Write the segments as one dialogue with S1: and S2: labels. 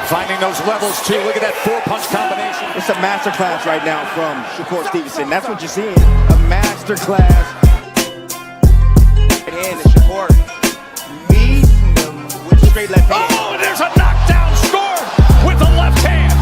S1: Finding those levels, too. Look at that four-punch combination.
S2: It's a masterclass right now from Shakur Stevenson. That's what you're seeing. A masterclass. And Shakur meeting them with a straight left hand.
S1: Oh, and there's a knockdown scored with the left hand.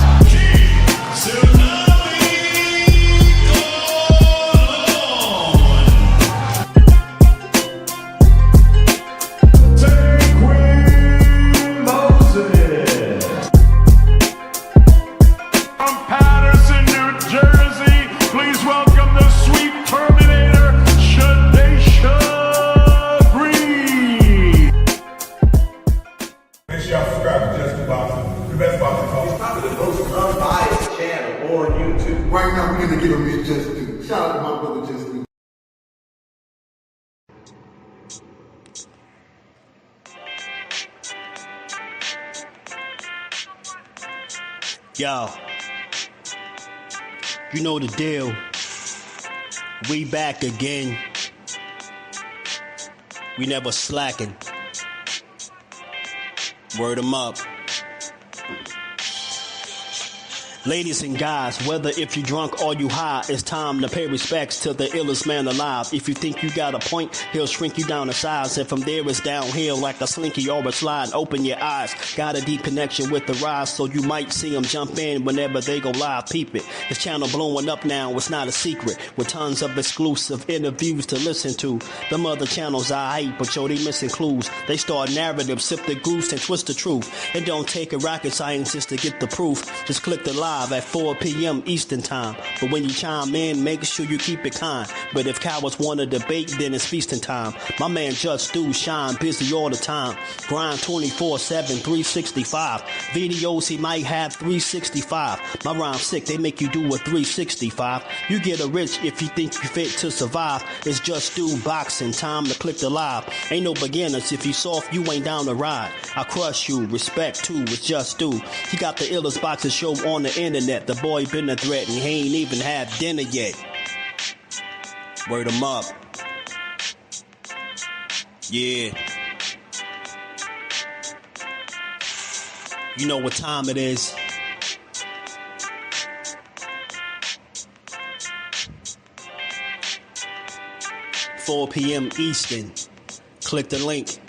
S3: Right now, we're going to give him his just due. Shout out to my brother, Just Due.
S4: Yo, you know the deal. We back again. We never slacking. Word 'em up. Ladies and guys, whether if you drunk or you high, it's time to pay respects to the illest man alive. If you think you got a point, he'll shrink you down to size. And from there it's downhill like a slinky or a slide. Open your eyes, got a deep connection with the rise, so you might see them jump in whenever they go live. Peep it, this channel blowing up now, it's not a secret. With tons of exclusive interviews to listen to. Them other channels I hate, but yo, they missing clues. They start narratives, sip the goose and twist the truth. It don't take a rocket scientist to get the proof. Just click the live at 4 p.m. Eastern time. But when you chime in, make sure you keep it kind. But if cowards want to debate, then it's feasting time. My man Just Do shine, busy all the time. Grind 24/7, 365. Videos he might have 365. My rhyme sick, they make you do a 365. You get a rich if you think you fit to survive. It's Just Do boxing, time to click the live. Ain't no beginners, if you soft, you ain't down to ride. I crush you, respect too, it's Just Do. He got the illest boxing show on the internet. The boy been a threat and he ain't even had dinner yet. Word 'em up. Yeah. You know what time it is. $4 p.m. Eastern. Click the link.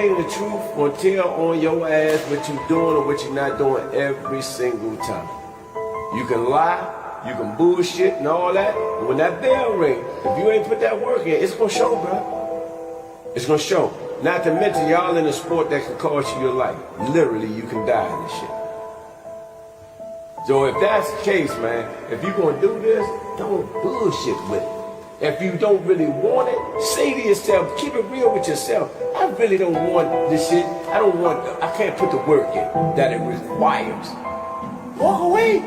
S5: The truth will tell on your ass what you doing or what you're not doing every single time. You can lie, you can bullshit and all that, but when that bell ring, if you ain't put that work in, it's gonna show, bro. It's gonna show. Not to mention y'all in a sport that can cost you your life. Literally, you can die in this shit. So if that's the case, man, if you gonna do this, don't bullshit with it. If you don't really want it, say to yourself, keep it real with yourself. I really don't want this shit. I can't put the work in that it requires. Walk away.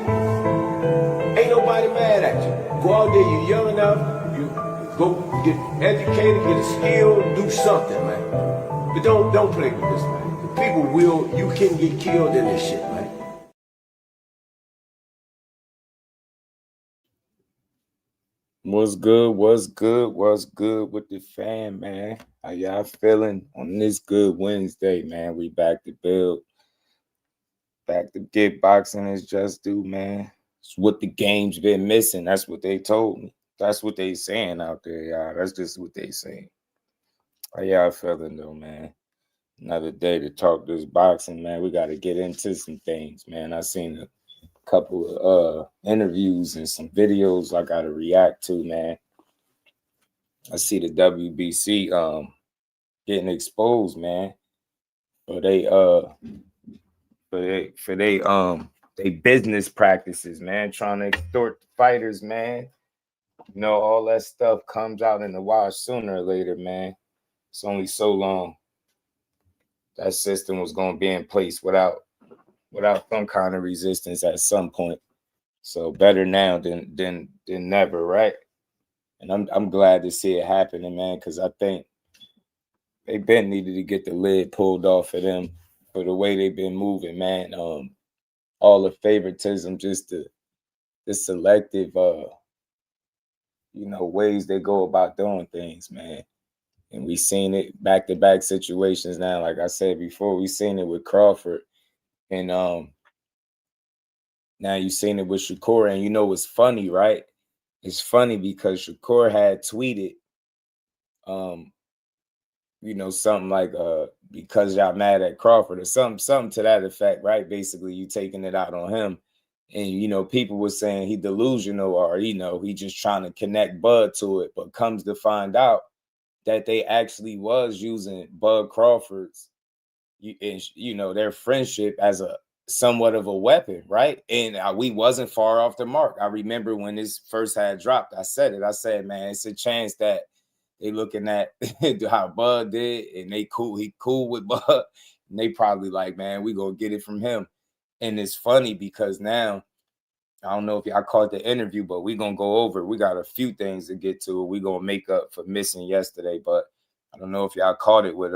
S5: Ain't nobody mad at you. Go out there, you're young enough, you go get educated, get a skill, do something, man. But don't play with this, man. You can get killed in this shit, man.
S6: What's good with the fam, man? How y'all feeling on this good Wednesday, man? We back to build. Back to get boxing is Just Do, man. It's what the game's been missing. That's what they told me. That's what they saying out there, y'all. That's just what they saying. How y'all feeling, though, man? Another day to talk this boxing, man. We got to get into some things, man. I seen a couple of interviews and some videos I got to react to, man. I see the WBC getting exposed, man. For they business practices, man, trying to extort the fighters, man. You know, all that stuff comes out in the wash sooner or later, man. It's only so long that system was going to be in place without some kind of resistance at some point. So better now than never, right? And I'm glad to see it happening, man, because I think they been needed to get the lid pulled off of them for the way they've been moving, man. All the favoritism, just the selective ways they go about doing things, man. And we seen it back-to-back situations now. Like I said before, we seen it with Crawford. And now you seen it with Shakur. And you know what's funny, right? It's funny because Shakur had tweeted something like because y'all mad at Crawford or something to that effect, right? Basically, you taking it out on him. And people were saying he delusional or he just trying to connect Bud to it, but comes to find out that they actually was using Bud Crawford's their friendship as a somewhat of a weapon, right? And we wasn't far off the mark. I remember when this first had dropped, I said, man, it's a chance that they looking at how Bud did, and he cool with Bud, and they probably like, man, we gonna get it from him. And it's funny because now, I don't know if y'all caught the interview, but we gonna go over. We got a few things to get to. We gonna make up for missing yesterday, but I don't know if y'all caught it with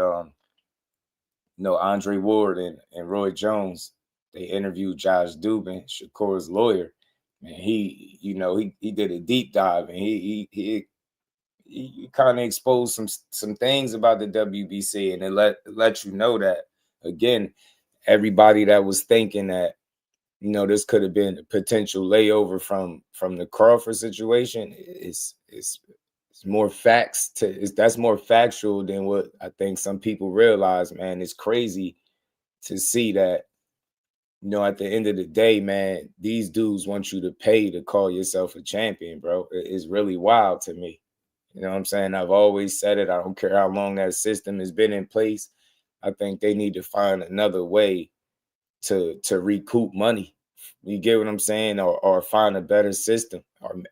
S6: Andre Ward and Roy Jones. They interviewed Josh Dubin, Shakur's lawyer. Man, he did a deep dive, and he kind of exposed some things about the WBC, and it let you know that, again, everybody that was thinking that this could have been a potential layover from the Crawford situation, it's more facts that's more factual than what I think some people realize, man. It's crazy to see that at the end of the day, man, these dudes want you to pay to call yourself a champion, bro. It's really wild to me. You know what I'm saying? I've always said it. I don't care how long that system has been in place. I think they need to find another way to recoup money. You get what I'm saying? Or find a better system,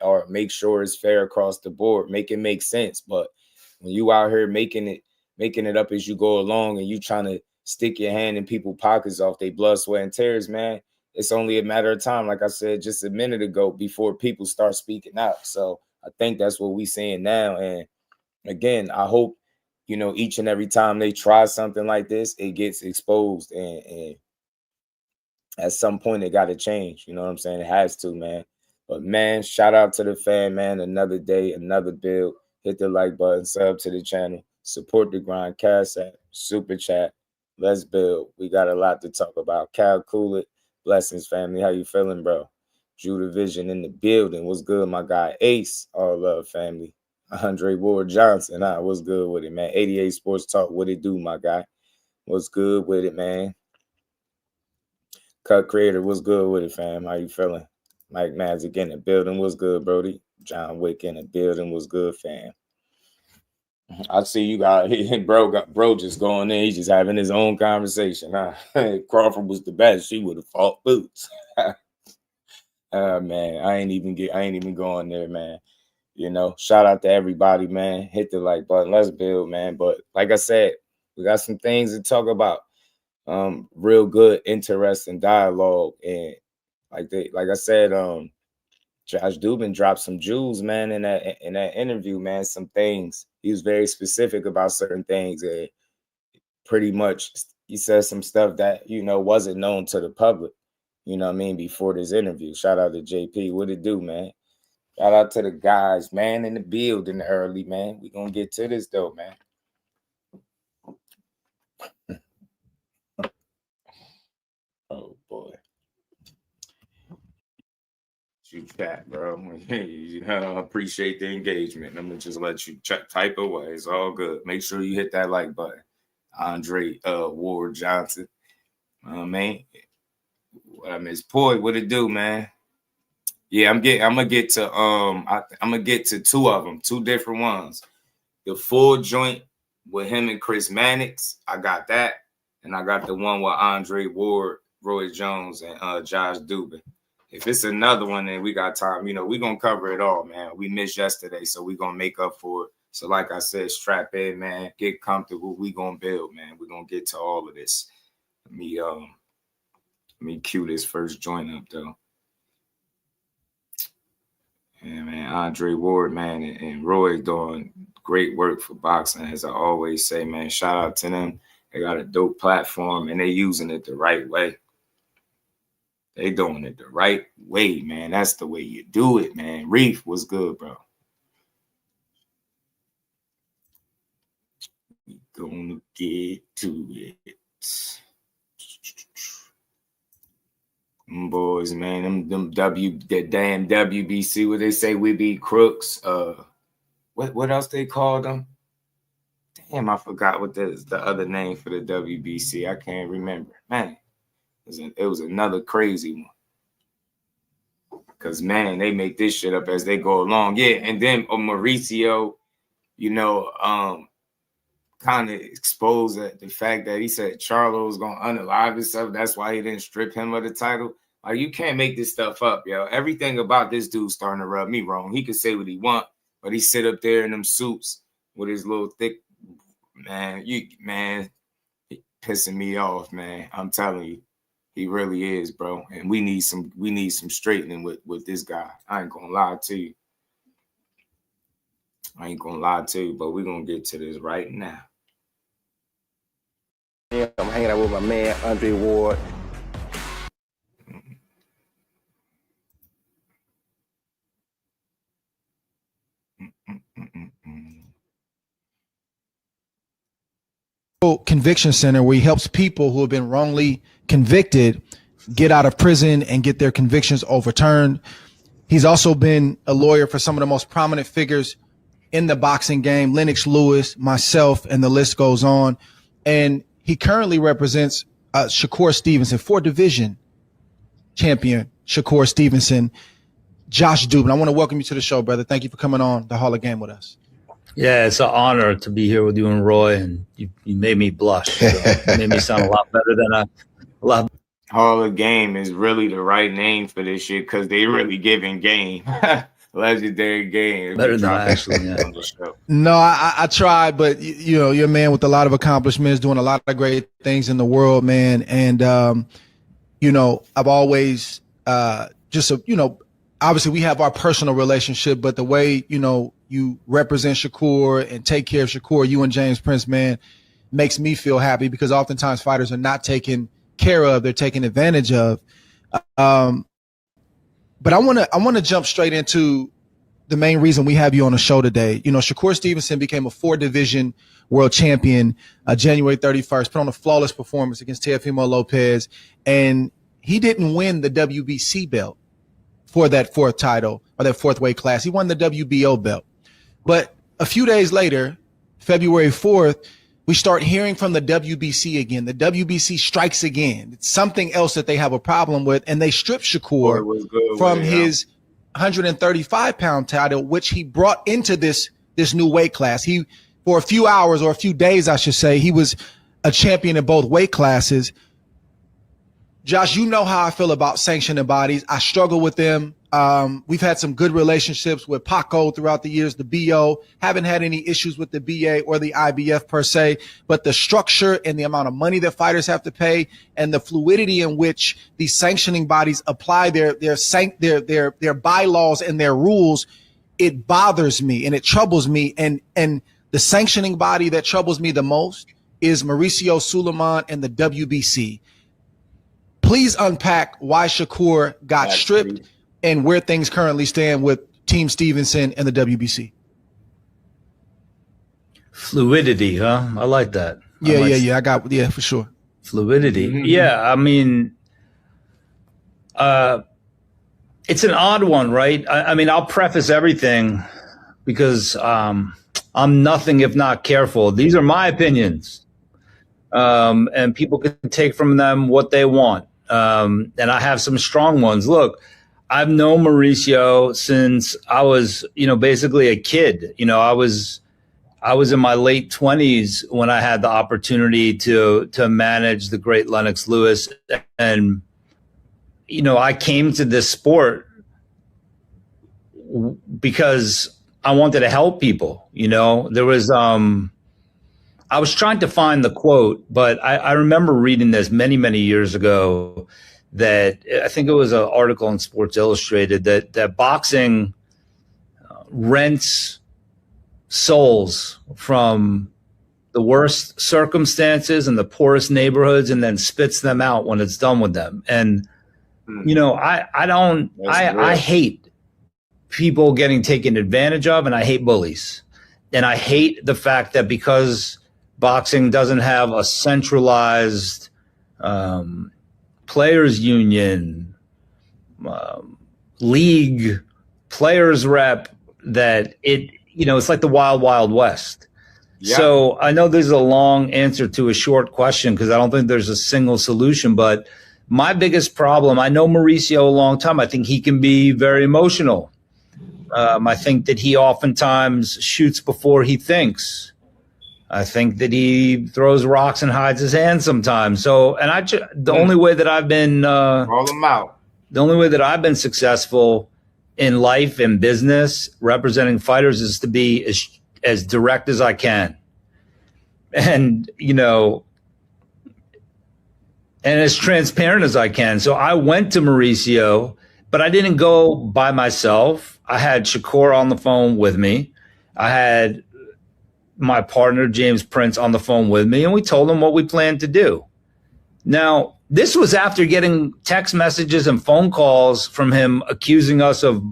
S6: or make sure it's fair across the board. Make it make sense. But when you out here making it up as you go along, and you trying to stick your hand in people's pockets off their blood, sweat, and tears, man, it's only a matter of time, like I said just a minute ago, before people start speaking out. So I think that's what we seeing now. And again, I hope, each and every time they try something like this, it gets exposed. And at some point, it got to change. You know what I'm saying? It has to, man. But, man, shout out to the fan, man. Another day, another build. Hit the like button, sub to the channel. Support the grind. Cash App, Super Chat. Let's build. We got a lot to talk about. Cal Coolett, blessings, family. How you feeling, bro? Judah Vision in the building. What's good, my guy? Ace, all love, family. Andre Ward Johnson, what's good with it, man? 88 Sports Talk, what it do, my guy? What's good with it, man? Cut Creator, what's good with it, fam? How you feeling? Mike Magic in the building, what's good, Brody? John Wick in the building, what's good, fam? I see you got bro just going in. He's just having his own conversation. Crawford was the best. She would have fought Boots. Man, I ain't even going there, man. Shout out to everybody, man. Hit the like button. Let's build, man. But like I said, we got some things to talk about. Real good, interesting dialogue. And like I said, Josh Dubin dropped some jewels, man, in that interview, man. Some things. He was very specific about certain things. And pretty much he said some stuff that, wasn't known to the public, before this interview. Shout out to JP. What it do, man? Shout out to the guys, man, in the building early, man. We gonna get to this, though, man. Oh, boy. You chat, bro. Appreciate the engagement. I'm gonna just let you type away. It's all good. Make sure you hit that like button. Andre Ward Johnson. Man. Miss Poi, what it do, man? Yeah, I'm gonna get to two of them, two different ones. The full joint with him and Chris Mannix, I got that, and I got the one with Andre Ward, Roy Jones, and Josh Dubin. If it's another one, then we got time. We're going to cover it all, man. We missed yesterday, so we're going to make up for it. So like I said, strap in, man. Get comfortable. We going to build, man. We're going to get to all of this. Let me cue this first joint up, though. Yeah, man. Andre Ward, man, and Roy doing great work for boxing, as I always say, man. Shout out to them. They got a dope platform, and they using it the right way. They doing it the right way, man. That's the way you do it, man. Reef was good, bro. We gonna get to it. Them boys, man. That damn WBC, where they say we be crooks. What else they called them? Damn, I forgot what the other name for the WBC. I can't remember. Man, it was another crazy one. Because, man, they make this shit up as they go along. Yeah, and then Mauricio, kind of exposed the fact that he said Charlo was going to unalive himself. That's why he didn't strip him of the title. Like, you can't make this stuff up, yo. Everything about this dude starting to rub me wrong. He can say what he want, but he sit up there in them suits with his little thick, man, he pissing me off, man. I'm telling you, he really is, bro. And we need some straightening with this guy. I ain't gonna lie to you. But we're gonna get to this right now.
S5: Yeah, I'm hanging out with my man Andre Ward.
S7: Conviction Center, where he helps people who have been wrongly convicted get out of prison and get their convictions overturned. He's also been a lawyer for some of the most prominent figures in the boxing game, Lennox Lewis, myself, and the list goes on. And he currently represents Shakur Stevenson, 4-division champion Shakur Stevenson. Josh Dubin, I want to welcome you to the show, brother. Thank you for coming on the Hall of Game with us.
S8: Yeah, it's an honor to be here with you and Roy, and you made me blush. So you made me sound a lot better than a lot.
S6: Hall of Game is really the right name for this shit because they really giving game. Legendary game.
S8: Better than I actually. Yeah.
S7: No, I tried, but you're a man with a lot of accomplishments, doing a lot of great things in the world, man. And I've always obviously we have our personal relationship, but the way you represent Shakur and take care of Shakur, you and James Prince, man, makes me feel happy because oftentimes fighters are not taken care of; they're taken advantage of. But I want to jump straight into the main reason we have you on the show today. Shakur Stevenson became a 4-division world champion January 31st, put on a flawless performance against Teofimo Lopez, and he didn't win the WBC belt for that fourth title or that fourth weight class. He won the WBO belt. But a few days later, February 4th, we start hearing from the WBC again. The WBC strikes again. It's something else that they have a problem with, and they strip Shakur from his 135-pound title, which he brought into this new weight class. He, for a few hours or a few days, I should say, he was a champion in both weight classes. Josh, you know how I feel about sanctioning bodies. I struggle with them. We've had some good relationships with Paco throughout the years, the BO. Haven't had any issues with the BA or the IBF per se, but the structure and the amount of money that fighters have to pay and the fluidity in which these sanctioning bodies apply their bylaws and their rules, it bothers me and it troubles me. And the sanctioning body that troubles me the most is Mauricio, Suliman, and the WBC. Please unpack why Shakur got stripped and where things currently stand with Team Stevenson and the WBC.
S8: Fluidity, huh? I like that.
S7: Yeah, for sure.
S8: Fluidity. Mm-hmm. Yeah, I mean, it's an odd one, right? I mean, I'll preface everything because I'm nothing if not careful. These are my opinions, and people can take from them what they want. And I have some strong ones. Look, I've known Mauricio since I was, basically a kid. I was in my late 20s when I had the opportunity to manage the great Lennox Lewis. And, I came to this sport because I wanted to help people. There was, I was trying to find the quote, but I remember reading this many, many years ago that I think it was an article in Sports Illustrated that boxing rents souls from the worst circumstances and the poorest neighborhoods and then spits them out when it's done with them. And, you know, I hate people getting taken advantage of, and I hate bullies. And I hate the fact that because boxing doesn't have a centralized players union, league, players rep, that it's like the wild, wild west. Yeah. So I know there's a long answer to a short question because I don't think there's a single solution, but my biggest problem, I know Mauricio a long time. I think he can be very emotional. I think that he oftentimes shoots before he thinks. I think that he throws rocks and hides his hands sometimes. So, and the only way that I've been
S6: roll them out.
S8: The only way that I've been successful in life and business representing fighters is to be as direct as I can, and and as transparent as I can. So I went to Mauricio, but I didn't go by myself. I had Shakur on the phone with me. I had my partner, James Prince, on the phone with me, and we told him what we planned to do. Now, this was after getting text messages and phone calls from him accusing us of,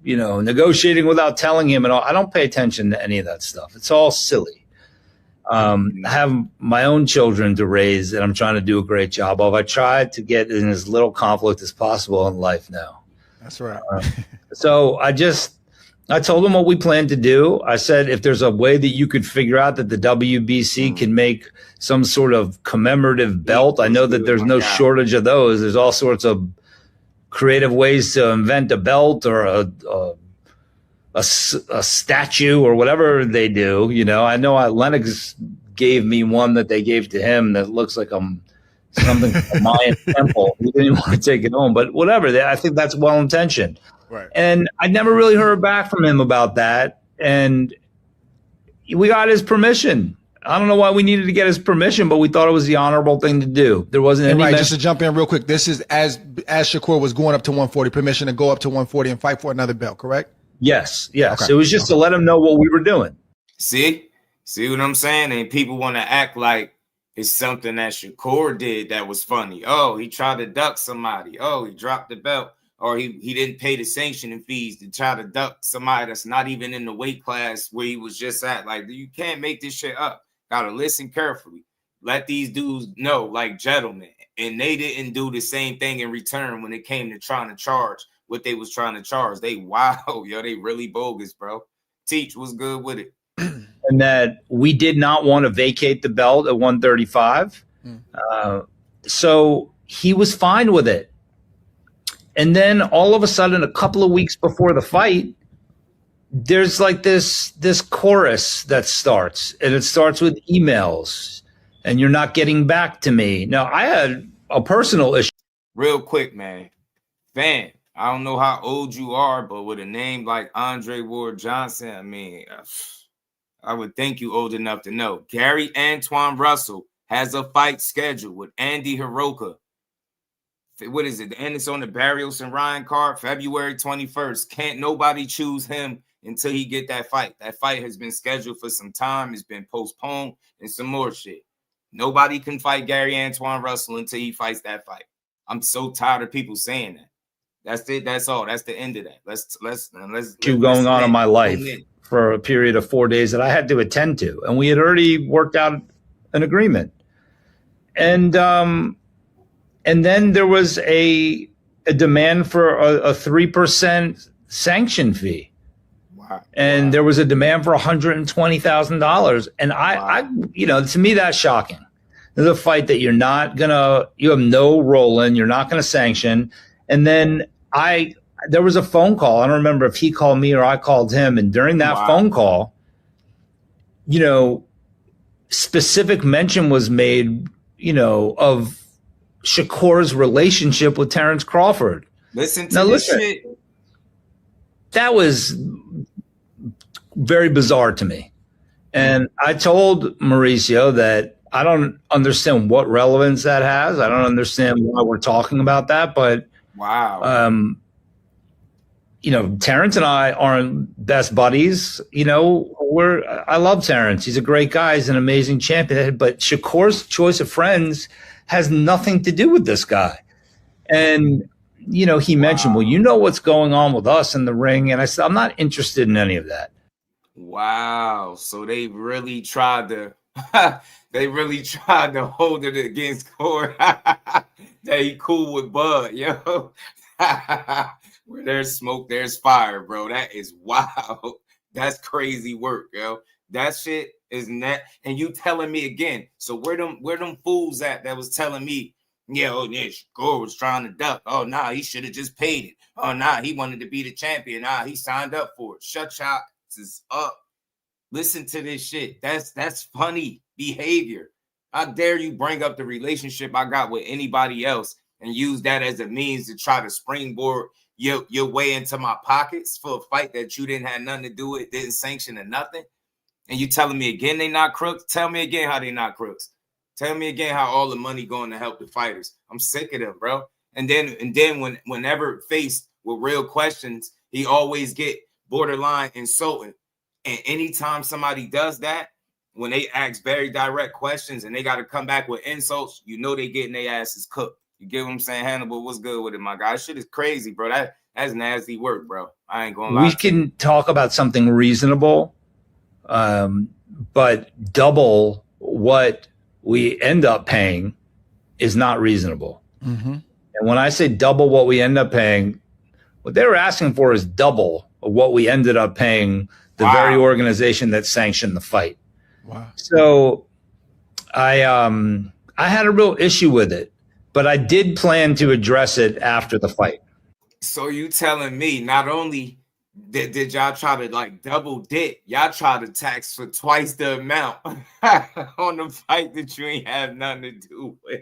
S8: negotiating without telling him and all. I don't pay attention to any of that stuff. It's all silly. I have my own children to raise, and I'm trying to do a great job of. I try to get in as little conflict as possible in life now.
S7: That's right.
S8: So I told him what we planned to do. I said, if there's a way that you could figure out that the WBC can make some sort of commemorative belt, I know that there's no shortage of those. There's all sorts of creative ways to invent a belt or a statue or whatever they do. I know Lennox gave me one that they gave to him that looks like something from a Mayan temple. He didn't want to take it home, but whatever. I think that's well-intentioned.
S2: Right.
S8: And I never really heard back from him about that. And we got his permission. I don't know why we needed to get his permission, but we thought it was the honorable thing to do. There wasn't any.
S7: Right, just to jump in real quick, this is as Shakur was going up to 140, permission to go up to 140 and fight for another belt, correct?
S8: Yes. Okay.
S7: So
S8: it was just to let him know what we were doing.
S6: See what I'm saying? And people want to act like it's something that Shakur did that was funny. Oh, he tried to duck somebody. Oh, he dropped the belt. Or he didn't pay the sanctioning fees to try to duck somebody that's not even in the weight class where he was just at. Like, you can't make this shit up. Gotta listen carefully. Let these dudes know, like gentlemen. And they didn't do the same thing in return when it came to trying to charge what they was trying to charge. They they really bogus, bro. Teach was good with it.
S8: And that we did not want to vacate the belt at 135. So he was fine with it. And then all of a sudden, a couple of weeks before the fight, there's like this chorus that starts, and it starts with emails, and you're not getting back to me. Now, I had a personal issue.
S6: Real quick, man. Fan, I don't know how old you are, but with a name like Andre Ward Johnson, I mean, I would think you old enough to know. Gary Antoine Russell has a fight scheduled with Andy Hiroka. What is it? And it's on the Barrios and Ryan card, February 21st. Can't nobody choose him until he get that fight. That fight has been scheduled for some time. It's been postponed and some more shit. Nobody can fight Gary Antoine Russell until he fights that fight. I'm so tired of people saying that. That's it. That's all. That's the end of that. Let's
S8: going on in my life for a period of 4 days that I had to attend to, and we had already worked out an agreement. And then there was a demand for a 3% sanction fee.
S6: Wow.
S8: And there was a demand for $120,000. And I to me, that's shocking. There's a fight that you have no role in, you're not going to sanction. And then there was a phone call. I don't remember if he called me or I called him. And during that phone call, specific mention was made, of Shakur's relationship with Terrence Crawford.
S6: Listen to this shit.
S8: That was very bizarre to me. And I told Mauricio that I don't understand what relevance that has. I don't understand why we're talking about that, but Terrence and I aren't best buddies. I love Terrence. He's a great guy. He's an amazing champion. But Shakur's choice of friends has nothing to do with this guy. And, he mentioned, well, you know what's going on with us in the ring. And I said, I'm not interested in any of that.
S6: Wow. So they really tried to hold it against Corey. That he cool with Bud, yo. Where there's smoke, there's fire, bro. That is wild. That's crazy work, yo. That shit is net. And you telling me again. So where them fools at that was telling me, Shakur was trying to duck. Oh, nah, he should have just paid it. Oh, nah, he wanted to be the champion. Nah, he signed up for it. Shut your asses up. Listen to this shit. That's funny behavior. How dare you bring up the relationship I got with anybody else and use that as a means to try to springboard your way into my pockets for a fight that you didn't have nothing to do with, didn't sanction or nothing. And you telling me again they not crooks? Tell me again how they not crooks. Tell me again how all the money going to help the fighters. I'm sick of them, bro. And then whenever faced with real questions, he always get borderline insulting. And anytime somebody does that, when they ask very direct questions and they got to come back with insults, they getting their asses cooked. You get what I'm saying? Hannibal, what's good with it, my guy? Shit is crazy, bro. That's nasty work, bro. I ain't gonna lie.
S8: We can talk about something reasonable, but double what we end up paying is not reasonable. Mm-hmm. And when I say double what we end up paying, what they were asking for is double of what we ended up paying the very organization that sanctioned the fight. Wow. So I had a real issue with it, but I did plan to address it after the fight.
S6: So you telling me not only did y'all try to double dip, y'all try to tax for twice the amount on the fight that you ain't have nothing to do with.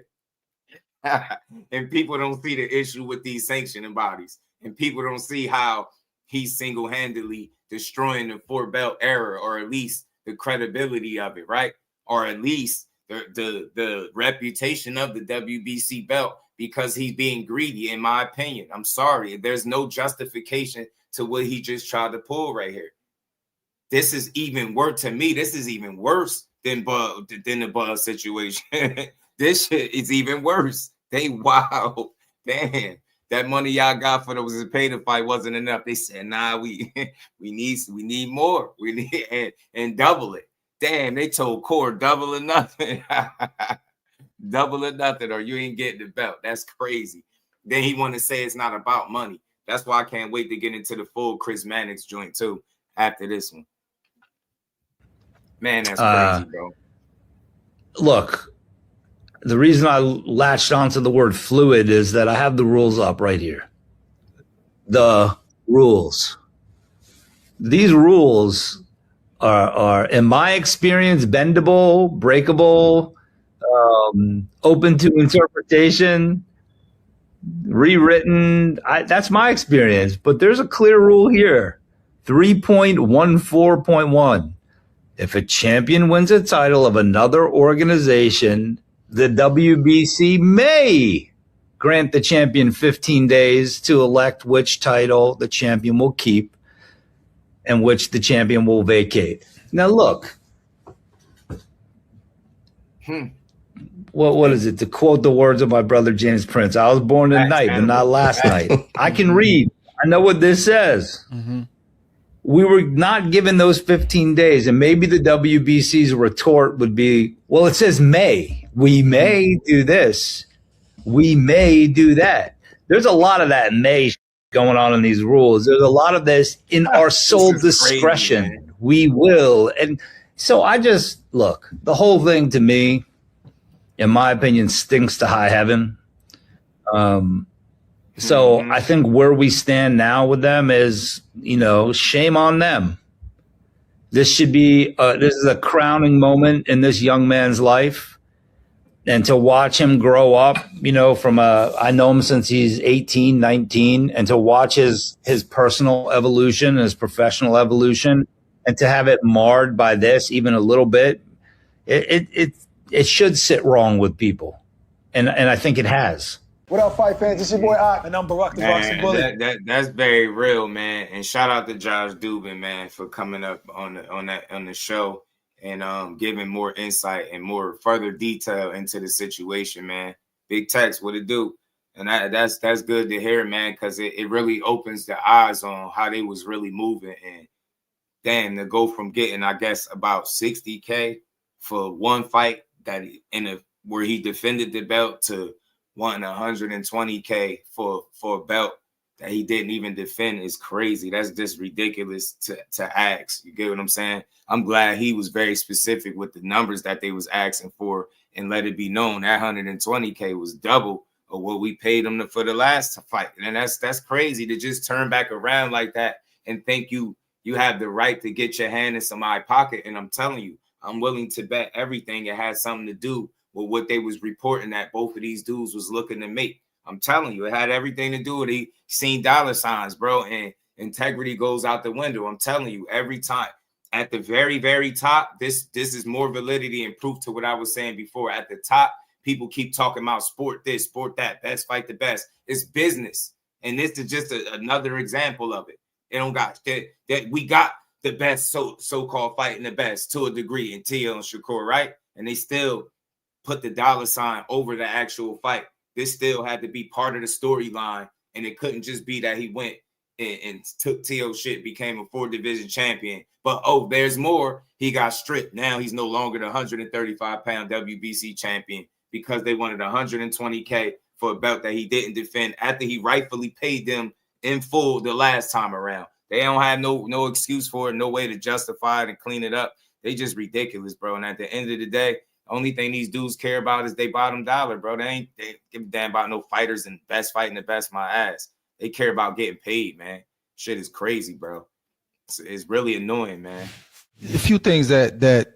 S6: And people don't see the issue with these sanctioning bodies. And people don't see how he's single-handedly destroying the four-belt era, or at least the credibility of it, right? Or at least the reputation of the WBC belt, because he's being greedy, in my opinion. I'm sorry. There's no justification to what he just tried to pull right here. This is even worse to me. This is even worse than the Bud situation. This shit is even worse. Wow. Damn. That money y'all got for those that paid the fight wasn't enough. They said, nah, we need more. We need and double it. Damn, they told Core double or nothing. Double or nothing, or you ain't getting the belt. That's crazy. Then he want to say it's not about money. That's why I can't wait to get into the full Chris Mannix joint too after this one. Man, that's crazy, bro.
S8: Look, the reason I latched onto the word fluid is that I have the rules up right here. The rules. These rules are, in my experience, bendable, breakable, open to interpretation, rewritten. That's my experience. But there's a clear rule here. 3.14.1. If a champion wins a title of another organization, the WBC may grant the champion 15 days to elect which title the champion will keep and which the champion will vacate. Now, look. What is it? To quote the words of my brother James Prince, I was born tonight, but not last night. I can read. I know what this says. Mm-hmm. We were not given those 15 days, and maybe the WBC's retort would be, well, it says may. We may do this. We may do that. There's a lot of that may going on in these rules. There's a lot of this in our sole discretion. Crazy, we will. And so look, the whole thing to me, in my opinion, stinks to high heaven. So I think where we stand now with them is, shame on them. This should be, this is a crowning moment in this young man's life. And to watch him grow up, I know him since he's 18, 19, and to watch his personal evolution, his professional evolution, and to have it marred by this even a little bit, it should sit wrong with people. And I think it has.
S9: What up, fight fans? It's your boy Ock.
S7: And I'm Barack the
S6: Man,
S7: Boxing Bully.
S6: that's very real, man. And shout out to Josh Dubin, man, for coming up on the show and giving more insight and more further detail into the situation, man. Big Tex, what it do? And that's good to hear, man, because it really opens the eyes on how they was really moving. And damn, to go from getting, I guess, about $60K for one fight where he defended the belt to wanting $120K for a belt that he didn't even defend is crazy. That's just ridiculous to ask. You get what I'm saying? I'm glad he was very specific with the numbers that they was asking for and let it be known that $120K was double of what we paid him for the last fight. And that's crazy to just turn back around like that and think you have the right to get your hand in somebody's pocket. And I'm telling you, I'm willing to bet everything it had something to do with what they was reporting that both of these dudes was looking to make. I'm telling you, it had everything to do with he seen dollar signs, bro, and integrity goes out the window. I'm telling you, every time. At the very, very top, this is more validity and proof to what I was saying before. At the top, people keep talking about sport this, sport that, best fight the best. It's business. And this is just another example of it. It don't got that we got the best so-called fighting the best to a degree in Tio and Shakur, right? And they still put the dollar sign over the actual fight. This still had to be part of the storyline, and it couldn't just be that he went and took Tio shit, became a 4-division champion. But, there's more. He got stripped. Now he's no longer the 135-pound WBC champion because they wanted $120K for a belt that he didn't defend after he rightfully paid them in full the last time around. They don't have no excuse for it, no way to justify it and clean it up. They just ridiculous, bro. And at the end of the day, only thing these dudes care about is they bottom dollar, bro. They give a damn about no fighters and best fighting the best, my ass. They care about getting paid, man. Shit is crazy, bro. It's really annoying, man.
S7: A few things that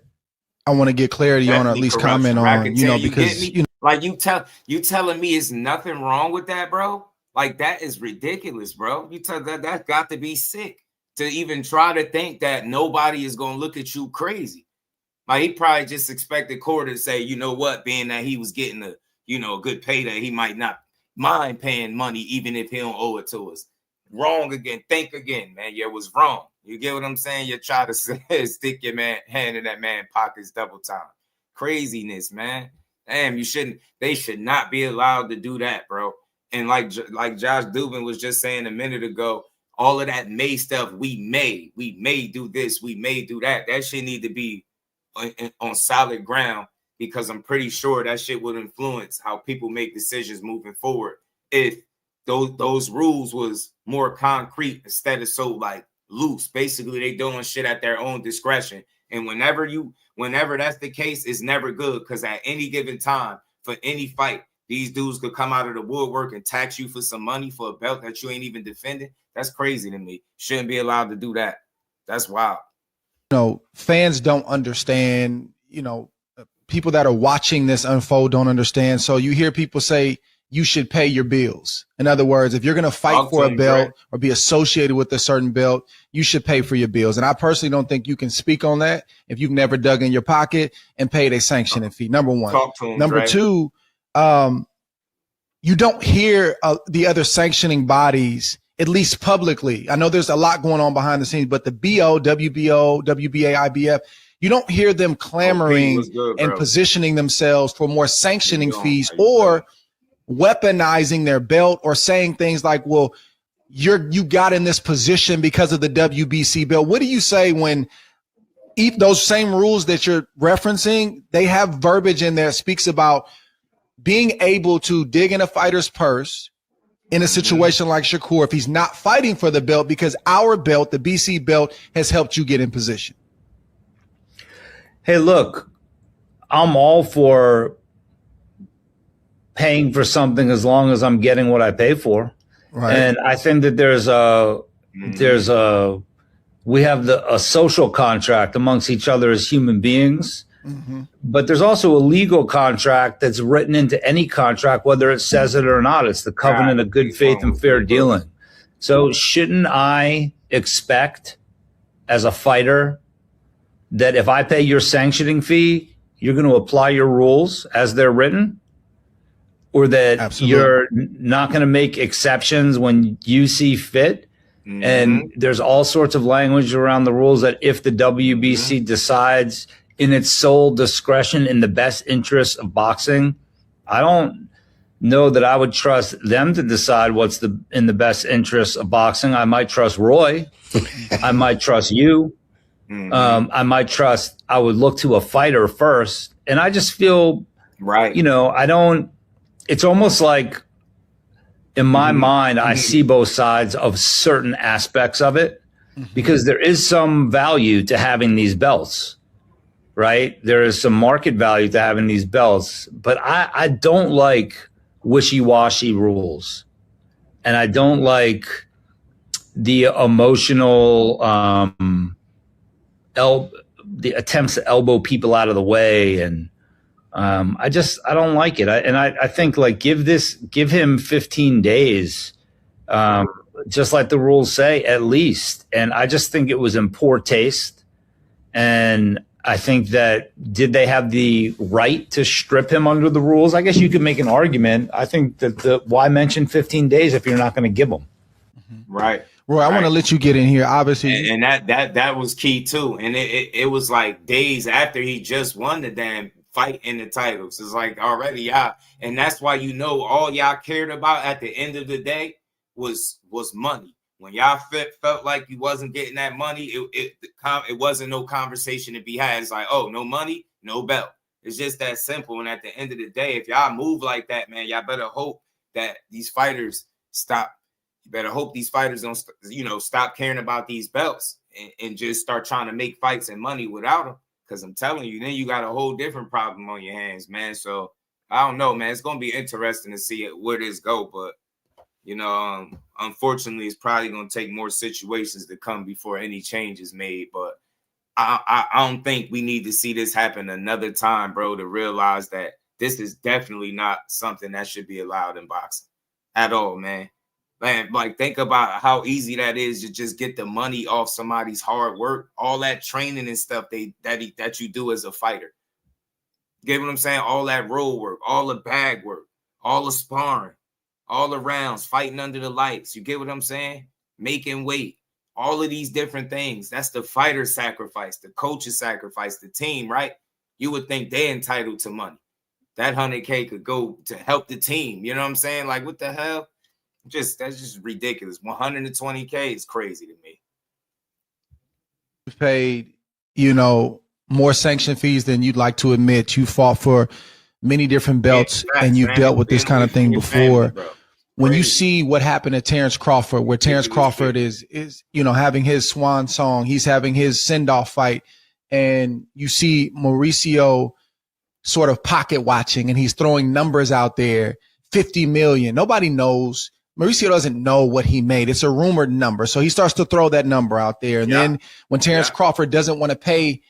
S7: I want to get clarity on, or at least comment on, because
S6: like you telling me it's nothing wrong with that, bro. Like that is ridiculous, bro. You tell that's got to be sick to even try to think that nobody is gonna look at you crazy. Like he probably just expected Core to say, you know what, being that he was getting a good payday, he might not mind paying money even if he don't owe it to us. Wrong again. Think again, man. You was wrong. You get what I'm saying? You try to stick your hand in that man's pockets double time. Craziness, man. Damn, they should not be allowed to do that, bro. And like Josh Dubin was just saying a minute ago, all of that may stuff we may do this, we may do that. That shit need to be on solid ground, because I'm pretty sure that shit would influence how people make decisions moving forward if those rules was more concrete instead of so like loose. Basically, they doing shit at their own discretion. And whenever that's the case, it's never good, because at any given time for any fight, these dudes could come out of the woodwork and tax you for some money for a belt that you ain't even defending. That's crazy to me. Shouldn't be allowed to do that. That's wild.
S7: Fans don't understand, people that are watching this unfold don't understand. So you hear people say you should pay your bills. In other words, if you're going to fight for a belt or be associated with a certain belt, you should pay for your bills. And I personally don't think you can speak on that if you've never dug in your pocket and paid a sanctioning fee. Number one. Number two, you don't hear the other sanctioning bodies, at least publicly. I know there's a lot going on behind the scenes, but the BO, WBO, WBA, IBF, you don't hear them clamoring and positioning themselves for more sanctioning fees or weaponizing their belt or saying things like, well, you got in this position because of the WBC belt. What do you say when those same rules that you're referencing, they have verbiage in there that speaks about being able to dig in a fighter's purse in a situation like Shakur if he's not fighting for the belt, because our belt, the BC belt, has helped you get in position?
S8: Hey, look, I'm all for paying for something as long as I'm getting what I pay for. Right. And I think that we have a social contract amongst each other as human beings. But there's also a legal contract that's written into any contract, whether it says it or not. It's the covenant of good faith and fair dealing. So shouldn't I expect as a fighter that if I pay your sanctioning fee, you're going to apply your rules as they're written? or that
S7: Absolutely.
S8: you're not going to make exceptions when you see fit.
S6: Mm-hmm.
S8: And there's all sorts of language around the rules that if the WBC decides in its sole discretion in the best interest of boxing, I don't know that I would trust them to decide what's in the best interest of boxing. I might trust Roy. I might trust you. I would look to a fighter first. And I just feel,
S6: Right.
S8: it's almost like in my mind, I see both sides of certain aspects of it because there is some value to having these belts, right? There is some market value to having these belts, but I don't like wishy-washy rules. And I don't like the emotional, the attempts to elbow people out of the way. And I don't like it. I think like give him 15 days, just like the rules say at least. And I just think it was in poor taste. And I think that did they have the right to strip him under the rules? I guess you could make an argument. I think that why mention 15 days if you're not going to give them?
S6: Right.
S7: Roy, I want to let you get in here. Obviously,
S6: and that was key too. And it was like days after he just won the damn fight in the titles. It's like already y'all, and that's why all y'all cared about at the end of the day was money. When y'all felt like you wasn't getting that money, it wasn't no conversation to be had. It's like, oh, no money, no belt. It's just that simple. And at the end of the day, if y'all move like that, man, y'all better hope that these fighters stop. You better hope these fighters don't, stop caring about these belts and just start trying to make fights and money without them. Because I'm telling you, then you got a whole different problem on your hands, man. So I don't know, man. It's going to be interesting to see where this go. But, unfortunately, it's probably going to take more situations to come before any change is made. But I don't think we need to see this happen another time, bro, to realize that this is definitely not something that should be allowed in boxing at all, man. Man, like, think about how easy that is to just get the money off somebody's hard work, all that training and stuff that you do as a fighter. Get what I'm saying? All that road work, all the bag work, all the sparring, all the rounds, fighting under the lights. You get what I'm saying? Making weight, all of these different things. That's the fighter's sacrifice, the coach's sacrifice, the team, right? You would think they're entitled to money. That 100K could go to help the team. You know what I'm saying? Like, what the hell? That's just ridiculous. 120K is crazy to me.
S7: You've paid, more sanction fees than you'd like to admit. You fought for many different belts, and you've dealt with this kind of thing before. When you see what happened to Terrence Crawford, where Terrence Crawford is having his swan song, he's having his send-off fight, and you see Mauricio sort of pocket watching, and he's throwing numbers out there, 50 million. Nobody knows. Mauricio doesn't know what he made. It's a rumored number. So he starts to throw that number out there. And then when Terrence Crawford doesn't want to pay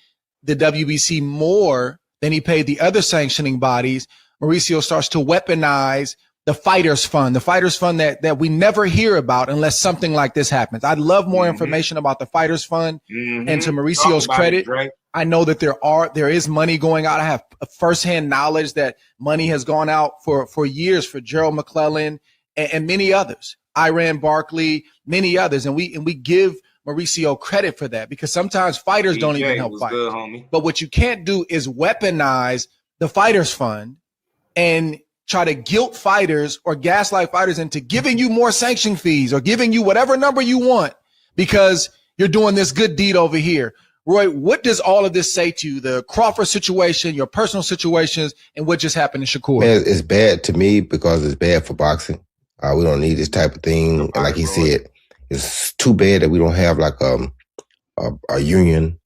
S7: the WBC more than he paid the other sanctioning bodies, Mauricio starts to weaponize the fighters fund that we never hear about unless something like this happens. I'd love more information about the fighters fund. And to Mauricio's credit, I know that there is money going out. I have firsthand knowledge that money has gone out for years for Gerald McClellan and many others, Iran Barkley, many others. And we give Mauricio credit for that because sometimes fighters don't even help fighters. But what you can't do is weaponize the fighters fund and try to guilt fighters or gaslight fighters into giving you more sanction fees or giving you whatever number you want because you're doing this good deed over here. Roy, what does all of this say to you, the Crawford situation, your personal situations, and what just happened to Shakur?
S9: Man, it's bad to me because it's bad for boxing. We don't need this type of thing. And like he said, it's too bad that we don't have like a union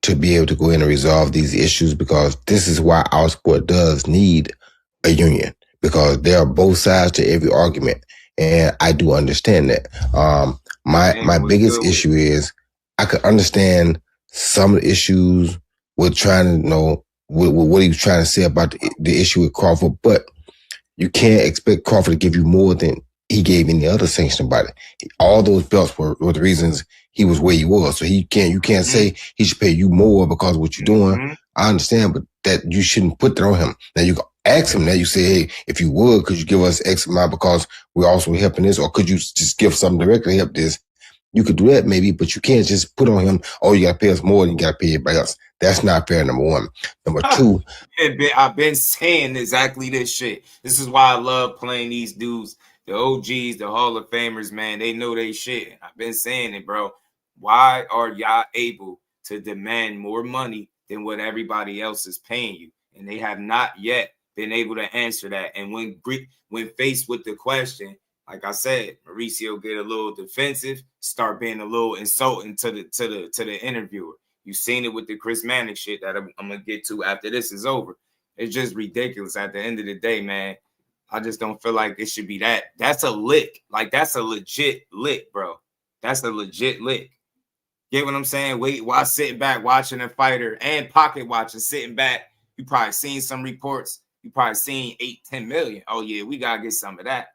S9: to be able to go in and resolve these issues because this is why our sport does need a union because there are both sides to every argument. And I do understand that. My biggest issue is I could understand some of the issues with trying to know what he was trying to say about the issue with Crawford, but you can't expect Crawford to give you more than he gave any other sanction body. All those belts were the reasons he was where he was. So you can't say he should pay you more because of what you're doing. I understand, but that you shouldn't put that on him. Now you can ask him that. You say, hey, if you would, could you give us X amount because we're also helping this, or could you just give something directly to help this? You could do that maybe, but you can't just put on him, oh, you got to pay us more than you got to pay everybody else. That's not fair, number one. Number two.
S6: I've been saying exactly this shit. This is why I love playing these dudes, the OGs, the Hall of Famers, man. They know they shit. I've been saying it, bro. Why are y'all able to demand more money than what everybody else is paying you? And they have not yet been able to answer that. And when faced with the question, like I said, Mauricio get a little defensive, start being a little insulting to the interviewer. You've seen it with the Chris Mannix shit that I'm gonna get to after this is over. It's just ridiculous. At the end of the day, man, I just don't feel like it should be that. That's a lick. Like, that's a legit lick, bro. That's a legit lick. Get what I'm saying? Wait, while sitting back watching a fighter and pocket watching, sitting back, you probably seen some reports. You probably seen 8-10 million. Oh yeah, we gotta get some of that.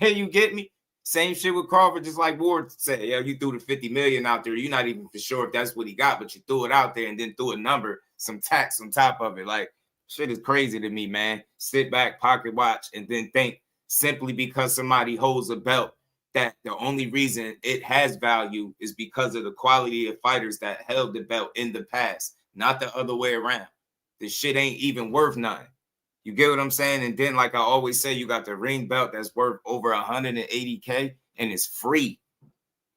S6: You get me? Same shit with Crawford, just like Ward said. Yeah, you threw the 50 million out there. You're not even for sure if that's what he got, but you threw it out there and then threw a number, some tax on top of it. Like, shit is crazy to me, man. Sit back, pocket watch, and then think simply because somebody holds a belt that the only reason it has value is because of the quality of fighters that held the belt in the past, not the other way around. The shit ain't even worth nothing. You get what I'm saying? And then, like I always say, you got the ring belt that's worth over 180K and it's free.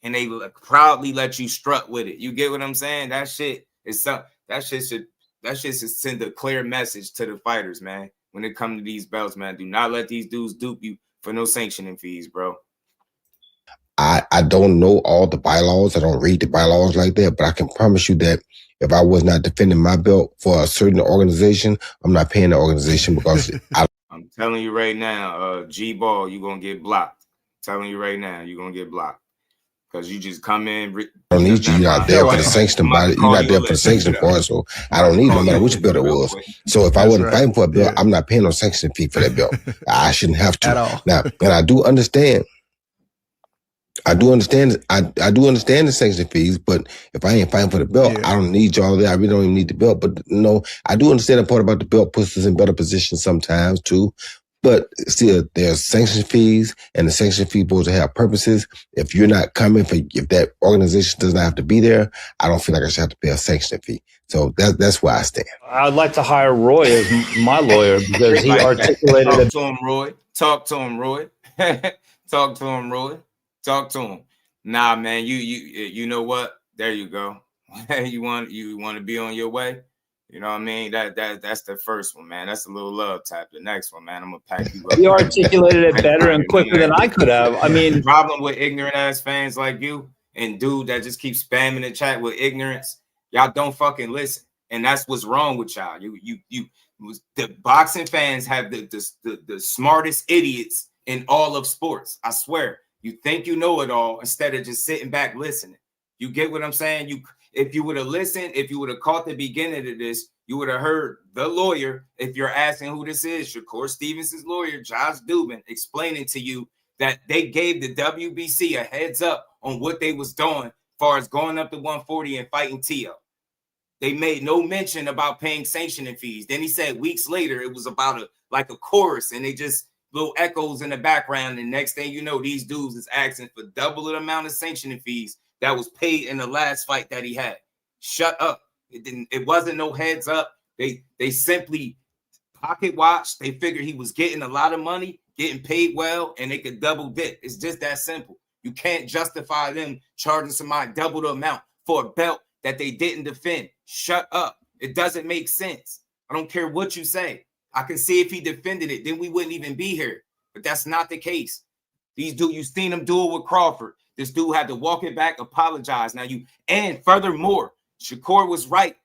S6: And they proudly let you strut with it. You get what I'm saying? That shit is something. That shit should send a clear message to the fighters, man. When it comes to these belts, man, do not let these dudes dupe you for no sanctioning fees, bro.
S9: I don't know all the bylaws. I don't read the bylaws like that, but I can promise you that if I was not defending my belt for a certain organization, I'm not paying the organization because
S6: I'm telling you right now, G-Ball, you're going to get blocked. I'm telling you right now, you're going to get blocked. Because you just come in.
S9: I don't need you. You're not there for the sanction body. You're not there for the sanction part, so I don't need no matter which belt it was. So if I wasn't fighting for a belt, I'm not paying no sanction fee for that belt. I shouldn't have to. At all. Now, and I do understand. I do understand the sanction fees, but if I ain't fighting for the belt, I don't need y'all there. I really don't even need the belt. But no, I do understand the part about the belt puts us in better positions sometimes too. But still, there's sanction fees, and the sanction fee supposed to have purposes. If you're not coming if that organization does not have to be there, I don't feel like I should have to pay a sanction fee. So that's where I stand.
S8: I'd like to hire Roy as my lawyer because he articulated it.
S6: Talk to him, Roy. Talk to him, Roy. Talk to him, Roy. Talk to him. Nah, man, you know what? There you go. you want to be on your way? You know what I mean? That's the first one, man. That's a little love tap. The next one, man, I'm gonna pack you up.
S8: You articulated it better and quicker than I could have. I mean,
S6: the problem with ignorant ass fans like you and dude that just keeps spamming the chat with ignorance, y'all don't fucking listen, and that's what's wrong with y'all. The boxing fans have the smartest idiots in all of sports. I swear. You think you know it all instead of just sitting back listening. You get what I'm saying? If you would have listened, if you would have caught the beginning of this, you would have heard the lawyer, if you're asking who this is, Shakur Stevenson's lawyer, Josh Dubin, explaining to you that they gave the WBC a heads up on what they was doing as far as going up to 140 and fighting Tio. They made no mention about paying sanctioning fees. Then he said weeks later it was about a chorus, and they just little echoes in the background, and next thing you know, these dudes is asking for double the amount of sanctioning fees that was paid in the last fight that he had. Shut up. It wasn't no heads up. They simply pocket watched. They figured he was getting a lot of money, getting paid well, and they could double dip. It's just that simple. You can't justify them charging somebody double the amount for a belt that they didn't defend. Shut up. It doesn't make sense. I don't care what you say. I can see if he defended it, then we wouldn't even be here. But that's not the case. These dudes, you've seen him do it with Crawford. This dude had to walk it back, apologize. And furthermore, Shakur was right.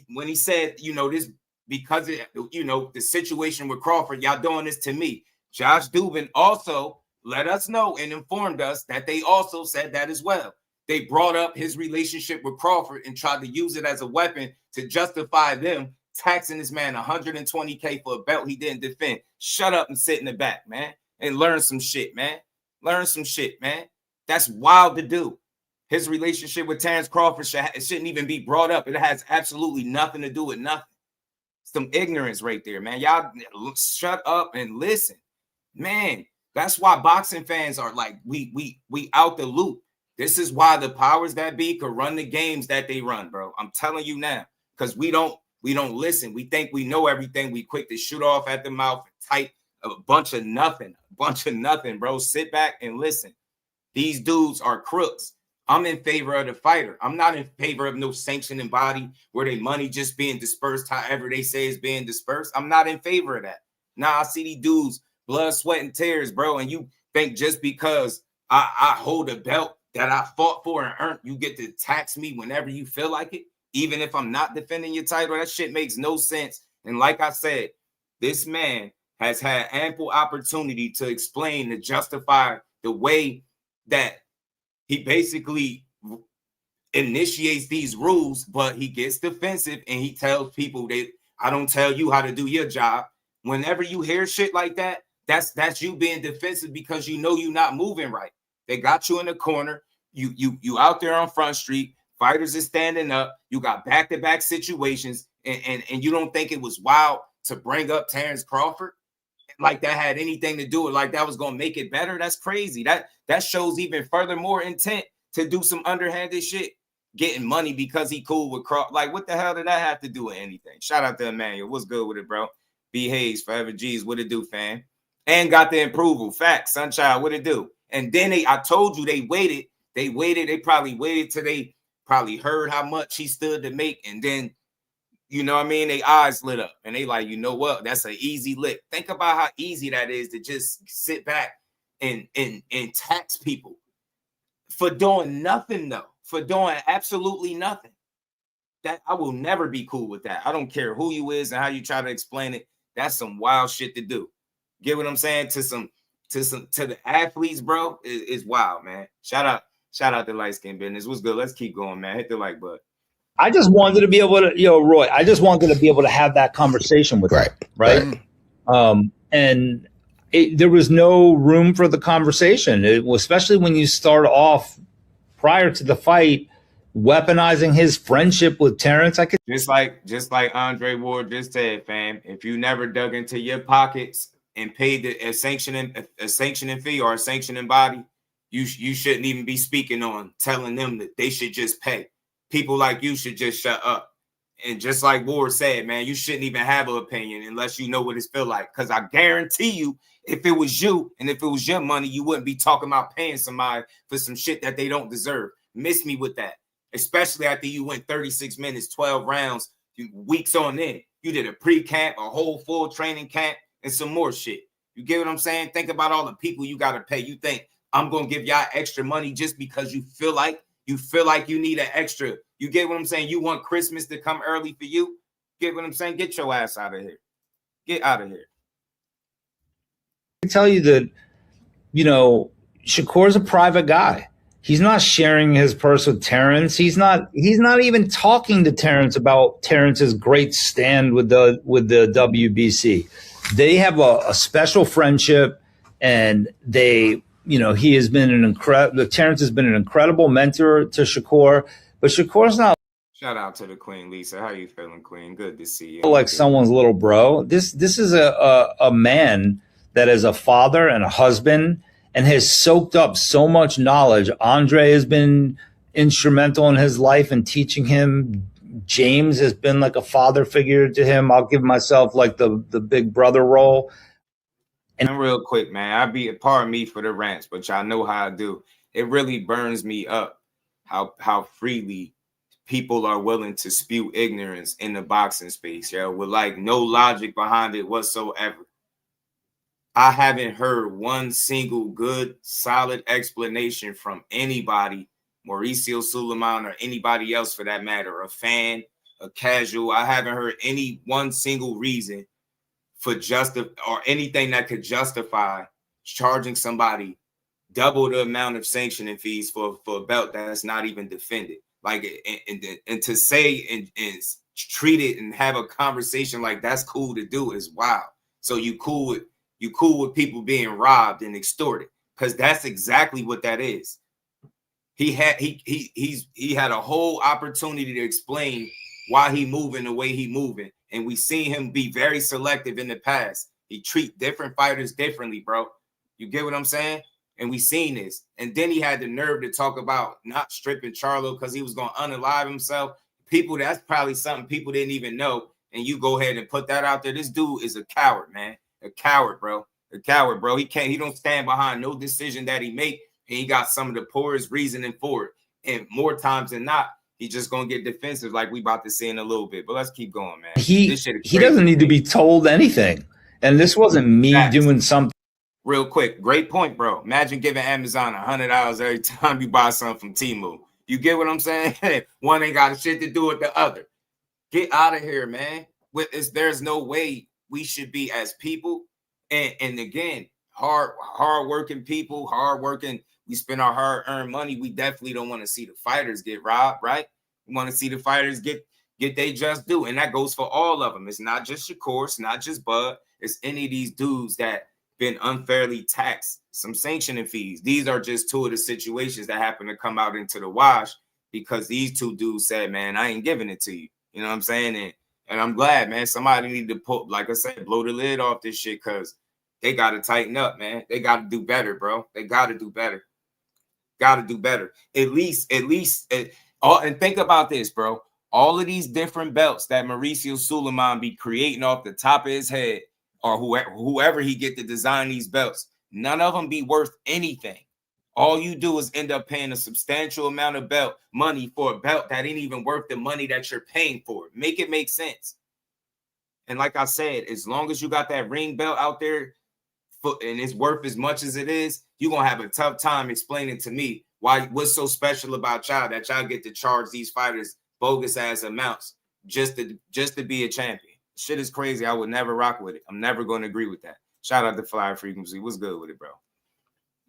S6: When he said, this because of, the situation with Crawford, y'all doing this to me. Josh Dubin also let us know and informed us that they also said that as well. They brought up his relationship with Crawford and tried to use it as a weapon to justify them taxing this man $120K for a belt he didn't defend. Shut up and sit in the back, man, and learn some shit, man. Learn some shit, man. That's wild to do. His relationship with Terrence Crawford shouldn't even be brought up. It has absolutely nothing to do with nothing. some ignorance right there, man. Y'all shut up and listen, man. That's why boxing fans are like, we out the loop. This is why the powers that be could run the games that they run, bro. I'm telling you now, because we don't listen. We think we know everything. We quick to shoot off at the mouth and type a bunch of nothing, bro. Sit back and listen. These dudes are crooks. I'm in favor of the fighter. I'm not in favor of no sanctioning body where they money just being dispersed however they say it's being dispersed. I'm not in favor of that. Now I see these dudes blood, sweat, and tears, bro. And you think just because I hold a belt that I fought for and earned, you get to tax me whenever you feel like it, even if I'm not defending your title? That shit makes no sense. And like I said, this man has had ample opportunity to explain, to justify the way that he basically initiates these rules, but he gets defensive and he tells people that I don't tell you how to do your job. Whenever you hear shit like that, that's you being defensive because you know you're not moving right. They got you in the corner. You out there on Front Street. Fighters are standing up. You got back-to-back situations, and you don't think it was wild to bring up Terrence Crawford like that had anything to do with like that was gonna make it better? That's crazy. That shows even further more intent to do some underhanded shit, getting money because he cool with Crawford. Like, what the hell did that have to do with anything? Shout out to Emmanuel. What's good with it, bro? B Hayes, Forever G's. What it do, fam? And got the approval. Facts, Sunchild. What it do? And then I told you they waited. They probably waited till they probably heard how much he stood to make, and then, you know what I mean, they eyes lit up and they like, you know what, that's an easy lick. Think about how easy that is to just sit back and tax people for doing nothing, though, for doing absolutely nothing. That I will never be cool with that. I don't care who you is and how you try to explain it. That's some wild shit to do. Get what I'm saying? To the athletes, bro, is wild, man. Shout out to Light Skin Business. What's good? Let's keep going, man. Hit the like button.
S8: I just wanted to be able to, Roy, I just wanted to be able to have that conversation with him, right? And there was no room for the conversation, especially when you start off prior to the fight, weaponizing his friendship with Terrence. I could
S6: just like Andre Ward just said, fam. If you never dug into your pockets and paid a sanctioning fee or a sanctioning body, you shouldn't even be speaking on telling them that they should just pay. People like you should just shut up. And just like Ward said, man, you shouldn't even have an opinion unless you know what it feels like. Because I guarantee you, if it was you and if it was your money, you wouldn't be talking about paying somebody for some shit that they don't deserve. Miss me with that. Especially after you went 36 minutes, 12 rounds, weeks on end. You did a pre-camp, a whole full training camp, and some more shit. You get what I'm saying? Think about all the people you got to pay. You think I'm going to give y'all extra money just because you feel like you need an extra. You get what I'm saying? You want Christmas to come early for you? Get what I'm saying? Get your ass out of here. Get out of here.
S8: I can tell you that, Shakur's a private guy. He's not sharing his purse with Terrence. He's not even talking to Terrence about Terrence's great stand with the WBC. They have a special friendship, and they, he has been Terrence has been an incredible mentor to Shakur, but Shakur's not.
S6: Shout out to the Queen, Lisa. How you feeling, Queen? Good to see you.
S8: Like someone's little bro. This is a man that is a father and a husband and has soaked up so much knowledge. Andre has been instrumental in his life and teaching him. James has been like a father figure to him. I'll give myself like the big brother role.
S6: And real quick, man, pardon me for the rants, but y'all know how I do. It really burns me up how freely people are willing to spew ignorance in the boxing space, with like no logic behind it whatsoever. I haven't heard one single good, solid explanation from anybody, Mauricio, Suliman, or anybody else for that matter, a fan, a casual. I haven't heard any one single reason for or anything that could justify charging somebody double the amount of sanctioning fees for a belt that's not even defended. Like, and to say and treat it and have a conversation like that's cool to do is wild. So you cool with people being robbed and extorted, because that's exactly what that is. He had a whole opportunity to explain why he moving the way he moving. And we seen him be very selective in the past. He treat different fighters differently, bro. You get what I'm saying? And we seen this. And then he had the nerve to talk about not stripping Charlo because he was going to unalive himself. People, that's probably something people didn't even know. And you go ahead and put that out there. This dude is a coward, man. A coward, bro. A coward, bro. He don't stand behind no decision that he make. And he got some of the poorest reasoning for it. And more times than not, he just gonna get defensive like we about to see in a little bit. But let's keep going, man.
S8: He doesn't need to be told anything. And this wasn't me doing something.
S6: Real quick, great point, bro. Imagine giving Amazon $100 every time you buy something from Temu. You get what I'm saying? One ain't got shit to do with the other. Get out of here, man. There's no way we should be as people. And again, hard-working people, hard-working. We spend our hard-earned money. We definitely don't want to see the fighters get robbed, right? We want to see the fighters get they just due. And that goes for all of them. It's not just Shakur. It's not just Bud. It's any of these dudes that been unfairly taxed, some sanctioning fees. These are just two of the situations that happen to come out into the wash because these two dudes said, man, I ain't giving it to you. You know what I'm saying? And I'm glad, man, somebody need to put, like I said, blow the lid off this shit because they got to tighten up, man. They got to do better, bro. They got to do better. Got to do better. At least, and think about this, bro. All of these different belts that Mauricio Suliman be creating off the top of his head, or whoever he get to design these belts, none of them be worth anything. All you do is end up paying a substantial amount of money for a belt that ain't even worth the money that you're paying for. Make it make sense. And like I said, as long as you got that ring belt out there and it's worth as much as it is, you're going to have a tough time explaining to me what's so special about y'all that y'all get to charge these fighters bogus ass amounts just to be a champion. Shit is crazy. I would never rock with it. I'm never going to agree with that. Shout out to Flyer Frequency. What's good with it, bro?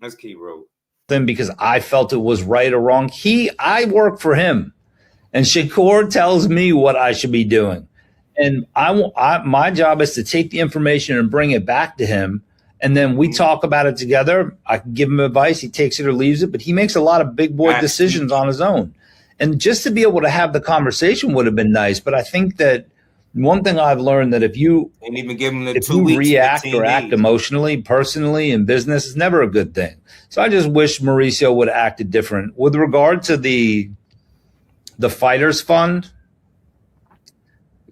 S6: Let's keep rolling.
S8: Because I felt it was right or wrong. I work for him, and Shakur tells me what I should be doing. And my job is to take the information and bring it back to him. And then we talk about it together. I can give him advice. He takes it or leaves it, but he makes a lot of big boy decisions on his own. And just to be able to have the conversation would have been nice. But I think that one thing I've learned that if you react or act emotionally, personally, in business, is never a good thing. So I just wish Mauricio would have acted different. With regard to the Fighters Fund,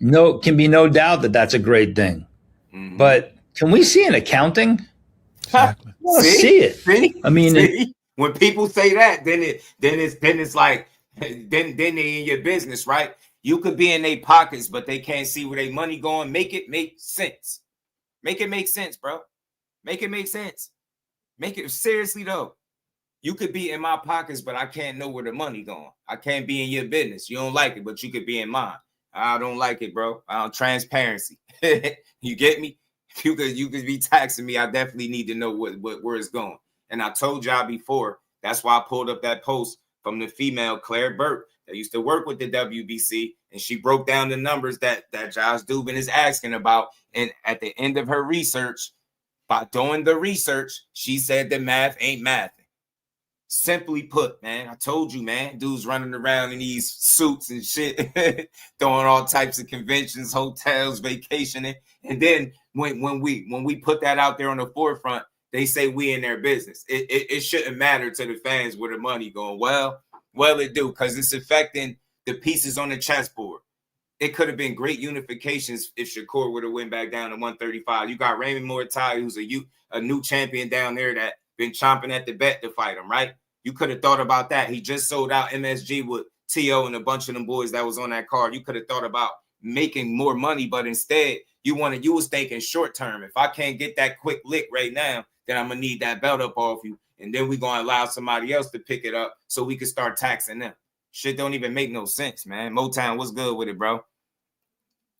S8: can be no doubt that that's a great thing. Mm-hmm. But can we see an accounting?
S7: Exactly.
S8: I want to see it.
S6: See?
S8: I mean,
S6: when people say that, then it's like then they in your business, right? You could be in their pockets, but they can't see where their money going. Make it make sense. Make it make sense, bro. Make it make sense. Make it seriously though. You could be in my pockets, but I can't know where the money going. I can't be in your business. You don't like it, but you could be in mine. I don't like it, bro. Transparency. You get me? You could be taxing me. I definitely need to know where it's going. And I told y'all before, that's why I pulled up that post from the female Claire Burke that used to work with the WBC, and she broke down the numbers that Josh Dubin is asking about. And at the end of her research, by doing the research, she said the math ain't mathing. Simply put, man, I told you, man, dudes running around in these suits and shit, throwing all types of conventions, hotels, vacationing. And then when we put that out there on the forefront, they say we in their business. It shouldn't matter to the fans where the money going. Well, it do, because it's affecting the pieces on the chessboard. It could have been great unifications if Shakur would have went back down to 135. You got Raymond Muay who's a new champion down there that been chomping at the bit to fight him, right? You could have thought about that. He just sold out MSG with T.O. and a bunch of them boys that was on that card. You could have thought about making more money, but instead you was thinking short term. If I can't get that quick lick right now, then I'm gonna need that belt up off you. And then we're going to allow somebody else to pick it up so we can start taxing them. Shit don't even make no sense, man. Motown, what's good with it, bro?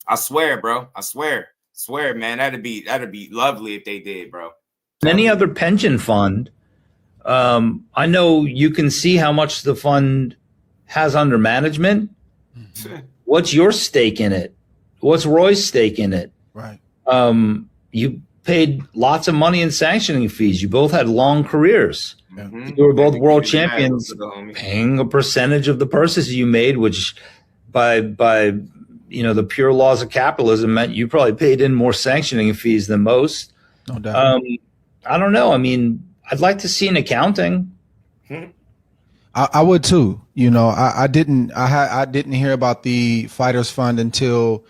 S6: I swear, bro. I swear, man. That'd be lovely if they did, bro.
S8: Any other pension fund, I know you can see how much the fund has under management. What's your stake in it? What's Roy's stake in it?
S7: Right.
S8: You paid lots of money in sanctioning fees. You both had long careers.
S7: Mm-hmm.
S8: You were both world champions, paying a percentage of the purses you made, which by the pure laws of capitalism meant you probably paid in more sanctioning fees than most.
S7: No doubt.
S8: I don't know. I mean, I'd like to see an accounting.
S7: I would too. I didn't hear about the Fighters Fund until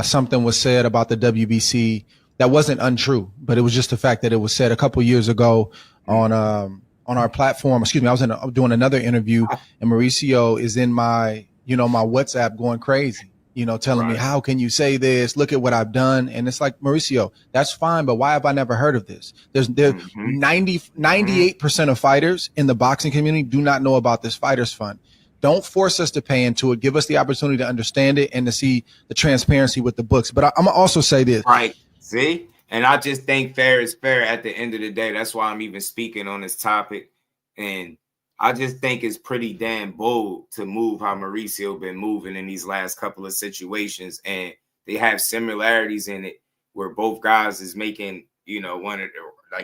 S7: something was said about the WBC that wasn't untrue, but it was just the fact that it was said a couple years ago on our platform. Excuse me, I was doing another interview, and Mauricio is in my my WhatsApp going crazy. Telling me, how can you say this? Look at what I've done. And it's like, Mauricio, that's fine, but why have I never heard of this? There's 98% of fighters in the boxing community do not know about this Fighters Fund. Don't force us to pay into it. Give us the opportunity to understand it and to see the transparency with the books. But I'm gonna also say this.
S6: Right. See? And I just think fair is fair at the end of the day. That's why I'm even speaking on this topic. And I just think it's pretty damn bold to move how Mauricio been moving in these last couple of situations. And they have similarities in it where both guys is making, one of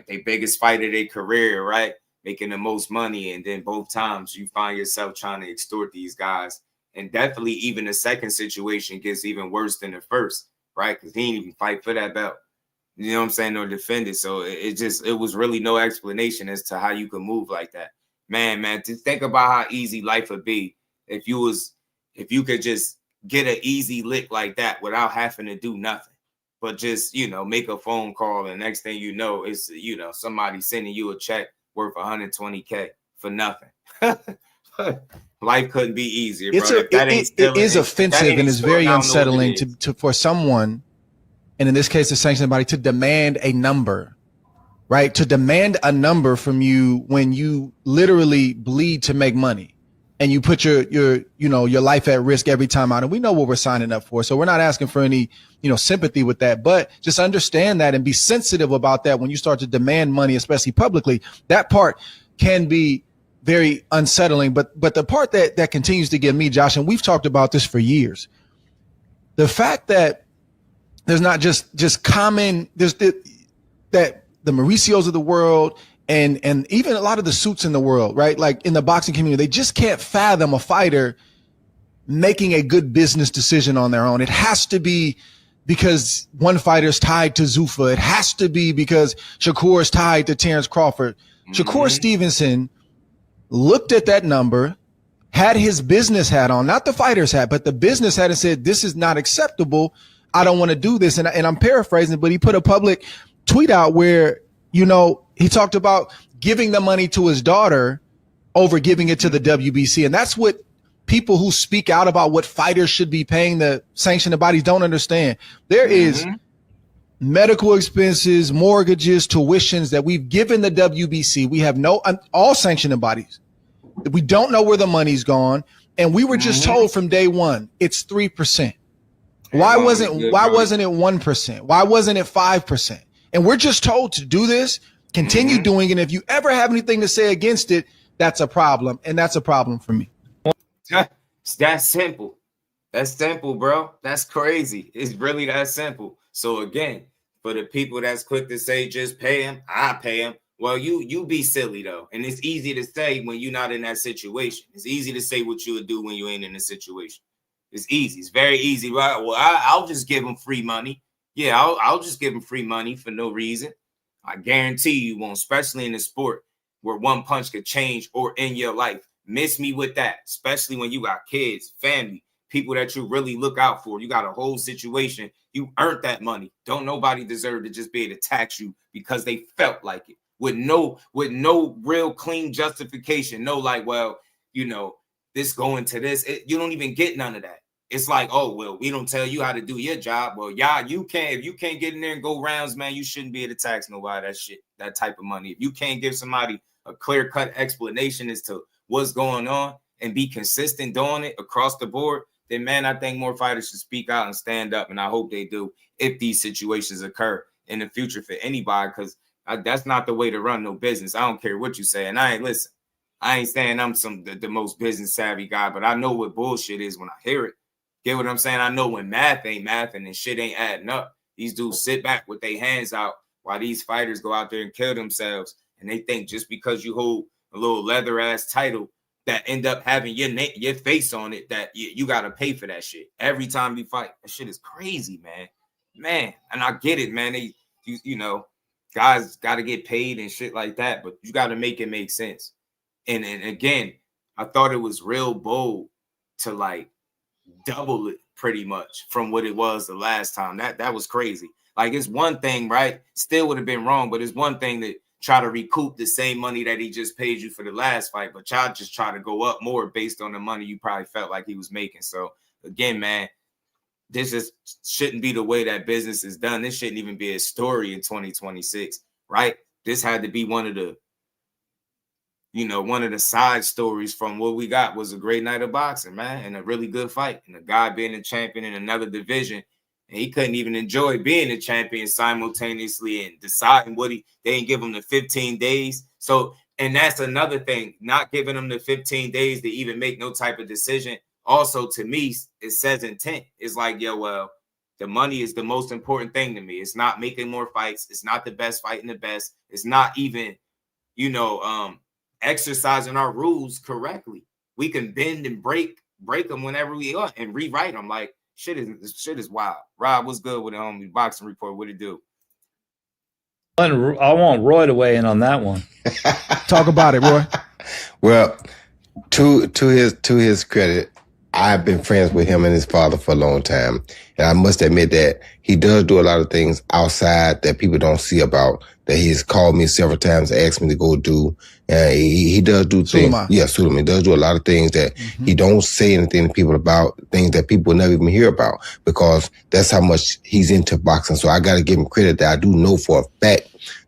S6: their biggest fight of their career, right? Making the most money. And then both times you find yourself trying to extort these guys. And definitely even the second situation gets even worse than the first, right? Because he didn't even fight for that belt. You know what I'm saying? Or defend it. So it was really no explanation as to how you could move like that. Man, to think about how easy life would be if you could just get an easy lick like that without having to do nothing, but just, make a phone call. And next thing you know, it's, somebody sending you a check worth $120K for nothing. Life couldn't be easier.
S7: It is offensive and it's very unsettling for someone, and in this case, the sanctioned body, to demand a number. Right, to demand a number from you when you literally bleed to make money, and you put your life at risk every time out. And we know what we're signing up for, so we're not asking for any sympathy with that. But just understand that and be sensitive about that when you start to demand money, especially publicly. That part can be very unsettling. But the part that continues to get me, Josh, and we've talked about this for years, the fact that there's not just common that the Mauricios of the world and even a lot of the suits in the world, right? Like in the boxing community, they just can't fathom a fighter making a good business decision on their own. It has to be because one fighter's tied to Zuffa. It has to be because Shakur is tied to Terrence Crawford. Shakur Stevenson looked at that number, had his business hat on, not the fighter's hat, but the business hat, and said, this is not acceptable. I don't want to do this. And I'm paraphrasing, but he put a public tweet out where, he talked about giving the money to his daughter over giving it to the WBC. And that's what people who speak out about what fighters should be paying the sanctioned bodies don't understand. There is medical expenses, mortgages, tuitions that we've given the WBC. We have all sanctioned bodies. We don't know where the money's gone. And we were just told from day one, it's 3%. Why wasn't it 1%? Why wasn't it 5%? And we're just told to do this, continue doing it. And if you ever have anything to say against it, that's a problem. And that's a problem for me.
S6: It's that simple. That's simple, bro. That's crazy. It's really that simple. So again, for the people that's quick to say, just pay him, I pay him. Well, you be silly though. And it's easy to say when you're not in that situation. It's easy to say what you would do when you ain't in the situation. It's easy. It's very easy, right? Well, I'll just give him free money. Yeah, I'll just give him free money for no reason. I guarantee you won't, especially in the sport where one punch could change or in your life. Miss me with that, especially when you got kids, family, people that you really look out for. You got a whole situation. You earned that money. Don't nobody deserve to just be able to tax you because they felt like it with no real clean justification. No, like, well, this going to this. You don't even get none of that. It's like, oh, well, we don't tell you how to do your job. Well, if you can't get in there and go rounds, man, you shouldn't be able to tax nobody that shit, that type of money. If you can't give somebody a clear-cut explanation as to what's going on and be consistent doing it across the board, then, man, I think more fighters should speak out and stand up, and I hope they do if these situations occur in the future for anybody, because that's not the way to run no business. I don't care what you say, and I ain't saying I'm the most business-savvy guy, but I know what bullshit is when I hear it. Get what I'm saying? I know when math ain't mathing and shit ain't adding up. These dudes sit back with their hands out while these fighters go out there and kill themselves. And they think just because you hold a little leather ass title that end up having your face on it, that you got to pay for that shit every time you fight. That shit is crazy, man. And I get it, man. You know, guys got to get paid and shit like that, but you got to make it make sense. And again, I thought it was real bold to like double it pretty much from what it was the last time. That was crazy. Like, it's one thing, right? Still would have been wrong, but it's one thing to try to recoup the same money that he just paid you for the last fight, but y'all just try to go up more based on the money you probably felt like he was making. So again, man, this just shouldn't be the way that business is done. This shouldn't even be a story in 2026, right? This had to be one of the side stories from what we got. Was a great night of boxing, man, and a really good fight. And a guy being a champion in another division, and he couldn't even enjoy being a champion simultaneously and deciding they didn't give him the 15 days. So, and that's another thing, not giving him the 15 days to even make no type of decision. Also, to me, it says intent. It's like, yo, well, the money is the most important thing to me. It's not making more fights. It's not the best fighting the best. It's not even, exercising our rules correctly. We can bend and break them whenever we want and rewrite them. Like, shit is wild. Rob, what's good with the homie boxing report? What it do?
S8: I want Roy to weigh in on that one.
S7: Talk about it, Roy.
S9: Well, to his credit, I've been friends with him and his father for a long time. And I must admit that he does do a lot of things outside that people don't see about, that he's called me several times, asked me to go do. He does do things.
S7: Suliman.
S9: Yeah, Suliman. He does do a lot of things that he don't say anything to people about, things that people will never even hear about, because that's how much he's into boxing. So I got to give him credit that I do know for a fact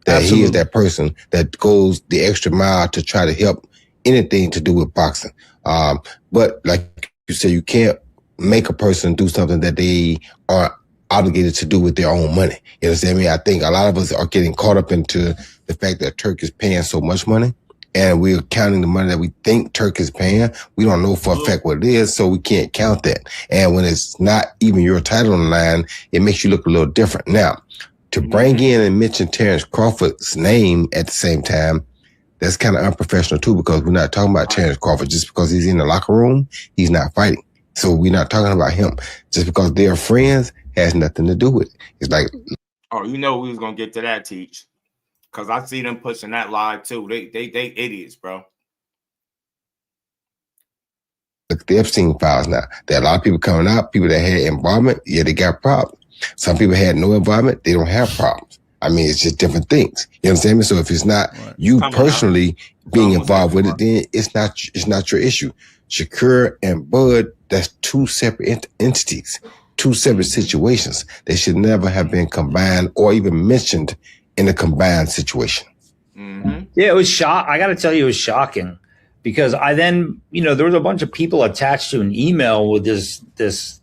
S9: that
S7: Absolutely.
S9: he is that person that goes the extra mile to try to help anything to do with boxing. But like you said, you can't make a person do something that they are obligated to do with their own money. You understand me? I think a lot of us are getting caught up into the fact that Turk is paying so much money, and we're counting the money that we think Turk is paying. We don't know for a fact what it is, so we can't count that. And when it's not even your title on the line, it makes you look a little different. Now, to bring in and mention Terrence Crawford's name at the same time, that's kind of unprofessional too, because we're not talking about Terrence Crawford. Just because he's in the locker room, he's not fighting. So we're not talking about him. Just because they're friends has nothing to do with it. It's like,
S6: oh, we was gonna get to that, Teach, because I see them pushing that live too. They idiots, bro.
S9: Look at the Epstein files now. There are a lot of people coming out, people that had involvement, yeah, they got problems. Some people had no involvement, they don't have problems. I mean, it's just different things. You understand me? So if it's not you personally being involved with it, then it's not your issue. Shakur and Bud, that's two separate entities, two separate situations. They should never have been combined or even mentioned in a combined situation.
S6: Mm-hmm.
S8: Yeah, it was I got to tell you, it was shocking, because I then, there was a bunch of people attached to an email with this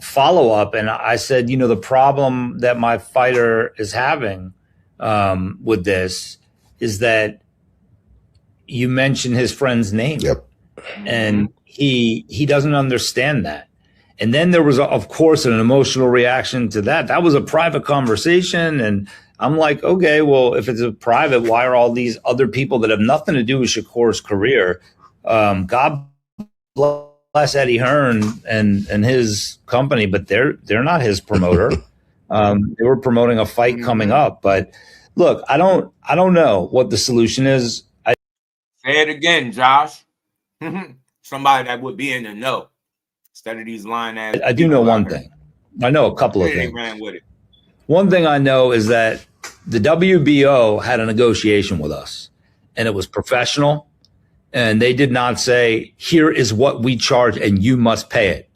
S8: follow up. And I said, the problem that my fighter is having with this is that you mentioned his friend's name.
S9: Yep.
S8: And he doesn't understand that. And then there was, of course, an emotional reaction to that. That was a private conversation. And I'm like, okay, well, if it's a private, why are all these other people that have nothing to do with Shakur's career? God bless Eddie Hearn and his company, but they're not his promoter. They were promoting a fight coming up. But look, I don't know what the solution is.
S6: Say it again, Josh. Somebody that would be in the know instead of these lying ass.
S8: I do know one thing. I know a couple of things.
S6: Ran with it.
S8: One thing I know is that the WBO had a negotiation with us, and it was professional. And they did not say, here is what we charge and you must pay it.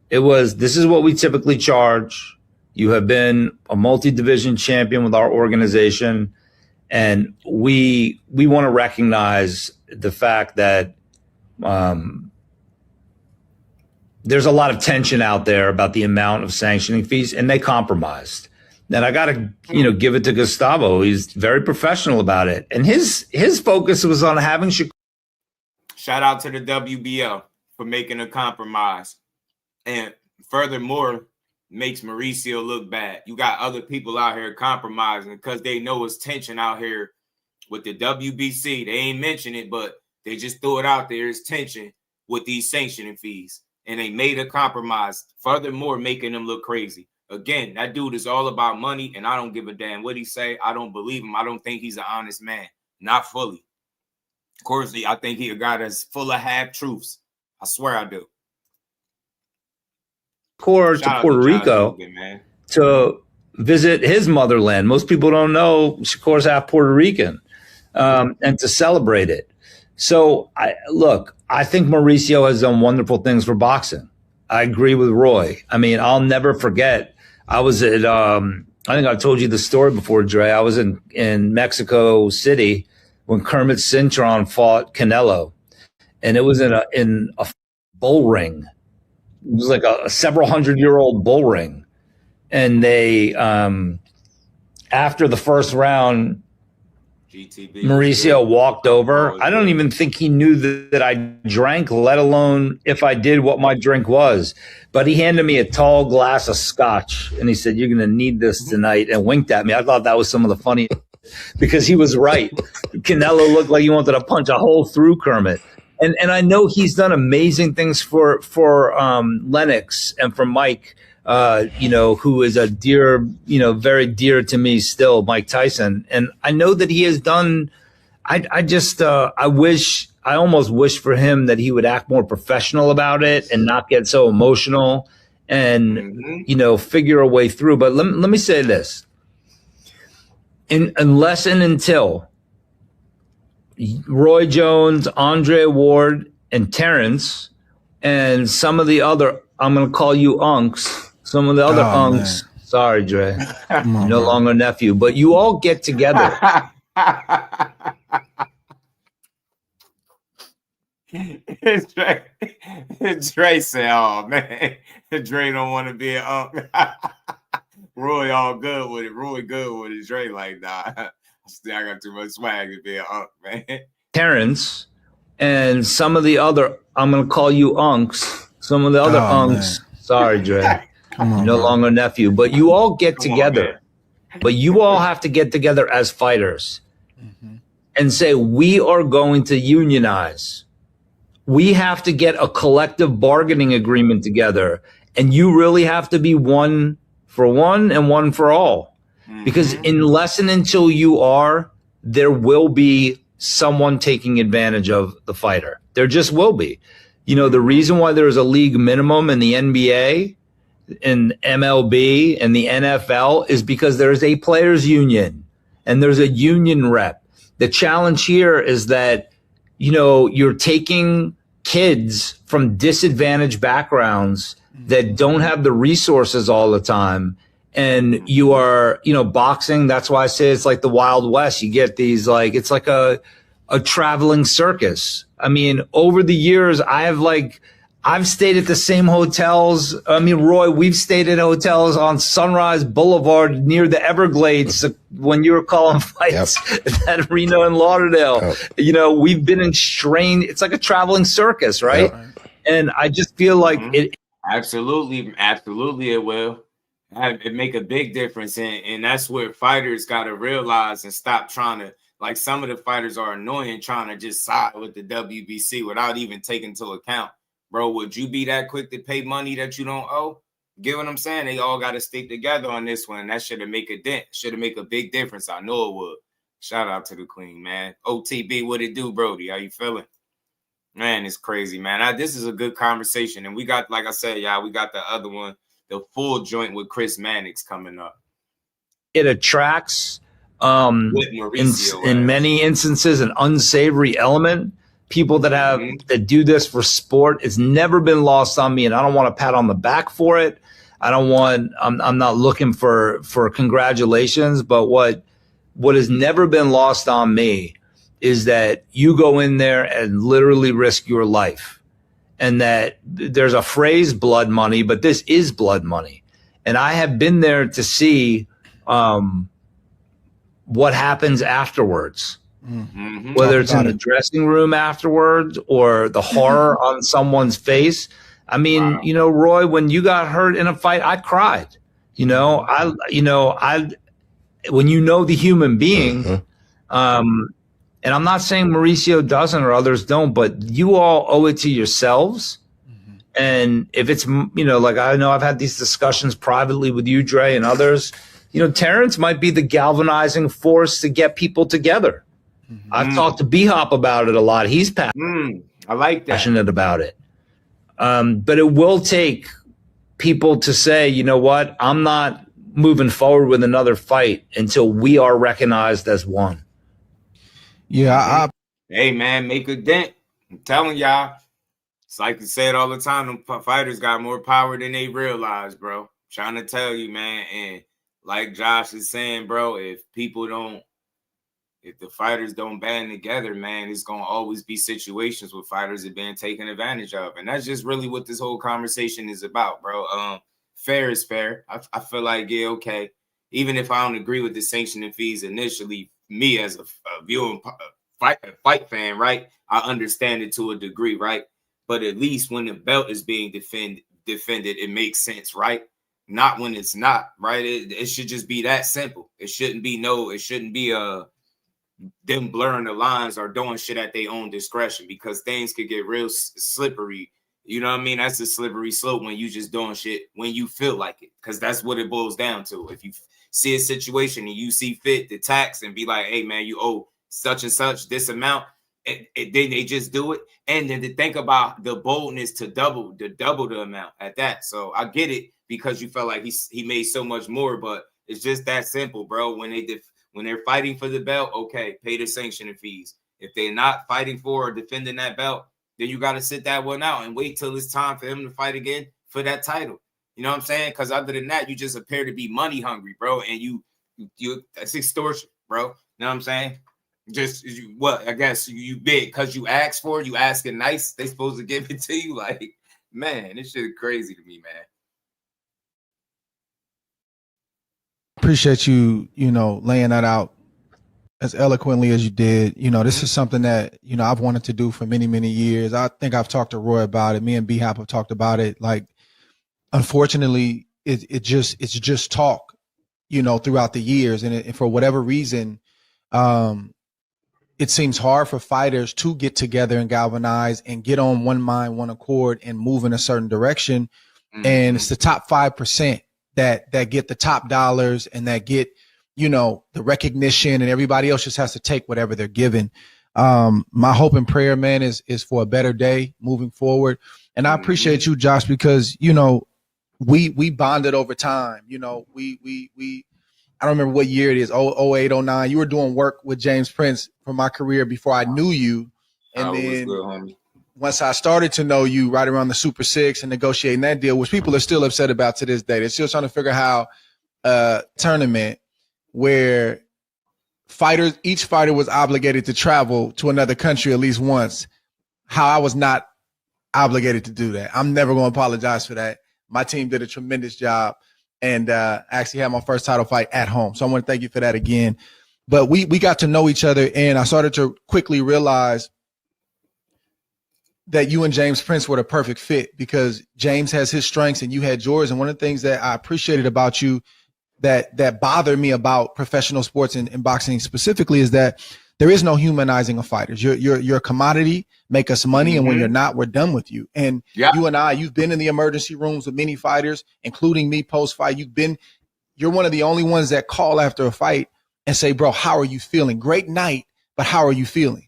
S8: It was, this is what we typically charge. You have been a multi-division champion with our organization. And we want to recognize the fact that there's a lot of tension out there about the amount of sanctioning fees, and they compromised. And I got to, give it to Gustavo. He's very professional about it. And his focus was on having Shakur.
S6: Shout out to the WBO for making a compromise. And furthermore, makes Mauricio look bad. You got other people out here compromising because they know it's tension out here with the WBC. They ain't mention it, but They just threw it out there as tension with these sanctioning fees. And they made a compromise, furthermore, making them look crazy. Again, that dude is all about money, and I don't give a damn what he say. I don't believe him. I don't think he's an honest man. Not fully. Of course, I think he a guy that's full of half-truths. I swear I do.
S8: Shakur to Puerto Rico to visit his motherland. Most people don't know Shakur's half Puerto Rican, and to celebrate it. So, I think Mauricio has done wonderful things for boxing. I agree with Roy. I mean, I'll never forget. I was at, I think I told you the story before, Dre. I was in Mexico City when Kermit Cintron fought Canelo, and it was in a bull ring. It was like a several 100-year-old bull ring. And they, after the first round, Mauricio walked over. I don't even think he knew that I drank, let alone if I did what my drink was. But he handed me a tall glass of scotch, and he said, "You're going to need this tonight," and winked at me. I thought that was some of the funny, because he was right. Canelo looked like he wanted to punch a hole through Kermit. And I know he's done amazing things for Lennox and for Mike, who is a dear, very dear to me still, Mike Tyson. And I know that he has done, I almost wish for him that he would act more professional about it and not get so emotional and, figure a way through. But let me say this. Unless and until Roy Jones, Andre Ward, and Terrence, and some of the other, I'm going to call you unks, some of the other unks, man. Sorry, Dre, no longer nephew, but you all get together.
S6: Dre said, "Oh, man, Dre don't want to be an unk." Roy all good with it. Roy good with it. Dre like, nah. I got too much swag to be an unk, man.
S8: Terrence and some of the other, I'm going to call you unks, some of the other unks. Man. Sorry, Dre. No longer nephew. But you all get together. But you all have to get together as fighters and say, we are going to unionize. We have to get a collective bargaining agreement together. And you really have to be one for one and one for all. Because unless and until you are, there will be someone taking advantage of the fighter. There just will be. The reason why there's a league minimum in the NBA and MLB and the NFL is because there's a players union and there's a union rep. The challenge here is that, you're taking kids from disadvantaged backgrounds that don't have the resources all the time. And you are, boxing. That's why I say it's like the Wild West. You get these, it's like a traveling circus. I mean, over the years, I've stayed at the same hotels. I mean, Roy, we've stayed at hotels on Sunrise Boulevard near the Everglades when you were calling fights at Reno and Lauderdale. We've been in strain. It's like a traveling circus, right? Yeah. And I just feel like it.
S6: Absolutely it will. It make a big difference, and that's where fighters got to realize and stop trying to, like, some of the fighters are annoying trying to just side with the WBC without even taking into account, bro, would you be that quick to pay money that you don't owe? Get what I'm saying? They all got to stick together on this one. That should have make a dent. Should have make a big difference. I know it would. Shout out to the queen, man. OTB, what it do, Brody? How you feeling? Man, it's crazy, man. This is a good conversation, and we got, like I said, we got the other one, the full joint with Chris Mannix coming up.
S8: It attracts, in many instances, an unsavory element. People that have that do this for sport, it's never been lost on me, and I don't want a pat on the back for it. I'm not looking for congratulations, but what has never been lost on me is that you go in there and literally risk your life. And that there's a phrase, blood money, but this is blood money. And I have been there to see what happens afterwards, whether it's in the dressing room afterwards or the horror on someone's face. I mean, Roy, when you got hurt in a fight, I cried. When the human being, And I'm not saying Mauricio doesn't or others don't, but you all owe it to yourselves. And if it's, like I know I've had these discussions privately with you, Dre, and others, Terrence might be the galvanizing force to get people together. I've talked to B-Hop about it a lot. He's
S6: I like that.
S8: passionate about it. But it will take people to say, you know what, I'm not moving forward with another fight until we are recognized as one.
S7: Yeah.
S6: Hey, man, make a dent. I'm telling y'all. It's like you say it all the time. Them fighters got more power than they realize, bro. I'm trying to tell you, man. And like Josh is saying, bro, if the fighters don't band together, man, it's going to always be situations where fighters are being taken advantage of. And that's just really what this whole conversation is about, bro. Fair is fair. I feel like, yeah, okay. Even if I don't agree with the sanctioning fees initially, me as a viewing fight fan, right, I understand it to a degree, right? But at least when the belt is being defended, it makes sense, right? Not when it's not, right? It should just be that simple. It shouldn't be them blurring the lines or doing shit at their own discretion, because things could get real slippery. You know what I mean? That's a slippery slope when you just doing shit when you feel like it, because that's what it boils down to. If you see a situation and you see fit to tax and be like, hey, man, you owe such and such this amount, then they just do it. And then to think about the boldness to double the amount at that. So I get it, because you felt like he made so much more, but it's just that simple, bro. When they're fighting for the belt, okay, pay the sanctioning fees. If they're not fighting for or defending that belt, then you got to sit that one out and wait till it's time for him to fight again for that title. You know what I'm saying? Because other than that, you just appear to be money hungry, bro. And you that's extortion, bro. You know what I'm saying? I guess you big because you asked for it, you asking nice, they supposed to give it to you. Like, man, this shit is crazy to me, man.
S7: Appreciate you, laying that out as eloquently as you did. This is something that, I've wanted to do for many, many years. I think I've talked to Roy about it. Me and B-Hop have talked about it. Like, unfortunately, it's just talk, throughout the years. And for whatever reason, it seems hard for fighters to get together and galvanize and get on one mind, one accord, and move in a certain direction. And it's the top 5% that get the top dollars and that get, the recognition, and everybody else just has to take whatever they're given. My hope and prayer, man, is for a better day moving forward. And I appreciate you, Josh, because, we bonded over time. I don't remember what year it is, 08, 09. You were doing work with James Prince for my career before I knew you. And then
S6: good, homie.
S7: Once I started to know you right around the Super 6 and negotiating that deal, which people are still upset about to this day. They're still trying to figure out a tournament where each fighter was obligated to travel to another country at least once, how I was not obligated to do that. I'm never going to apologize for that. My team did a tremendous job. And actually had my first title fight at home. So I want to thank you for that again. But we got to know each other, and I started to quickly realize that you and James Prince were the perfect fit, because James has his strengths and you had yours. And one of the things that I appreciated about you that bothered me about professional sports and boxing specifically is that there is no humanizing of fighters. You're a commodity, make us money, and when you're not, we're done with you. And you and you've been in the emergency rooms with many fighters, including me post-fight. You're one of the only ones that call after a fight and say, bro, how are you feeling? Great night, but how are you feeling?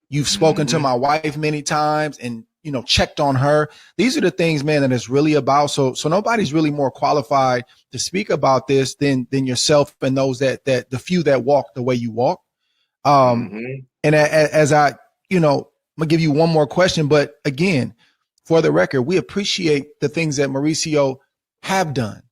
S7: You've spoken to my wife many times and, checked on her. These are the things, man, that it's really about. So nobody's really more qualified to speak about this than yourself and those that the few that walk the way you walk. And as I'm gonna give you one more question, but again, for the record, we appreciate the things that Mauricio have done.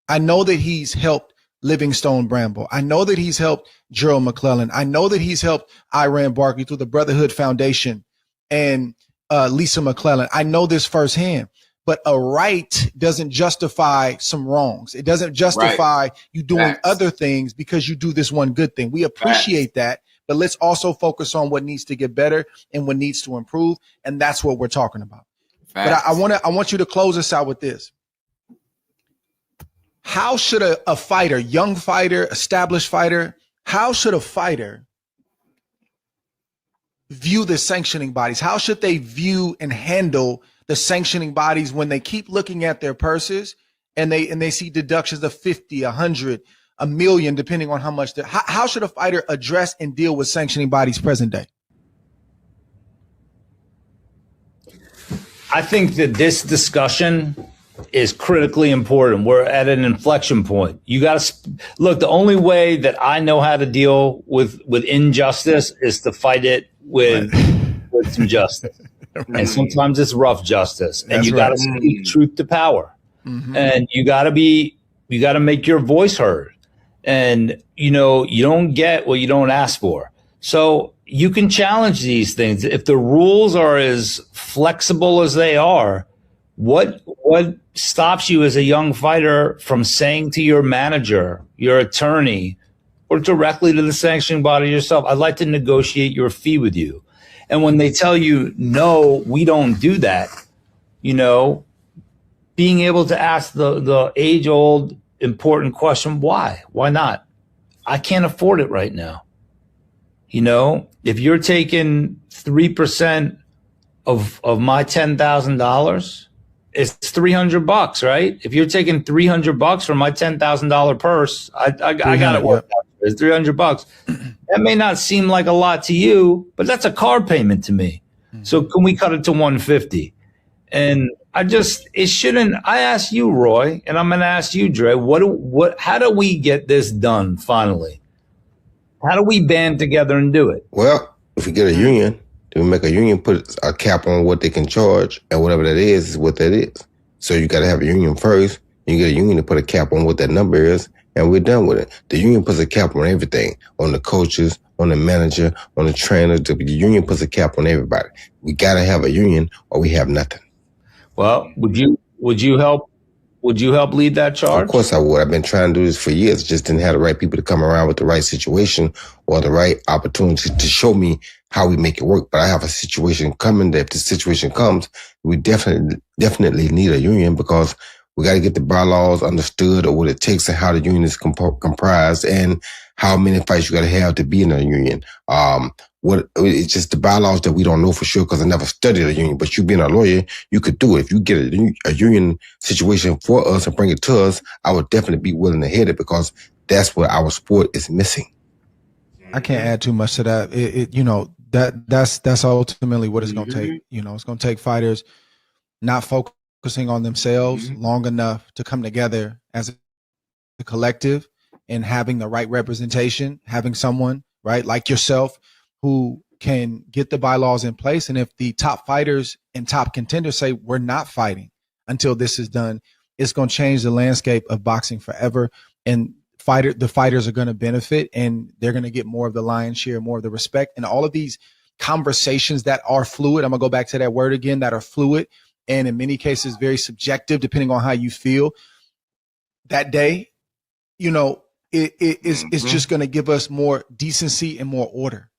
S7: I know that he's helped Livingstone Bramble. I know that he's helped Gerald McClellan. I know that he's helped Iran Barkley through the Brotherhood Foundation and Lisa McClellan. I know this firsthand. But a right doesn't justify some wrongs. It doesn't justify you doing other things because you do this one good thing. We appreciate that. But let's also focus on what needs to get better and what needs to improve. And that's what we're talking about. But I want you to close us out with this. How should a fighter, young fighter, established fighter, how should a fighter view the sanctioning bodies? How should they view and handle the sanctioning bodies when they keep looking at their purses and they see deductions of 50, 100, a million, depending on how much? How should a fighter address and deal with sanctioning bodies present day?
S8: I think that this discussion is critically important. We're at an inflection point. You got to look. The only way that I know how to deal with injustice is to fight it with some justice, and sometimes it's rough justice. And you got to speak truth to power, and you got to make your voice heard. And you don't get what you don't ask for. So you can challenge these things if the rules are as flexible as they are. What stops you as a young fighter from saying to your manager, your attorney, or directly to the sanctioning body yourself, I'd like to negotiate your fee with you? And when they tell you, no, we don't do that, being able to ask the age-old important question, why? Why not? I can't afford it right now. If you're taking 3% of my $10,000, it's $300, right? If you're taking $300 from my $10,000 purse, I got it worked out. It's $300. That may not seem like a lot to you, but that's a car payment to me. So can we cut it to $150? And it shouldn't. I ask you, Roy, and I'm going to ask you, Dre, how do we get this done finally? How do we band together and do it?
S9: Well, if we get a union, then we make a union, put a cap on what they can charge, and whatever that is what that is. So you got to have a union first. You get a union to put a cap on what that number is, and we're done with it. The union puts a cap on everything, on the coaches, on the manager, on the trainer. The union puts a cap on everybody. We got to have a union or we have nothing.
S8: Well, would you help lead that charge?
S9: Of course I would. I've been trying to do this for years. Just didn't have the right people to come around with the right situation or the right opportunity to show me how we make it work. But I have a situation coming that if the situation comes, we definitely need a union because we got to get the bylaws understood or what it takes and how the union is comprised and how many fights you got to have to be in a union. It's just the bylaws that we don't know for sure because I never studied a union. But you being a lawyer, you could do it. If you get a union situation for us and bring it to us, I would definitely be willing to hit it because that's what our sport is missing.
S7: I can't add too much to that. That's ultimately what it's going to take. It's going to take fighters not focusing on themselves long enough to come together as a collective and having the right representation, having someone, right, like yourself, who can get the bylaws in place. And if the top fighters and top contenders say, we're not fighting until this is done, it's going to change the landscape of boxing forever. And the fighters are going to benefit and they're going to get more of the lion's share, more of the respect. And all of these conversations that are fluid, I'm going to go back to that word again, that are fluid and in many cases very subjective, depending on how you feel that day, it's just going to give us more decency and more order.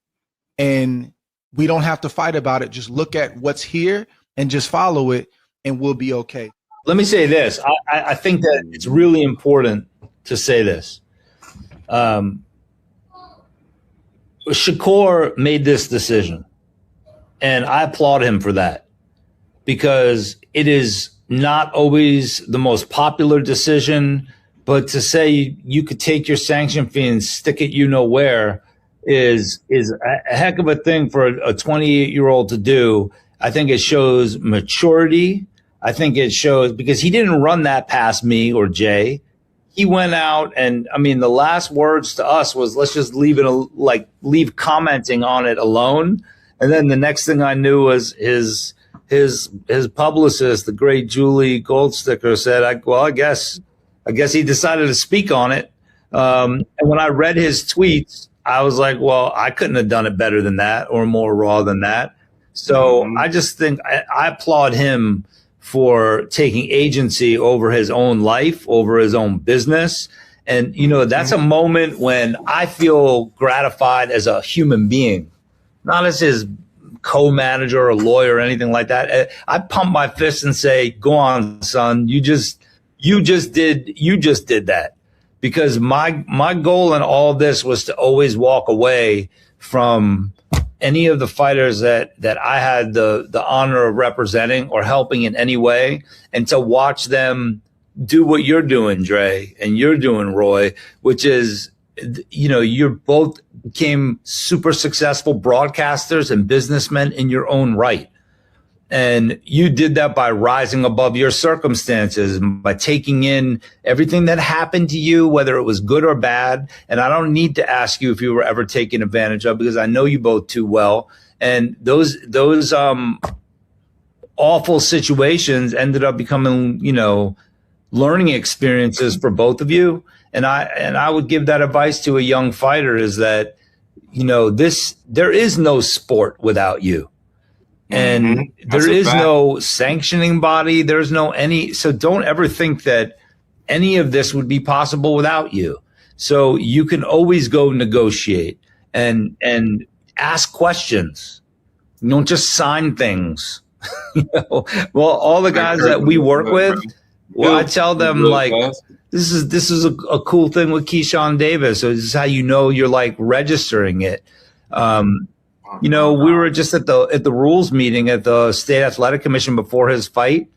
S7: And we don't have to fight about it. Just look at what's here and just follow it and we'll be okay.
S8: Let me say this. I think that it's really important to say this. Shakur made this decision, and I applaud him for that because it is not always the most popular decision, but to say you could take your sanction fee and stick it where is a heck of a thing for a 28-year-old to do. I think it shows maturity. I think it shows because he didn't run that past me or Jay. He went out and the last words to us was, let's just leave commenting on it alone. And then the next thing I knew was his publicist, the great Julie Goldsticker, said, I guess he decided to speak on it. And when I read his tweets, I was like, well, I couldn't have done it better than that or more raw than that. So I just think I applaud him for taking agency over his own life, over his own business. And, that's a moment when I feel gratified as a human being, not as his co-manager or lawyer or anything like that. I pump my fist and say, go on, son, you just did that. Because my goal in all this was to always walk away from any of the fighters that I had the honor of representing or helping in any way, and to watch them do what you're doing, Dre, and you're doing, Roy, which is, you're both became super successful broadcasters and businessmen in your own right. And you did that by rising above your circumstances, by taking in everything that happened to you, whether it was good or bad. And I don't need to ask you if you were ever taken advantage of, because I know you both too well. And those awful situations ended up becoming, learning experiences for both of you. And I would give that advice to a young fighter, is that, there is no sport without you. And there is no sanctioning body. There's no so don't ever think that any of this would be possible without you. So you can always go negotiate and ask questions. You don't just sign things. Well, all the guys that we work with, I tell them, like, this is a cool thing with Keyshawn Davis. So this is how you're like registering it. We were just at the rules meeting at the State Athletic Commission before his fight,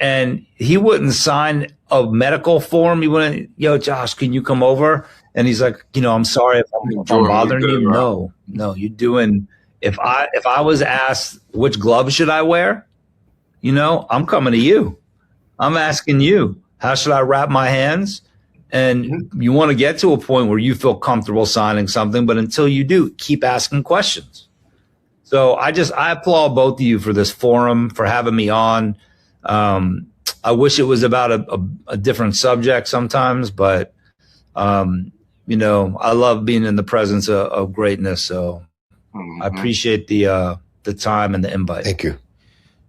S8: and he wouldn't sign a medical form. He wouldn't, Josh, can you come over? And he's like, I'm sorry if I'm bothering you. No, you're doing. If I was asked which gloves should I wear, I'm coming to you. I'm asking you, how should I wrap my hands? And you want to get to a point where you feel comfortable signing something, but until you do, keep asking questions. So I applaud both of you for this forum, for having me on. I wish it was about a different subject sometimes, but I love being in the presence of greatness. So I appreciate the time and the invite.
S9: Thank you.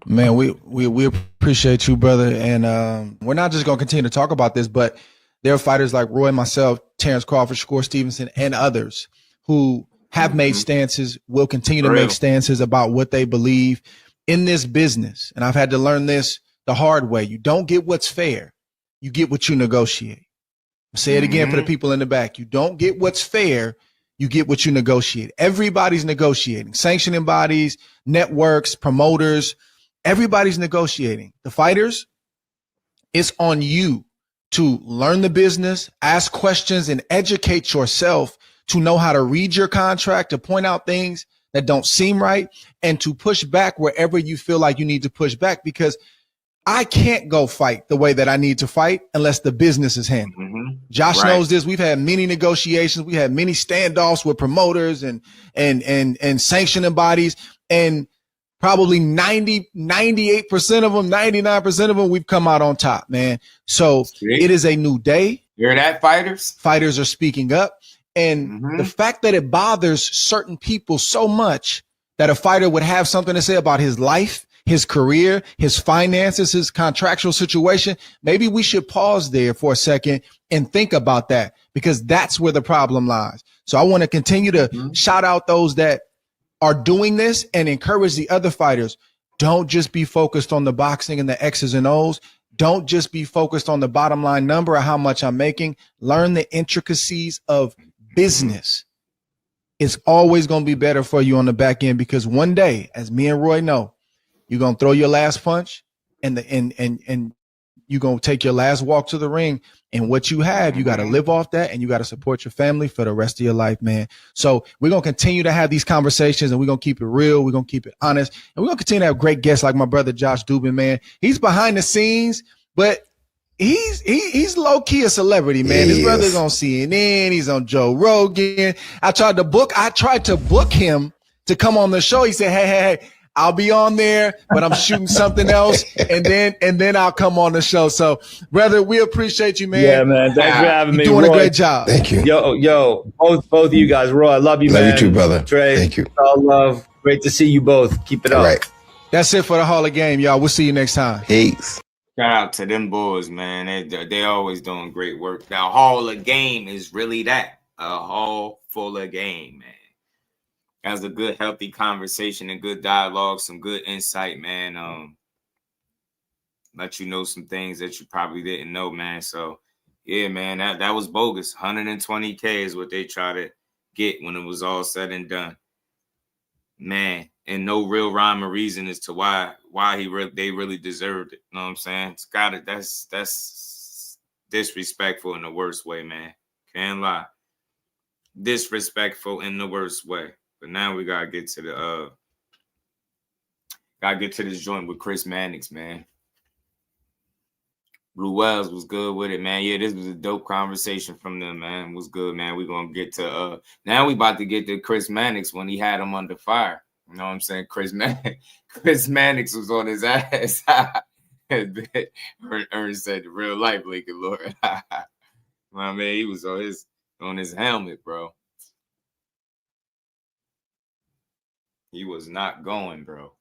S7: Man, we appreciate you, brother. And we're not just going to continue to talk about this, but there are fighters like Roy, myself, Terrence Crawford, Shakur Stevenson, and others who have made stances, will continue to make stances about what they believe in this business. And I've had to learn this the hard way. You don't get what's fair. You get what you negotiate. I'll say it again for the people in the back. You don't get what's fair. You get what you negotiate. Everybody's negotiating. Sanctioning bodies, networks, promoters, everybody's negotiating. The fighters, it's on you to learn the business, ask questions, and educate yourself to know how to read your contract, to point out things that don't seem right, and to push back wherever you feel like you need to push back, because I can't go fight the way that I need to fight unless the business is handled. Josh knows this. We've had many negotiations. We had many standoffs with promoters and sanctioning bodies, and probably 98% of them, 99% of them, we've come out on top, man. So it is a new day.
S6: Hear that, fighters?
S7: Fighters are speaking up. And the fact that it bothers certain people so much that a fighter would have something to say about his life, his career, his finances, his contractual situation, maybe we should pause there for a second and think about that, because that's where the problem lies. So I want to continue to shout out those that are doing this and encourage the other fighters. Don't just be focused on the boxing and the X's and O's. Don't just be focused on the bottom line number of how much I'm making. Learn the intricacies of business. It's always going to be better for you on the back end, because one day, as me and Roy know, you're going to throw your last punch and you're going to take your last walk to the ring, and what you have, you got to live off that, and you got to support your family for the rest of your life, man. So we're going to continue to have these conversations, and we're going to keep it real. We're going to keep it honest, and we're going to continue to have great guests like my brother, Josh Dubin, man. He's behind the scenes, but he's low key a celebrity, man. His brother's on CNN. He's on Joe Rogan. I tried to book him to come on the show. He said, hey, I'll be on there, but I'm shooting something else, and then I'll come on the show. So, brother, we appreciate you, man.
S8: Yeah, man. Thanks for having me.
S7: You're doing
S8: Roy,
S7: a great job.
S9: Thank you.
S8: Yo, both of you guys. Roy, I love you, man.
S9: Love you too, brother.
S8: Trey,
S9: thank you.
S8: All love. Great to see you both. Keep it up.
S9: All right.
S7: That's it for the Hall of Game, y'all. We'll see you next time.
S9: Peace.
S6: Shout out to them boys, man. They always doing great work. Now, Hall of Game is really that. A hall full of game, man. That's a good, healthy conversation and good dialogue, some good insight, man. Let you know some things that you probably didn't know, man. So, yeah, man, that was bogus. 120K is what they try to get when it was all said and done. man, and no real rhyme or reason as to why they really deserved it. You know what I'm saying? That's disrespectful in the worst way, man. Can't lie. Disrespectful in the worst way. But now we gotta get to this joint with Chris Mannix, man. Blue Wells was good with it, man. Yeah, this was a dope conversation from them, man. It was good, man. We're gonna get to now we about to get to Chris Mannix when he had him under fire. You know what I'm saying? Chris Mannix was on his ass. Ernst said real life, Lincoln Lord. My man, he was on his helmet, bro. He was not going, bro.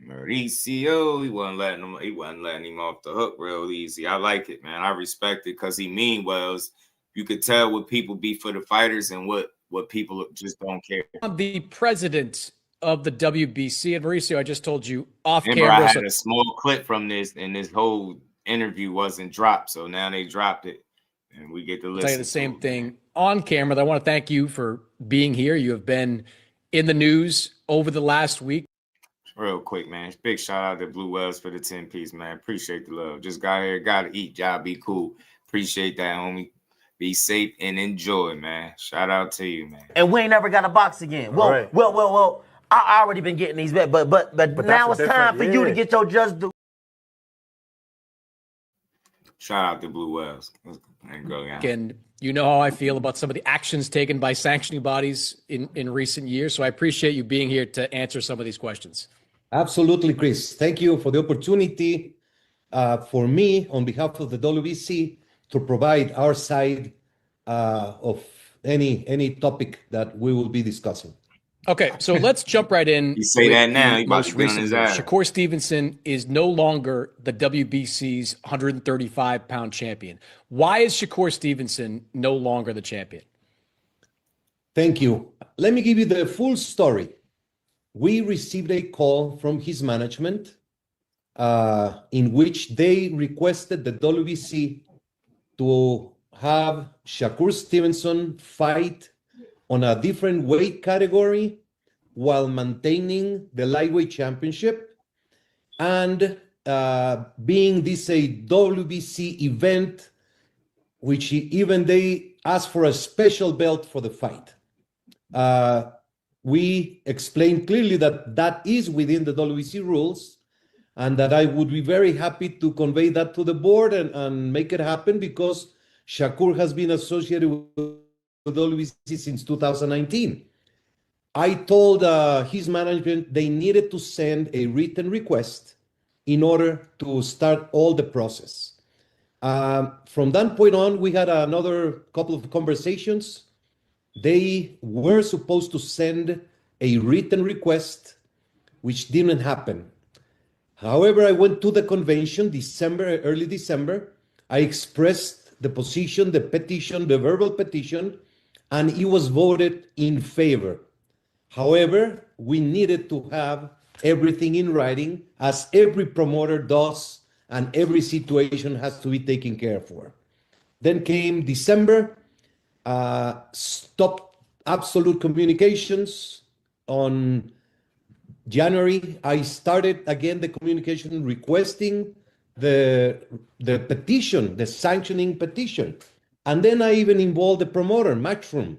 S6: Mauricio, he wasn't letting him off the hook real easy. I like it, man. I respect it because he mean wells. You could tell what people be for the fighters and what people just don't care.
S10: I'm the president of the WBC, and Mauricio, I just told you off
S6: Remember,
S10: camera.
S6: I had a small clip from this, and this whole interview wasn't dropped, so now they dropped it, and we get to listen.
S10: I'll tell you the same thing on camera. I want to thank you for being here. You have been in the news over the last week.
S6: Real quick, man. Big shout out to Blue Wells for the 10-piece, man. Appreciate the love. Just got here, got to eat, job, be cool. Appreciate that, homie. Be safe and enjoy, man. Shout out to you, man.
S11: And we ain't never got a box again. Well,
S2: Right.
S11: well. I already been getting these back, but now it's time for you to get your just due.
S6: Shout out to Blue Wells.
S10: And you know how I feel about some of the actions taken by sanctioning bodies in recent years. So I appreciate you being here to answer some of these questions.
S12: Absolutely, Chris. Thank you for the opportunity for me, on behalf of the WBC, to provide our side of any topic that we will be discussing.
S10: Okay, so let's jump right in.
S6: You say that now, he about
S10: most
S6: to be on
S10: recent
S6: his
S10: news.
S6: ass.
S10: Shakur Stevenson is no longer the WBC's 135-pound champion. Why is Shakur Stevenson no longer the champion?
S12: Thank you. Let me give you the full story. We received a call from his management in which they requested the WBC to have Shakur Stevenson fight on a different weight category while maintaining the lightweight championship, and being this a WBC event, which even they asked for a special belt for the fight. We explained clearly that is within the WBC rules, and that I would be very happy to convey that to the board and make it happen, because Shakur has been associated with WBC since 2019. I told his management they needed to send a written request in order to start all the process. From that point on, we had another couple of conversations. They were supposed to send a written request, which didn't happen. However, I went to the convention early December. I expressed the position, the petition, the verbal petition, and it was voted in favor. However, we needed to have everything in writing, as every promoter does, and every situation has to be taken care for. Then came December, stopped absolute communications. On January, I started again the communication requesting the petition, the sanctioning petition. And then I even involved the promoter, Matchroom.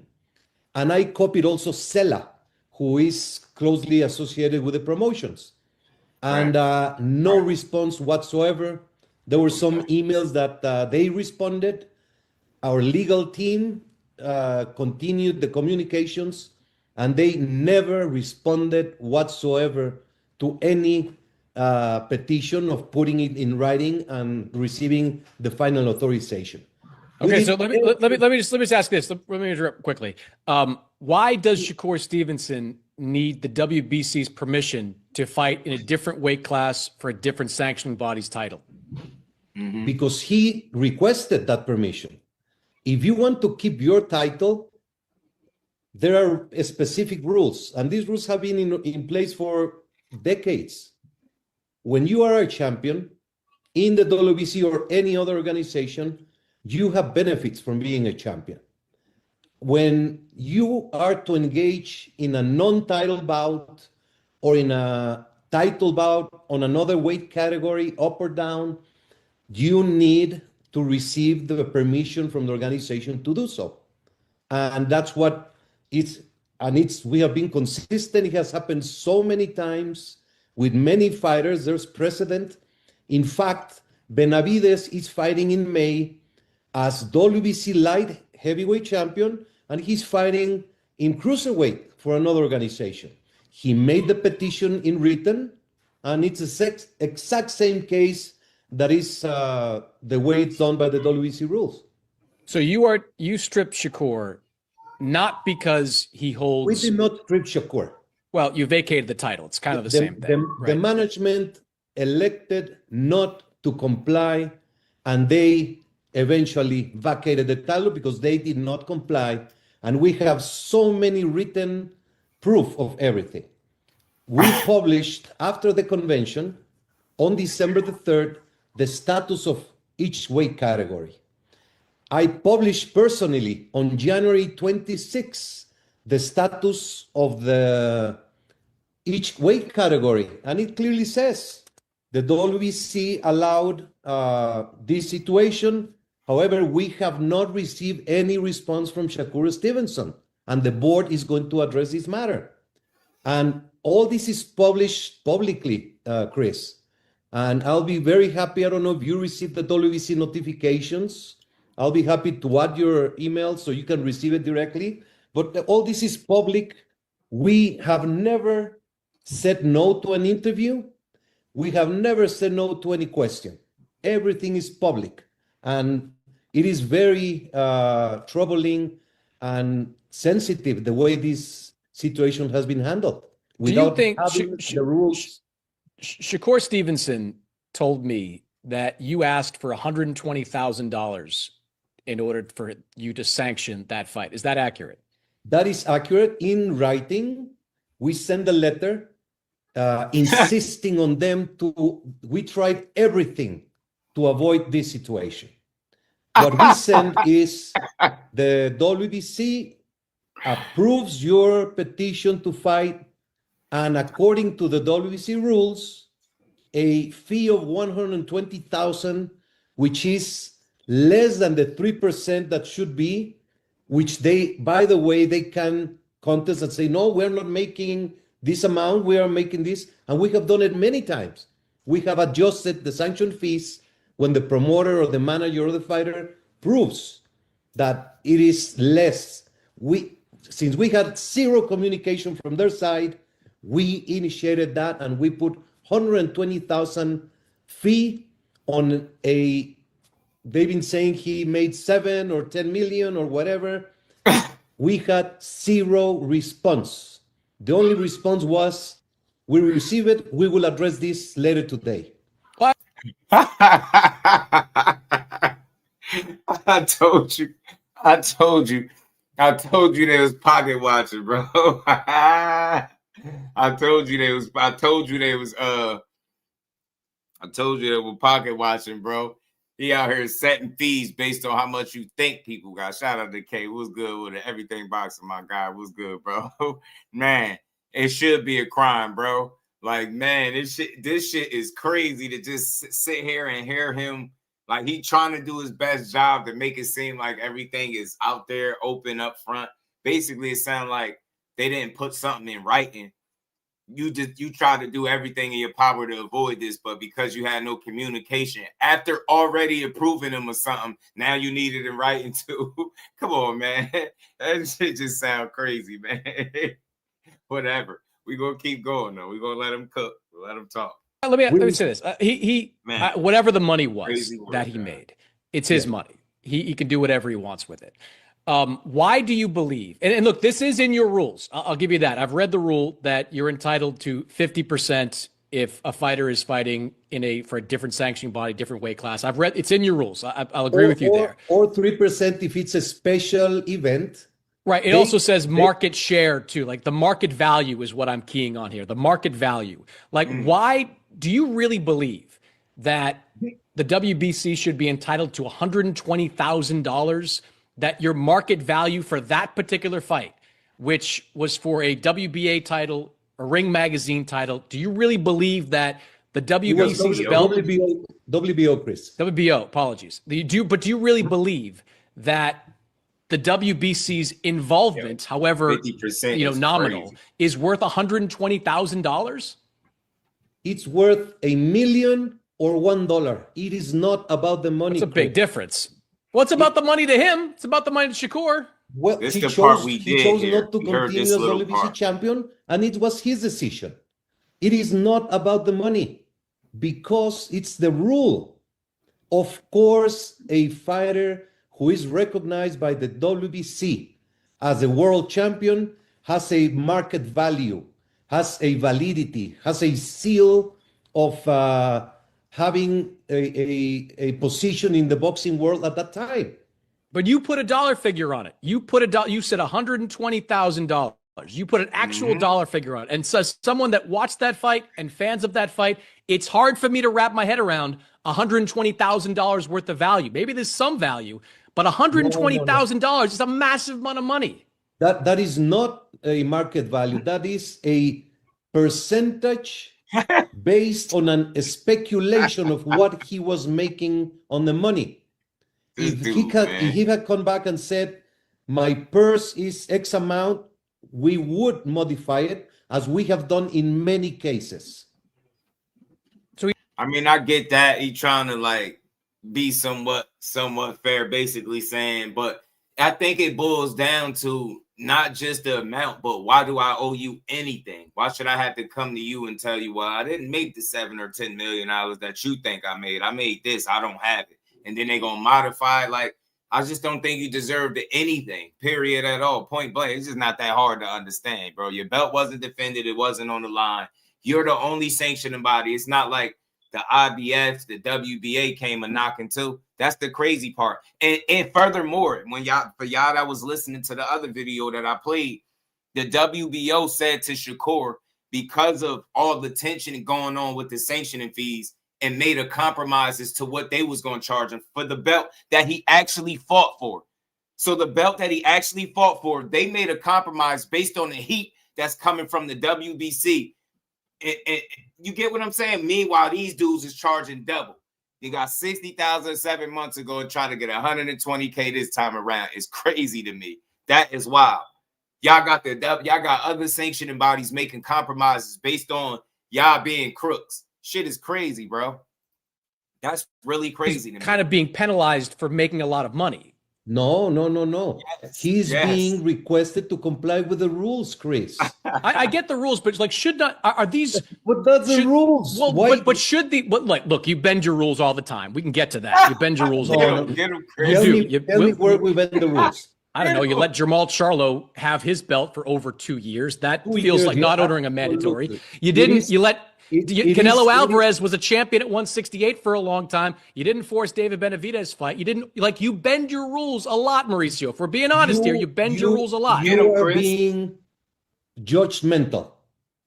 S12: And I copied also Sela, who is closely associated with the promotions. And no response whatsoever. There were some emails that they responded. Our legal team continued the communications, and they never responded whatsoever to any petition of putting it in writing and receiving the final authorization.
S10: Okay, so let me just ask this. Let me interrupt quickly. Why does Shakur Stevenson need the WBC's permission to fight in a different weight class for a different sanctioning body's title?
S12: Because he requested that permission. If you want to keep your title, there are specific rules, and these rules have been in place for decades. When you are a champion in the WBC or any other organization, you have benefits from being a champion. when you are to engage in a non-title bout or in a title bout on another weight category, up or down, you need to receive the permission from the organization to do so. And that's what we have been consistent. It has happened so many times with many fighters. There's precedent. In fact, Benavides is fighting in May as WBC light heavyweight champion, and he's fighting in cruiserweight for another organization. He made the petition in written, and it's the exact same case that is the way it's done by the WBC rules.
S10: So you stripped Shakur not because he holds.
S12: We did not strip Shakur.
S10: Well, you vacated the title. It's kind of the same thing.
S12: The management elected not to comply, and they eventually vacated the title because they did not comply. And we have so many written proof of everything. We published after the convention on December the 3rd the status of each weight category. I published personally on January 26 the status of each weight category, and it clearly says the WBC allowed this situation. However, we have not received any response from Shakur Stevenson, and the board is going to address this matter. And all this is published publicly, Chris. And I'll be very happy. I don't know if you received the WBC notifications. I'll be happy to add your email so you can receive it directly. But all this is public. We have never said no to an interview. We have never said no to any question. Everything is public. And it is very troubling and sensitive the way this situation has been handled.
S10: Do you think
S12: the rules?
S10: Shakur Stevenson told me that you asked for $120,000 in order for you to sanction that fight. Is that accurate?
S12: That is accurate. In writing, we send a letter insisting on them we tried everything to avoid this situation. What we send is the WBC approves your petition to fight, and according to the WBC rules, a fee of $120,000, which is less than the 3% that should be, which they, by the way, they can contest and say, no, we're not making this amount, we are making this. And we have done it many times. We have adjusted the sanction fees when the promoter or the manager or the fighter proves that it is less. Since we had zero communication from their side, we initiated that and we put $120,000 fee on they've been saying he made 7 or 10 million or whatever. We had zero response. The only response was, we receive it, we will address this later today.
S6: I told you they was pocket watching, bro. I told you they were pocket watching, bro. He out here setting fees based on how much you think people got. Shout out to K. What's good with it? Everything boxing, my guy. What's good, bro? Man, it should be a crime, bro. Like, man, this shit is crazy to just sit here and hear him. Like, he trying to do his best job to make it seem like everything is out there, open up front. Basically, it sounds like they didn't put something in writing. You tried to do everything in your power to avoid this, but because you had no communication after already approving them or something, now you need it in writing too. Come on, man. That shit just sound crazy, man. Whatever. We're going to keep going, though. We're going to let him cook. Let him talk.
S10: Let me say this. Whatever the money was that he made, it's his money. He can do whatever he wants with it. Why do you believe? And look, this is in your rules. I'll give you that. I've read the rule that you're entitled to 50% if a fighter is fighting for a different sanctioning body, different weight class. I've read it's in your rules. I'll agree with you there.
S12: Or 3% if it's a special event.
S10: Right. It also says market share too. Like the market value is what I'm keying on here. The market value. Like, why do you really believe that the WBC should be entitled to $120,000 that your market value for that particular fight, which was for a WBA title, a Ring Magazine title, do you really believe that the WBC's belt?
S12: WBO, Chris.
S10: WBO, apologies. But do you really believe that the WBC's involvement, however,
S6: 50%
S10: nominal,
S6: crazy.
S10: is worth $120,000?
S12: It's worth $1 million or $1. It is not about the money.
S10: It's a big difference. What's about the money to him? It's about the money to Shakur.
S12: Well,
S6: This
S12: he
S6: the
S12: chose,
S6: part we
S12: he
S6: did
S12: chose
S6: here.
S12: not to
S6: We heard
S12: continue
S6: this
S12: as
S6: little
S12: WBC
S6: part.
S12: champion, and it was his decision. It is not about the money because it's the rule. Of course, a fighter who is recognized by the WBC as a world champion has a market value, has a validity, has a seal of having a position in the boxing world at that time.
S10: But you put a dollar figure on it. You said $120,000. You put an actual dollar figure on it. And so someone that watched that fight and fans of that fight, it's hard for me to wrap my head around $120,000 worth of value. Maybe there's some value, but $120,000 is a massive amount of money.
S12: That is not a market value. That is a percentage based on a speculation of what he was making on the money. If he had come back and said, my purse is X amount, we would modify it, as we have done in many cases.
S6: I mean, I get that. He trying to like be somewhat fair, basically saying, but I think it boils down to not just the amount, but why do I owe you anything? Why should I have to come to you and tell you, well, I didn't make the $7 or $10 million that you think I made. I made this. I don't have it. And then they're going to modify it. Like, I just don't think you deserved anything, period, at all. Point blank. It's just not that hard to understand, bro. Your belt wasn't defended. It wasn't on the line. You're the only sanctioning body. It's not like the IBF, the WBA came a knocking too. That's the crazy part. And furthermore, for y'all that was listening to the other video that I played, the WBO said to Shakur, because of all the tension going on with the sanctioning fees, and made a compromise as to what they was going to charge him for the belt that he actually fought for. So the belt that he actually fought for, they made a compromise based on the heat that's coming from the WBC. And you get what I'm saying? Meanwhile, these dudes is charging double. You got 60,000 7 months ago and trying to get 120K this time around. It's crazy to me. That is wild. Y'all got other sanctioning bodies making compromises based on y'all being crooks. Shit is crazy, bro. That's really crazy to me.
S10: Kind of being penalized for making a lot of money.
S12: No.
S6: Yes,
S12: He's being requested to comply with the rules, Chris.
S10: I get the rules, but like, should not are these?
S12: But that's the rules.
S10: Well, but should the? But like, look, you bend your rules all the time. We can get to that. You bend your rules all the time.
S6: Get him, Chris.
S12: Tell me where we bend the rules.
S10: I don't know. You let Jamal Charlo have his belt for over 2 years. That feels like not ordering a mandatory. You didn't. You let. Canelo Alvarez was a champion at 168 for a long time. You didn't force David Benavidez fight. You didn't you bend your rules a lot, Mauricio. If we're being honest here, you bend your rules a lot.
S12: You are being judgmental.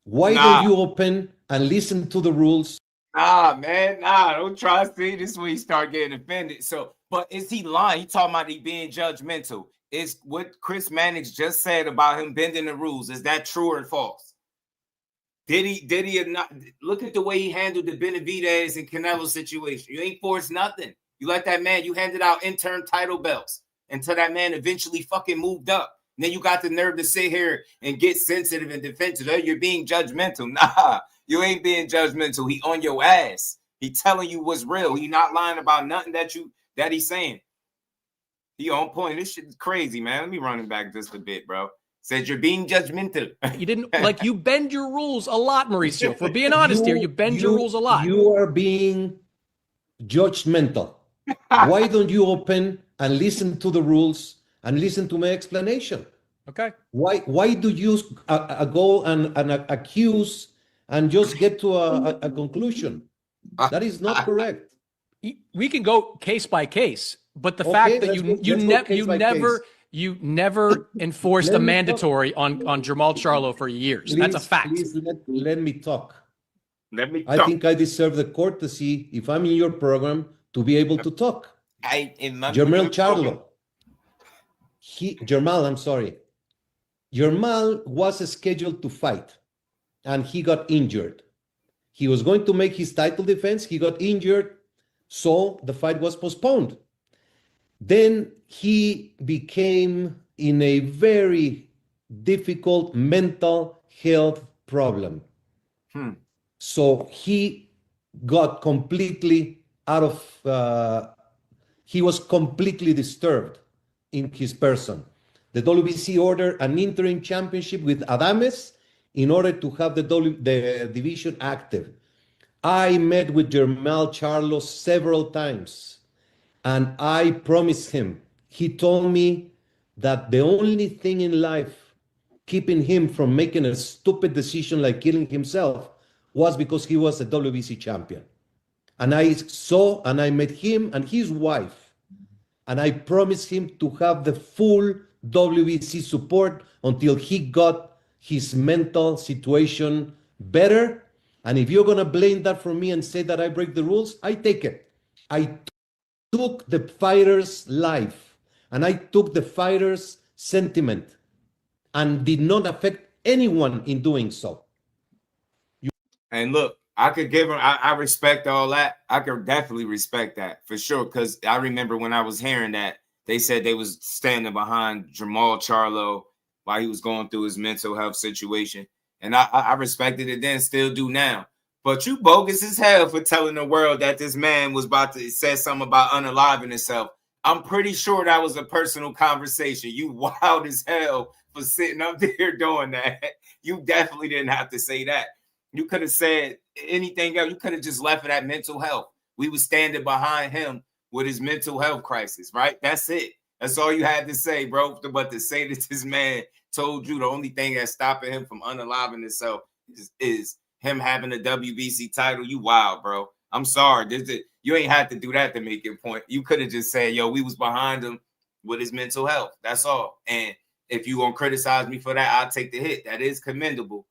S12: Why don't you open and listen to the rules?
S6: Man, don't try to see this when you start getting offended. So, but is he lying? He talking about he being judgmental. Is what Chris Mannix just said about him bending the rules, is that true or false? Did he not look at the way he handled the Benavidez and Canelo situation? You ain't forced nothing. You let that man, you handed out interim title belts until that man eventually fucking moved up. And then you got the nerve to sit here and get sensitive and defensive. Oh, you're being judgmental. Nah, you ain't being judgmental. He on your ass. He telling you what's real. He not lying about nothing that he's saying. He on point. This shit is crazy, man. Let me run it back just a bit, bro. Said you're being judgmental.
S10: You didn't you bend your rules a lot, Mauricio. If we're being honest here, you bend your rules a lot.
S12: You are being judgmental. Why don't you open and listen to the rules and listen to my explanation?
S10: Okay.
S12: Why do you go and accuse and just get to a conclusion? That is not correct.
S10: We can go case by case, but the fact that you never enforced a mandatory on Jamal Charlo for years. That's a fact.
S12: Please let me talk.
S6: I
S12: think I deserve the courtesy, if I'm in your program, to be able to talk.
S6: Jamal
S12: Charlo. Jermal, I'm sorry. Jermal was scheduled to fight, and he got injured. He was going to make his title defense. He got injured, so the fight was postponed. Then he became in a very difficult mental health problem. So he got completely out of, he was completely disturbed in his person. The WBC ordered an interim championship with Adames in order to have the division active. I met with Jermall Charlo several times, and I promised him. He told me that the only thing in life keeping him from making a stupid decision like killing himself was because he was a WBC champion. And I saw and I met him and his wife, and I promised him to have the full WBC support until he got his mental situation better. And if you're going to blame that for me and say that I break the rules, I take it. I took the fighter's life and I took the fighter's sentiment and did not affect anyone in doing so.
S6: And look, I could give him, I respect all that. I could definitely respect that for sure. Because I remember when I was hearing that, they said they was standing behind Jermall Charlo while he was going through his mental health situation. And I respected it then, still do now. But you bogus as hell for telling the world that this man was about to say something about unaliving himself. I'm pretty sure that was a personal conversation. You wild as hell for sitting up there doing that. You definitely didn't have to say that. You could have said anything else. You could have just left it at mental health. We were standing behind him with his mental health crisis, right? That's it. That's all you had to say, bro. But to say that this man told you the only thing that's stopping him from unaliving himself is him having a WBC title. You wild, bro. I'm sorry. You ain't had to do that to make your point. You could have just said, yo, we was behind him with his mental health. That's all. And if you gonna criticize me for that, I'll take the hit. That is commendable.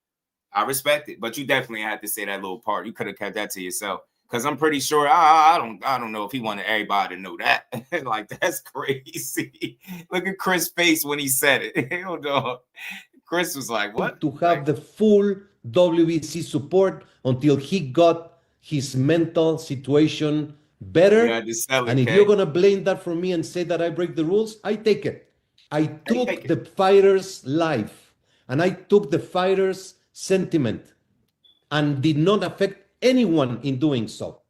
S6: I respect it. But you definitely had to say that little part. You could have kept that to yourself. Because I'm pretty sure I don't know if he wanted everybody to know that. Like, that's crazy. Look at Chris' face when he said it. Hell no. Chris was like, what?
S12: To have the full WBC support until he got his mental situation better. And if you're going to blame that for me and say that I break the rules, I take it. I took the fighter's life and I took the fighter's sentiment and did not affect anyone in doing so.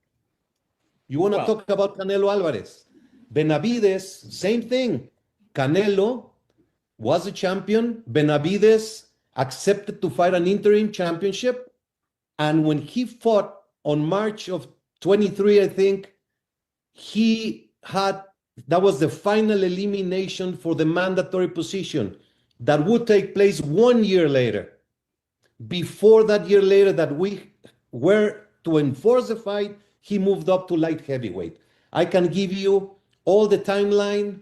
S12: You want to talk about Canelo Alvarez? Benavides, same thing. Canelo was a champion. Benavides accepted to fight an interim championship. And when he fought on March of 23, I think, that was the final elimination for the mandatory position that would take place 1 year later. Before that year later that we were to enforce the fight, he moved up to light heavyweight. I can give you all the timeline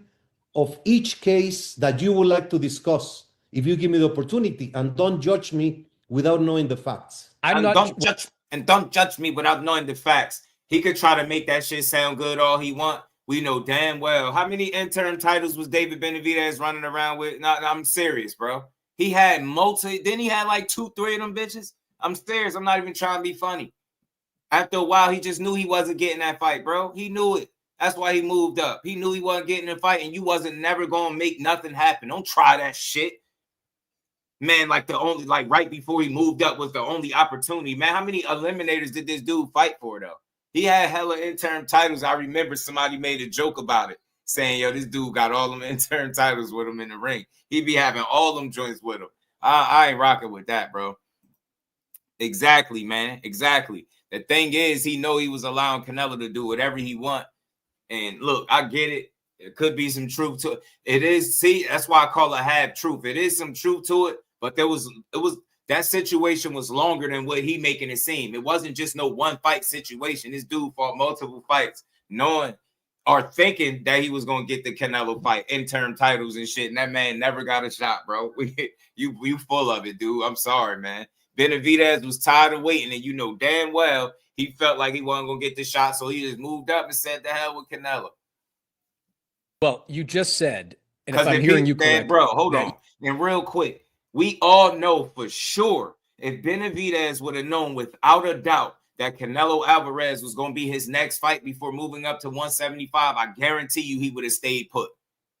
S12: of each case that you would like to discuss if you give me the opportunity, and don't judge me without knowing the facts.
S6: Don't judge me without knowing the facts. He could try to make that shit sound good all he want. We know damn well how many interim titles was David Benavidez running around with. No, I'm serious, bro. He had then he had like 2-3 of them bitches. I'm serious. I'm not even trying to be funny. After a while, he just knew he wasn't getting that fight, bro. He knew it. That's why he moved up. He knew he wasn't getting the fight, and you wasn't never going to make nothing happen. Don't try that shit. Man, like right before he moved up was the only opportunity. Man, how many eliminators did this dude fight for, though? He had hella interim titles. I remember somebody made a joke about it, saying, yo, this dude got all them interim titles with him in the ring. He be having all them joints with him. I ain't rocking with that, bro. Exactly, man. Exactly. The thing is, he know he was allowing Canelo to do whatever he want. And look, I get it. There could be some truth to it. It is, see, that's why I call it half truth. It is some truth to it, but that situation was longer than what he making it seem. It wasn't just no one fight situation. This dude fought multiple fights, knowing or thinking that he was gonna get the Canelo fight, interim titles and shit. And that man never got a shot, bro. You full of it, dude. I'm sorry, man. Benavidez was tired of waiting, and you know damn well he felt like he wasn't gonna get the shot, so he just moved up and said the hell with Canelo.
S10: Well, you just said And if I'm hearing you correctly,
S6: bro, hold on. And real quick, we all know for sure if Benavidez would have known without a doubt that Canelo Alvarez was going to be his next fight before moving up to 175, I guarantee you he would have stayed put.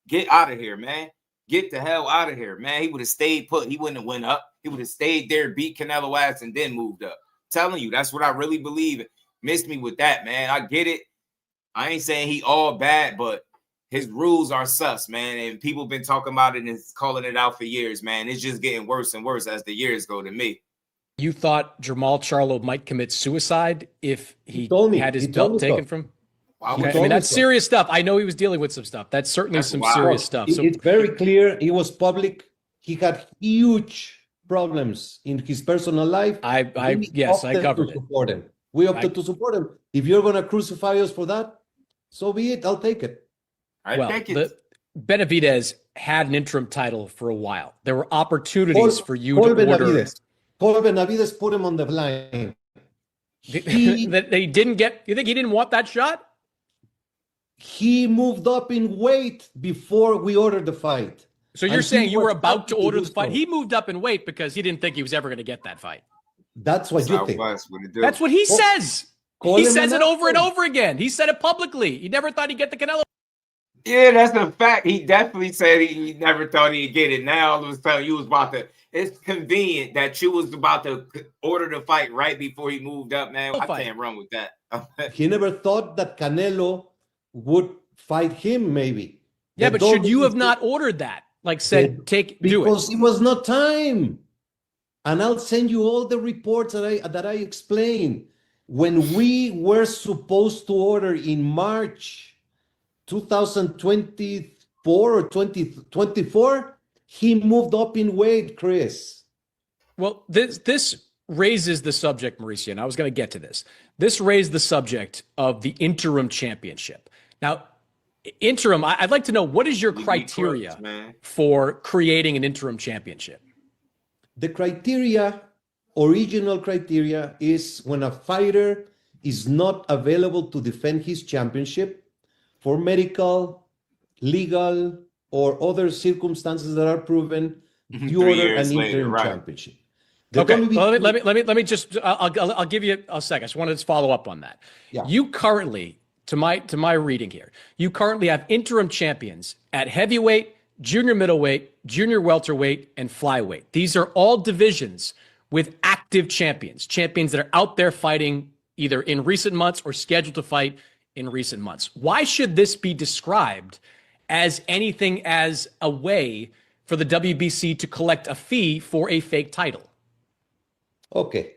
S6: Get out of here, man. Get the hell out of here, man. He would have stayed put. He wouldn't have went up. He would have stayed there, beat Canelo ass, and then moved up. Telling you, that's what I really believe. Missed me with that, man. I get it. I ain't saying he all bad, but his rules are sus, man. And people been talking about it and calling it out for years, man. It's just getting worse and worse as the years go to me.
S10: You thought Jermall Charlo might commit suicide if he had his belt taken from him? Okay. I mean, that's serious stuff. I know he was dealing with some stuff. That's certainly some serious stuff. So
S12: it's very clear. It was public. He had huge problems in his personal life.
S10: I covered it.
S12: We opted to support him. If you're going to crucify us for that, so be it. I'll take it.
S10: Benavidez had an interim title for a while. There were opportunities for you to order.
S12: Cole Benavidez put him on the line.
S10: That they didn't get. You think he didn't want that shot?
S12: He moved up in weight before we ordered the fight.
S10: So you're saying you were about to order the fight? He moved up in weight because he didn't think he was ever going to get that fight.
S12: That's what you think.
S10: That's what he says. He says it over and over again. He said it publicly. He never thought he'd get the Canelo.
S6: Yeah, that's a fact. He definitely said he never thought he'd get it. Now all of a sudden you was about to. It's convenient that you was about to order the fight right before he moved up, man. I can't run with that.
S12: He never thought that Canelo would fight him, maybe.
S10: Yeah, but should you have not ordered that? Like said, do it.
S12: Because it was not time. And I'll send you all the reports that I explained. When we were supposed to order in March 2024 or 2024, he moved up in weight, Chris.
S10: Well, this raises the subject, Mauricio, and I was going to get to this. This raised the subject of the interim championship. Now, interim, I'd like to know, what is your criteria for creating an interim championship?
S12: The original criteria is when a fighter is not available to defend his championship for medical, legal, or other circumstances that are proven, you order an interim championship.
S10: Okay, well, let me just, I'll give you a second. I just wanted to follow up on that.
S12: Yeah.
S10: You currently, to my reading here, you currently have interim champions at heavyweight, junior middleweight, junior welterweight, and flyweight. These are all divisions with active champions that are out there fighting either in recent months or scheduled to fight in recent months. Why should this be described as anything as a way for the WBC to collect a fee for a fake title?
S12: Okay.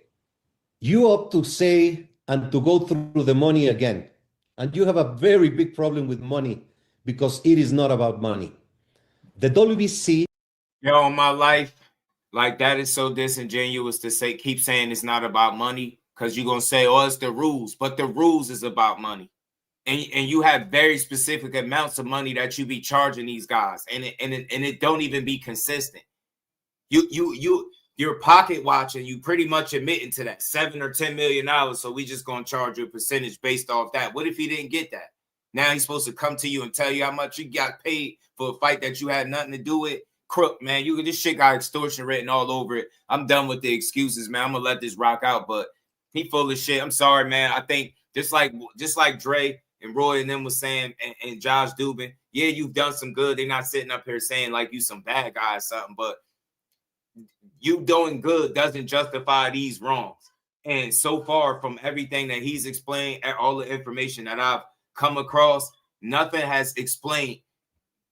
S12: You opt to say and to go through the money again. And you have a very big problem with money because it is not about money. The WBC.
S6: Yo, in my life, like that is so disingenuous to say, keep saying it's not about money, because you're going to say, oh, it's the rules. But the rules is about money. And you have very specific amounts of money that you be charging these guys. And it don't even be consistent. You're pocket watching, you pretty much admitting to that $7 or $10 million. So we just going to charge you a percentage based off that. What if he didn't get that? Now he's supposed to come to you and tell you how much you got paid for a fight that you had nothing to do with. Crook, man, this shit got extortion written all over it. I'm done with the excuses, man. I'm gonna let this rock out, but he full of shit. I'm sorry, man. I think just like Dre and Roy and them was saying, and Josh Dubin, yeah, you've done some good. They're not sitting up here saying like you some bad guy or something, but you doing good doesn't justify these wrongs. And so far from everything that he's explained, all the information that I've come across, nothing has explained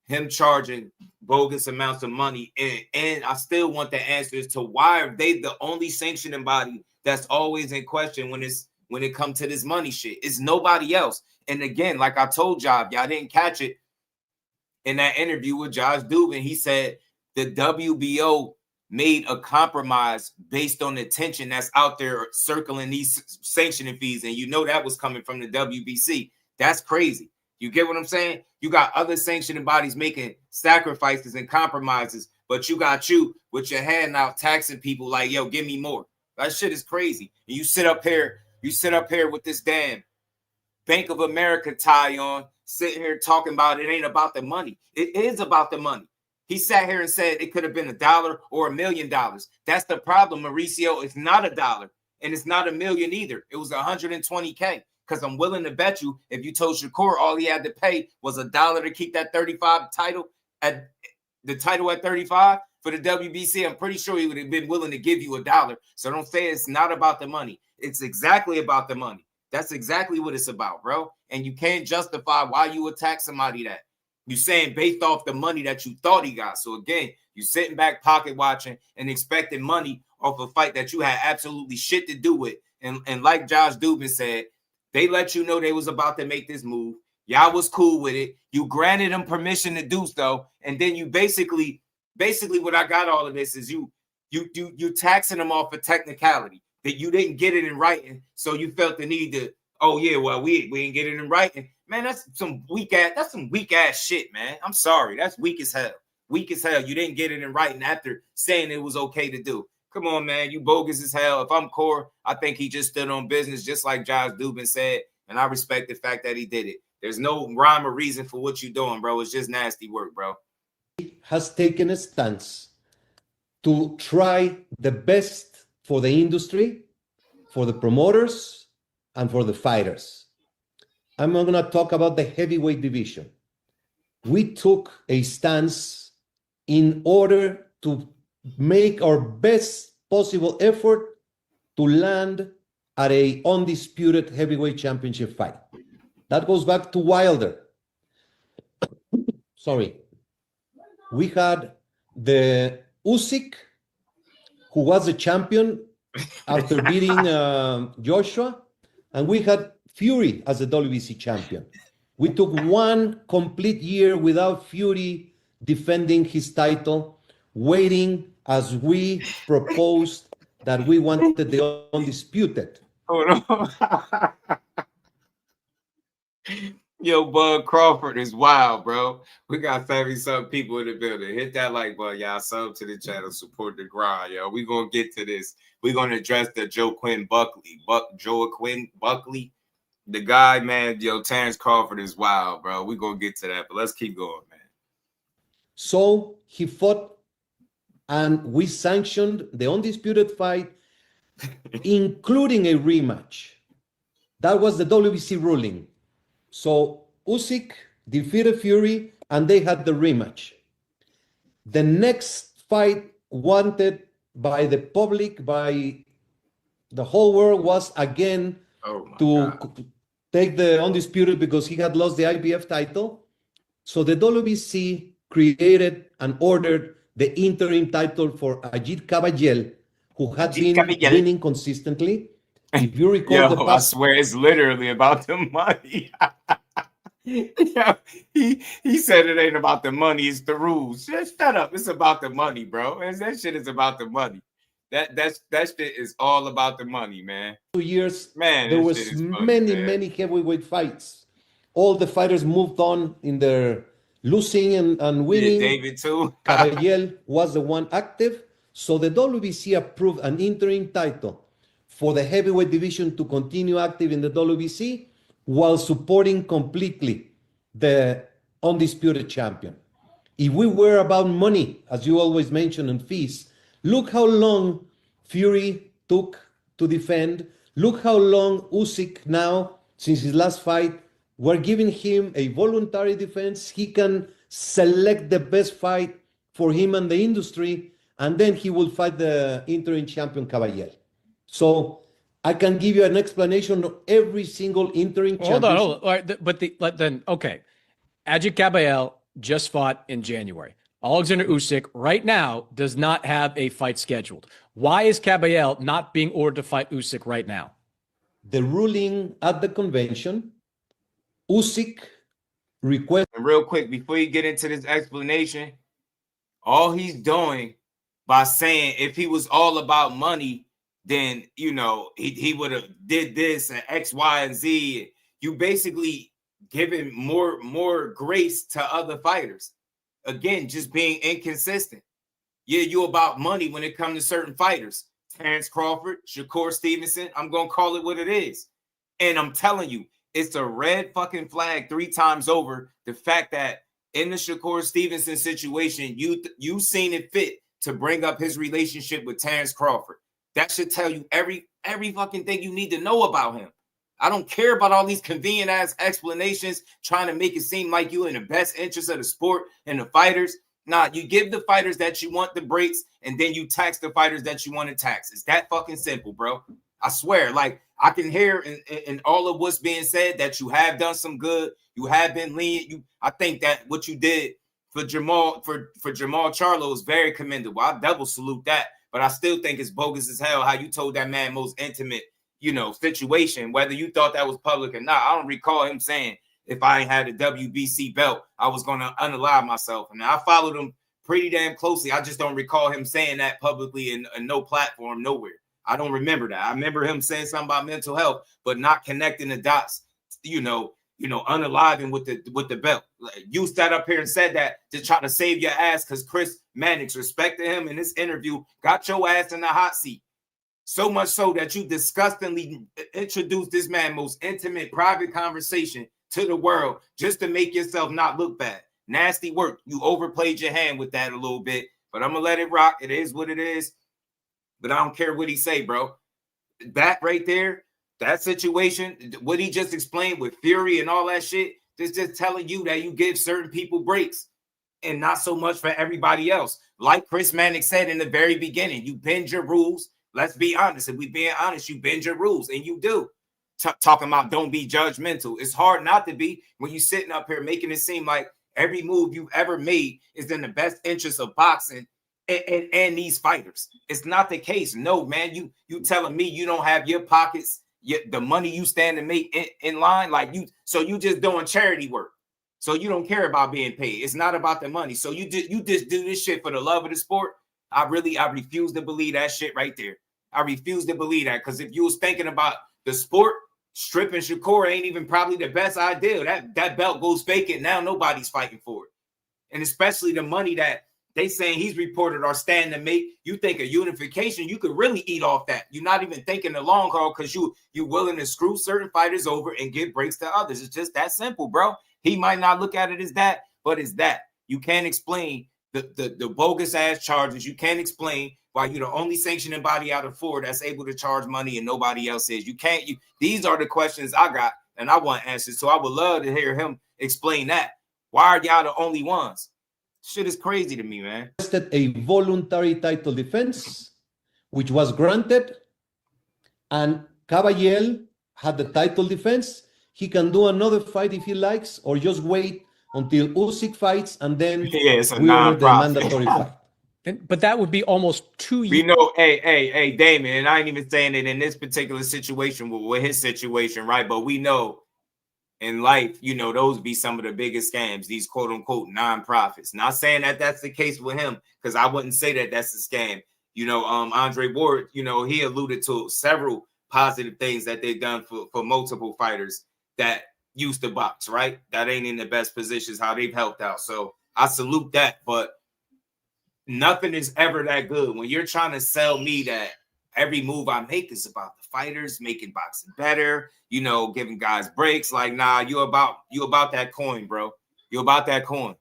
S6: him charging bogus amounts of money. And I still want the answers to why are they the only sanctioning body that's always in question when it comes to this money shit. It's nobody else. And again, like I told y'all didn't catch it in that interview with Josh Dubin. He said the WBO made a compromise based on the tension that's out there circling these sanctioning fees. And that was coming from the WBC. That's crazy. You get what I'm saying? You got other sanctioning bodies making sacrifices and compromises, but you got you with your hand out taxing people like, yo, give me more. That shit is crazy. And you sit up here with this damn Bank of America tie on, sitting here talking about it ain't about the money. It is about the money. He sat here and said it could have been $1 or $1 million. That's the problem, Mauricio. It's not $1 and it's not $1 million either. It was 120K. Because I'm willing to bet you, if you told Shakur all he had to pay was $1 to keep that 35 title at the title at 35 for the WBC, I'm pretty sure he would have been willing to give you $1. So don't say it's not about the money. It's exactly about the money. That's exactly what it's about, bro. And you can't justify why you attack somebody that you saying based off the money that you thought he got. So again, you sitting back pocket watching and expecting money off a fight that you had absolutely shit to do with. And like Josh Dubin said, they let you know they was about to make this move. Y'all was cool with it. You granted them permission to do so. And then you basically what I got all of this is you taxing them off a technicality that you didn't get it in writing. So you felt the need to, oh yeah, well, we didn't get it in writing. Man, that's some weak ass shit, man. I'm sorry. That's weak as hell. Weak as hell. You didn't get it in writing after saying it was okay to do. Come on, man. You bogus as hell. If I'm Core, I think he just stood on business, just like Josh Dubin said. And I respect the fact that he did it. There's no rhyme or reason for what you're doing, bro. It's just nasty work, bro.
S12: Has taken a stance to try the best for the industry, for the promoters, and for the fighters. I'm not going to talk about the heavyweight division. We took a stance in order to make our best possible effort to land at a undisputed heavyweight championship fight. That goes back to Wilder. Sorry. We had the Usyk, who was the champion after beating Joshua, and we had Fury as the WBC champion. We took one complete year without Fury defending his title, waiting as we proposed that we wanted the undisputed.
S6: Hold on. Yo, Bud Crawford is wild, bro. We got 70-something people in the building. Hit that like button, y'all. Sub to the channel. Support the grind, yo. We're going to get to this. We're going to address the Joaquin Buckley. Joaquin Buckley. The guy, man, yo, Terrence Crawford is wild, bro. We're going to get to that, but let's keep going, man.
S12: So he fought, and we sanctioned the undisputed fight, including a rematch. That was the WBC ruling. So Usyk defeated Fury, and they had the rematch. The next fight wanted by the public, by the whole world, was again to take the undisputed because he had lost the IBF title. So the WBC created and ordered the interim title for Ajit Caballel, who had been winning consistently. If you recall,
S6: I swear it's literally about the money. Yeah, he said it ain't about the money, it's the rules. Just shut up. It's about the money, bro. That shit is about the money. That shit is all about the money, man.
S12: 2 years,
S6: man,
S12: there was many heavyweight fights. All the fighters moved on in their losing and winning.
S6: Yeah, David too.
S12: Caballel was the one active. So the WBC approved an interim title for the heavyweight division to continue active in the WBC while supporting completely the undisputed champion. If we were about money, as you always mention, and fees, look how long Fury took to defend. Look how long Usyk now, since his last fight, we're giving him a voluntary defense. He can select the best fight for him and the industry, and then he will fight the interim champion Caballel. So I can give you an explanation of every single interim champion.
S10: Hold on. All right, then, okay. Ajit Caballel just fought in January. Alexander Usyk right now does not have a fight scheduled. Why is Caballel not being ordered to fight Usyk right now?
S12: The ruling at the convention, Usyk requested.
S6: And real quick, before you get into this explanation, all he's doing by saying if he was all about money, then, you know, he would have did this and X, Y, and Z. You basically giving more grace to other fighters. Again, just being inconsistent. Yeah, you about money when it comes to certain fighters. Terrence Crawford, Shakur Stevenson, I'm going to call it what it is. And I'm telling you, It's a red fucking flag 3 times over. The fact that in the Shakur Stevenson situation, you seen it fit to bring up his relationship with Terrence Crawford. That should tell you every fucking thing you need to know about him. I don't care about all these convenient ass explanations trying to make it seem like you in the best interest of the sport and the fighters. Nah, you give the fighters that you want the breaks, and then you tax the fighters that you want to tax. It's that fucking simple, bro. I swear, like, I can hear in all of what's being said that you have done some good. You have been lenient. I think that what you did for Jamal Charlo is very commendable. I double salute that, but I still think it's bogus as hell how you told that man most intimate, situation, whether you thought that was public or not. I don't recall him saying, if I ain't had a WBC belt, I was going to unalive myself. And I followed him pretty damn closely. I just don't recall him saying that publicly in no platform, nowhere. I don't remember that. I remember him saying something about mental health, but not connecting the dots, unaliving with the belt. Like, you sat up here and said that to try to save your ass because Chris Mannix respected him in this interview, got your ass in the hot seat. So much so that you disgustingly introduced this man's most intimate private conversation to the world just to make yourself not look bad. Nasty work. You overplayed your hand with that a little bit, but I'm going to let it rock. It is what it is. But I don't care what he say, bro. That right there, that situation, what he just explained with Fury and all that shit, is just telling you that you give certain people breaks and not so much for everybody else. Like Chris Mannix said in the very beginning, you bend your rules. Let's be honest. If we being honest, you bend your rules, and you do. Talking about don't be judgmental. It's hard not to be when you're sitting up here making it seem like every move you've ever made is in the best interest of boxing and these fighters. It's not the case. No, man, you telling me you don't have your pockets, the money you stand to make in line, like you, so you just doing charity work. So you don't care about being paid. It's not about the money. So you just do this shit for the love of the sport. I refuse to believe that shit right there. I refuse to believe that, because if you was thinking about the sport, stripping Shakur ain't even probably the best idea. That belt goes vacant. Now nobody's fighting for it. And especially the money that they saying he's reported are standing to make. You think a unification, you could really eat off that. You're not even thinking the long haul because you're willing to screw certain fighters over and give breaks to others. It's just that simple, bro. He might not look at it as that, but it's that. You can't explain the bogus ass charges. You can't explain why you're the only sanctioning body out of 4 that's able to charge money and nobody else is. These are the questions I got and I want answers. So I would love to hear him explain that. Why are y'all the only ones? Shit is crazy to me, man.
S12: A voluntary title defense, which was granted, and Caballel had the title defense. He can do another fight if he likes, or just wait until Usyk fights and then
S6: it's a
S12: we order the
S6: non-profit.
S12: mandatory fight.
S10: But that would be almost 2 years.
S6: We know, hey, Damon, and I ain't even saying it in this particular situation with his situation, right? But we know in life, those be some of the biggest scams, these quote unquote non-profits. Not saying that that's the case with him, because I wouldn't say that that's a scam. Andre Ward, he alluded to several positive things that they've done for multiple fighters that used to box, right? That ain't in the best positions, how they've helped out. So I salute that, but nothing is ever that good when you're trying to sell me that every move I make is about the fighters, making boxing better, giving guys breaks. Like, nah, you about that coin, bro. You about that coin.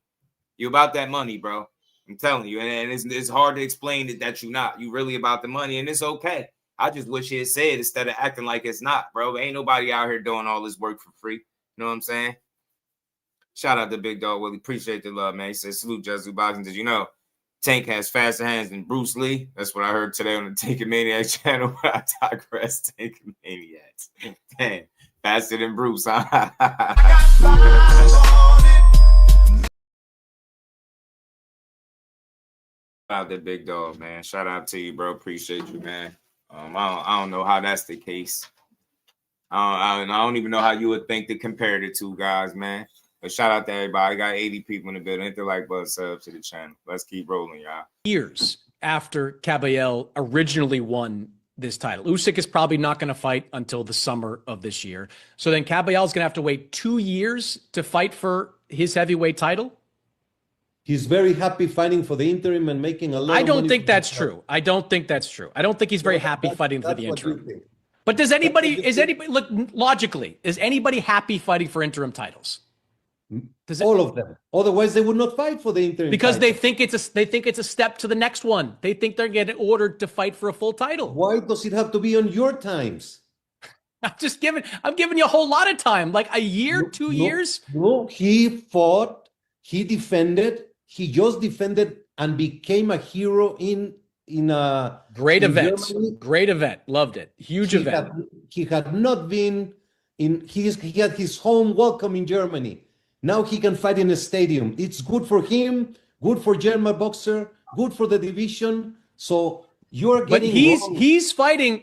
S6: You about that money, bro. I'm telling you. And it's hard to explain that you're not. You really about the money, and it's okay. I just wish he had said instead of acting like it's not, bro. Ain't nobody out here doing all this work for free. You know what I'm saying? Shout out to Big Dog Willie. Appreciate the love, man. He said, salute Jesu Boxing. Did you know Tank has faster hands than Bruce Lee? That's what I heard today on the Tank Maniac channel. I digress. Tank Maniacs. Damn, faster than Bruce, huh? Shout out to Big Dog, man. Shout out to you, bro. Appreciate you, man. I don't know how that's the case. I don't even know how you would think to compare the two guys, man. But shout out to everybody. Got 80 people in the building. Hit the like button, sub to the channel. Let's keep rolling, y'all.
S10: Years after Caballel originally won this title. Usyk is probably not going to fight until the summer of this year. So then Caballel's going to have to wait 2 years to fight for his heavyweight title?
S12: He's very happy fighting for the interim and making a lot of money.
S10: I don't think that's true. I don't think he's very happy fighting for the interim. But look logically, is anybody happy fighting for interim titles?
S12: All of them. Otherwise, they would not fight for the interim
S10: because
S12: title.
S10: they think it's a step to the next one. They think they're getting ordered to fight for a full title.
S12: Why does it have to be on your times?
S10: I'm giving you a whole lot of time, like a year, 2 years.
S12: No, he fought, he defended, he just defended and became a hero in
S10: great event.
S12: Germany.
S10: Great event. Loved it. Huge event.
S12: He had not been he had his home welcome in Germany. Now he can fight in a stadium. It's good for him, good for German boxer, good for the division. So you're getting
S10: he's fighting.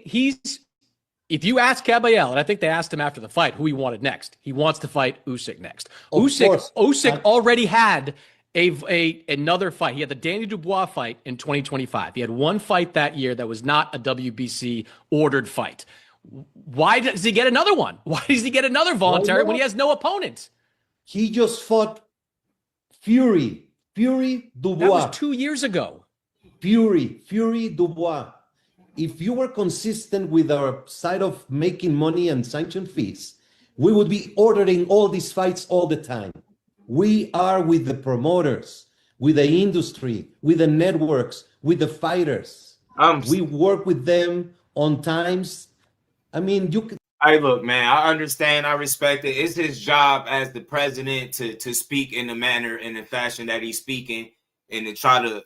S10: If you ask Caballel, and I think they asked him after the fight who he wanted next, he wants to fight Usyk next. Usyk already had another fight. He had the Danny Dubois fight in 2025. He had one fight that year that was not a WBC ordered fight. Why does he get another one? Why does he get another voluntary when he has no opponent?
S12: He just fought Fury Dubois.
S10: That was 2 years ago.
S12: Fury Dubois. If you were consistent with our side of making money and sanction fees, we would be ordering all these fights all the time. We are with the promoters, with the industry, with the networks, with the fighters. We work with them on times. I mean, you can.
S6: Hey, look, man, I understand. I respect it. It's his job as the president to speak in the manner and the fashion that he's speaking and to try to,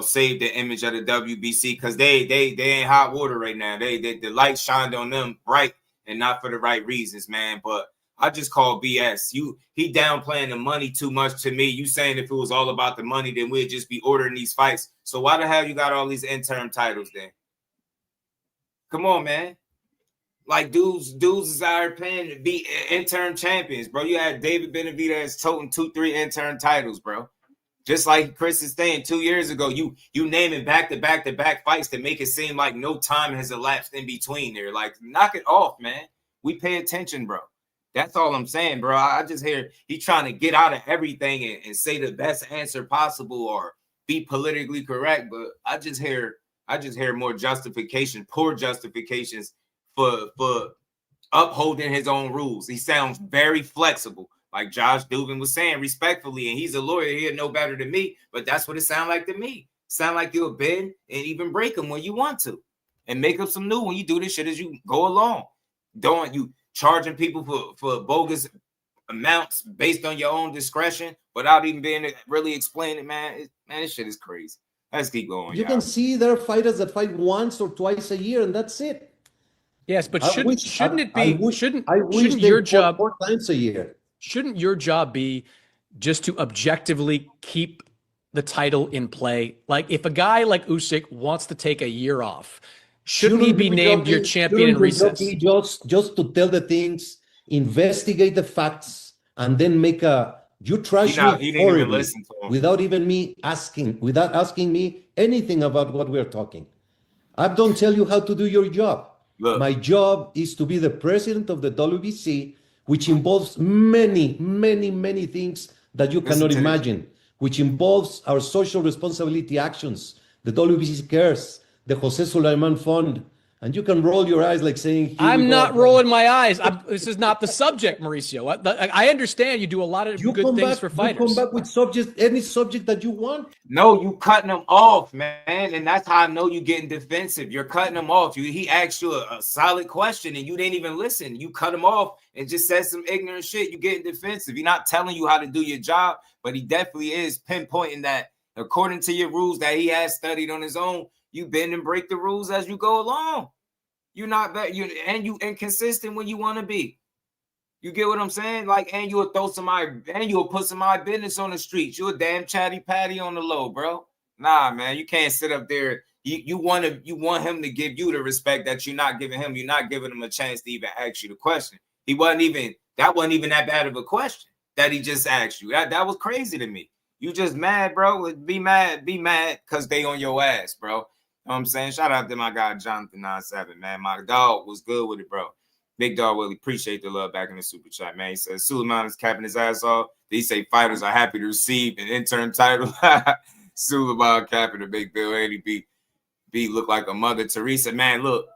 S6: save the image of the WBC because they ain't hot water right now. The light shined on them bright and not for the right reasons, man. But I just call BS. He downplaying the money too much to me. You saying if it was all about the money, then we'd just be ordering these fights. So why the hell you got all these interim titles then? Come on, man. Like dudes is out here playing to be interim champions, bro. You had David Benavidez toting 2-3 interim titles, bro. Just like Chris is saying 2 years ago, you naming back-to-back fights to make it seem like no time has elapsed in between there. Like, knock it off, man. We pay attention, bro. That's all I'm saying, bro. I just hear he trying to get out of everything and say the best answer possible or be politically correct. But I just hear more justification, poor justifications for upholding his own rules. He sounds very flexible. Like Josh Dubin was saying respectfully, and he's a lawyer, he'll know better than me, but that's what it sounds like to me. Sound like you'll bend and even break them when you want to and make up some new when you do this shit as you go along. Don't you charging people for bogus amounts based on your own discretion without even being really explain it, man. This shit is crazy. Let's keep going.
S12: You can see there are fighters that fight once or twice a year, and that's it.
S10: Yes, but shouldn't it be? Shouldn't
S12: your job 4 times a year?
S10: Shouldn't your job be just to objectively keep the title in play? Like if a guy like Usyk wants to take a year off, shouldn't he be named your champion in recess?
S12: Just to tell the things, investigate the facts, and then make a. You trash me horribly without asking me anything about what we're talking. I don't tell you how to do your job. Look. My job is to be the president of the WBC, which involves many, many, many things that you cannot imagine, which involves our social responsibility actions, the WBC cares, the Jose Suliman Fund, and you can roll your eyes like saying,
S10: I'm not rolling my eyes. This is not the subject, Mauricio. I understand you do a lot of good things for fighters.
S12: You come back with any subject that you want.
S6: No, you cutting them off, man. And that's how I know you getting defensive. You're cutting them off. He asked you a solid question and you didn't even listen. You cut him off and just said some ignorant shit. You getting defensive. He's not telling you how to do your job, but he definitely is pinpointing that according to your rules that he has studied on his own, you bend and break the rules as you go along. You're not that you inconsistent when you want to be. You get what I'm saying? Like, and you'll throw somebody and you'll put somebody business on the streets. You're a damn chatty patty on the low, bro. Nah, man, you can't sit up there. You want him to give you the respect that you're not giving him. You're not giving him a chance to even ask you the question. That wasn't even that bad of a question that he just asked you. That was crazy to me. You just mad, bro. Be mad because they on your ass, bro. You know what I'm saying? Shout out to my guy, Jonathan 97, man. My dog was good with it, bro. Big dog really appreciate the love back in the super chat, man. He says Suliman is capping his ass off. They say fighters are happy to receive an interim title. Suliman capping the big bill. And he look like a Mother Teresa. Man, look,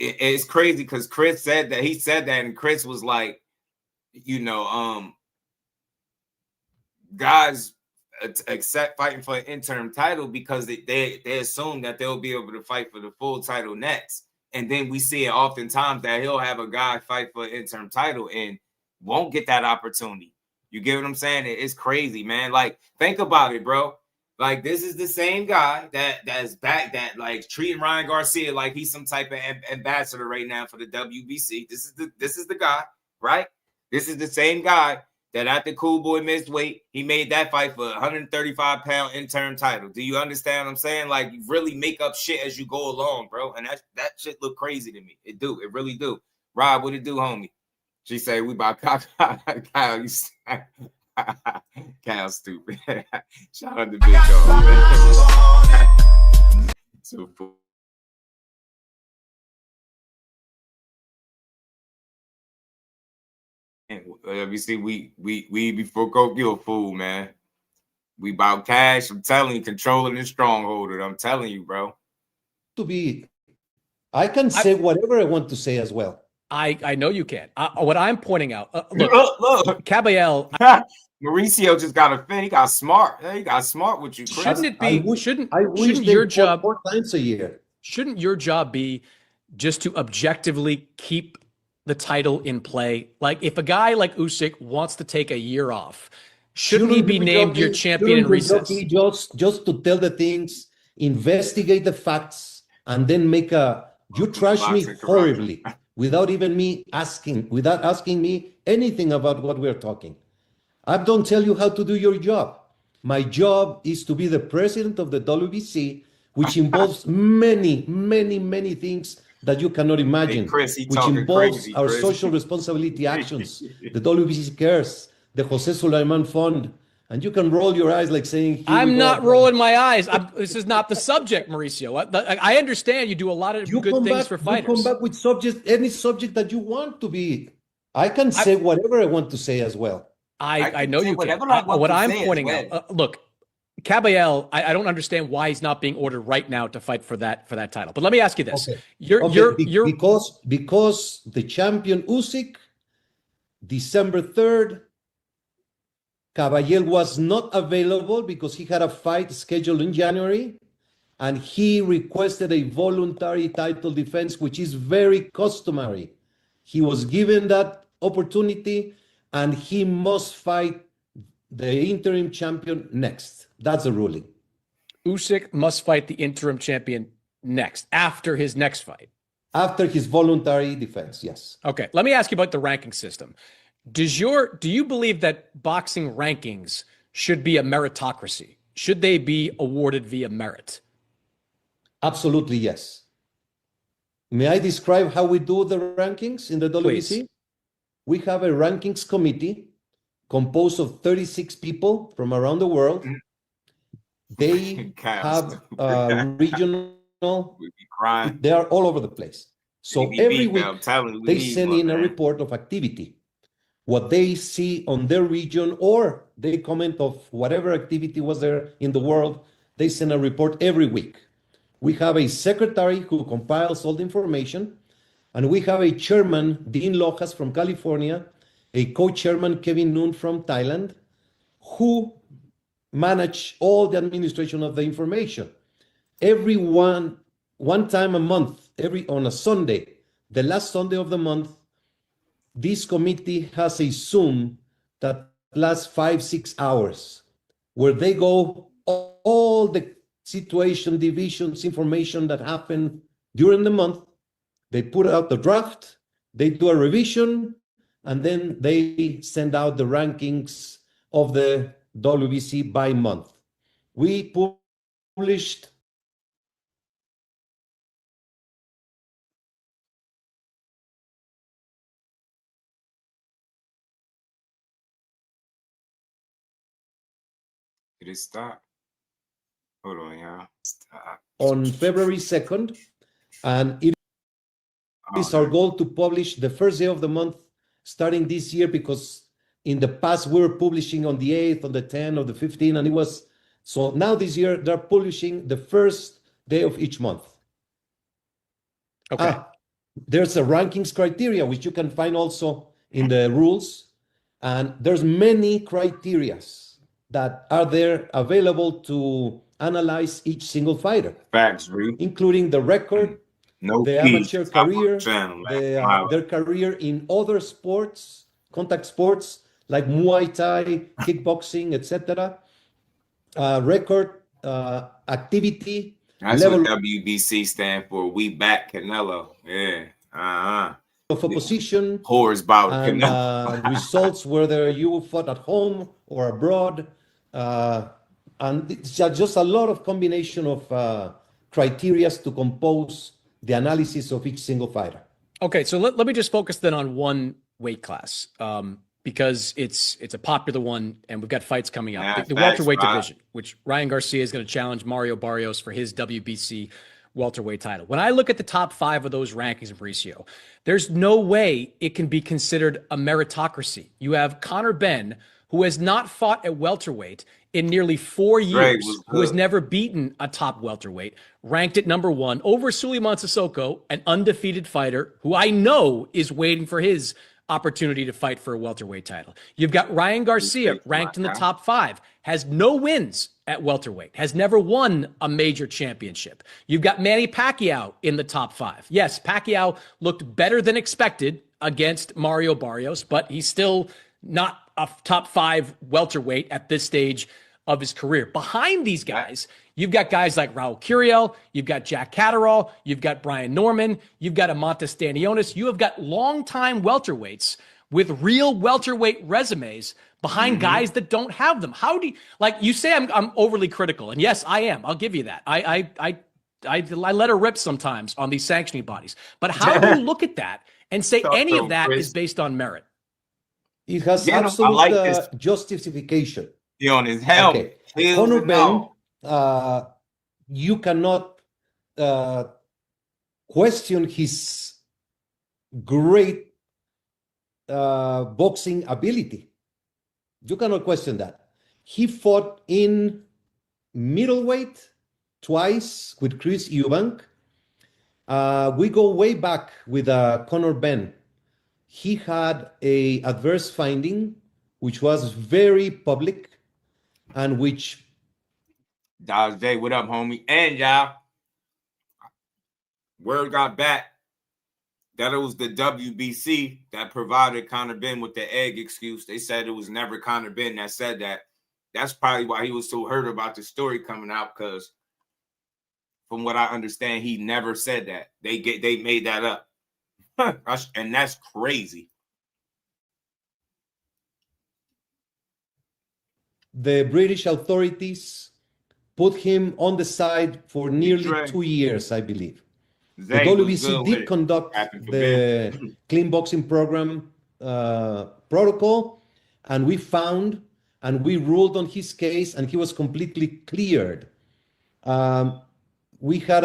S6: it's crazy because Chris said that. He said that, and Chris was like, you know, guys accept fighting for an interim title because they assume that they'll be able to fight for the full title next. And then we see it oftentimes that he'll have a guy fight for an interim title and won't get that opportunity. You get what I'm saying? It's crazy, man. Like, think about it, bro. Like, this is the same guy that's back, that like treating Ryan Garcia like he's some type of ambassador right now for the WBC. This is the guy, right? This is the same guy that after Cool Boy missed weight, he made that fight for a 135-pound interim title. Do you understand what I'm saying? Like, you really make up shit as you go along, bro. And that shit look crazy to me. It do. It really do. Rob, what it do, homie? She say we about Kyle. You Kyle stupid. Shout out to Big Dog. So cool. You see, we before Coke, you a fool, man. We about cash. I'm telling you, controlling the stronghold. I'm telling you, bro.
S12: I can say whatever I want to say as well.
S10: I know you can. What I'm pointing out,
S6: look,
S10: Caballel.
S6: Mauricio just got a fin. He got smart. He got smart with you, Chris.
S10: Shouldn't it be? Shouldn't your job 4 times a year? Shouldn't your job be just to objectively keep the title in play? Like, if a guy like Usyk wants to take a year off, shouldn't he be named your champion in recess?
S12: Just to tell the things, investigate the facts, and then make a. You trash me horribly without asking me anything about what we're talking. I don't tell you how to do your job. My job is to be the president of the WBC, which involves many, many, many things that you cannot imagine,
S6: hey, Chris,
S12: which involves our social responsibility actions, the WBC cares, the Jose Suliman Fund, and you can roll your eyes like saying,
S10: I'm not rolling my eyes. This is not the subject, Mauricio. I understand you do a lot of good things for fighters.
S12: You come back with any subject that you want to be. I can say whatever I want to say as well.
S10: I know you can. What I'm pointing out, look, Caballel, I don't understand why he's not being ordered right now to fight for that title. But let me ask you this:
S12: because the champion Usyk, December 3rd, Caballel was not available because he had a fight scheduled in January, and he requested a voluntary title defense, which is very customary. He was given that opportunity, and he must fight the interim champion next. That's the ruling.
S10: Usyk must fight the interim champion next, after his next fight.
S12: After his voluntary defense, yes.
S10: Okay, let me ask you about the ranking system. Do you believe that boxing rankings should be a meritocracy? Should they be awarded via merit?
S12: Absolutely, yes. May I describe how we do the rankings in the WBC?
S10: Please.
S12: We have a rankings committee composed of 36 people from around the world. They have regional, they are all over the place. So every week, they send in a report of activity, what they see on their region, or they comment of whatever activity was there in the world. They send a report every week. We have a secretary who compiles all the information, and we have a chairman, Dean Lojas from California, a co-chairman, Kevin Noon from Thailand, who manage all the administration of the information. Every one time a month, on a Sunday, the last Sunday of the month, this committee has a Zoom that lasts 5-6 hours, where they go all the situation, divisions, information that happened during the month. They put out the draft, they do a revision, and then they send out the rankings of the WBC by month. We published
S6: Did it stop? Hold on, y'all. Stop.
S12: On February 2nd, and it is our goal to publish the first day of the month starting this year, because in the past we were publishing on the 8th, on the 10th, or the 15th, and it was, so now this year they're publishing the first day of each month.
S10: Okay.
S12: There's a rankings criteria, which you can find also in the rules. And there's many criterias that are there available to analyze each single fighter.
S6: Facts, Reed.
S12: Including the record, the amateur career,
S6: channel,
S12: their career in other sports, contact sports, like Muay Thai, kickboxing, etc. Record, activity.
S6: That's
S12: level
S6: what WBC stand for. We back Canelo. Yeah.
S12: Of a position.
S6: Horrors about
S12: and results, whether you fought at home or abroad. And it's just a lot of combination of criteria to compose the analysis of each single fighter.
S10: Okay, so let me just focus then on one weight class, because it's a popular one, and we've got fights coming up. The welterweight division, which Ryan Garcia is going to challenge Mario Barrios for his WBC welterweight title. When I look at the top 5 of those rankings, Mauricio, there's no way it can be considered a meritocracy. You have Conor Benn, who has not fought at welterweight in nearly 4 years, who has never beaten a top welterweight, ranked at number 1 over Suliman Sissoko, an undefeated fighter who I know is waiting for his opportunity to fight for a welterweight title. You've got Ryan Garcia ranked in the top 5, has no wins at welterweight, has never won a major championship. You've got Manny Pacquiao in the top 5. Yes, Pacquiao looked better than expected against Mario Barrios, but he's still not a top 5 welterweight at this stage of his career. Behind these guys, you've got guys like Raul Curiel, you've got Jack Catterall, you've got Brian Norman, you've got Amanta Stanionis. You have got longtime welterweights with real welterweight resumes behind guys that don't have them. How do you, like you say I'm overly critical, and yes, I am. I'll give you that. I let her rip sometimes on these sanctioning bodies. But how do you look at that and say any of that is based on merit?
S12: It has absolute justification.
S6: He on his helmet.
S12: Okay. Conor Benn, you cannot question his great boxing ability. You cannot question that. He fought in middleweight twice with Chris Eubank. We go way back with Conor Benn. He had a adverse finding, which was very public, and which
S6: Dodge Day, what up, homie? And y'all, word got back that it was the WBC that provided Conor Benn with the egg excuse. They said it was never Conor Benn that said that. That's probably why he was so hurt about the story coming out, because from what I understand, he never said that. They made that up. And that's crazy.
S12: The British authorities put him on the side for nearly 2 years, I believe. The WBC did conduct the clean boxing program protocol, and we found and we ruled on his case, and he was completely cleared. We had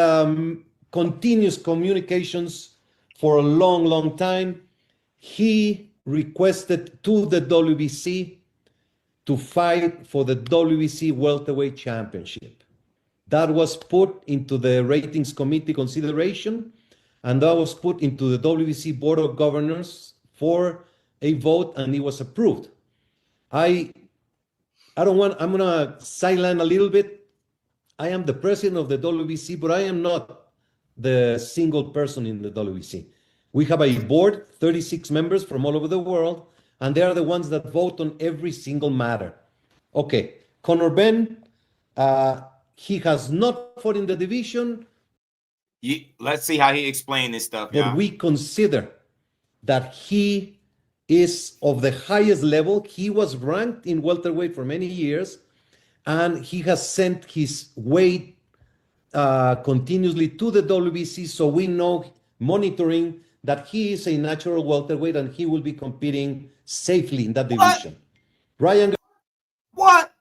S12: continuous communications for a long, long time. He requested to the WBC to fight for the WBC welterweight championship. That was put into the ratings committee consideration, and that was put into the WBC Board of Governors for a vote, and it was approved. I'm gonna sideline a little bit. I am the president of the WBC, but I am not the single person in the WBC. We have a board, 36 members from all over the world, and they are the ones that vote on every single matter. Okay, Conor Benn, he has not fought in the division.
S6: Let's see how he explained this stuff.
S12: But we consider that he is of the highest level. He was ranked in welterweight for many years, and he has sent his weight continuously to the WBC, so we know, monitoring, that he is a natural welterweight and he will be competing safely in that division. Ryan,
S6: what?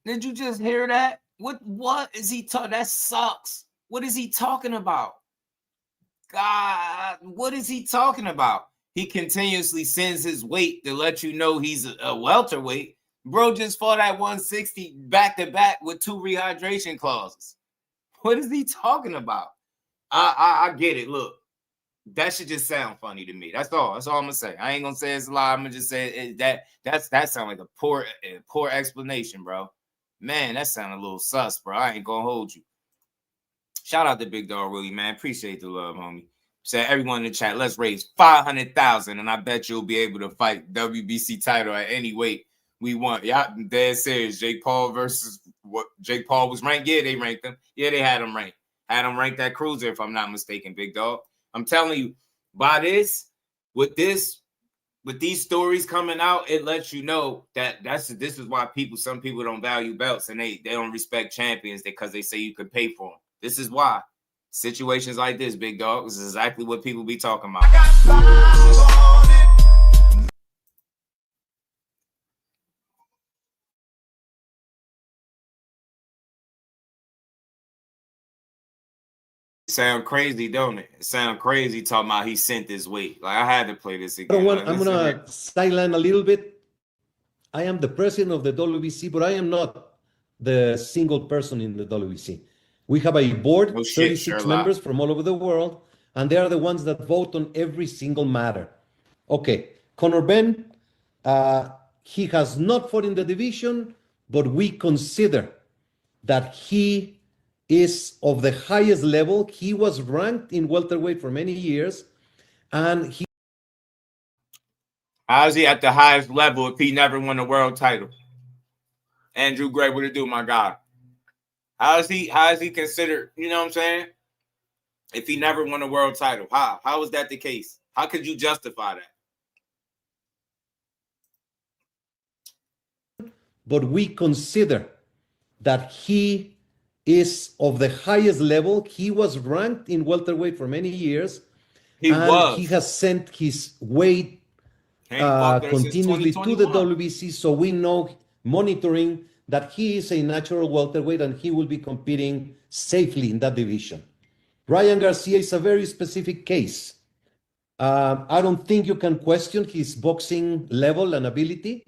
S6: Did you just hear that? What is he talking? That sucks. What is he talking about? God, what is he talking about? He continuously sends his weight to let you know he's a welterweight. Bro just fought at 160 back-to-back with 2 rehydration clauses. What is he talking about? I get it. Look, that should just sound funny to me. That's all. That's all I'm gonna say. I ain't gonna say it's a lie. I'm gonna just say that sound like a poor explanation, bro. Man, that sound a little sus, bro. I ain't gonna hold you. Shout out to Big Dog Willie, man. Appreciate the love, homie. Said everyone in the chat, let's raise 500,000, and I bet you'll be able to fight WBC title at any weight we want. Yeah, dead serious. Jake Paul versus what? Jake Paul was ranked. Yeah, they ranked him. Yeah, they had him ranked. Had him ranked at cruiser, if I'm not mistaken, Big Dog. I'm telling you, with these stories coming out, it lets you know that this is why some people don't value belts and they don't respect champions because they say you could pay for them. This is why. Situations like this, Big Dog, this is exactly what people be talking about. Sound crazy, don't it? It sound crazy talking about he sent this weight. Like, I had to play this again.
S12: I'm going to sideline a little bit. I am the president of the WBC, but I am not the single person in the WBC. We have a board, 36 members from all over the world, and they are the ones that vote on every single matter. Okay, Conor Benn, he has not fought in the division, but we consider that he is of the highest level. He was ranked in welterweight for many years, and he...
S6: How is he at the highest level if he never won a world title? Andrew Gray, what it do, my guy? How is he considered, you know what I'm saying? If he never won a world title, how is that the case? How could you justify that?
S12: But we consider that he is of the highest level. He was ranked in welterweight for many years. He has sent his weight continuously to the WBC, so we know, monitoring, that he is a natural welterweight and he will be competing safely in that division. Ryan Garcia is a very specific case. I don't think you can question his boxing level and ability.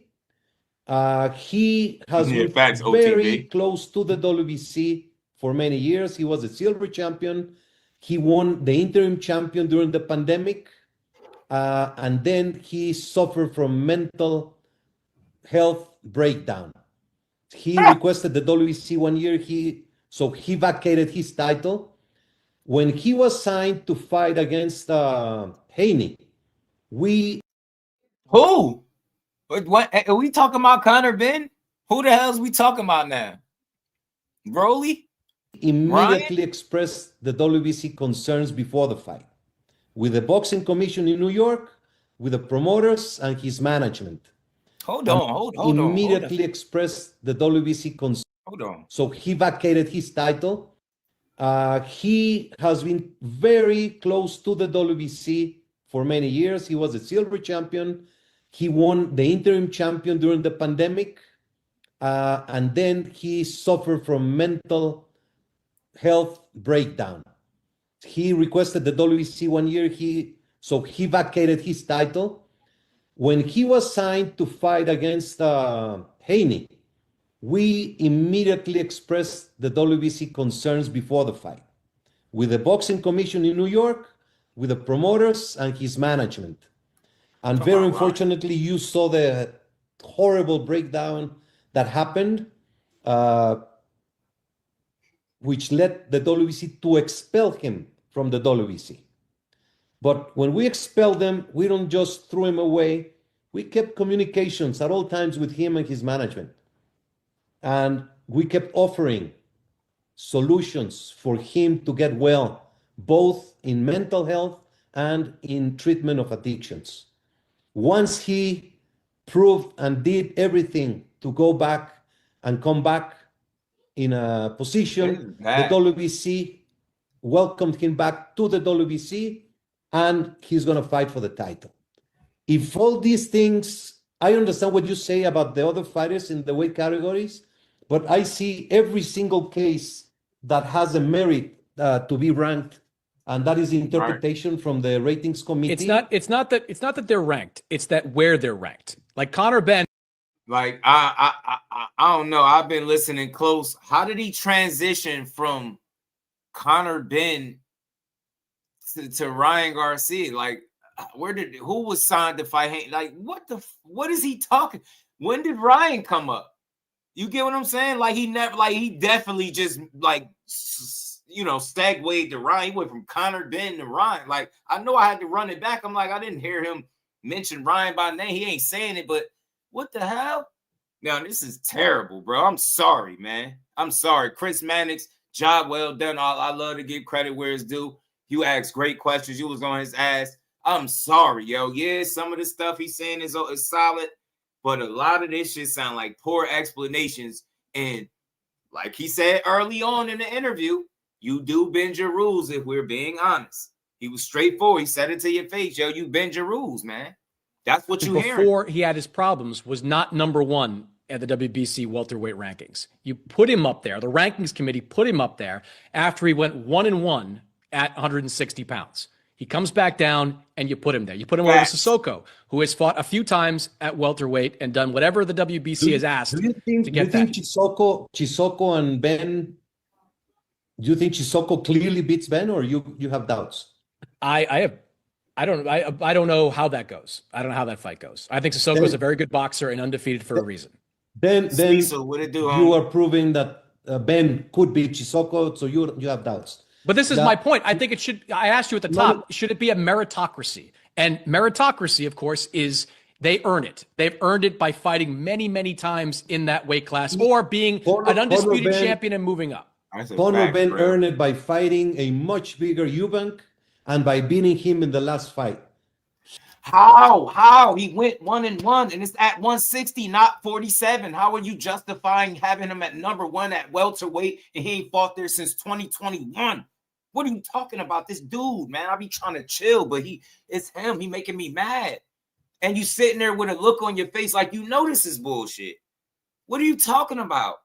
S12: He has been very close to the WBC for many years. He was a silver champion. He won the interim champion during the pandemic. And then he suffered from mental health breakdown. He requested the WBC 1 year, so he vacated his title. When he was signed to fight against Haney, Who?
S6: What are we talking about? Conor Benn? Who the hell is we talking about now? Broly?
S12: Immediately expressed the WBC concerns before the fight with the boxing commission in New York, with the promoters and his management.
S6: Hold on.
S12: Immediately expressed the WBC concerns.
S6: Hold on.
S12: So he vacated his title. He has been very close to the WBC for many years. He was a silver champion. He won the interim champion during the pandemic. And then he suffered from mental health breakdown. He requested the WBC 1 year, so he vacated his title. When he was signed to fight against Haney, we immediately expressed the WBC concerns before the fight with the boxing commission in New York, with the promoters and his management. And very unfortunately, you saw the horrible breakdown that happened, which led the WBC to expel him from the WBC. But when we expelled them, we don't just throw him away. We kept communications at all times with him and his management. And we kept offering solutions for him to get well, both in mental health and in treatment of addictions. Once he proved and did everything to go back and come back in a position, the WBC welcomed him back to the WBC, and he's going to fight for the title. If all these things, I understand what you say about the other fighters in the weight categories, but I see every single case that has a merit to be ranked, and that is the interpretation from the ratings committee.
S10: It's not that they're ranked. It's that where they're ranked. Like Conor Benn.
S6: Like I don't know. I've been listening close. How did he transition from Conor Benn to Ryan Garcia. Like, who was signed to fight? Like, what is he talking? When did Ryan come up? You get what I'm saying? Like, he definitely just like, segued to Ryan. He went from Conor Ben to Ryan. Like, I know I had to run it back. I'm like, I didn't hear him mention Ryan by name. He ain't saying it, but what the hell? Now, this is terrible, bro. I'm sorry, man. I'm sorry. Chris Mannix, job well done. I love to give credit where it's due. You asked great questions. You was on his ass. I'm sorry, yo. Yeah, some of the stuff he's saying is solid, but a lot of this shit sound like poor explanations. And like he said early on in the interview, you do bend your rules if we're being honest. He was straightforward. He said it to your face, yo. You bend your rules, man. That's what you hear.
S10: Before he had his problems, was not number one at the WBC welterweight rankings. You put him up there. The rankings committee put him up there after he went 1-1 at 160 pounds. He comes back down and you put him there. You put him over Sissoko, who has fought a few times at welterweight and done whatever the WBC has asked to get that.
S12: Do you think Chisoko and Ben, do you think Chisoko clearly beats Ben, or you have doubts?
S10: I don't know how that goes. I don't know how that fight goes. I think Sissoko is a very good boxer and undefeated for a reason.
S12: Then
S6: Cecil, what it do,
S12: you are proving that Ben could beat Chisoko, so you have doubts.
S10: But this is my point. I think it should. I asked you at the top, should it be a meritocracy? And meritocracy, of course, is they earn it. They've earned it by fighting many, many times in that weight class or being an undisputed champion and moving up.
S12: Conor Ben earned it by fighting a much bigger Eubank and by beating him in the last fight.
S6: How? He went 1-1 and it's at 160, not 47. How are you justifying having him at number one at welterweight and he ain't fought there since 2021? What are you talking about? This dude, man, I be trying to chill, but it's him. He making me mad. And you sitting there with a look on your face like you know this is bullshit. What are you talking about?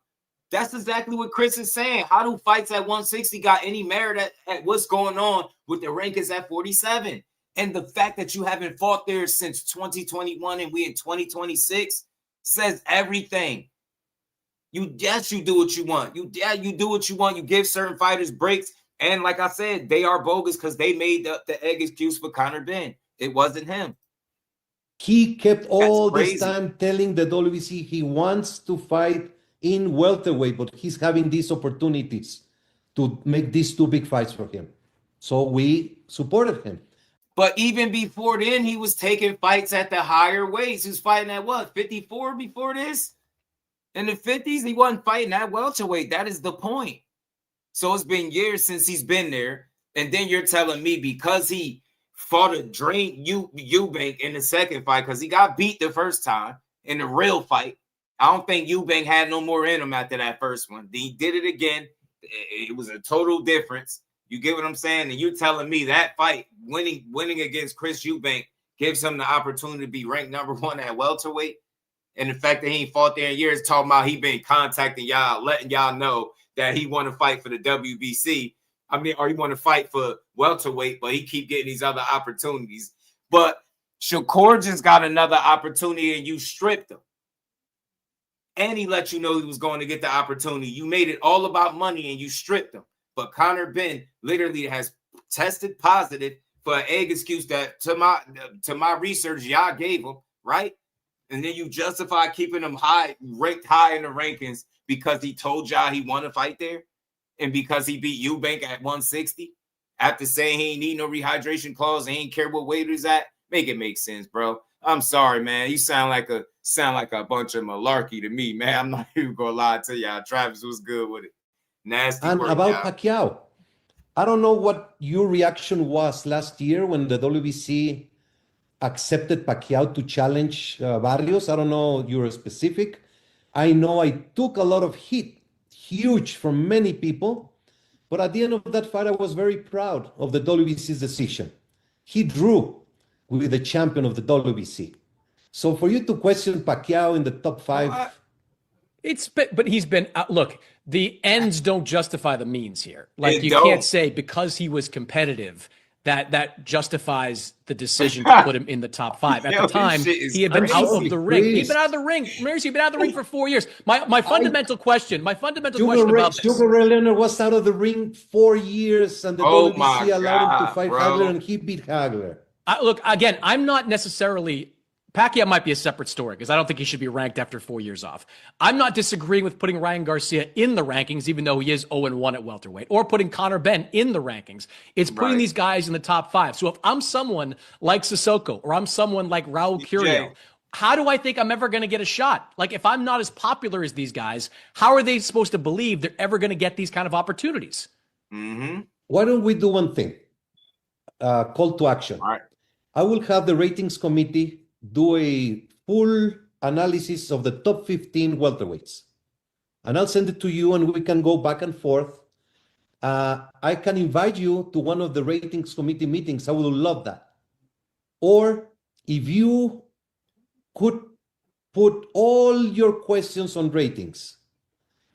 S6: That's exactly what Chris is saying. How do fights at 160 got any merit at what's going on with the rankings at 47? And the fact that you haven't fought there since 2021 and we in 2026 says everything. You do what you want. You do what you want. You give certain fighters breaks. And like I said, they are bogus because they made the egg excuse for Conor Ben. It wasn't him.
S12: He kept all this time telling the WBC he wants to fight in welterweight, but he's having these opportunities to make these two big fights for him. So we supported him.
S6: But even before then, he was taking fights at the higher weights. He was fighting at what, 54 before this? In the 50s, he wasn't fighting at welterweight. That is the point. So it's been years since he's been there. And then you're telling me because he fought a drain Eubank in the second fight, because he got beat the first time in the real fight. I don't think Eubank had no more in him after that first one. He did it again. It was a total difference. You get what I'm saying? And you're telling me that fight, winning against Chris Eubank, gives him the opportunity to be ranked number one at welterweight. And the fact that he ain't fought there in years, talking about he been contacting y'all, letting y'all know that he want to fight for the WBC. I mean, or he want to fight for welterweight, but he keep getting these other opportunities. But Shakur just got another opportunity and you stripped him. And he let you know he was going to get the opportunity. You made it all about money and you stripped him. But Conor Ben literally has tested positive for an egg excuse that to my research y'all gave him, right? And then you justify keeping him ranked high in the rankings because he told y'all he want to fight there, and because he beat Eubank at 160 after saying he ain't need no rehydration clause and he ain't care what weight he's at. Make it make sense, bro. I'm sorry, man. You sound like a bunch of malarkey to me, man. I'm not even gonna lie to y'all. Travis was good with it. Nasty.
S12: And about Pacquiao, I don't know what your reaction was last year when the WBC accepted Pacquiao to challenge Barrios. I don't know your specific. I know I took a lot of heat, huge from many people, but at the end of that fight, I was very proud of the WBC's decision. He drew with the champion of the WBC. So for you to question Pacquiao in the top five,
S10: but he's been look. The ends don't justify the means here. Like you can't say because he was competitive that justifies the decision to put him in the top 5. At the time, he had been out of the ring. He'd been out of the ring. Mauricio, he'd been out of the ring for 4 years. My fundamental question about this.
S12: Sugar Ray Leonard was out of the ring 4 years, and the WBC allowed him to fight Hagler, and he beat Hagler.
S10: Look, again, I'm not necessarily... Pacquiao might be a separate story because I don't think he should be ranked after 4 years off. I'm not disagreeing with putting Ryan Garcia in the rankings, even though he is 0-1 at welterweight, or putting Conor Benn in the rankings. It's putting these guys in the top 5. So if I'm someone like Sissoko or I'm someone like Raul Curio, how do I think I'm ever going to get a shot? Like, if I'm not as popular as these guys, how are they supposed to believe they're ever going to get these kind of opportunities?
S12: Why don't we do one thing? Call to action. All right. I will have the ratings committee do a full analysis of the top 15 welterweights. And I'll send it to you and we can go back and forth. I can invite you to one of the ratings committee meetings. I would love that. Or if you could put all your questions on ratings,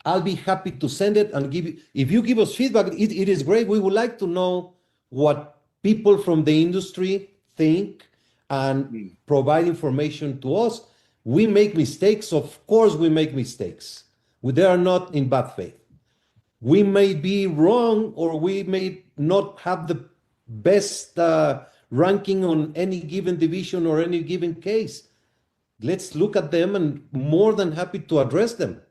S12: I'll be happy to send it and give you, if you give us feedback, it is great. We would like to know what people from the industry think and provide information to us. We make mistakes. Of course, we make mistakes. They are not in bad faith. We may be wrong, or we may not have the best ranking on any given division or any given case. Let's look at them and more than happy to address them.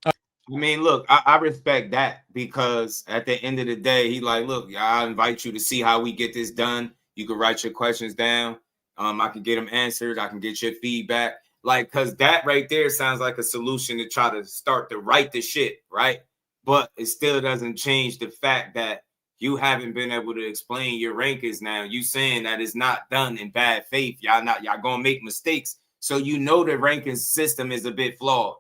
S6: I mean, look, I respect that, because at the end of the day, he like, look, I invite you to see how we get this done. You can write your questions down. I can get them answered. I can get your feedback. Like, because that right there sounds like a solution to try to start to right the shit, right? But it still doesn't change the fact that you haven't been able to explain your rankings now. You saying that it's not done in bad faith. Y'all gonna make mistakes. So you know the ranking system is a bit flawed.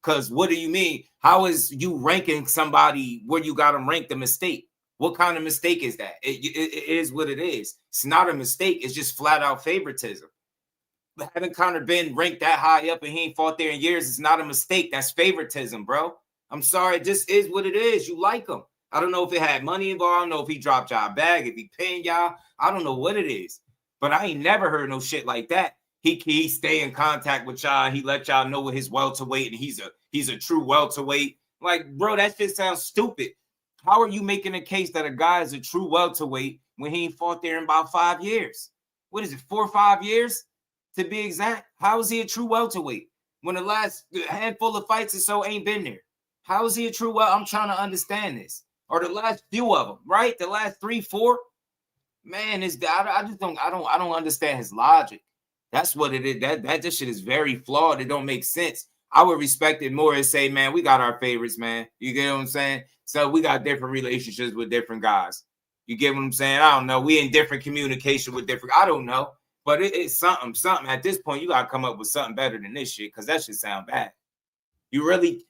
S6: Because what do you mean? How is you ranking somebody where you got them ranked a mistake? What kind of mistake is that? It is what it is. It's not a mistake. It's just flat out favoritism. Having Conor been ranked that high up and he ain't fought there in years, it's not a mistake. That's favoritism, bro. I'm sorry. It just is what it is. You like him. I don't know if it had money involved. I don't know if he dropped y'all bag, if he paying y'all. I don't know what it is. But I ain't never heard no shit like that. He stay in contact with y'all. He let y'all know what his welterweight, and he's a true welterweight. Like, bro, that shit sounds stupid. How are you making a case that a guy is a true welterweight when he ain't fought there in about 5 years? What is it, 4 or 5 years to be exact? How is he a true welterweight when the last handful of fights or so ain't been there? How is he a true I'm trying to understand this. Or the last few of them, right? The last 3, 4. Man, I don't understand his logic. That's what it is. That this shit is very flawed. It don't make sense. I would respect it more and say, man, we got our favorites, man. You get what I'm saying? So we got different relationships with different guys. You get what I'm saying? I don't know. We in different communication with different. I don't know. But it's something. At this point, you got to come up with something better than this shit, because that shit sound bad. You're really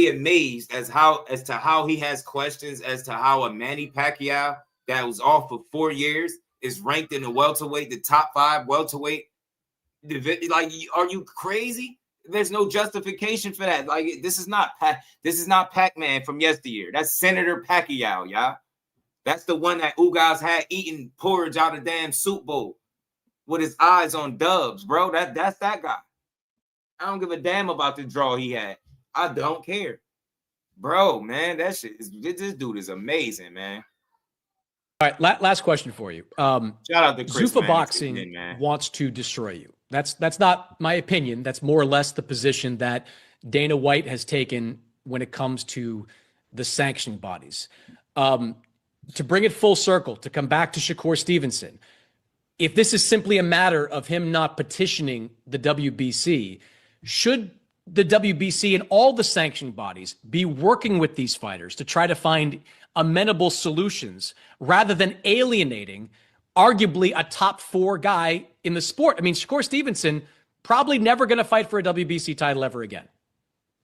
S6: amazed as to how he has questions as to how a Manny Pacquiao that was off for 4 years is ranked in the welterweight, the top 5 welterweight. Like, are you crazy? There's no justification for that. Like, this is not Pac-Man from yesteryear. That's Senator Pacquiao, y'all. That's the one that Ugas had eating porridge out of damn soup bowl with his eyes on Dubs, bro. That's that guy. I don't give a damn about the draw he had. I don't care, bro, man. That shit this dude is amazing, man.
S10: All right, last question for you.
S6: Shout out to Chris,
S10: Zuffa Boxing wants to destroy you. That's not my opinion. That's more or less the position that Dana White has taken when it comes to the sanctioning bodies. To bring it full circle, to come back to Shakur Stevenson, if this is simply a matter of him not petitioning the WBC, should the WBC and all the sanctioning bodies be working with these fighters to try to find amenable solutions rather than alienating arguably a top 4 guy in the sport? I mean, Shakur Stevenson probably never going to fight for a WBC title ever again.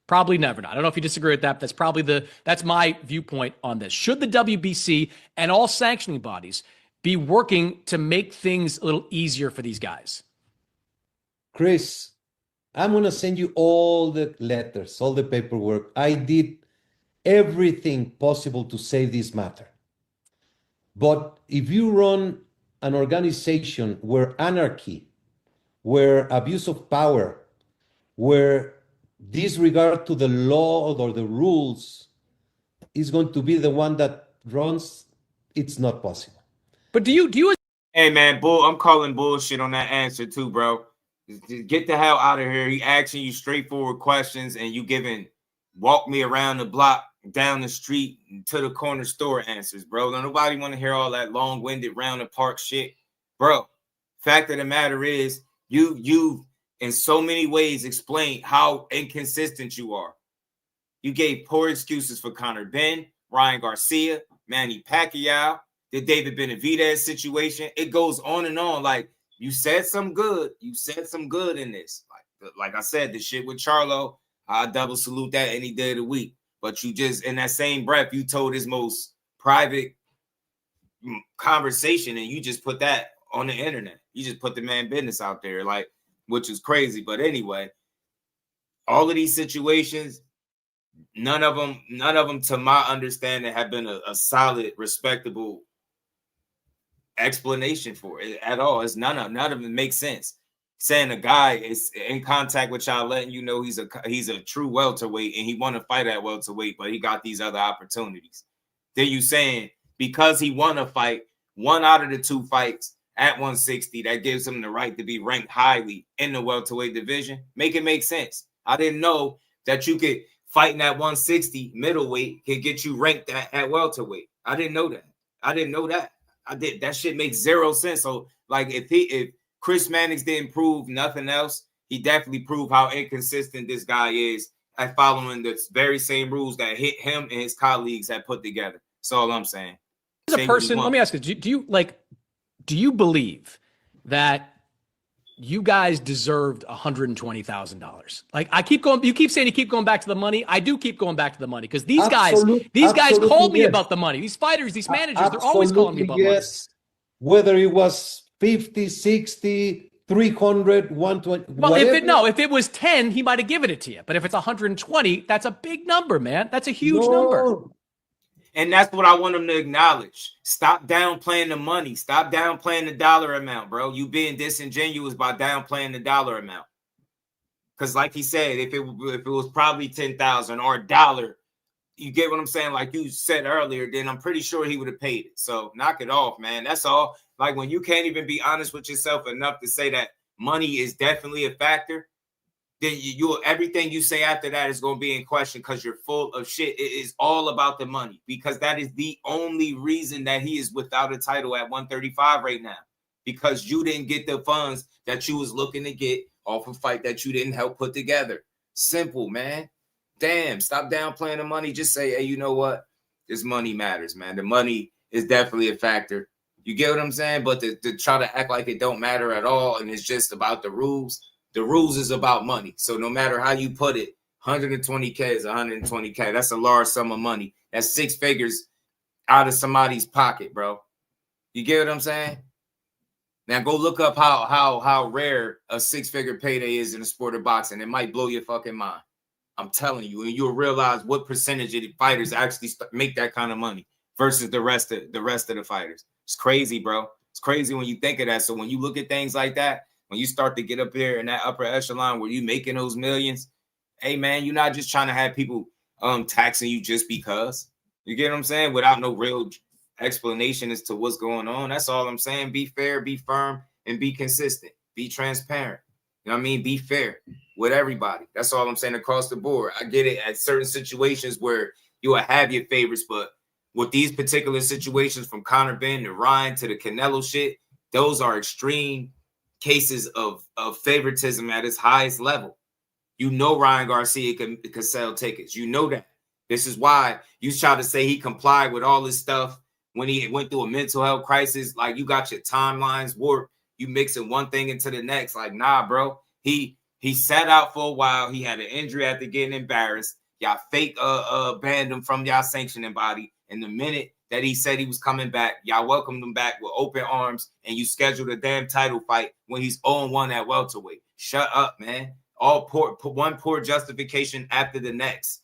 S10: Probably never. I don't know if you disagree with that, but that's my viewpoint on this. Should the WBC and all sanctioning bodies be working to make things a little easier for these guys?
S12: Chris, I'm going to send you all the letters, all the paperwork. I did everything possible to save this matter. But if you run an organization where anarchy, where abuse of power, where disregard to the law or the rules is going to be the one that runs, it's not possible.
S10: But do you?
S6: Hey man, I'm calling bullshit on that answer too, bro. Just get the hell out of here. He asking you straightforward questions, and you giving walk me around the block, down the street to the corner store answers, bro. Nobody want to hear all that long-winded round the park shit, bro. Fact of the matter is, you in so many ways explained how inconsistent you are. You gave poor excuses for Conor Benn, Ryan Garcia, Manny Pacquiao, the David Benavidez situation. It goes on and on. Like, you said some good. You said some good in this. Like I said, the shit with Charlo, I double salute that any day of the week. But you just, in that same breath, you told his most private conversation, and you just put that on the internet. You just put the man business out there, like, which is crazy. But anyway, all of these situations, none of them, to my understanding, have been a solid, respectable explanation for it at all. It's none of it makes sense. Saying a guy is in contact with y'all, letting you know he's a true welterweight and he want to fight at welterweight, but he got these other opportunities. Then you saying because he won a fight, one out of the two fights at 160, that gives him the right to be ranked highly in the welterweight division. Make it make sense. I didn't know that you could fighting at 160 middleweight could get you ranked at welterweight. I didn't know that. That shit makes zero sense. So like if Chris Mannix didn't prove nothing else, he definitely proved how inconsistent this guy is at following the very same rules that him and his colleagues had put together. That's all I'm saying.
S10: As a person, let me ask you, do you believe that you guys deserved $120,000? Like, you keep saying you keep going back to the money. I do keep going back to the money because these guys called me about the money. These fighters, these managers, they're always calling me about money.
S12: Whether it was 50, 60, 300, 120.
S10: Well, if it was 10, he might have given it to you. But if it's 120, that's a big number, man. That's a huge number.
S6: And that's what I want them to acknowledge. Stop downplaying the money. Stop downplaying the dollar amount, bro. You being disingenuous by downplaying the dollar amount. Because like he said, if it was probably 10,000 or $1, you get what I'm saying? Like you said earlier, then I'm pretty sure he would have paid it. So knock it off, man. That's all. Like when you can't even be honest with yourself enough to say that money is definitely a factor, then everything you say after that is going to be in question because you're full of shit. It is all about the money because that is the only reason that he is without a title at 135 right now, because you didn't get the funds that you was looking to get off a fight that you didn't help put together. Simple, man. Damn, stop downplaying the money. Just say, hey, you know what? This money matters, man. The money is definitely a factor. You get what I'm saying? But to try to act like it don't matter at all and it's just about the rules. The rules is about money. So no matter how you put it, 120K is 120K. That's a large sum of money. That's 6 figures out of somebody's pocket, bro. You get what I'm saying? Now go look up how rare a 6-figure payday is in the sport of boxing. It might blow your fucking mind. I'm telling you, and you'll realize what percentage of the fighters actually make that kind of money versus the rest of the fighters. It's crazy, bro. It's crazy when you think of that. So when you look at things like that, when you start to get up there in that upper echelon where you making those millions, hey man, you're not just trying to have people taxing you just because. You get what I'm saying? Without no real explanation as to what's going on. That's all I'm saying. Be fair, be firm, and be consistent. Be transparent. You know what I mean? Be fair with everybody. That's all I'm saying across the board. I get it at certain situations where you will have your favorites, but with these particular situations from Conor Benn to Ryan to the Canelo shit, those are extreme cases of favoritism at its highest level. You know Ryan Garcia could sell tickets. You know that. This is why you try to say he complied with all this stuff when he went through a mental health crisis. Like you got your timelines warped. You mixing one thing into the next. Like, nah, bro. He sat out for a while. He had an injury after getting embarrassed. Y'all fake banned him from y'all sanctioning body. And the minute that he said he was coming back, y'all welcomed him back with open arms, and you scheduled a damn title fight when he's 0-1 at welterweight. Shut up, man. One poor justification after the next.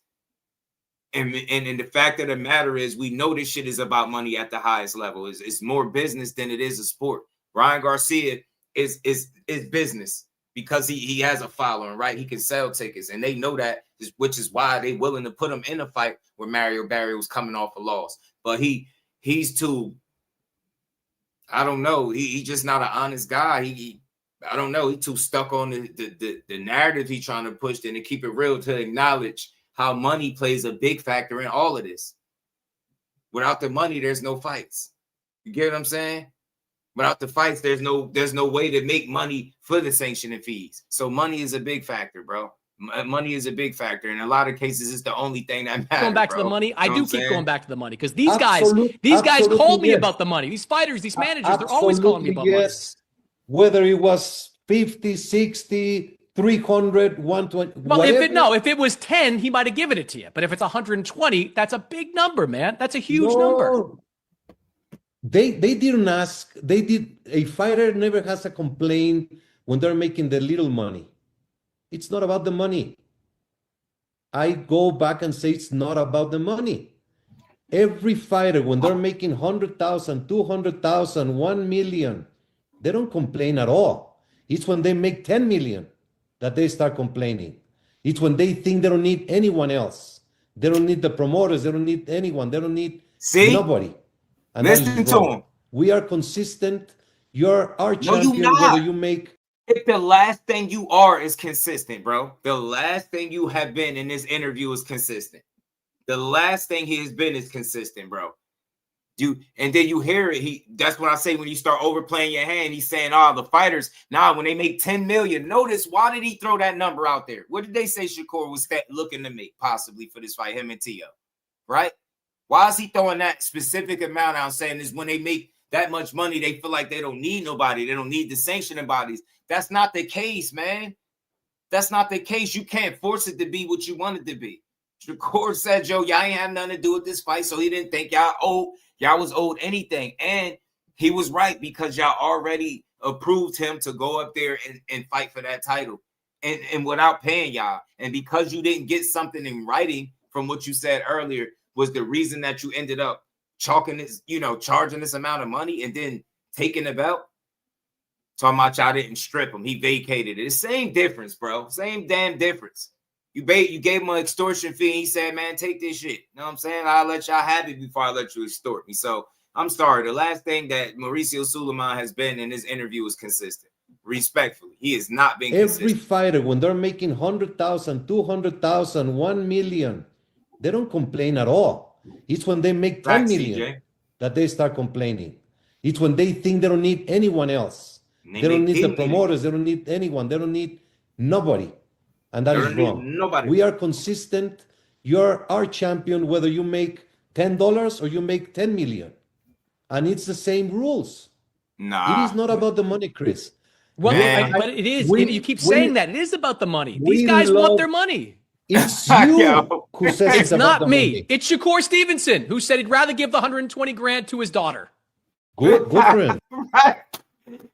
S6: And the fact of the matter is, we know this shit is about money at the highest level. It's more business than it is a sport. Ryan Garcia is business because he has a following, right? He can sell tickets, and they know that, which is why they willing to put him in a fight where Mario Barrios coming off a loss. But he's too, I don't know. He's just not an honest guy. I don't know. He's too stuck on the narrative he's trying to push, and to keep it real, to acknowledge how money plays a big factor in all of this. Without the money, there's no fights. You get what I'm saying? Without the fights, there's no way to make money for the sanctioning fees. So money is a big factor, bro. Money is a big factor. In a lot of cases, it's the only thing that matters.
S10: Going back to the money, I do keep going back to the money, because these guys call me about the money. These fighters, these managers, they're always calling me about money.
S12: Whether it was 50, 60, 300, 120.
S10: Well, if it was 10, he might have given it to you. But if it's 120, that's a big number, man. That's a huge number.
S12: They didn't ask. A fighter never has a complaint when they're making the little money. It's not about the money. I go back and say it's not about the money. Every fighter, when they're making 100,000, 200,000, 1 million, they don't complain at all. It's when they make 10 million that they start complaining. It's when they think they don't need anyone else. They don't need the promoters. They don't need anyone. They don't need nobody. And
S6: listen to him.
S12: We are consistent. You're our champion, whether you make.
S6: If the last thing you are is consistent, bro. The last thing you have been in this interview is consistent. The last thing he has been is consistent, bro. And then you hear it. That's what I say when you start overplaying your hand. He's saying, the fighters, when they make 10 million, notice, why did he throw that number out there? What did they say Shakur was looking to make possibly for this fight, him and Tio? Right? Why is he throwing that specific amount out, saying is when they make that much money, they feel like they don't need nobody. They don't need the sanctioning bodies. That's not the case, man. That's not the case. You can't force it to be what you want it to be. Shakur said, y'all ain't have nothing to do with this fight, so he didn't think y'all was owed anything. And he was right, because y'all already approved him to go up there and fight for that title and without paying y'all. And because you didn't get something in writing from what you said earlier was the reason that you ended up charging this amount of money and then taking the belt. Talking about y'all didn't strip him. He vacated it. It's the same difference, bro. Same damn difference. You gave him an extortion fee, and he said, man, take this shit. You know what I'm saying? I'll let y'all have it before I let you extort me. So I'm sorry. The last thing that Mauricio Suliman has been in this interview is consistent. Respectfully, he has not been consistent.
S12: Every fighter, when they're making 100,000, 200,000, 1 million, they don't complain at all. It's when they make 10 million that they start complaining. It's when they think they don't need anyone else. They don't need the promoters. They don't need anyone. They don't need nobody. And that is wrong.
S6: Nobody.
S12: We are consistent. You're our champion, whether you make $10 or you make 10 million. And it's the same rules.
S6: Nah.
S12: It is not about the money, Chris.
S10: Well, but it is. You keep saying that. It is about the money. These guys want their money.
S12: It's you who says
S10: it's not me.
S12: Money.
S10: It's Shakur Stevenson who said he'd rather give the 120 grand to his daughter.
S12: Good for him.
S6: Right.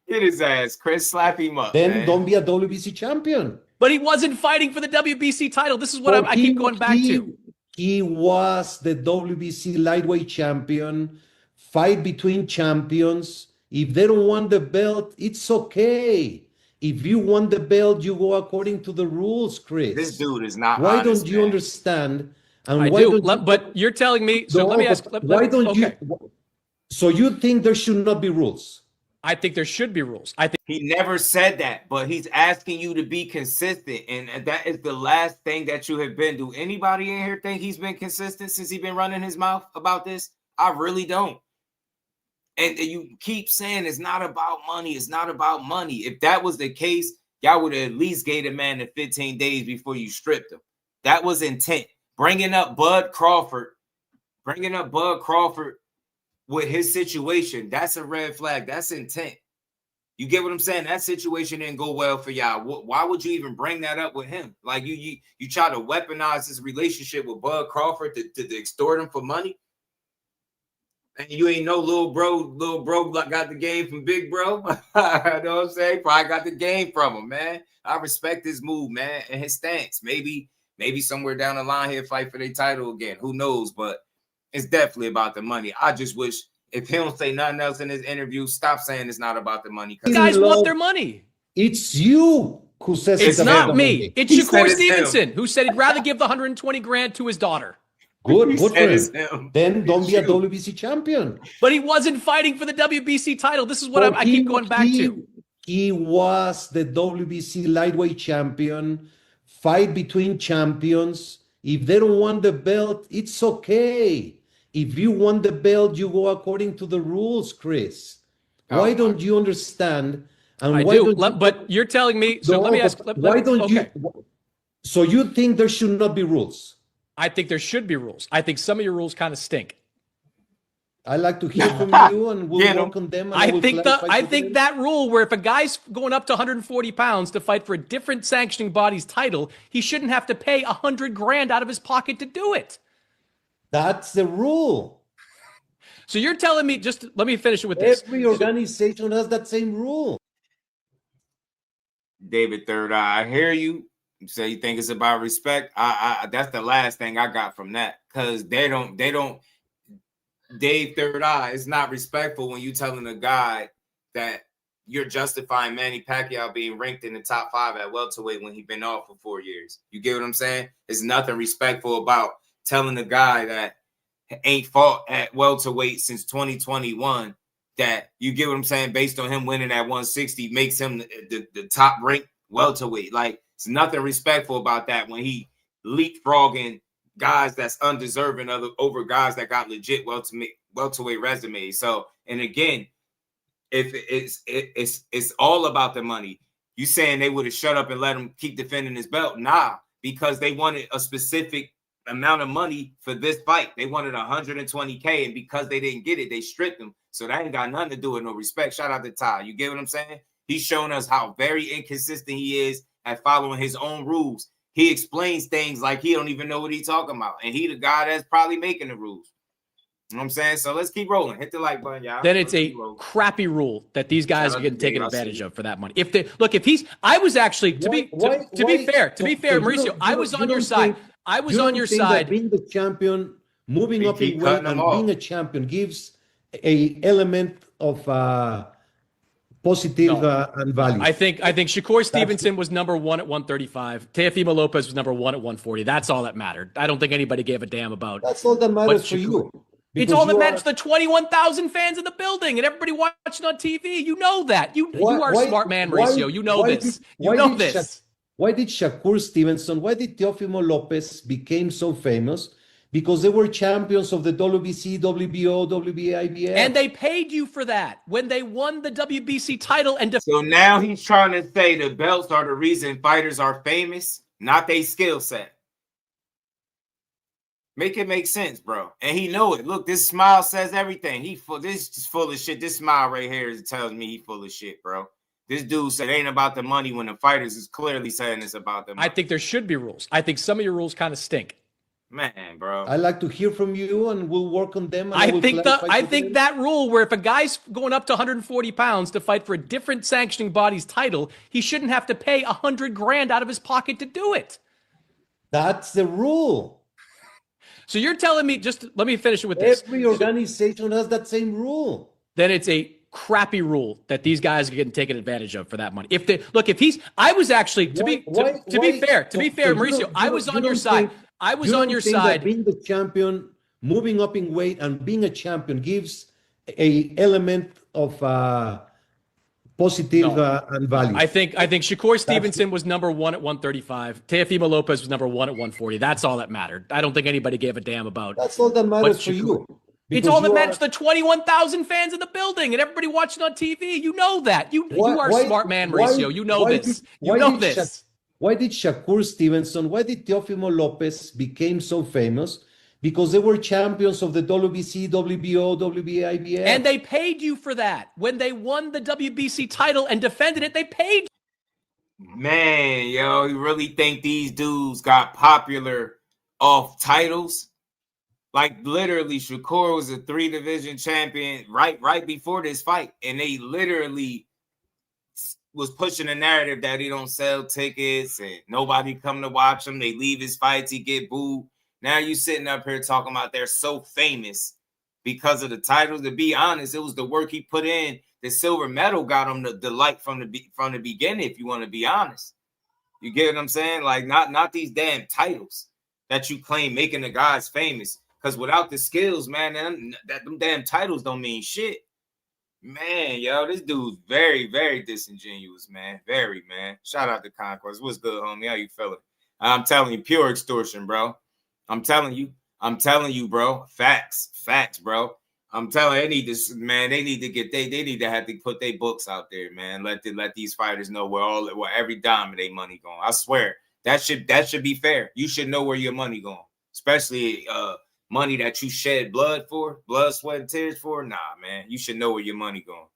S6: Hit his ass, Chris. Slap him up.
S12: Then don't be a WBC champion.
S10: But he wasn't fighting for the WBC title. This is what I keep going back to.
S12: He was the WBC lightweight champion. Fight between champions. If they don't want the belt, it's okay. If you want the belt, you go according to the rules, Chris.
S6: This dude is not.
S12: Why
S6: honest,
S12: don't you
S6: man.
S12: understand? And
S10: I
S12: why
S10: do.
S12: don't
S10: But you're telling me. So let me ask.
S12: Why don't you? So you think there should not be rules?
S10: I think there should be rules. I think
S6: he never said that, but he's asking you to be consistent, and that is the last thing that you have been. Do anybody in here think he's been consistent since he's been running his mouth about this? I really don't. And you keep saying it's not about money. It's not about money. If that was the case, y'all would have at least gave the man the 15 days before you stripped him. That was intent. Bringing up Bud Crawford with his situation, that's a red flag. That's intent. You get what I'm saying? That situation didn't go well for y'all. Why would you even bring that up with him? Like you try to weaponize this relationship with Bud Crawford to extort him for money? And you ain't no little bro got the game from big bro. You know what I'm saying? Probably got the game from him, man. I respect his move, man, and his stance. Maybe Maybe somewhere down the line he'll fight for their title again. Who knows? But it's definitely about the money. I just wish if he don't say nothing else in his interview, stop saying it's not about the money.
S10: You guys want their money.
S12: It's you who says
S10: it's
S12: about
S10: not
S12: the
S10: me.
S12: money.
S10: It's Shakur Stevenson who said he'd rather give the 120 grand to his daughter.
S12: Good for him. Then don't be a WBC champion.
S10: But he wasn't fighting for the WBC title. This is what I keep going back to.
S12: He was the WBC lightweight champion. Fight between champions. If they don't want the belt, it's okay. If you want the belt, you go according to the rules, Chris. Why don't you understand? And
S10: I
S12: why
S10: do.
S12: don't
S10: But you're telling me. So let me ask.
S12: Why don't you? So you think there should not be rules?
S10: I think there should be rules. I think some of your rules kind of stink.
S12: I like to hear from you, and we'll work on them. And
S10: I think that rule where if a guy's going up to 140 pounds to fight for a different sanctioning body's title, he shouldn't have to pay 100 grand out of his pocket to do it.
S12: That's the rule.
S10: So you're telling me, just let me finish it with this.
S12: Every organization has that same rule.
S6: David Third Eye, I hear you. You say you think it's about respect. I that's the last thing I got from that, because they don't Dave Third Eye, it's not respectful when you telling a guy that you're justifying Manny Pacquiao being ranked in the top 5 at welterweight when he's been off for 4 years. You get what I'm saying? There's nothing respectful about telling a guy that ain't fought at welterweight since 2021 that, you get what I'm saying, based on him winning at 160 makes him the top ranked welterweight. Like, it's nothing respectful about that when he leapfrogging guys that's undeserving over guys that got legit welterweight resumes. So, and again, if it's all about the money. You saying they would have shut up and let him keep defending his belt? Nah, because they wanted a specific amount of money for this fight. They wanted 120K, and because they didn't get it, they stripped him. So that ain't got nothing to do with no respect. Shout out to Ty. You get what I'm saying? He's shown us how very inconsistent he is at following his own rules. He explains things like he don't even know what he's talking about, and he the guy that's probably making the rules. You know what I'm saying? So let's keep rolling. Hit the like button, y'all.
S10: Then it's a crappy rule that these guys are getting taken advantage of for that money. I was actually, to be fair, Mauricio, I was on your side. I was on your side.
S12: Being the champion, moving up in weight, and being a champion gives a element of positive and value.
S10: I think Shakur Stevenson was number 1 at 135. Teofimo Lopez was number 1 at 140. That's all that mattered. I don't think anybody gave a damn about.
S12: That's all that matters for you.
S10: It's all that matters to the 21,000 fans in the building and everybody watching on TV. You know that. You are a smart man, Mauricio. You know this.
S12: Why did Shakur Stevenson, why did Teofimo Lopez became so famous? Because they were champions of the WBC, WBO, WBA, IBF.
S10: And they paid you for that when they won the WBC title.
S6: So now he's trying to say the belts are the reason fighters are famous, not their skill set. Make it make sense, bro. And he know it. Look, this smile says everything. This is full of shit. This smile right here tells me he full of shit, bro. This dude said it ain't about the money when the fighters is clearly saying it's about the money.
S10: I think there should be rules. I think some of your rules kind of stink.
S6: Man, bro.
S12: I like to hear from you, and we'll work on them.
S10: I think that rule where if a guy's going up to 140 pounds to fight for a different sanctioning body's title, he shouldn't have to pay 100 grand out of his pocket to do it.
S12: That's the rule.
S10: So you're telling me, just let me finish it with this.
S12: Every organization has that same rule.
S10: Then it's a crappy rule that these guys are getting taken advantage of for that money. I was actually, to be fair, Mauricio, I was on your side. I was on your side.
S12: Being the champion, moving up in weight, and being a champion gives a element of positive and value.
S10: I think Shakur Stevenson was number 1 at 135. Teofimo Lopez was number 1 at 140. That's all that mattered. I don't think anybody gave a damn about.
S12: That's all that matters for you.
S10: It's all that matters to the 21,000 fans in the building and everybody watching on TV. You know that. You are a smart man, Mauricio. You know this.
S12: Why did Shakur Stevenson, why did Teofimo Lopez became so famous? Because they were champions of the WBC, WBO, WBA, IBF.
S10: And they paid you for that. When they won the WBC title and defended it, they paid you.
S6: Man, yo, you really think these dudes got popular off titles? Like, literally, Shakur was a 3-division champion right before this fight. And they literally was pushing the narrative that he don't sell tickets and nobody come to watch him. They leave his fights, he get booed. Now you sitting up here talking about they're so famous because of the titles. To be honest, it was the work he put in. The silver medal got him the light from the beginning. If you want to be honest, you get what I'm saying? Like not these damn titles that you claim making the guys famous. Because without the skills, man, them damn titles don't mean shit. Man, yo, this dude's very, very disingenuous, man. Very, man. Shout out to Conquest. What's good, homie? How you feeling? I'm telling you, pure extortion, bro. I'm telling you, bro. Facts, bro. I'm telling you, they need this, man. They need to get they need to have to put their books out there, man. Let these fighters know where every dime of their money going. I swear that should be fair. You should know where your money going, especially money that you shed blood, sweat, and tears for. Nah, man, you should know where your money going.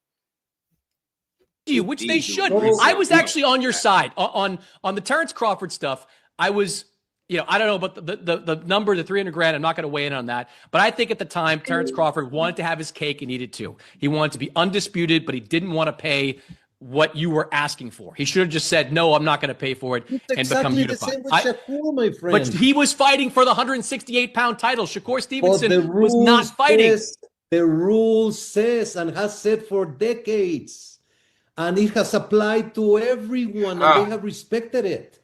S10: Which they should. I was actually on your side on the Terrence Crawford stuff. I was, I don't know about the number, the 300 grand. I'm not going to weigh in on that. But I think at the time, Terrence Crawford wanted to have his cake and eat it too. He wanted to be undisputed, but he didn't want to pay what you were asking for. He should have just said, no, I'm not going to pay for it and become unified.
S12: The same with Shakur, my friend.
S10: But he was fighting for the 168-pound title. Shakur Stevenson was not fighting.
S12: The rule says and has said for decades, and it has applied to everyone, and they have respected it.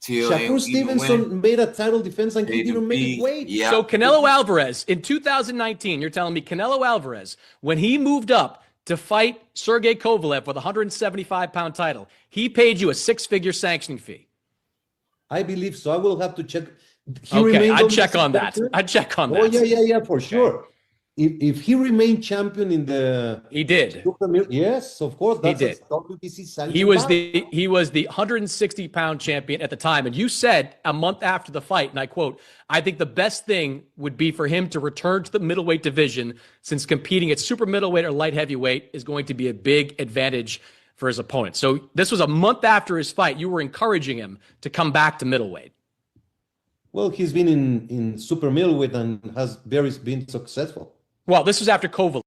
S12: Shakur Stevenson made a title defense and he didn't make it weight.
S10: Yeah. So Canelo Alvarez in 2019, you're telling me Canelo Alvarez, when he moved up to fight Sergey Kovalev for the 175-pound title, he paid you a 6-figure sanctioning fee.
S12: I believe so. I will have to check.
S10: I'd check on that.
S12: Oh, yeah, for sure. If he remained champion in the...
S10: He did.
S12: Yes, of course. That's
S10: he did.
S12: WBC sanction.
S10: He was the 160-pound champion at the time. And you said a month after the fight, and I quote, I think the best thing would be for him to return to the middleweight division, since competing at super middleweight or light heavyweight is going to be a big advantage for his opponent. So this was a month after his fight. You were encouraging him to come back to middleweight.
S12: Well, he's been in super middleweight and has been successful.
S10: Well, this was after Kovalev.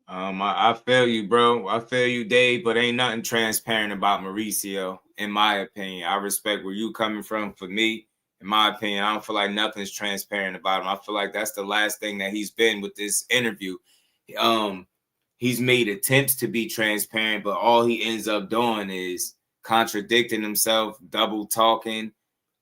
S6: I feel you, bro. I feel you, Dave, but ain't nothing transparent about Mauricio, in my opinion. I respect where you coming from. For me, in my opinion, I don't feel like nothing's transparent about him. I feel like that's the last thing that he's been with this interview. He's made attempts to be transparent, but all he ends up doing is contradicting himself, double talking,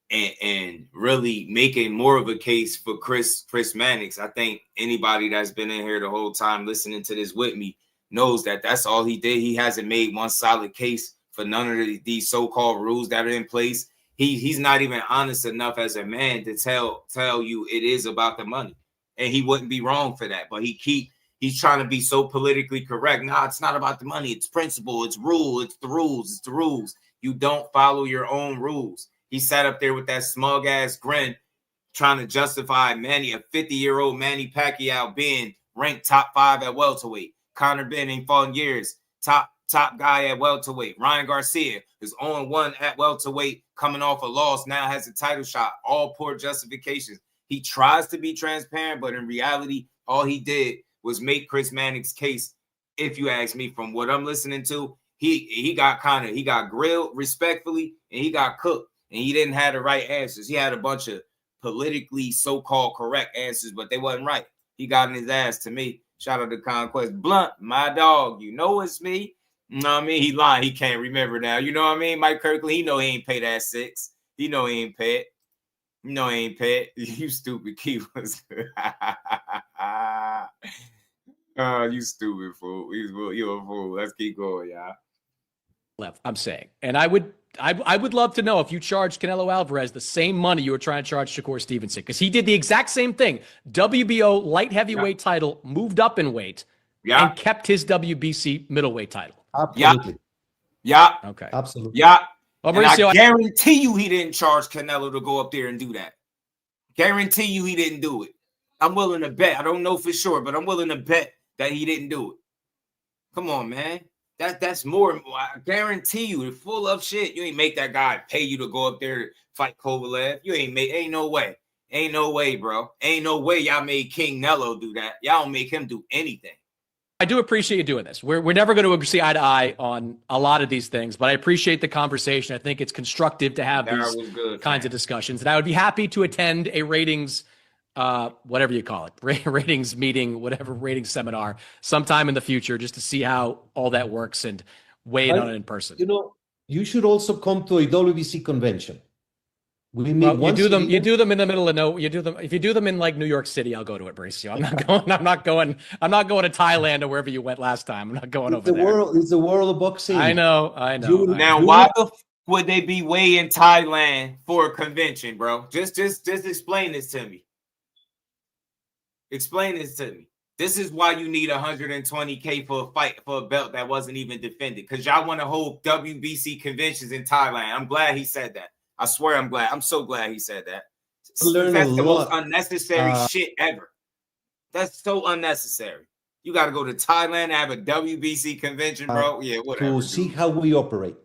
S6: and really making more of a case for Chris Mannix. I think anybody that's been in here the whole time listening to this with me knows that that's all he did. He hasn't made one solid case for none of these so-called rules that are in place. He's not even honest enough as a man to tell you it is about the money. And he wouldn't be wrong for that. But he's trying to be so politically correct. Nah, it's not about the money. It's principle. It's rule. It's the rules. It's the rules. You don't follow your own rules. He sat up there with that smug-ass grin trying to justify a 50-year-old Manny Pacquiao being ranked top 5 at welterweight. Conor Benn ain't fought in years. Top guy at welterweight. Ryan Garcia is 0-1 at welterweight, coming off a loss, now has a title shot. All poor justifications. He tries to be transparent, but in reality, all he did was make Chris Mannix's case, if you ask me, from what I'm listening to. He got grilled respectfully, and he got cooked. And he didn't have the right answers. He had a bunch of politically so-called correct answers, but they wasn't right. He got in his ass to me. Shout out to Conquest. Blunt, my dog. You know it's me. You know what I mean? He lying. He can't remember now. You know what I mean? Mike Kirkland, he know he ain't paid that 6. He know he ain't paid. You know he ain't paid. You stupid Keepers. Oh, you stupid fool. You're a fool. Let's keep going, y'all.
S10: I'm saying. And I would love to know if you charged Canelo Alvarez the same money you were trying to charge Shakur Stevenson, because he did the exact same thing. WBO light heavyweight title, moved up in weight, and kept his WBC middleweight title.
S12: Absolutely.
S6: Yeah.
S10: Okay.
S12: Absolutely.
S6: Yeah.
S10: Well,
S6: and
S10: Mauricio,
S6: I guarantee you he didn't charge Canelo to go up there and do that. Guarantee you he didn't do it. I'm willing to bet. I don't know for sure, but I'm willing to bet that he didn't do it. Come on, man. That's more. I guarantee you, it's full of shit. You ain't make that guy pay you to go up there to fight Kovalev. You ain't no way. Ain't no way, bro. Ain't no way y'all made King Nello do that. Y'all don't make him do anything.
S10: I do appreciate you doing this. We're never going to see eye to eye on a lot of these things, but I appreciate the conversation. I think it's constructive to have these kinds of discussions. And I would be happy to attend a ratings, whatever you call it, ratings meeting, whatever ratings seminar sometime in the future, just to see how all that works and weigh in on it in person.
S12: You know, you should also come to a WBC convention. We meet
S10: Well,
S12: once
S10: you do them.
S12: a
S10: You
S12: year.
S10: do them in the middle of no. You do them if you do them in like New York City. I'll go to it, Mauricio. I'm not going. I'm not going. I'm not going to Thailand or wherever you went last time. I'm not going over there.
S12: It's the world of boxing.
S10: I know.
S6: Now, why would they be way in Thailand for a convention, bro? Just explain this to me. Explain this to me. This is why you need 120K for a fight for a belt that wasn't even defended, because y'all want to hold WBC conventions in Thailand. I'm glad he said that. I swear I'm glad. I'm so glad he said that. That's the most unnecessary shit ever. That's so unnecessary. You got to go to Thailand and have a WBC convention, bro. Yeah, whatever.
S12: To see how we operate.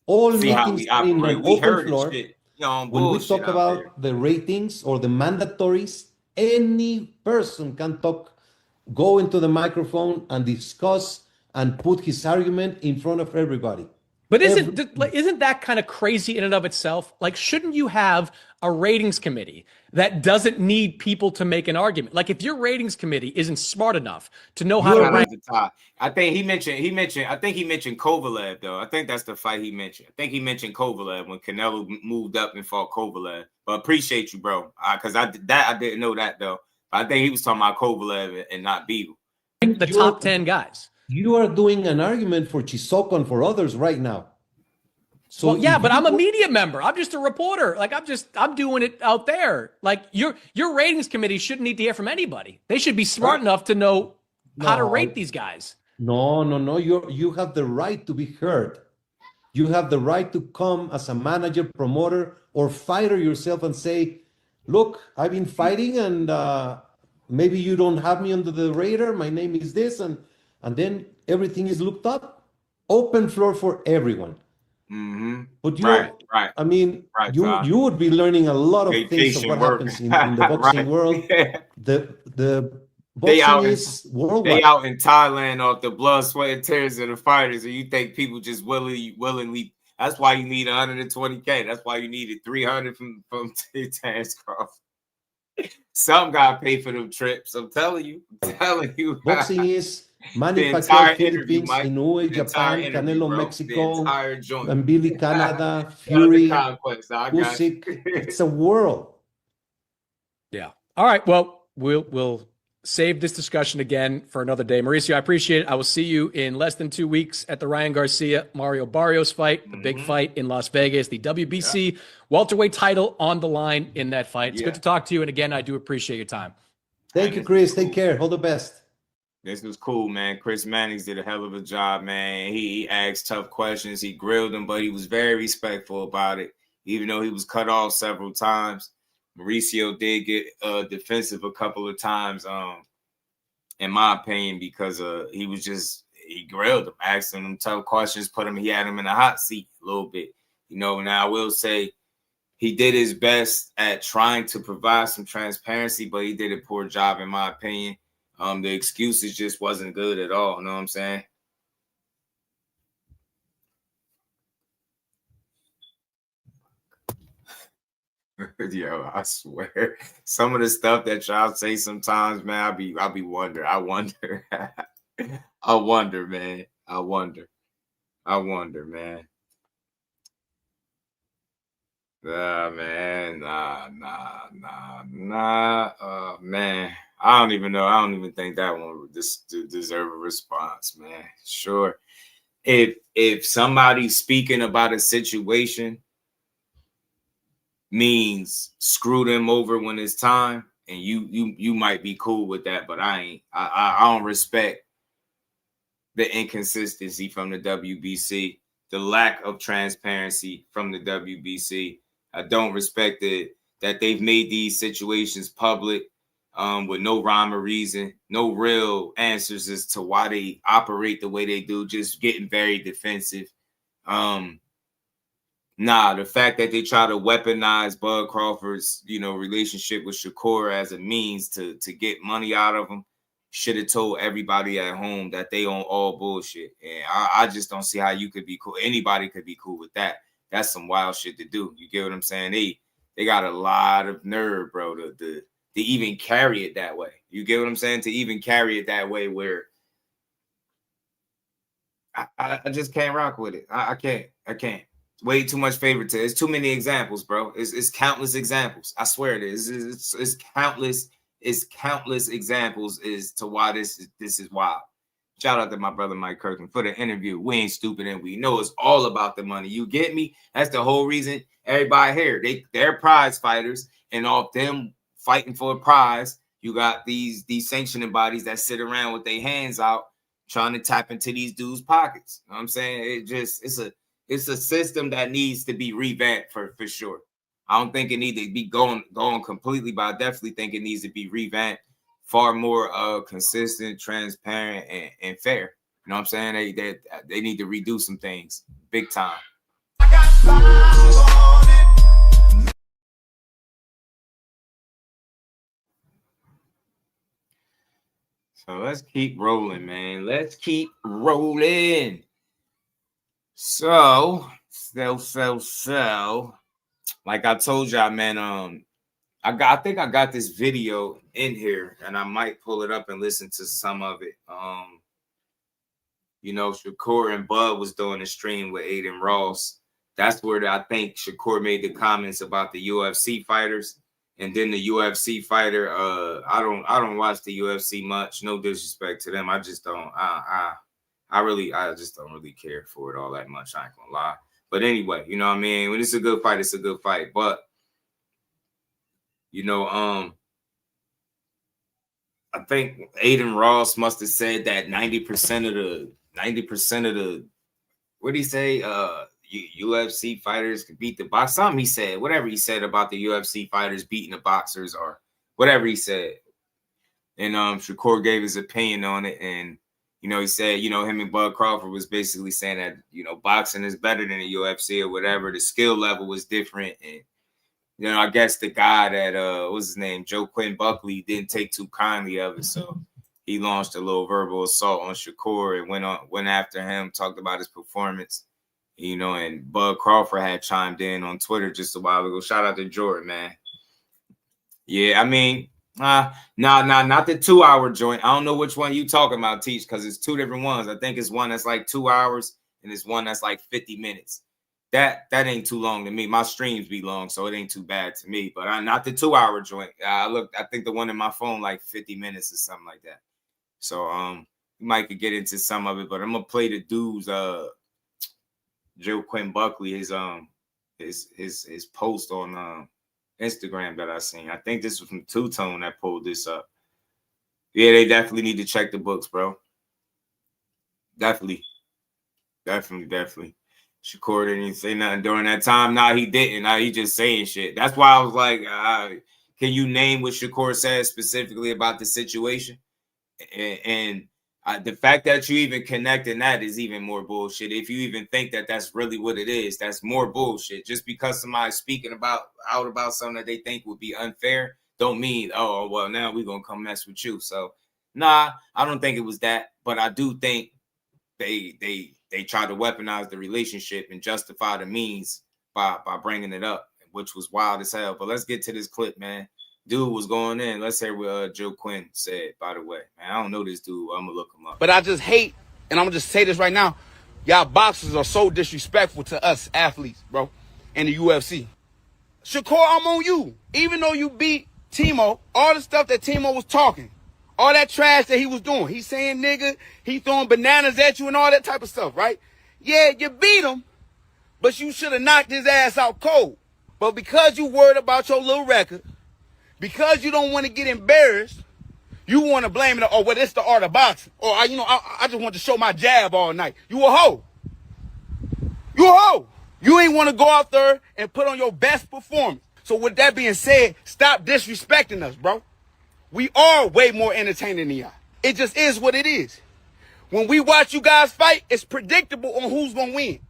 S12: All
S6: see how
S12: meetings
S6: we operate.
S12: in
S6: We
S12: open
S6: heard
S12: floor.
S6: shit. When
S12: we talk about the ratings or the mandatories, any person can talk, go into the microphone and discuss and put his argument in front of everybody.
S10: But isn't that kind of crazy in and of itself? Like, shouldn't you have a ratings committee that doesn't need people to make an argument? Like, if your ratings committee isn't smart enough to know how to rank.
S6: I think he mentioned Kovalev, though. I think that's the fight he mentioned. I think he mentioned Kovalev when Canelo moved up and fought Kovalev. But appreciate you, bro. Because I didn't know that, though. But I think he was talking about Kovalev and not Beagle.
S10: The top 10 guys.
S12: You are doing an argument for Chisoko and for others right now. So
S10: well, yeah, but I'm a media member. I'm just a reporter. Like I'm doing it out there. Like your ratings committee shouldn't need to hear from anybody. They should be smart enough to know how to rate these guys.
S12: No. You have the right to be heard. You have the right to come as a manager, promoter, or fighter yourself and say, look, I've been fighting and maybe you don't have me under the radar. My name is this. And then everything is looked up. Open floor for everyone.
S6: Mm-hmm.
S12: But right. I mean, you would be learning a lot of things of what happens in the boxing world. The boxing is worldwide.
S6: They out in Thailand off the blood, sweat, and tears of the fighters, and you think people just willingly. That's why you need 120K. That's why you needed 300 from Terence Crawford. Some got paid for them trips. I'm telling you.
S12: Boxing is Manny Pacquiao, Philippines, Inoue, Japan, Canelo, Mexico, and Billy, Canada, Fury, Usyk. It's a world.
S10: Yeah. All right. Well, we'll save this discussion again for another day. Mauricio, I appreciate it. I will see you in less than 2 weeks at the Ryan Garcia Mario Barrios fight, the big fight in Las Vegas, the WBC welterweight title on the line in that fight. It's good to talk to you. And again, I do appreciate your time.
S12: Thank you, Chris. Take care. All the best.
S6: This was cool, man. Chris Mannix did a hell of a job, man. He asked tough questions. He grilled him, but he was very respectful about it, even though he was cut off several times. Mauricio did get defensive a couple of times, in my opinion, because he grilled him, asking him tough questions, he had him in a hot seat a little bit. Now I will say he did his best at trying to provide some transparency, but he did a poor job, in my opinion. The excuses just wasn't good at all. You know what I'm saying? Yo, I swear, some of the stuff that y'all say sometimes, man, I wonder, man. I wonder, man. Man, man. I don't even know. I don't even think that one would deserve a response, man. Sure. If somebody speaking about a situation means screw them over when it's time, and you might be cool with that, but I ain't. I don't respect the inconsistency from the WBC, the lack of transparency from the WBC. I don't respect it that they've made these situations public with no rhyme or reason, no real answers as to why they operate the way they do, just getting very defensive. The fact that they try to weaponize Bud Crawford's, relationship with Shakur as a means to get money out of him should have told everybody at home that they on all bullshit. And I just don't see how you could be cool. Anybody could be cool with that. That's some wild shit to do. You get what I'm saying? They got a lot of nerve, bro, to even carry it that way. You get what I'm saying? To even carry it that way where I just can't rock with it. I can't. Way too much favoritism. It's too many examples, bro. It's countless examples. I swear it is. It's countless. It's countless examples as to why this is wild. Shout out to my brother Mike Kirkland for the interview. We ain't stupid and we know it's all about the money. You get me? That's the whole reason everybody here. They're prize fighters, and all them fighting for a prize. You got these sanctioning bodies that sit around with their hands out trying to tap into these dudes' pockets. You know what I'm saying? It's a system that needs to be revamped for sure. I don't think it needs to be going completely, but I definitely think it needs to be revamped, far more consistent, transparent, and fair. You know what I'm saying? They need to redo some things big time. So let's keep rolling, man. Let's keep rolling. So, like I told y'all, man, I think I got this video in here, and I might pull it up and listen to some of it. You know, Shakur and Bud was doing a stream with Aiden Ross. That's where I think Shakur made the comments about the UFC fighters, and then the UFC fighter. I don't watch the UFC much. No disrespect to them. I just don't. I just don't really care for it all that much. I ain't gonna lie. But anyway, you know what I mean? When it's a good fight, it's a good fight. But you know, I think Aiden Ross must have said that 90% of the what did he say? UFC fighters could beat the box. Something he said, whatever he said about the UFC fighters beating the boxers or whatever he said. And Shakur gave his opinion on it, and you know, he said, you know, him and Bud Crawford was basically saying that, you know, boxing is better than the UFC or whatever. The skill level was different. And, you know, I guess the guy that, what's his name, Joaquin Buckley, didn't take too kindly of it. So he launched a little verbal assault on Shakur and went after him, talked about his performance, you know, and Bud Crawford had chimed in on Twitter just a while ago. Shout out to Jordan, man. Yeah, I mean, not the 2 hour joint. I don't know which one you talking about, Teach, because it's two different ones. I think it's one that's like 2 hours and it's one that's like 50 minutes. That ain't too long to me. My streams be long, so it ain't too bad to me. But not the 2 hour joint. I think the one in my phone like 50 minutes or something like that. So you might could get into some of it, but I'm gonna play the dude's Joaquin Buckley, his post on Instagram that I seen. I think this was from Two Tone that pulled this up. Yeah, they definitely need to check the books, bro. Definitely. Shakur didn't say nothing during that time. Nah, he didn't. Nah, he just saying shit. That's why I was like, can you name what Shakur said specifically about the situation? And the fact that you even connecting that is even more bullshit. If you even think that that's really what it is, that's more bullshit. Just because somebody's speaking out about something that they think would be unfair, don't mean, oh, well, now we're going to come mess with you. So, nah, I don't think it was that. But I do think they tried to weaponize the relationship and justify the means by bringing it up, which was wild as hell. But let's get to this clip, man. Dude was going in. Let's hear what Joe Quinn said, by the way. Man, I don't know this dude. I'm going to look him up.
S13: But I just hate, and I'm going to just say this right now, y'all boxers are so disrespectful to us athletes, bro, in the UFC. Shakur, I'm on you. Even though you beat Timo, all the stuff that Timo was talking, all that trash that he was doing, he's saying nigga, he throwing bananas at you and all that type of stuff, right? Yeah, you beat him, but you should have knocked his ass out cold. But because you worried about your little record, because you don't want to get embarrassed, you want to blame it. Oh, well, it's the art of boxing. Or, I just want to show my jab all night. You a hoe. You a hoe. You ain't want to go out there and put on your best performance. So with that being said, stop disrespecting us, bro. We are way more entertaining than y'all. It just is what it is. When we watch you guys fight, it's predictable on who's going to win.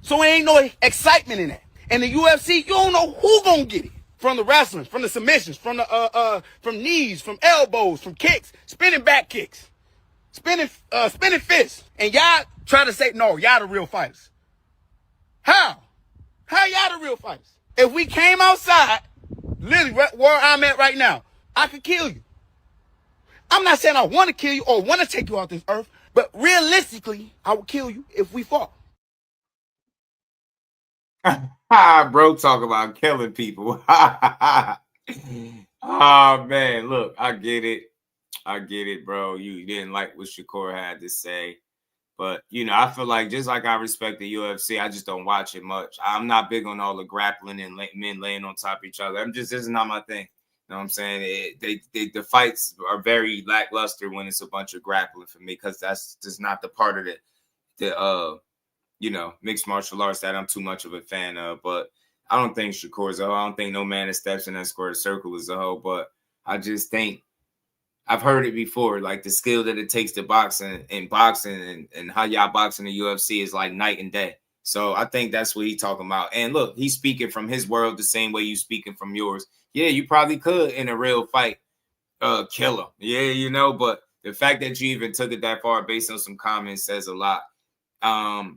S13: So there ain't no excitement in that. And the UFC, you don't know who going to get it. from the wrestling, from the submissions, from the from knees, from elbows, from kicks, spinning back kicks, spinning fists. And y'all try to say, no, y'all the real fighters. How? How y'all the real fighters? If we came outside, literally where I'm at right now, I could kill you. I'm not saying I want to kill you or want to take you off this earth, but realistically, I would kill you if we fought.
S6: Bro, talk about killing people. Oh, man. Look, I get it, bro. You didn't like what Shakur had to say. But, you know, I feel like just like I respect the UFC, I just don't watch it much. I'm not big on all the grappling and men laying on top of each other. This is not my thing. You know what I'm saying? The fights are very lackluster when it's a bunch of grappling for me, because that's just not the part of the you know, mixed martial arts that I'm too much of a fan of. But I don't think Shakur's a hoe. I don't think no man that steps in that square circle is a hoe. But I just think I've heard it before, like the skill that it takes to boxing and how y'all box in the UFC is like night and day. So I think that's what he's talking about. And look, he's speaking from his world the same way you speaking from yours. Yeah, you probably could in a real fight kill him. Yeah, you know, but the fact that you even took it that far based on some comments says a lot.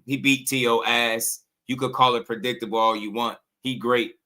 S6: He beat T.O. ass. You could call it predictable all you want. He great.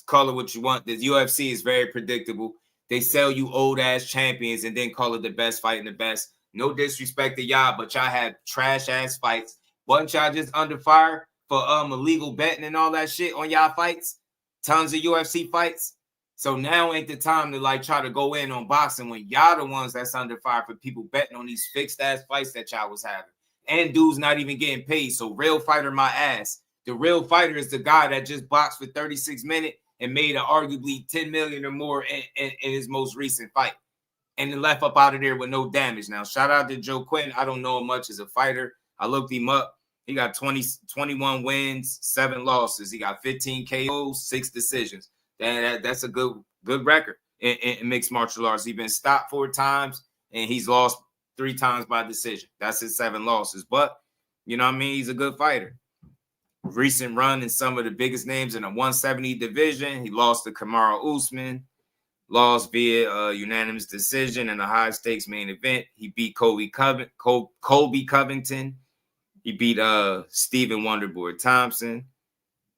S6: Call it what you want. The UFC is very predictable. They sell you old ass champions and then call it the best fight and the best. No disrespect to y'all, but y'all had trash ass fights. Wasn't y'all just under fire for illegal betting and all that shit on y'all fights? Tons of UFC fights. So now ain't the time to like try to go in on boxing when y'all the ones that's under fire for people betting on these fixed ass fights that y'all was having. And dudes not even getting paid. So real fighter my ass. The real fighter is the guy that just boxed for 36 minutes and made arguably 10 million or more in his most recent fight. And then left up out of there with no damage. Now, shout out to Joe Quinn. I don't know him much as a fighter. I looked him up. He got 21 wins, 7 losses. He got 15 KOs, 6 decisions. That's a good record in mixed martial arts. He's been stopped 4 times, and he's lost 3 times by decision. That's his 7 losses. But, you know what I mean? He's a good fighter. Recent run in some of the biggest names in the 170 division. He lost to Kamaru Usman, lost via unanimous decision in a high-stakes main event. He beat Colby Covington. He beat Stephen Wonderboy Thompson.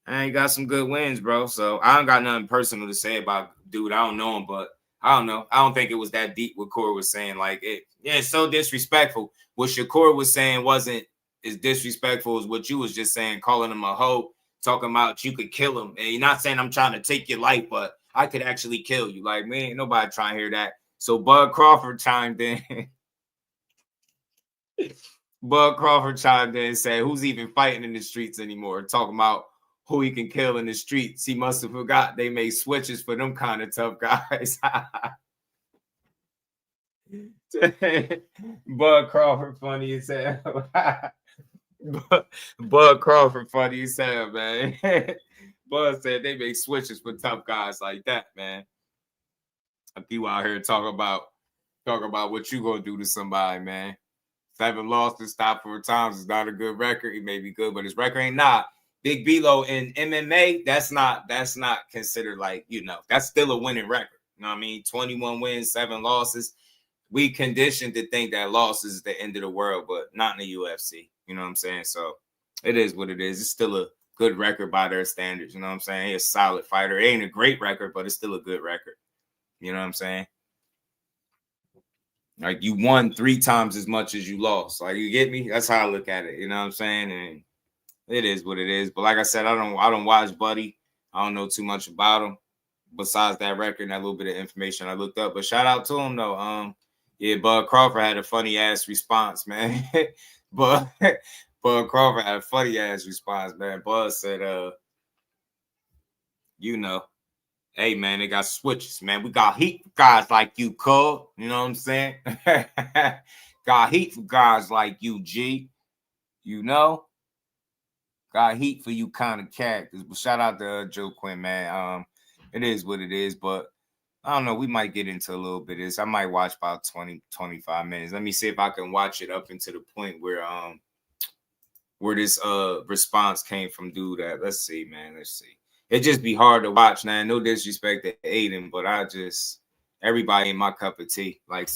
S6: And he got some good wins, bro. So I don't got nothing personal to say about dude. I don't know him, but I don't know. I don't think it was that deep what Shakur was saying. Like, it's so disrespectful. What Shakur was saying wasn't as disrespectful as what you was just saying, calling him a hoe, talking about you could kill him. And you're not saying I'm trying to take your life, but I could actually kill you. Like, man, ain't nobody trying to hear that. So Bud Crawford chimed in. Bud Crawford chimed in and said, who's even fighting in the streets anymore? Talking about who he can kill in the streets. He must have forgot they made switches for them kind of tough guys. Bud Crawford funny as hell. Bud Crawford funny as hell, man. Bud said they make switches for tough guys like that, man. You out here talk about what you gonna do to somebody, man. 7 losses, stopped 4 times is not a good record. He may be good, but his record ain't not. Big B-Lo in MMA, that's not considered like, you know, that's still a winning record. You know what I mean? 21 wins, 7 losses. We conditioned to think that loss is the end of the world, but not in the UFC. You know what I'm saying? So it is what it is. It's still a good record by their standards. You know what I'm saying? He's a solid fighter. It ain't a great record, but it's still a good record. You know what I'm saying? Like, you won 3 times as much as you lost. Like, you get me? That's how I look at it. You know what I'm saying? And it is what it is. But like I said, I don't watch Buddy. I don't know too much about him besides that record and that little bit of information I looked up. But shout out to him though. Yeah, Bud Crawford had a funny ass response, man. Bud Crawford had a funny ass response, man. Bud said, you know, hey man, they got switches, man. We got heat for guys like you, cuz. You know what I'm saying? Got heat for guys like you, G. You know? Got heat for you kind of characters. But shout out to Joe Quinn, man. It is what it is, but I don't know. We might get into a little bit of this. I might watch about 20, 25 minutes. Let me see if I can watch it up into the point where this response came from dude at. Let's see, man. Let's see. it just be hard to watch, man. No disrespect to Aiden, but everybody in my cup of tea. Like,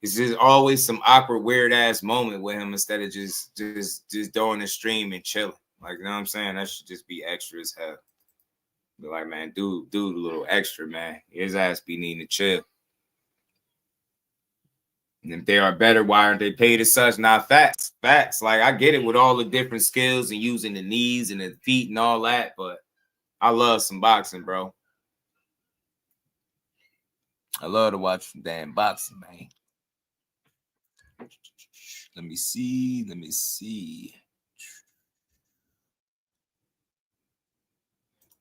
S6: it's just always some awkward, weird ass moment with him instead of just doing the stream and chilling. Like, you know what I'm saying? That should just be extra as hell. Be like, man, dude, a little extra, man. His ass be needing to chill. And if they are better, why aren't they paid as such? Not facts. Facts. Like, I get it with all the different skills and using the knees and the feet and all that, but I love some boxing, bro. I love to watch some damn boxing, man. Let me see.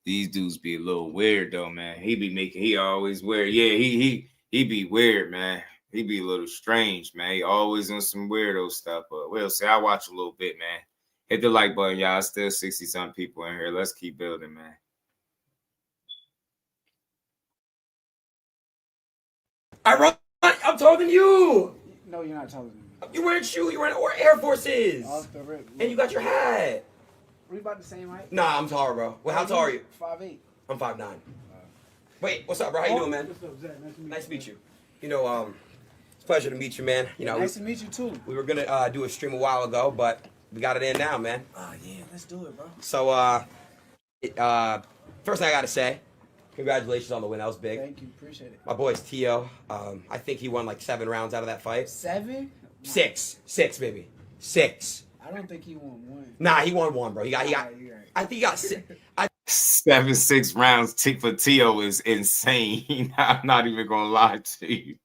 S6: These dudes be a little weird though, man. He always weird. Yeah, he be weird, man. He be a little strange, man. He always on some weirdo stuff. But we'll see. I watch a little bit, man. Hit the like button, y'all. Still 60-something people in here. Let's keep building, man.
S14: I'm talking to you.
S15: No, you're not talking to me.
S14: You're wearing shoes. You're wearing Air Forces.
S15: Off the rip.
S14: And you got your hat.
S15: We about the same height?
S14: Nah, I'm taller, bro. Well, how tall are you?
S15: 5'8".
S14: I'm 5'9". Wait, what's up, bro? How you doing, man?
S15: What's up, Zach?
S14: Nice to meet you. You know, it's a pleasure to meet you, man. You know,
S15: nice to meet you too.
S14: We were gonna do a stream a while ago, but we got it in now, man.
S15: Oh yeah, let's do it, bro.
S14: So, first thing I gotta say, congratulations on the win. That was big.
S15: Thank you, appreciate it.
S14: My boy's Tio. I think he won like 7 rounds out of that fight.
S15: 7?
S14: 6, baby. 6.
S15: I don't think he won 1.
S14: Nah, he won 1, bro. He got. I think he got 6.
S6: 7-6 rounds for Tio is insane. I'm not even gonna lie to you.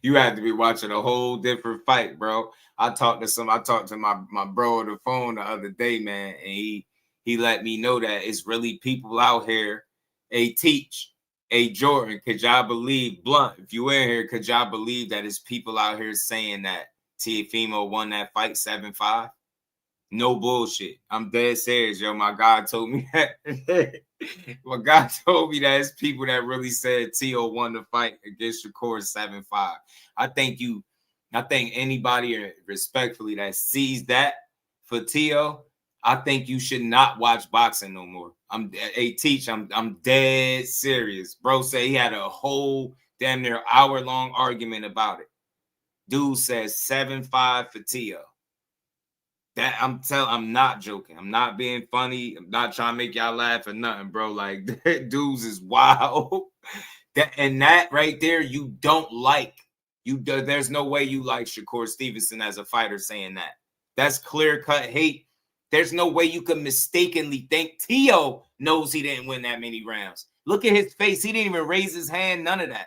S6: You had to be watching a whole different fight, bro. I talked to my bro on the phone the other day, man, and he let me know that it's really people out here. Hey, Teach, hey, Jordan, could y'all believe, Blunt, if you in here, could y'all believe that it's people out here saying that Teofimo won that fight 7-5? No bullshit. I'm dead serious, yo. My God told me that. My God told me that it's people that really said Tio won the fight against Shakur 7-5. I think anybody respectfully that sees that for Tio, I think you should not watch boxing no more. I'm dead serious. Bro say he had a whole damn near hour-long argument about it. Dude says 7-5 for Tio. That I'm not joking. I'm not being funny. I'm not trying to make y'all laugh or nothing, bro. Like, dudes is wild. That right there, you don't like. There's no way you like Shakur Stevenson as a fighter saying that. That's clear-cut hate. There's no way you could mistakenly think Tio knows he didn't win that many rounds. Look at his face. He didn't even raise his hand, none of that.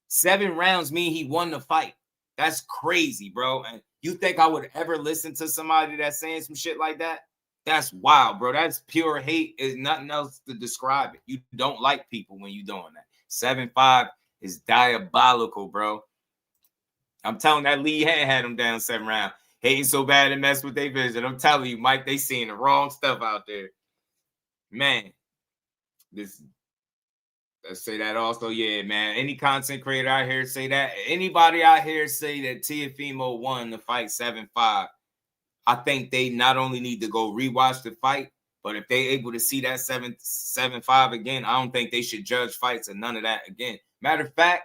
S6: 7 rounds mean he won the fight. That's crazy, bro. And you think I would ever listen to somebody that's saying some shit like that? That's wild, bro. That's pure hate. There's nothing else to describe it. You don't like people when you're doing that. 7-5 is diabolical, bro. I'm telling that lead hand had him down 7 rounds. Hating so bad and mess with their vision. I'm telling you, Mike, they seeing the wrong stuff out there. Man, let's say that also. Yeah, man. Any content creator out here say that. Anybody out here say that Teofimo won the fight 7-5. I think they not only need to go rewatch the fight, but if they able to see that 7-5 again, I don't think they should judge fights or none of that again. Matter of fact,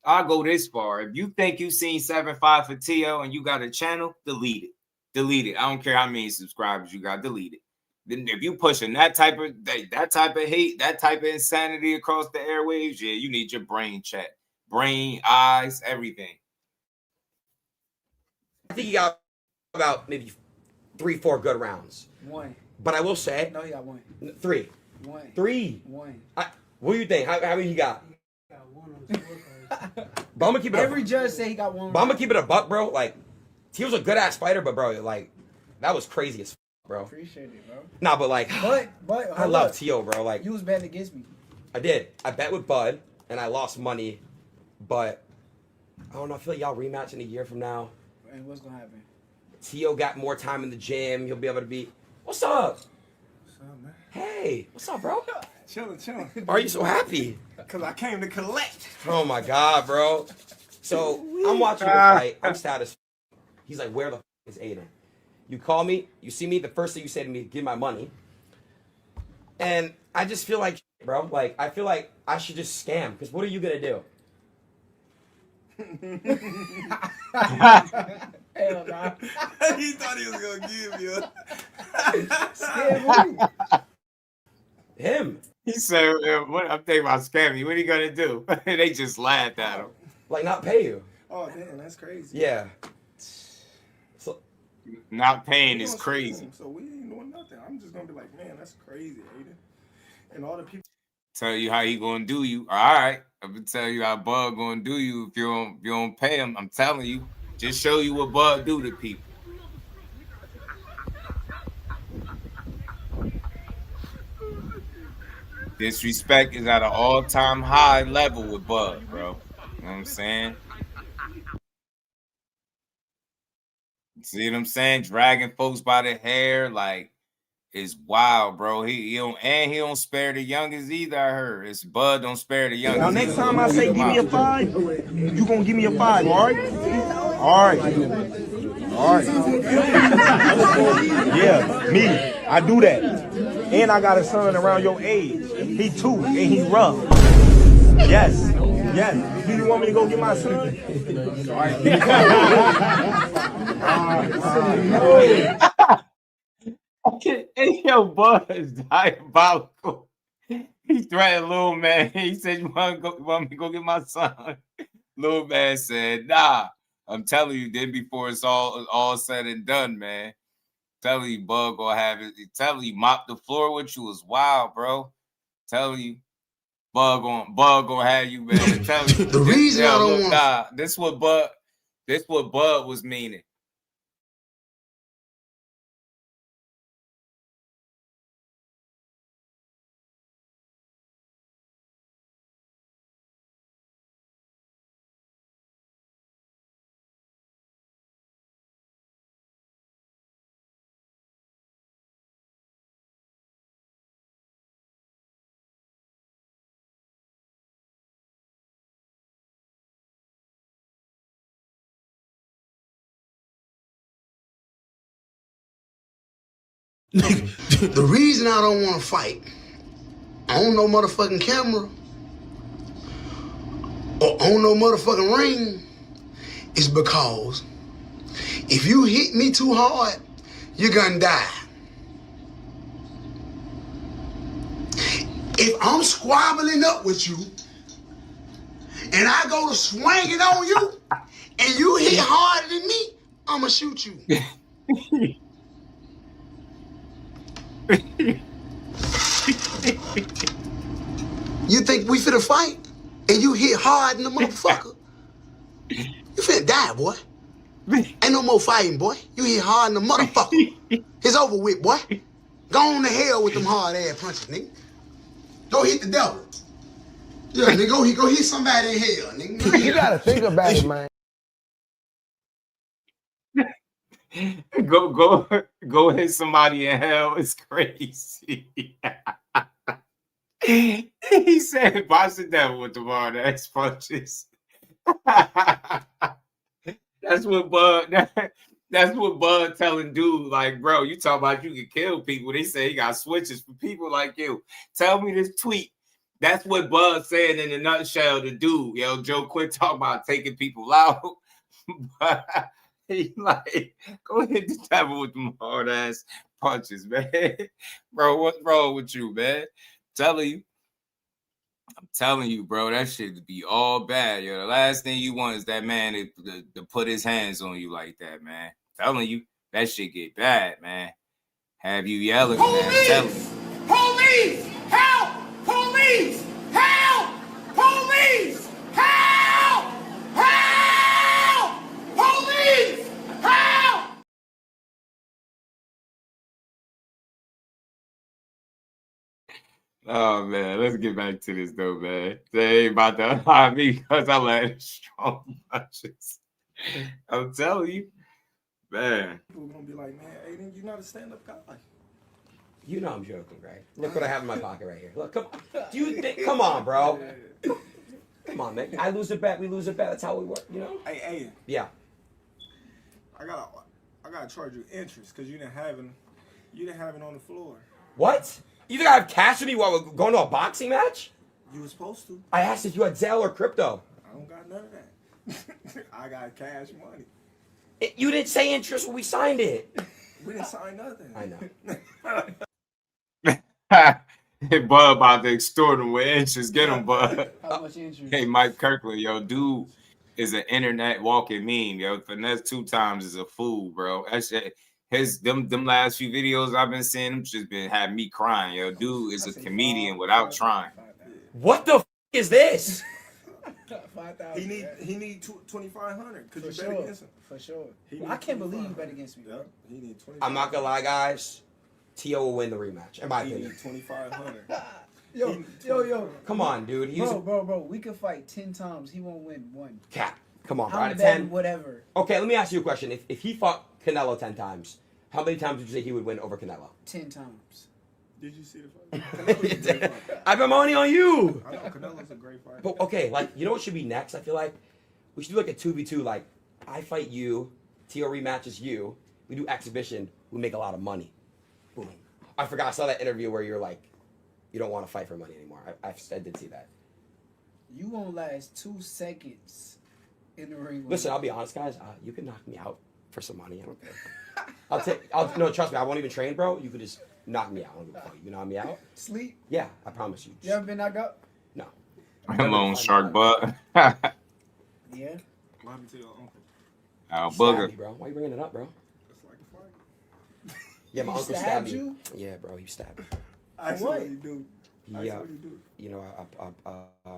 S6: I'll go this far. If you think you've seen 7-5 for Tio and you got a channel, delete it. Delete it. I don't care how many subscribers you got. Delete it. Then if you pushing that type of hate, that type of insanity across the airwaves, yeah, you need your brain checked. Brain, eyes, everything.
S14: I think he got about maybe 3-4 good rounds.
S15: 1.
S14: But I will say,
S15: no, he got 1.
S14: 3.
S15: 1.
S14: 3.
S15: 1.
S14: What do you think? How many he got?
S15: He got 1 on the scorecard.
S14: But I'm gonna keep it.
S15: Every judge say he got 1.
S14: But I'm gonna keep it a buck, bro. Like, he was a good ass fighter, but bro, like, that was crazy as bro.
S15: Appreciate it, bro.
S14: Nah, but like,
S15: but
S14: I love Tio, bro. Like,
S15: you was betting against me.
S14: I did. I bet with Bud, and I lost money. But I don't know. I feel like y'all rematch in a year from now.
S15: And what's gonna happen?
S14: Tio got more time in the gym. He'll be able to be. What's up?
S15: What's up, man?
S14: Hey, what's up, bro?
S15: Chilling.
S14: Why are you so happy?
S15: Because I came to collect.
S14: Oh my God, bro. So I'm watching the fight. I'm sad as. He's like, where the is Aiden? You call me, you see me, the first thing you say to me, give my money. And I just feel like, bro, like, I feel like I should just scam, because what are you going to do?
S15: Hell nah. He thought he was gonna give you.
S14: Scam him.
S6: He said, "What? I'm thinking about scamming. What are you gonna do?" They just laughed at him.
S14: Like, not pay you.
S15: Oh damn, that's crazy.
S14: Yeah. So
S6: not paying is crazy.
S15: So we ain't doing nothing. I'm just gonna be like, man, that's crazy, Aiden. And all the people
S6: Tell you how he gonna do you. All right, I'm gonna tell you how Bud gonna do you if you don't pay him. I'm telling you, just show you what Bud do to people. Disrespect is at an all-time high level with Bud, bro. You know what I'm saying? See what I'm saying? Dragging folks by the hair, like, it's wild, bro. He don't spare the youngest either. I heard it's Bud don't spare the youngest.
S11: Now next time I say give me a 5, you gonna give me a 5, all right? All right. All right. Yeah, me. I do that. And I got a son around your age. He 2 and he rough. Yes. Yes. Do you want me to go get my son? All right.
S6: Hey, yo, Bud is diabolical. He threatened Lil Man. He said, "You want me to go get my son?" Lil Man said, "Nah, I'm telling you, then before it's all said and done, man. Telling you, Bud gonna have it. Telling you, mop the floor with you is wild, bro. Telling you, Bud gonna have you, man. Telling you,
S16: the reason I don't want.
S6: Nah, this what Bud was meaning."
S16: The reason I don't want to fight on no motherfucking camera or on no motherfucking ring is because if you hit me too hard, you're gonna die. If I'm squabbling up with you and I go to swinging on you and you hit harder than me, I'ma shoot you. You think we finna fight and you hit hard in the motherfucker? You finna die, boy. Ain't no more fighting, boy. You hit hard in the motherfucker. It's over with, boy. Go on to hell with them hard ass punches, nigga. Go hit the devil. Yeah, nigga, go hit somebody in hell, nigga.
S11: You gotta think about it, man.
S6: Go hit somebody in hell. It's crazy. He said, "Box the devil with the hard ass punches." That's what Bud telling dude, like, bro, you talking about you can kill people. They say he got switches for people like you. Tell me this tweet. That's what Bud said in a nutshell to dude. Yo, Joe, quit talking about taking people out. But he like, go hit the devil with them hard ass punches, man. Bro, what's wrong with you, man? I'm telling you, bro, that shit be all bad. Yo, the last thing you want is that man to put his hands on you like that, man. I'm telling you, that shit get bad, man. Have you yelling, man? Tell me.
S1: Police! Help! Police! Help! Police! Help! Help! Police! Help!
S6: Oh man, let's get back to this though, man. They ain't about to hire me because I landed strong punches. I'm telling you, man.
S15: People are gonna be like, man, Aiden, you're not a stand-up guy.
S14: You know I'm joking, right? Look what I have in my pocket right here. Look, come on. Do you think? Come on, bro. Come on, man. I lose a bet, we lose a bet. That's how we work, you know?
S15: Hey, Aiden.
S14: Yeah.
S15: I gotta charge you interest because you didn't have it on the floor.
S14: What? You think I have cash with me while we're going to a boxing match?
S15: You were supposed to.
S14: I asked if you had Zelle or crypto.
S15: I don't got none of that. I got cash money.
S14: You didn't say interest when we signed it.
S15: We didn't sign nothing.
S14: I know.
S6: Hey, Bud about to extort him with interest. Get him, Bud.
S17: How much interest?
S6: Hey, Mike Kirkland, yo, dude is an internet walking meme, yo. Finesse 2 times is a fool, bro. That shit, them last few videos I've been seeing, them just been having me crying, yo. Dude is a comedian without trying.
S14: What the is this?
S15: He need 2,500. Could you
S17: For
S15: bet
S17: sure.
S15: against him?
S17: For sure. I can't believe you bet against me, bro.
S15: He need 2,500.
S14: I'm not gonna lie, guys. T.O. will win the rematch. In my
S15: He
S14: opinion.
S15: need 2,500.
S17: Yo.
S14: Come on, dude.
S17: Bro. We could fight 10 times. He won't win one.
S14: Cap. Come on, bro.
S17: I'm
S14: Out of
S17: betting
S14: 10.
S17: whatever.
S14: Okay, let me ask you a question. If he fought Canelo 10 times, how many times would you say he would win over Canelo?
S17: 10 times.
S15: Did you see the fight? Canelo's a great fighter.
S14: I bet money on you.
S15: I know Canelo's a great fighter.
S14: But okay, like, you know what should be next? I feel like we should do like a 2v2. Like, I fight you, T.O. rematches you. We do exhibition. We make a lot of money. Boom. I forgot. I saw that interview where you're like, you don't want to fight for money anymore. I did see that.
S17: You won't last 2 seconds in the ring.
S14: Listen, I'll be honest, guys. You can knock me out for some money. I don't care. No, trust me. I won't even train, bro. You could just knock me out. I don't give a fuck. You knock me out.
S17: Sleep?
S14: Yeah, I promise you.
S17: You ever been knocked out?
S14: No.
S6: Lone Shark Bud.
S17: Yeah.
S15: What happened to your uncle?
S6: Al
S14: He stabbed
S6: Booger.
S14: me, bro. Why you bringing it up, bro?
S15: It's like a fight.
S14: Yeah, my
S17: He
S14: uncle
S17: stabbed
S14: stabbed me.
S17: you?
S14: Yeah, bro. He stabbed me.
S15: I see what he do.
S14: You know,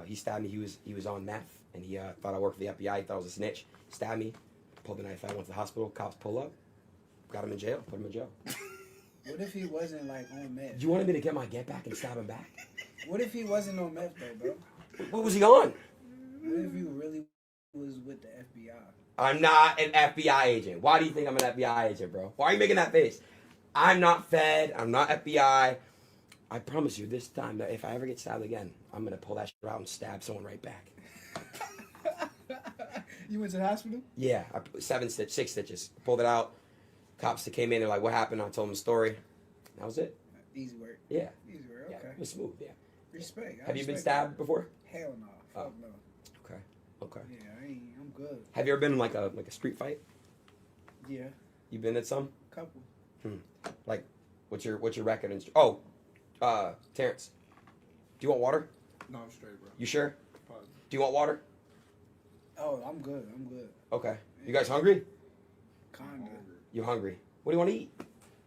S14: he stabbed me. He was on meth, and he thought I worked for the FBI. He thought I was a snitch. Stabbed me. Pulled the knife out. Went to the hospital. Cops pull up. Got him in jail. Put him in jail.
S17: What if he wasn't like on meth?
S14: You wanted me to get my get back and stab him back?
S17: What if he wasn't on meth though, bro?
S14: What was he on?
S17: What if you really was with the FBI?
S14: I'm not an FBI agent. Why do you think I'm an FBI agent, bro? Why are you making that face? I'm not Fed. I'm not FBI. I promise you, this time, that if I ever get stabbed again, I'm gonna pull that shit out and stab someone right back.
S17: You went to the hospital?
S14: Yeah, I put 6 stitches. Pulled it out. Cops that came in, they're like, "What happened?" I told them the story. That was it.
S17: Easy work.
S14: Yeah.
S17: Easy work.
S14: Yeah,
S17: Okay.
S14: it was smooth. Yeah.
S17: Respect. I
S14: Have you been
S17: respect
S14: stabbed before?
S17: Hell no. Fuck no.
S14: Okay. Okay.
S17: Yeah, I'm good.
S14: Have you ever been in like a street fight?
S17: Yeah,
S14: You been at some?
S17: couple.
S14: Like, what's your record? Terrence, do you want water?
S15: No, I'm straight, bro.
S14: You sure?
S15: Positive.
S14: Do you want water?
S17: Oh, I'm good. I'm good.
S14: Okay. You guys hungry?
S17: Kinda.
S14: You hungry? What do you want to eat?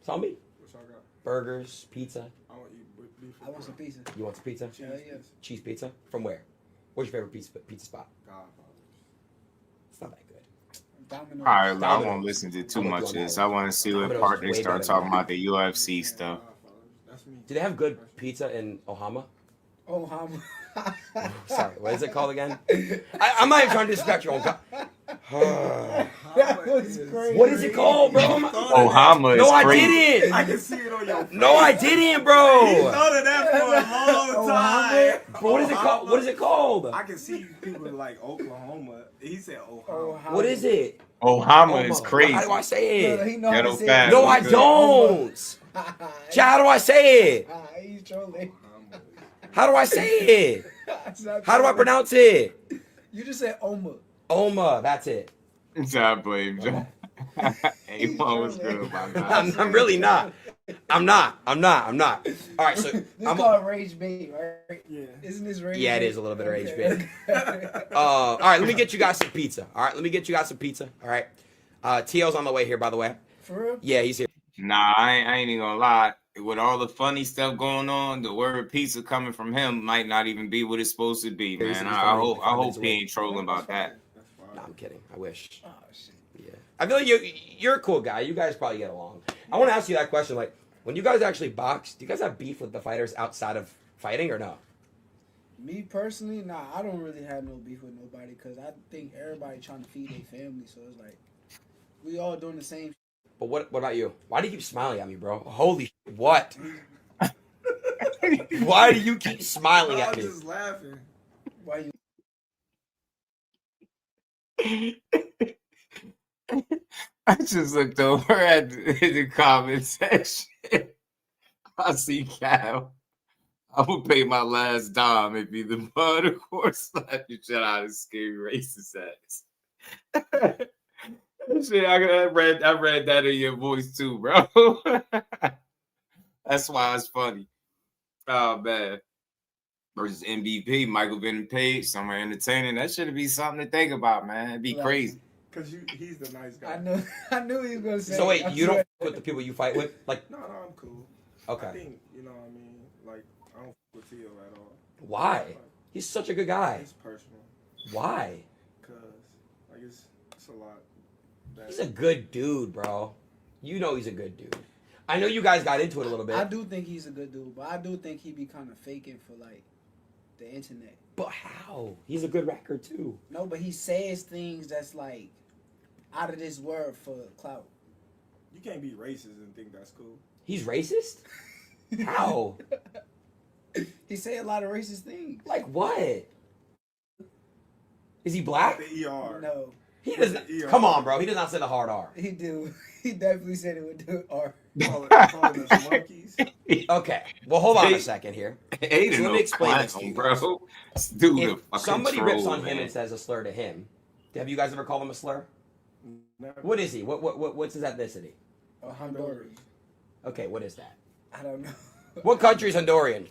S14: Tell me.
S15: What y'all got?
S14: Burgers, pizza.
S15: I want to eat beef.
S17: I want some pizza.
S14: You want some pizza?
S17: Hell yeah.
S14: Cheese pizza? From where? What's your favorite pizza spot? It's not that good.
S17: Domino's.
S6: All right, I
S14: Domino's.
S6: won't listen to too
S14: I'm
S6: much
S14: with
S6: of
S14: you on
S6: this.
S14: that
S6: I
S14: one.
S6: want to see what
S14: Domino's
S6: part
S14: is
S6: they
S14: way
S6: start
S14: better
S6: talking
S14: than
S6: about the UFC stuff.
S15: That's me.
S14: Do they have good pizza in Ohama?
S17: Oh, how
S14: Sorry, what is it called again? I'm not even trying to disrespect your own.
S17: That was crazy.
S14: What is it called, bro?
S6: Ohama is
S14: No, I
S6: crazy.
S14: didn't.
S15: I can see it on your face.
S14: No, I didn't, bro.
S15: Thought of that for a long time.
S14: What is it called? What is it called?
S15: I can see people like Oklahoma. He said Ohio.
S14: What is it?
S6: Ohama is crazy.
S14: How do I say it?
S17: He know how
S6: Ghetto
S17: to say
S6: fast.
S14: No,
S6: was
S14: I
S6: good.
S14: don't. Chad, how do I say it?
S17: He's trolling.
S14: How do I say it? How do I pronounce it?
S17: You just said Oma.
S14: Oma, that's it.
S6: I blame John. A1 was good, my God.
S14: I'm really not. I'm not. All right, so
S17: This
S14: I'm.
S17: called rage bait, right?
S15: Yeah.
S17: Isn't this rage?
S14: Yeah, it
S17: bait?
S14: is a little bit of rage
S17: Okay.
S14: bait. All right, let me get you guys some pizza. All right. T.O.'s on the way here, by the way.
S17: For real?
S14: Yeah, he's here.
S6: Nah, I ain't even gonna lie. With all the funny stuff going on, the word pizza coming from him might not even be what it's supposed to be, man. I hope he ain't trolling about that.
S14: No, I'm kidding. I wish.
S17: Oh shit.
S14: Yeah. I feel like you're a cool guy. You guys probably get along. I want to ask you that question. Like, when you guys actually box, do you guys have beef with the fighters outside of fighting or no?
S17: Me personally, nah, I don't really have no beef with nobody because I think everybody trying to feed their family, so it's like we all doing the same.
S14: But what about you? Why do you keep smiling at me, bro? Holy shit, what? Why do you keep smiling at
S15: I'm
S14: me?
S15: just laughing.
S17: Why you?
S6: I just looked over at the comment section. I see Cal, I'm gonna pay my last dime if either Bud or Course slap you shut out his scary racist ass. Shit, I read that in your voice too, bro. That's why it's funny. Oh man. Versus MVP, Michael Venom Page, somewhere entertaining. That should be something to think about, man. It'd be crazy.
S15: Cause he's the nice guy.
S17: I knew he was gonna say.
S14: So wait, you don't with the people you fight with? Like,
S15: no, I'm cool.
S14: Okay.
S15: I think, you know what I mean? Like, I don't fuck with Tio at all.
S14: Why? He's such a good guy.
S15: It's personal.
S14: Why?
S15: Cause like it's a lot.
S14: He's a good dude, bro. You know he's a good dude. I know you guys got into it a little bit.
S17: I do think he's a good dude, but I do think he be kind of faking for like the internet.
S14: But how? He's a good rapper too.
S17: No, but he says things that's like out of this world for clout.
S15: You can't be racist and think that's cool.
S14: He's racist? How?
S17: He say a lot of racist things.
S14: Like what? Is he black?
S15: The ER.
S17: No.
S14: He doesn't. Come on, bro. He does not say the hard R.
S17: He do. He definitely said it with the R.
S15: Calling us monkeys.
S14: Okay. Well, hold on a second here.
S6: Ain't
S14: So let
S6: no
S14: me explain this to
S6: clown,
S14: you,
S6: bro. Dude,
S14: If
S6: a fucking
S14: somebody
S6: troll,
S14: rips on him
S6: man.
S14: and says a slur to him, have you guys ever called him a slur?
S15: Never.
S14: What is he? What's his ethnicity?
S17: Honduras.
S14: Okay, what is that?
S17: I don't know.
S14: What country is Honduran?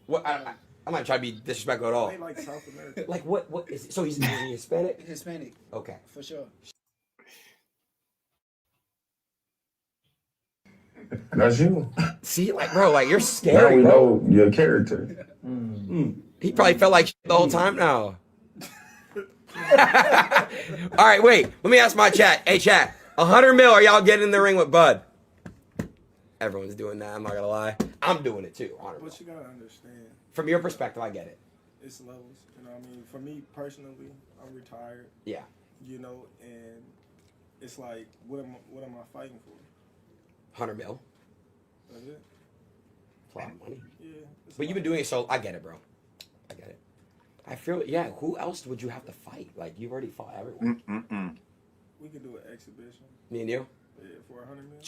S14: What? I'm not trying to be disrespectful at all.
S15: They like South America.
S14: Like what is? So he's Hispanic?
S17: Hispanic.
S14: Okay.
S17: For sure.
S11: That's you.
S14: See, like, bro, like you're
S11: Now
S14: scary,
S11: we
S14: bro.
S11: know your character.
S14: He probably felt like shit the whole time now. All right, wait. Let me ask my chat. Hey, chat. 100 mil. Are y'all getting in the ring with Bud? Everyone's doing that. I'm not gonna lie. I'm doing it too. 100 mil.
S15: But you gotta understand.
S14: From your perspective, I get it.
S15: It's levels. You know what I mean? For me personally, I'm retired.
S14: Yeah.
S15: You know, and it's like, what am I fighting for?
S14: 100 mil.
S15: That's it.
S14: It's a lot of money.
S15: Yeah.
S14: But you've been doing it, so I get it, bro. I get it. I feel, yeah. Who else would you have to fight? Like you've already fought everyone.
S15: We could do an exhibition.
S14: Me and you.
S15: Yeah, for 100 million.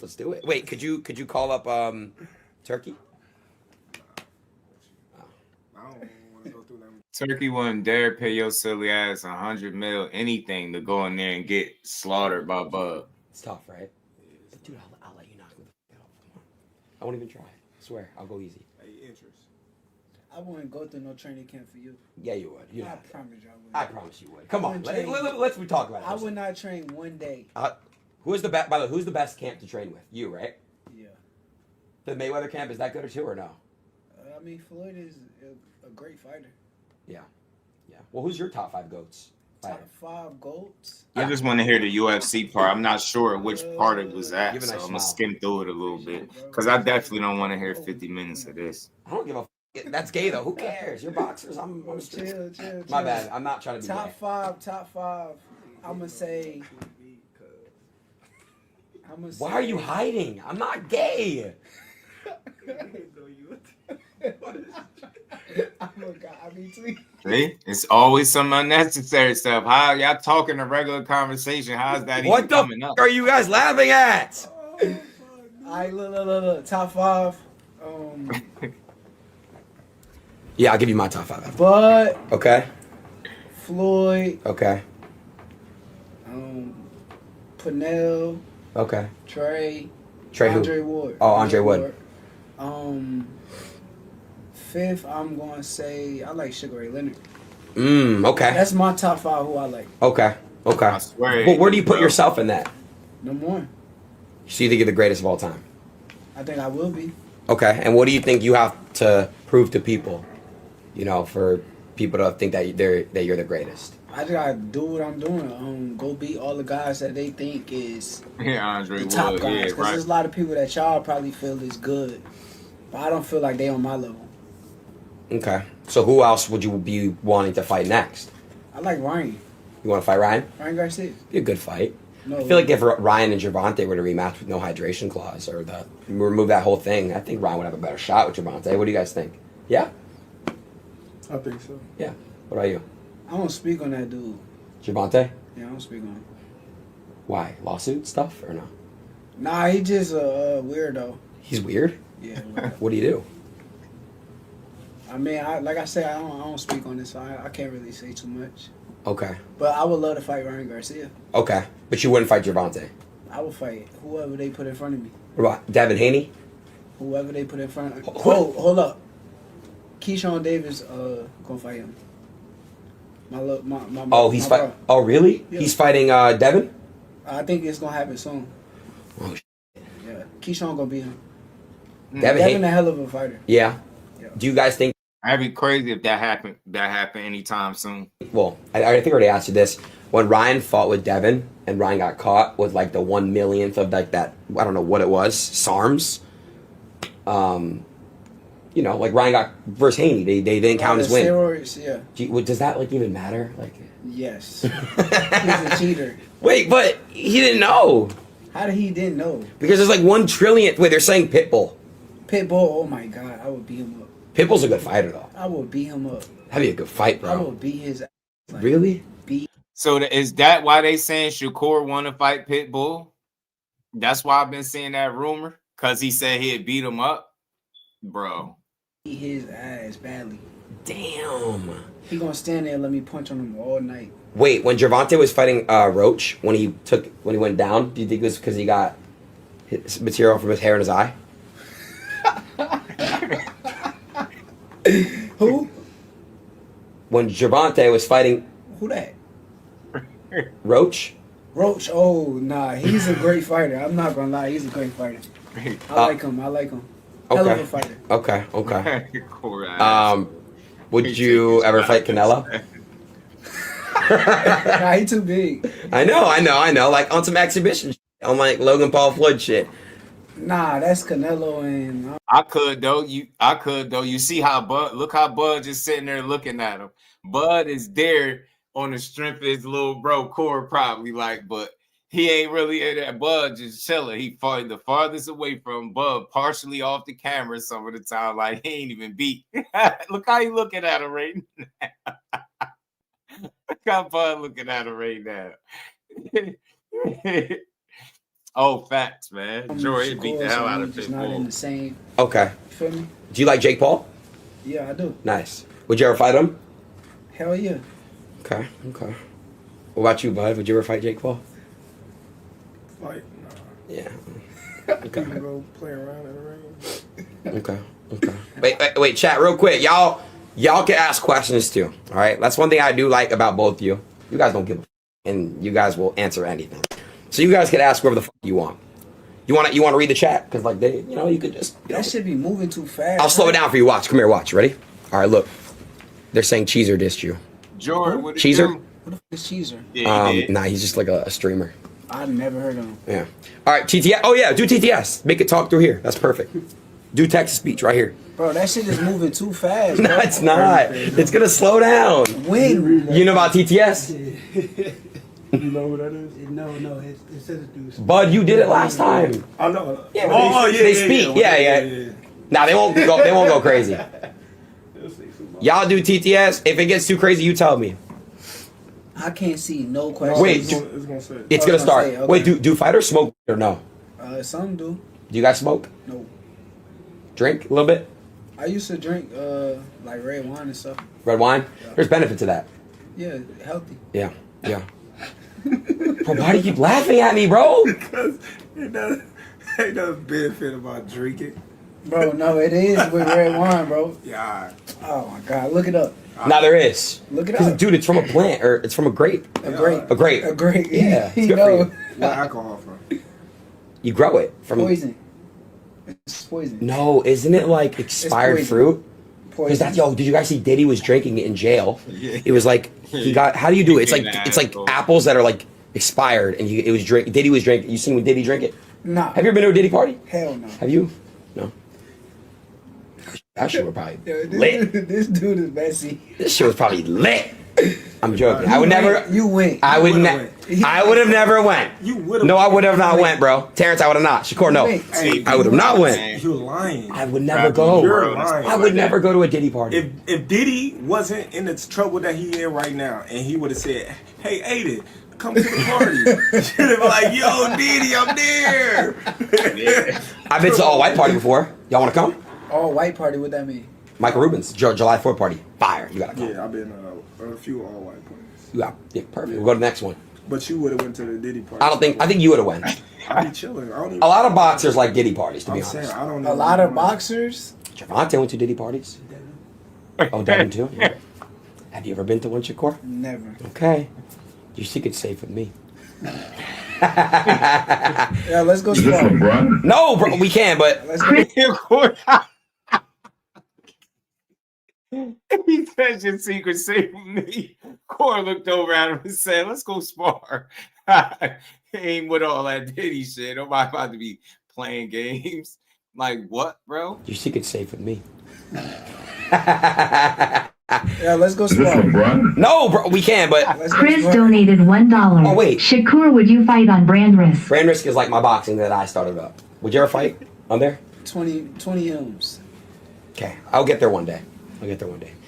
S14: Let's do it. Wait, could you call up Turkey?
S15: I don't want to go through them.
S6: Turkey wouldn't dare pay your silly ass 100 mil anything to go in there and get slaughtered by Bud.
S14: It's tough, right? But dude, I'll let you knock it off. Come on. I won't even try. I swear, I'll go easy.
S15: Hey, interest.
S17: I wouldn't go through no training camp for you.
S14: Yeah, you would. You
S17: I
S14: know.
S17: promise you I would.
S14: I promise you would. Come on,
S17: wouldn't train-
S14: let's we talk about it.
S17: I would not train one day.
S14: Who's the best? By the way, who's the best camp to train with? You, right?
S17: Yeah.
S14: The Mayweather camp is that good or too or no?
S17: I mean, Floyd is a great fighter.
S14: Yeah, yeah. Well, who's your top 5 goats?
S17: Top 5 goats.
S6: I just want to hear the UFC part. I'm not sure which part it was at,
S14: Give a
S6: so
S14: nice
S6: I'm gonna
S14: smile.
S6: skim through it a little bit because I definitely don't want to hear 50 minutes of this.
S14: I don't give a. That's gay though. Who cares? You're boxers. I'm
S17: Chill.
S14: My bad. I'm not trying to be
S17: Top
S14: gay.
S17: 5. Top 5. I'm gonna say.
S14: Why are you hiding? I'm not gay.
S17: I mean, tweet.
S6: See? It's always some unnecessary stuff. How y'all talking a regular conversation? How's that
S14: What
S6: even
S14: the
S6: coming up?
S14: are you guys laughing at?
S17: Alright, look. Top 5.
S14: Yeah, I'll give you my top 5.
S17: Bud,
S14: Okay.
S17: Floyd,
S14: Okay.
S17: Pernell,
S14: Okay.
S17: Trey
S14: who?
S17: Andre Ward.
S14: Oh, Andre Wood.
S17: 5th, I'm gonna say I like Sugar Ray Leonard.
S14: Okay.
S17: That's my top 5 who I like.
S14: Okay.
S6: I swear.
S14: Well, where do you put yourself in that?
S17: Number 1.
S14: So you think you're the greatest of all time?
S17: I think I will be.
S14: Okay. And what do you think you have to prove to people? You know, for people to think that you're the greatest.
S17: I just gotta do what I'm doing. Go beat all the guys that they think is
S6: Andre
S17: the top
S6: Wood,
S17: guys.
S6: yeah,
S17: Because
S6: right.
S17: there's a lot of people that y'all probably feel is good, but I don't feel like they on my level.
S14: Okay. So who else would you be wanting to fight next?
S17: I like Ryan.
S14: You want to fight Ryan?
S17: Ryan Garcia.
S14: Be a good fight.
S17: No,
S14: I feel like if Ryan and Gervonta were to rematch with no hydration clause or remove that whole thing, I think Ryan would have a better shot with Gervonta. What do you guys think? Yeah?
S15: I think so.
S14: Yeah. What about you?
S17: I don't speak on that dude.
S14: Gervonta?
S17: Yeah, I don't speak on him.
S14: Why? Lawsuit stuff or no?
S17: Nah, he just a weirdo.
S14: He's weird?
S17: Yeah.
S14: What do you do?
S17: I mean, like I said, I don't speak on this, so I can't really say too much.
S14: Okay.
S17: But I would love to fight Ryan Garcia.
S14: Okay. But you wouldn't fight Gervonta?
S17: I would fight whoever they put in front of me.
S14: What about Devin Haney?
S17: Whoever they put in front of me. Hold up. Keyshawn Davis gonna fight him.
S14: He's fighting. Oh, really?
S17: Yeah.
S14: He's fighting Devin?
S17: I think it's gonna happen soon.
S14: Oh,
S17: yeah. Keyshawn gonna beat him.
S14: Devin
S17: a hell of a fighter.
S14: Yeah. Do you guys think?
S6: I'd be crazy if that happened anytime soon.
S14: Well, I think I already asked you this. When Ryan fought with Devin and Ryan got caught with like the 1/1,000,000th of like that, I don't know what it was, SARMs. You know, like Ryan got versus Haney. They didn't count his win.
S17: Steroids, yeah.
S14: Does that like even matter? Like,
S17: yes. He's a cheater.
S14: Wait, but he didn't know.
S17: How did he didn't know?
S14: Because there's like 1 trillion. Wait, they're saying Pitbull.
S17: Pitbull, oh my God, I would beat him up.
S14: Pitbull's a good fighter though.
S17: I would beat him up.
S14: That'd be a good fight, bro.
S17: I would beat his ass. Like,
S14: really?
S6: So is that why they saying Shakur want to fight Pitbull? That's why I've been seeing that rumor. Cause he said he'd beat him up, bro.
S17: Beat his ass badly.
S14: Damn.
S17: He gonna stand there and let me punch on him all night.
S14: Wait, when Gervonta was fighting Roach, when he went down, do you think it was because he got his material from his hair in his eye?
S17: Who?
S14: When Gervonta was fighting
S17: Who that?
S14: Roach?
S17: Roach, oh nah, he's a great fighter. I'm not gonna lie, he's a great fighter. I like him. Hell of a fighter.
S14: Okay.
S6: Cool.
S14: Would you ever fight Canelo?
S17: Nah, he too big.
S14: I know. Like on some exhibition shit, on like Logan Paul Floyd shit.
S17: Nah, that's Canelo and
S6: I could though. You see how Bud? Look how Bud just sitting there looking at him. Bud is there on the strength of his little bro core, probably like, but he ain't really in that. Bud just chilling. He fought the farthest away from Bud, partially off the camera some of the time. Like he ain't even beat. Look how he looking at him right now. Look how Bud looking at him right now. Oh, facts, man. Jory beat the hell out of Pitbull.
S17: Not in the same.
S14: Okay.
S17: You feel me?
S14: Do you like Jake Paul?
S17: Yeah, I do.
S14: Nice. Would you ever fight him?
S17: Hell yeah.
S14: Okay. What about you, Bud? Would you ever fight Jake Paul?
S15: Like, nah.
S14: Yeah.
S15: Okay. Go play around in the ring.
S14: Okay. Wait, chat real quick. Y'all can ask questions too. All right. That's one thing I do like about both of you. You guys don't give a and you guys will answer anything. So you guys can ask whatever the fuck you want. You want to read the chat? Because like they, you could just.
S17: That should be moving too fast.
S14: I'll slow it down for you. Watch. Come here. Watch. Ready? All right. Look. They're saying Cheezer dissed you.
S6: Jordan, what
S14: Cheezer?
S17: What the fuck is Cheezer?
S6: Yeah,
S14: nah, he's just like a streamer.
S17: I've never heard of him.
S14: Yeah. All right. TTS. Oh yeah. Do TTS. Make it talk through here. That's perfect. Do text to speech right here.
S17: Bro, that shit is moving too fast.
S14: No, it's not. It's gonna slow down.
S17: When?
S14: You know about TTS?
S15: You know what that is?
S17: No, it says do.
S14: Bud, you did it last time.
S15: I know.
S14: Yeah, they speak. Yeah. Nah, they won't go crazy. Y'all do TTS. If it gets too crazy, you tell me.
S17: I can't see no questions.
S14: Wait, it's gonna start. Okay. Wait, do fighters smoke or no?
S17: Some do.
S14: Do you guys smoke?
S17: No.
S14: Drink a little bit?
S17: I used to drink like red wine and stuff.
S14: Red wine? Yeah. There's benefit to that.
S17: Yeah, healthy.
S14: Yeah. Bro, why do you keep laughing at me, bro?
S15: Because it doesn't benefit about drinking.
S17: Bro, no, it is with red wine, bro.
S15: Yeah.
S17: Oh my God, look it up.
S14: Now there is.
S17: Look it up.
S14: Dude, it's from a plant, or it's from a grape.
S17: A grape.
S14: A grape. Yeah, it's good for you.
S15: Where alcohol from?
S14: You grow it from
S17: poison. It's poison.
S14: No, isn't it like expired fruit? Because that's did you guys see Diddy was drinking it in jail? Yeah. It was like he got. How do you do it? It's like apples that are like expired, and Diddy was drinking. You seen when Diddy drink it?
S17: Nah.
S14: Have you ever been to a Diddy party?
S17: Hell no.
S14: Have you? No. That shit was probably
S17: lit. This dude is messy.
S14: This shit was probably lit. I'm joking. I would never.
S17: You went.
S14: I would have never went.
S15: You would have.
S14: No, I would have not went, bro. Terrence, I would have not. Shakur, no.
S15: Hey,
S14: I would have not went.
S15: You're lying.
S14: I would never go.
S15: You're lying.
S14: I would never go to a Diddy party.
S15: If Diddy wasn't in the trouble that he in right now, and he would have said, "Hey, Aiden, come to the party. You'd be like, yo, Diddy, I'm there.
S14: I've been to all white party before. Y'all want to come?
S17: All white party, what that mean?
S14: Michael Rubin's July 4th party. Fire. You gotta come.
S15: Yeah, I've been a few all white parties.
S14: Yeah, perfect. We'll go to the next one.
S15: But you would have went to the Diddy party.
S14: I think you would have went.
S15: I'd be chilling. I don't even,
S14: A lot of boxers like Diddy parties, to be honest.
S15: saying, I don't
S17: A lot of boxers?
S14: Javante went to Diddy parties. Oh, Devin too? Yeah. Have you ever been to one, Shakur?
S17: Never.
S14: Okay. Your secret's safe with me.
S17: Yeah, let's go spar.
S14: No, bro, we can, but...
S6: He said your secret safe with me. Core looked over at him and said, let's go spar. He ain't with all that Diddy shit. Nobody about to be playing games. Like, what, bro?
S14: Your secret's safe with me.
S17: Yeah, let's go spar.
S14: No, bro, we can, but...
S18: Chris donated $1.
S14: Oh, wait.
S18: Shakur, would you fight on Brand Risk?
S14: Brand Risk is like my boxing that I started up. Would you ever fight on there?
S17: 20 M's.
S14: Okay, I'll get there one day.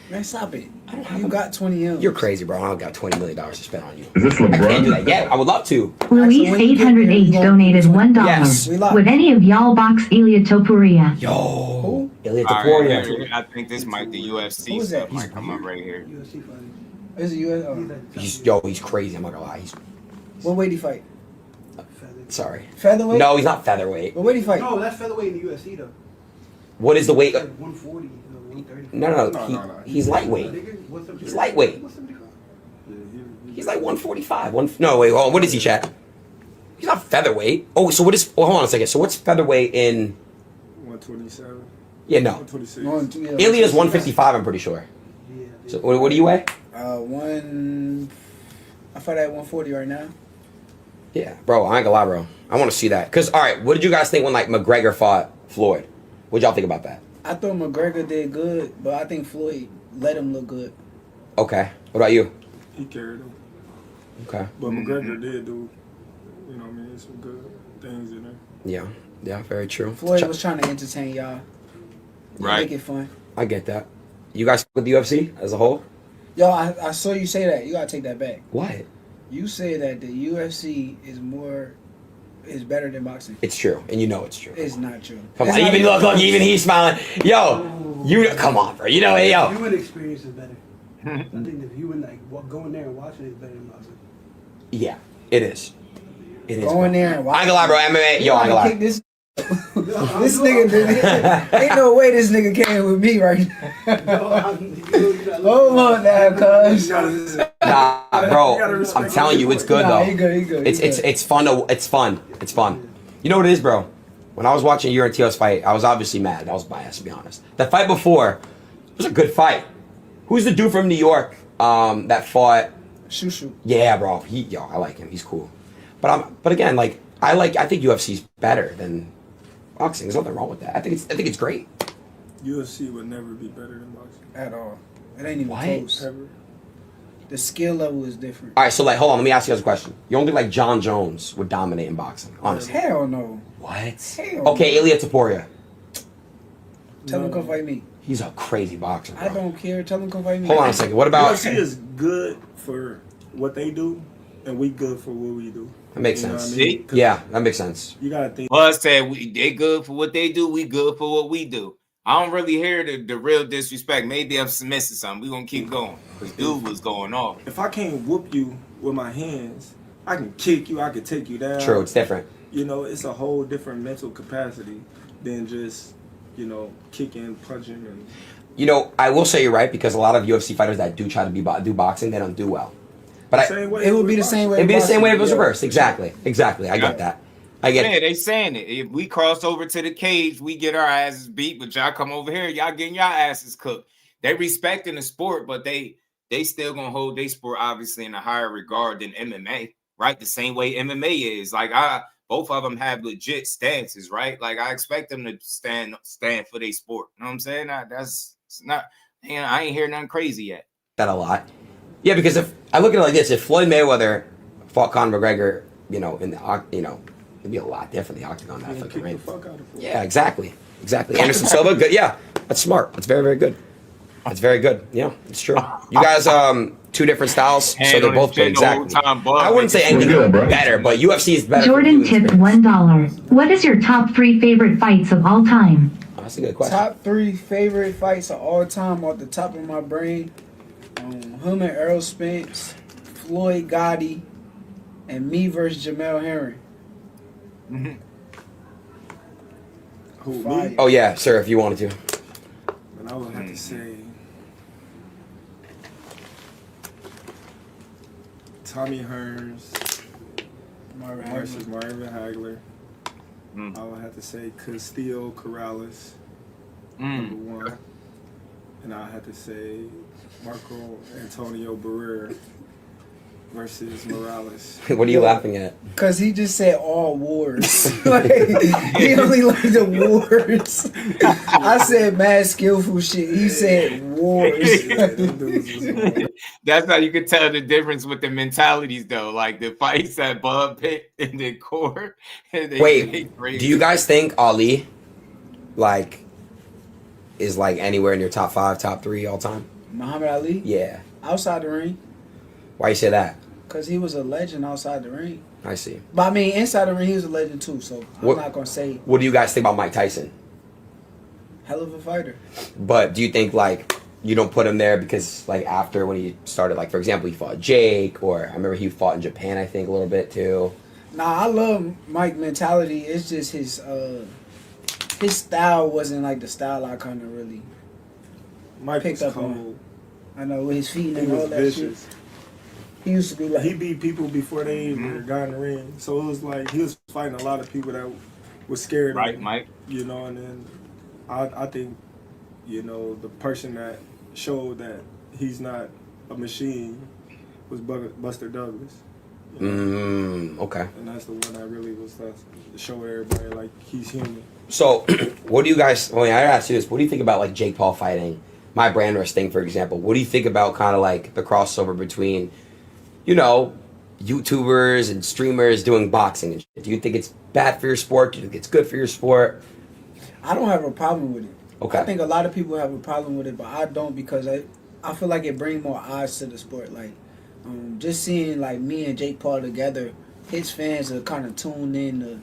S17: Man, stop it. You got 20 M's.
S14: You're crazy, bro. I don't got $20 million to spend on you. Is this LeBron? I can't do that yet. I would love to.
S18: Luis 808 donated $1.
S14: Yes.
S18: Would any of y'all box Ilya Topuria?
S14: Yo, Ilya
S6: All
S14: Topuria.
S6: right, I think this might the UFC stuff might come up right here.
S17: Is it US?
S14: He's crazy. I'm not gonna lie.
S17: What weight he fight?
S14: Sorry.
S17: Featherweight?
S14: No, he's not featherweight.
S17: What weight he fight?
S19: No, that's featherweight in the UFC though.
S14: What is the weight?
S19: Like 140, 130.
S14: No. He's lightweight. He's lightweight. He's like 145. No, wait, hold on. What is he, chat? He's not featherweight. Oh, so what is... Oh, hold on a second. So what's featherweight in...
S15: 127.
S14: Yeah, no.
S15: 126.
S14: Ilya's 155, I'm pretty sure. So what do you weigh?
S17: I fight at 140 right now.
S14: Yeah, bro, I ain't gonna lie, bro. I want to see that. Because, all right, what did you guys think when, like, McGregor fought Floyd? What'd y'all think about that?
S17: I thought McGregor did good, but I think Floyd let him look good.
S14: Okay. What about you?
S15: He carried him.
S14: Okay.
S15: But McGregor did do, you know what I mean, some good things in there.
S14: Yeah, very true.
S17: Floyd was trying to entertain y'all.
S14: Right.
S17: Make it fun.
S14: I get that. You guys with the UFC as a whole?
S17: Yo, I saw you say that. You gotta take that back.
S14: What?
S17: You say that the UFC is better than boxing.
S14: It's true, and you know it's true.
S17: It's not true.
S14: Come on, even look, even he's smiling. Yo, you come on, bro. You know, hey, yo.
S19: Human experience is better. I think that human going there and watching is better than boxing.
S14: Yeah, it is. It is.
S17: Going there and
S14: I ain't gonna lie, bro. MMA, yo, I ain't gonna lie.
S17: This nigga, ain't no way this nigga came with me right now. Hold on now, cuz.
S14: Nah, bro. I'm telling you, it's good though.
S17: He good.
S14: It's fun. It's fun. You know what it is, bro? When I was watching you and Tio's fight, I was obviously mad. I was biased, to be honest. That fight before was a good fight. Who's the dude from New York that fought?
S17: Shushu.
S14: Yeah, bro. I like him. He's cool. But again, like I think UFC's better than boxing. There's nothing wrong with that. I think it's great.
S15: UFC would never be better than boxing.
S17: At all. It ain't even close.
S15: Ever.
S17: The skill level is different.
S14: All right, so like, hold on. Let me ask you guys a question. You don't think like John Jones would dominate in boxing? Honestly.
S17: Hell no.
S14: What?
S17: Hell
S14: Okay, Ilya Topuria.
S17: Tell him come fight me.
S14: He's a crazy boxer, bro.
S17: I don't care. Tell him come fight me.
S14: Hold on a second. What about...
S15: UFC is good for what they do, and we good for what we do.
S14: That makes
S15: You know
S14: sense.
S15: what I mean?
S14: Yeah, that makes sense.
S15: You gotta think.
S6: Plus, said they good for what they do. We good for what we do. I don't really hear the real disrespect. Maybe I'm missing something. We gonna keep going because dude was going off.
S15: If I can't whoop you with my hands, I can kick you. I can take you down.
S14: True, it's different.
S15: You know, it's a whole different mental capacity than just kicking, punching, and.
S14: You know, I will say you're right because a lot of UFC fighters that do try to do boxing, they don't do well. But
S17: it would be the same way.
S14: It'd be the same way if it was reversed. Exactly. I get that. I get
S6: Yeah,
S14: it.
S6: they saying it. If we cross over to the cage, we get our asses beat, but y'all come over here, y'all getting y'all asses cooked. They respecting the sport, but they still gonna hold their sport obviously in a higher regard than MMA, right? The same way MMA is. Like both of them have legit stances, right? Like I expect them to stand for their sport. You know what I'm saying? I ain't hear nothing crazy yet.
S14: That a lot. Yeah, because if I look at it like this, if Floyd Mayweather fought Conor McGregor, it'd be a lot different. The octagon, that fucking ring. Yeah, exactly. Anderson Silva, good. Yeah, that's smart. That's very, very good. That's very good. Yeah, it's true. You guys, two different styles, so they're both good. Exactly. I wouldn't say anything better, but UFC is better.
S18: Jordan tipped $1. What is your top 3 favorite fights of all time?
S14: Oh, that's a good question.
S17: Top 3 favorite fights of all time off the top of my brain. Him and Errol Spence, Floyd Gotti, and me versus Jamel Herring.
S15: Who, me?
S14: Oh yeah, sir, if you wanted to.
S15: And I would have to say Tommy Hearns versus Marvin Hagler. I would have to say Castillo Corrales, number 1. And I had to say Marco Antonio Barrera versus Morales.
S14: What are you laughing at?
S17: Because he just said all wars. Like, he only liked the wars. I said mad skillful shit. He said wars.
S6: That's how you could tell the difference with the mentalities, though. Like the fights that Bud picked in the court.
S14: Wait, do you guys think Ali, like, is like anywhere in your top 5, top 3 all time?
S17: Muhammad Ali?
S14: Yeah.
S17: Outside the ring.
S14: Why you say that?
S17: Because he was a legend outside the ring.
S14: I see.
S17: But I mean, inside the ring, he was a legend too, so I'm not going to say.
S14: What do you guys think about Mike Tyson?
S17: Hell of a fighter.
S14: But do you think, like, you don't put him there because, like, after when he started, like, for example, he fought Jake, or I remember he fought in Japan, I think, a little bit too.
S17: Nah, I love Mike's mentality. It's just his style wasn't like the style I kind of really picked up on. I know, with his feet and all that
S15: vicious.
S17: shit. He used to be like...
S15: He beat people before they even got in the ring. So it was like, he was fighting a lot of people that were scared of him.
S6: Mike.
S15: You know, and then I think, you know, the person that showed that he's not a machine was Buster Douglas. You know?
S14: Okay.
S15: And that's the one that really was to show everybody, like, he's human.
S14: So, what do you guys... Well, I asked you this. What do you think about, like, Jake Paul fighting my brand rush thing, for example? What do you think about kind of, like, the crossover between... you know, YouTubers and streamers doing boxing and shit? Do you think it's bad for your sport? Do you think it's good for your sport?
S17: I don't have a problem with it.
S14: Okay.
S17: I think a lot of people have a problem with it, but I don't, because I feel like it brings more eyes to the sport. Like, just seeing, like, me and Jake Paul together, his fans are kind of tuned in to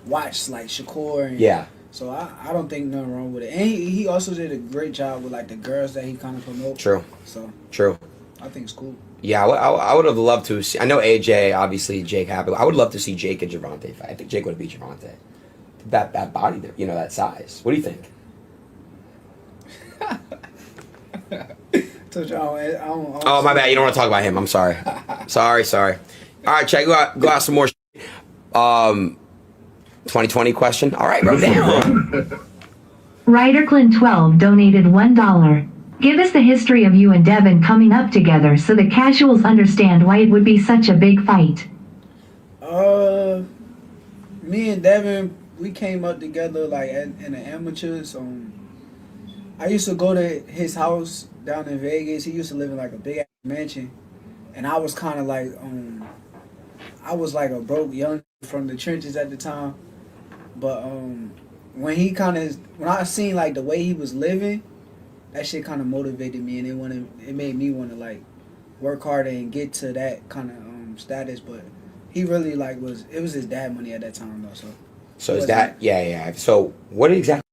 S17: watch, like, Shakur. And
S14: yeah.
S17: So I don't think nothing wrong with it. And he also did a great job with, like, the girls that he kind of promotes.
S14: True.
S17: So.
S14: True.
S17: I think it's cool.
S14: Yeah, I would have loved to see... I know AJ, obviously, Jake happened. I would love to see Jake and Gervonta fight. I think Jake would have beat Gervonta. That body, there, you know, that size. What do you think? Oh, my bad. You don't want to talk about him. I'm sorry. sorry. All right, check. Go out some more. 2020 question. All right, bro. Damn.
S18: Ryderclin12 donated $1. Give us the history of you and Devin coming up together so the casuals understand why it would be such a big fight.
S17: Me and Devin, we came up together like in the amateurs. I used to go to his house down in Vegas. He used to live in like a big mansion, and I was kind of like I was like a broke young from the trenches at the time. But when I seen like the way he was living, that shit kind of motivated me, and it made me want to like work harder and get to that kind of status. But he really like it was his dad money at that time though.
S14: So his dad, yeah. So what exactly?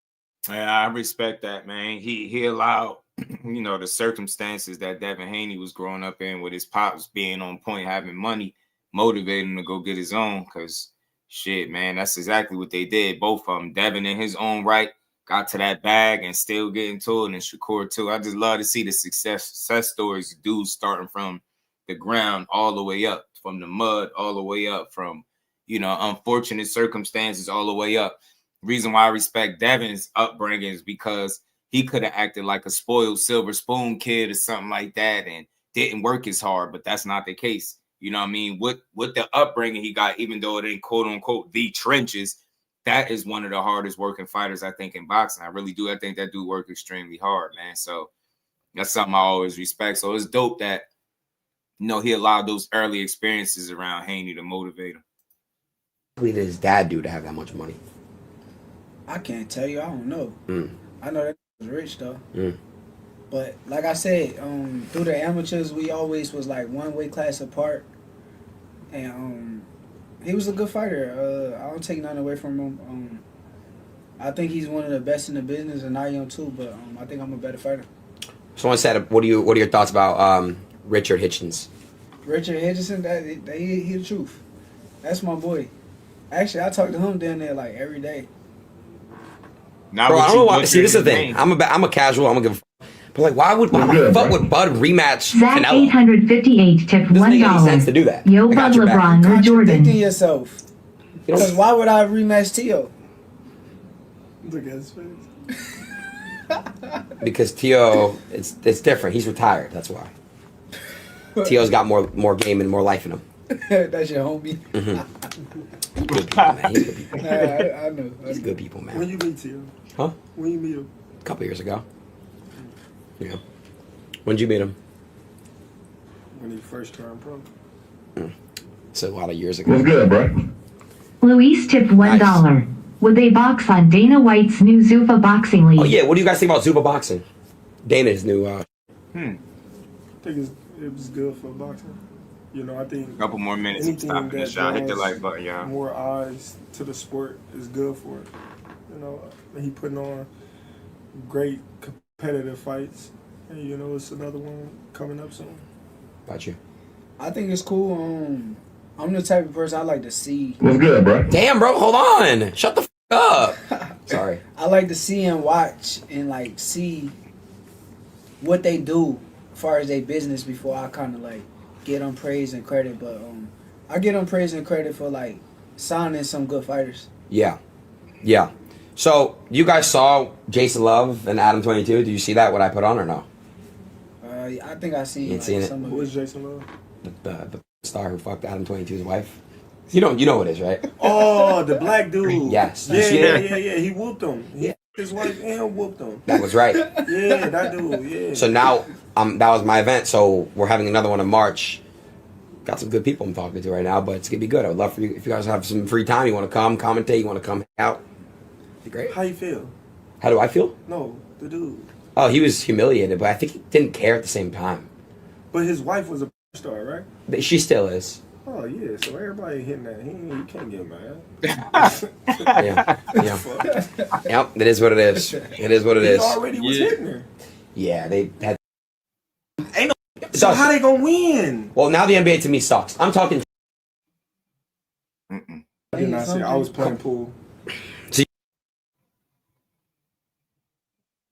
S6: Yeah, I respect that, man. He allowed, you know, the circumstances that Devin Haney was growing up in, with his pops being on point, having money, motivated him to go get his own. Because shit, man, that's exactly what they did. Both of them. Devin in his own right got to that bag and still getting to it, and Shakur too. I just love to see the success stories, dudes starting from the ground all the way up, from the mud all the way up, from, you know, unfortunate circumstances all the way up. Reason why I respect Devin's upbringing is because he could have acted like a spoiled silver spoon kid or something like that and didn't work as hard, but that's not the case. You know what I mean? With the upbringing he got, even though it ain't quote unquote the trenches, that is one of the hardest working fighters, I think, in boxing. I really do. I think that dude work extremely hard, man. So that's something I always respect. So it's dope that, you know, he allowed those early experiences around Haney to motivate him.
S14: What did his dad do to have that much money?
S17: I can't tell you. I don't know. I know that was rich though. But like I said, through the amateurs, we always was like one weight class apart, and he was a good fighter. I don't take nothing away from him. I think he's one of the best in the business, and I am too. But I think I'm a better fighter.
S14: Someone said, "What are your thoughts about Richard Hitchens?"
S17: Richard Hitchens, he the truth. That's my boy. Actually, I talk to him down there like every day.
S14: Bro, I don't know why. See, this is the thing. I'm a casual. I'm gonna give. But like, why the fuck would Bud rematch
S18: Zach
S14: Canelo?
S18: 858 tipped
S14: Doesn't make any
S18: $1.
S14: sense to do that.
S18: Yo,
S14: I got
S18: Bud
S14: your back.
S18: LeBron or Jordan.
S17: Contradicting yourself. Because why would I rematch Tio?
S15: Look at his face.
S14: Because Tio, it's different. He's retired. That's why. Tio's got more game and more life in him.
S17: That's your homie.
S14: Mm-hmm. Good people, man. He's good people.
S17: I know.
S14: He's good people, man.
S15: When you meet Tio?
S14: Huh?
S15: When you meet him?
S14: A couple years ago. Yeah. When did you meet him?
S15: When he first turned pro.
S14: It's a lot of years ago.
S15: What's good, bro?
S18: Luis tipped $1. Would they box on Dana White's new Zuffa boxing league?
S14: Oh yeah, what do you guys think about Zuba boxing? Dana's new.
S15: I think it was good for boxing. You know, I think
S6: a couple more minutes of
S15: anything
S6: stopping the
S15: that
S6: shot. Hit the
S15: draws
S6: like button, yeah.
S15: more eyes to the sport is good for it. You know, he putting on great competitive fights. And, you know, it's another one coming up soon.
S14: Got you.
S17: I think it's cool. I'm the type of person I like to see.
S14: What's good, bro? Damn, bro, hold on. Shut the up. Sorry.
S17: I like to see and watch and like see what they do as far as their business before I kind of like get them praise and credit. But I get them praise and credit for like signing some good fighters.
S14: Yeah. Yeah. So you guys saw Jason Love and Adam 22. Did you see that? What I put on or no?
S17: I think I seen.
S14: You ain't seen it?
S17: some of
S15: Who is Jason Love?
S14: The star who fucked Adam 22's wife. You know who it is, right?
S15: Oh, the black dude.
S14: Yes.
S15: Yeah. He whooped him. He his wife and whooped him.
S14: That was right.
S15: Yeah, that dude. Yeah.
S14: So now, that was my event. So we're having another one in March. Got some good people I'm talking to right now, but it's gonna be good. I would love for you if you guys have some free time. You want to come commentate? You want to come out? Be great.
S15: How you feel?
S14: How do I feel?
S15: No, the dude.
S14: Oh, he was humiliated, but I think he didn't care at the same time.
S15: But his wife was a star, right?
S14: But she still is.
S15: Oh yeah, so everybody hitting that. You can't get mad.
S14: Yeah. Yep, it is what it is. It is what it is.
S15: He already was hitting her.
S14: Yeah, they had.
S15: Ain't no. So how they gonna win?
S14: Well, now the NBA to me sucks. I'm talking.
S15: I did not see. I was playing pool.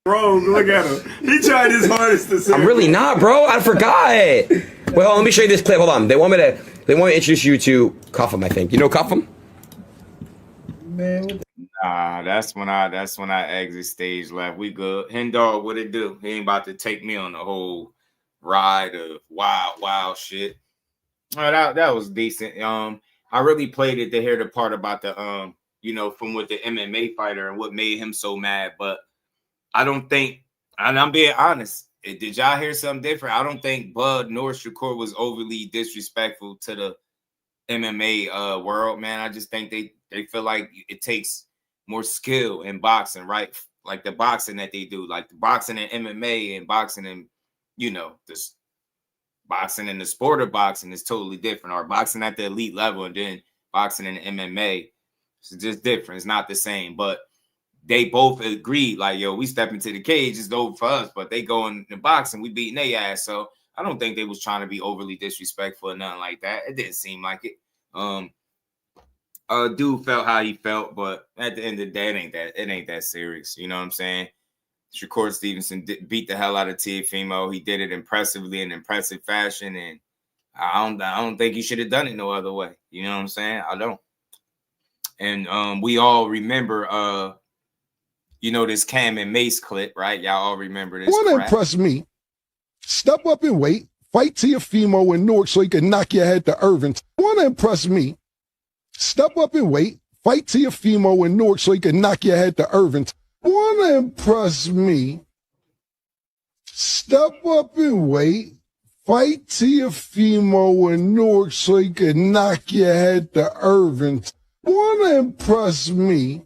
S15: Bro, look at him. He tried his hardest to say.
S14: I'm really not, bro. I forgot. Well, let me show you this clip. Hold on. They want me to introduce you to Cuffham, I think. You know Cuffham?
S17: Man,
S6: Nah, that's when I exit stage left. We good. Hen dog, what it do? He ain't about to take me on the whole ride of wild shit. Oh, that was decent. I really played it to hear the part about the from with the MMA fighter and what made him so mad, but I don't think, and I'm being honest, did y'all hear something different? I don't think Bud nor Shakur was overly disrespectful to the MMA world, man. I just think they feel like it takes more skill in boxing, right? Like the boxing that they do, like the boxing and MMA and boxing and, this boxing and the sport of boxing is totally different. Or boxing at the elite level and then boxing and MMA, it's just different. It's not the same, but they both agreed, like, yo, we step into the cage, it's over for us, but they go in the boxing, we beating their ass. So I don't think they was trying to be overly disrespectful or nothing like that. It didn't seem like it. Dude felt how he felt, but at the end of the day, it ain't that serious. You know what I'm saying? Shakur Stevenson beat the hell out of Teofimo. He did it impressively in impressive fashion, and I don't think he should have done it no other way. You know what I'm saying? I don't. And we all remember this Cam and Mace clip, right? Y'all all remember this.
S20: Want to impress me? Step up and wait. Fight Teofimo in Newark so he can knock your head to Irvin. Want to impress me? Step up and wait. Fight Teofimo in Newark so he can knock your head to Irvin. Want to impress me? Step up and wait. Fight Teofimo in Newark so he can knock your head to Irvin. Want to impress me?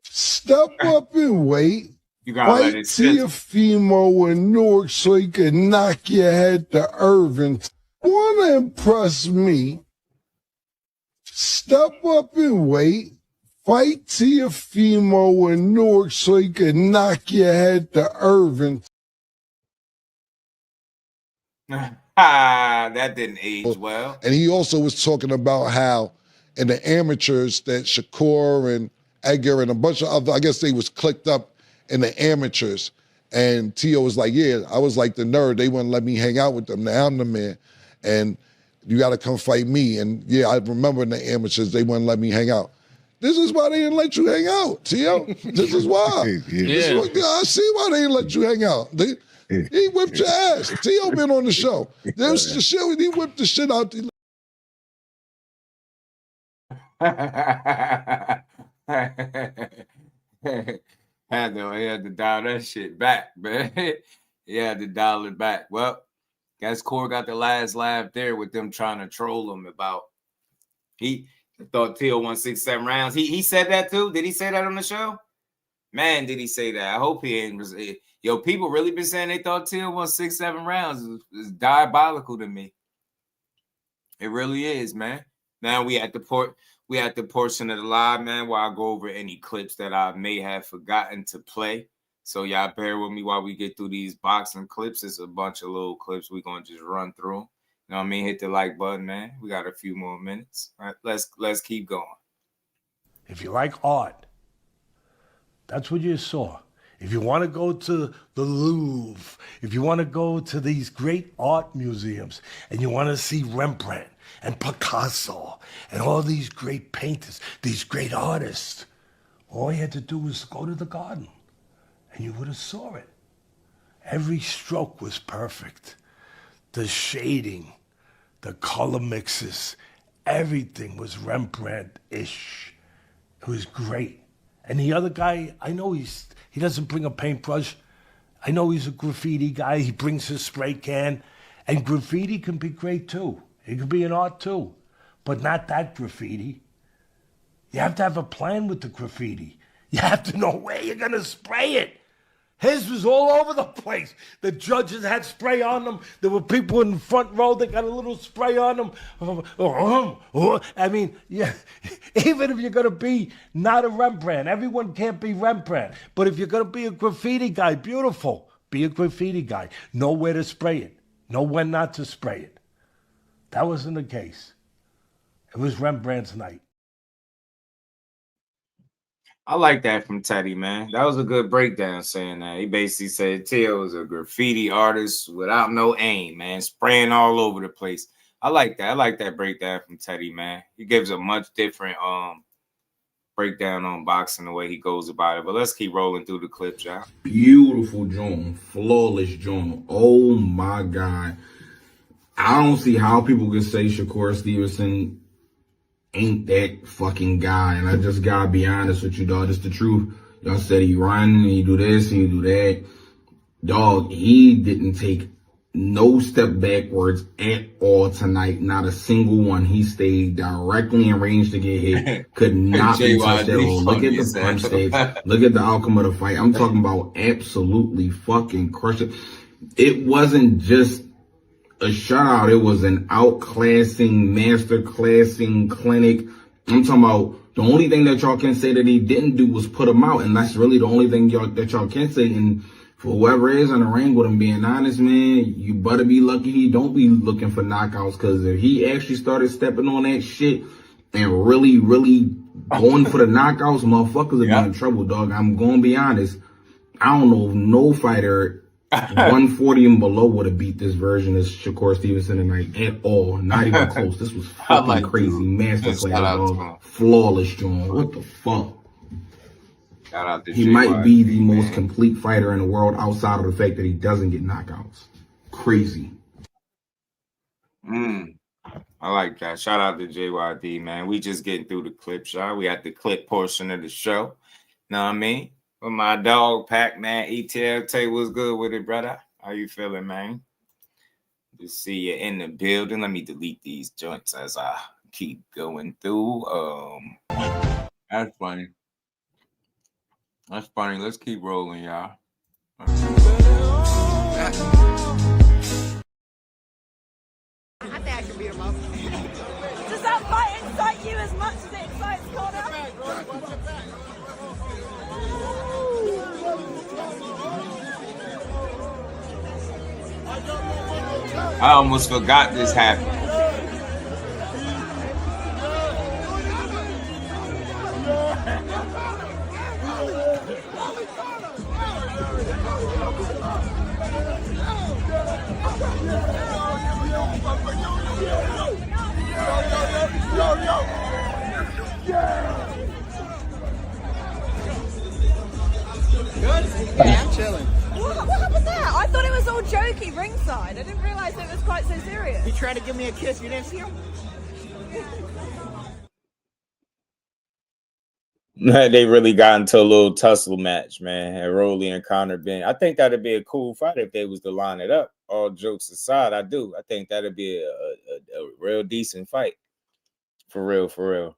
S20: Step up and wait.
S6: You gotta let
S20: Fight
S6: it sit.
S20: Teofimo in Newark so he can knock your head to Irving. Wanna impress me? Step up and wait. Fight Teofimo in Newark so he can knock your head to Irving.
S6: That didn't age well.
S20: And he also was talking about how in the amateurs that Shakur and Edgar and a bunch of other, I guess they was clicked up in the amateurs. And Tio was like, yeah, I was like the nerd. They wouldn't let me hang out with them. Now I'm the man. And you got to come fight me. And yeah, I remember in the amateurs, they wouldn't let me hang out. This is why they didn't let you hang out, Tio. This is why. This is what, I see why they didn't let you hang out. He whipped your ass. Tio been on the show. There was the shit when he whipped the shit out.
S6: He had to dial that shit back, man. He had to dial it back. Well, guess Core got the last laugh there with them trying to troll him about he thought Tio won 6-7 rounds. He said that too. Did he say that on the show? Man, did he say that? I hope he ain't. Yo, people really been saying they thought Tio won 6-7 rounds. It's diabolical to me. It really is, man. Now we at the portion of the live, man, where I go over any clips that I may have forgotten to play. So y'all bear with me while we get through these boxing clips. It's a bunch of little clips we're gonna just run through. You know what I mean? Hit the like button, man. We got a few more minutes. All right, let's keep going.
S21: If you like art, that's what you saw. If you want to go to the Louvre, if you want to go to these great art museums and you want to see Rembrandt and Picasso and all these great painters, these great artists, all you had to do was go to the garden and you would have saw it. Every stroke was perfect. The shading, the color mixes, everything was Rembrandt-ish. It was great. And the other guy, I know he doesn't bring a paintbrush. I know he's a graffiti guy. He brings his spray can. And graffiti can be great too. It can be an art too. But not that graffiti. You have to have a plan with the graffiti. You have to know where you're going to spray it. His was all over the place. The judges had spray on them. There were people in the front row that got a little spray on them. I mean, yeah, even if you're going to be not a Rembrandt, everyone can't be Rembrandt. But if you're going to be a graffiti guy, beautiful. Be a graffiti guy. Know where to spray it. Know when not to spray it. That wasn't the case. It was Rembrandt's night.
S6: I like that from Teddy, man. That was a good breakdown saying that. He basically said Tio was a graffiti artist without no aim, man, spraying all over the place. I like that. I like that breakdown from Teddy, man. He gives a much different breakdown on boxing the way he goes about it. But let's keep rolling through the clips, y'all.
S22: Beautiful joint, flawless joint. Oh my God. I don't see how people can say Shakur Stevenson ain't that fucking guy. And I just gotta be honest with you, dog. It's the truth. Y'all said he run, he do this, he do that. Dog, he didn't take no step backwards at all tonight. Not a single one. He stayed directly in range to get hit. Could not be touched at all. Look at the punch stage. Look at the outcome of the fight. I'm talking about absolutely fucking crush it. It wasn't just a shutout. It was an outclassing, master-classing clinic. I'm talking about the only thing that y'all can say that he didn't do was put him out, and that's really the only thing that y'all can say. And for whoever is in the ring with him, being honest, man, you better be lucky he don't be looking for knockouts, because if he actually started stepping on that shit and really, really going for the knockouts, motherfuckers would be in trouble, dog. I'm going to be honest. I don't know if no fighter 140 and below would have beat this version of Shakur Stevenson tonight at all. Not even close. This was fucking crazy. Masterclass, dog. Flawless, John. What the fuck?
S6: Shout out to
S22: he might be the most complete fighter in the world outside of the fact that he doesn't get knockouts. Crazy.
S6: I like that. Shout out to JYD, man. We just getting through the clips, y'all. We at the clip portion of the show. Know what I mean? With my dog, Pac-Man, ETL, tell you what's good with it, brother. How you feeling, man? Just see you in the building. Let me delete these joints as I keep going through. That's funny. That's funny. Let's keep rolling, y'all.
S1: Does
S3: that fight excite you as much as it excites Connor?
S6: I almost forgot this happened.
S3: Yeah, I'm chilling. What happened there? I thought it was all jokey ringside. I didn't realize it was quite so serious.
S1: He tried to give me a kiss. You didn't see him?
S6: They really got into a little tussle match, man. And Rolly and Connor Ben. I think that'd be a cool fight if they was to line it up. All jokes aside, I do. I think that'd be a real decent fight. For real, for real.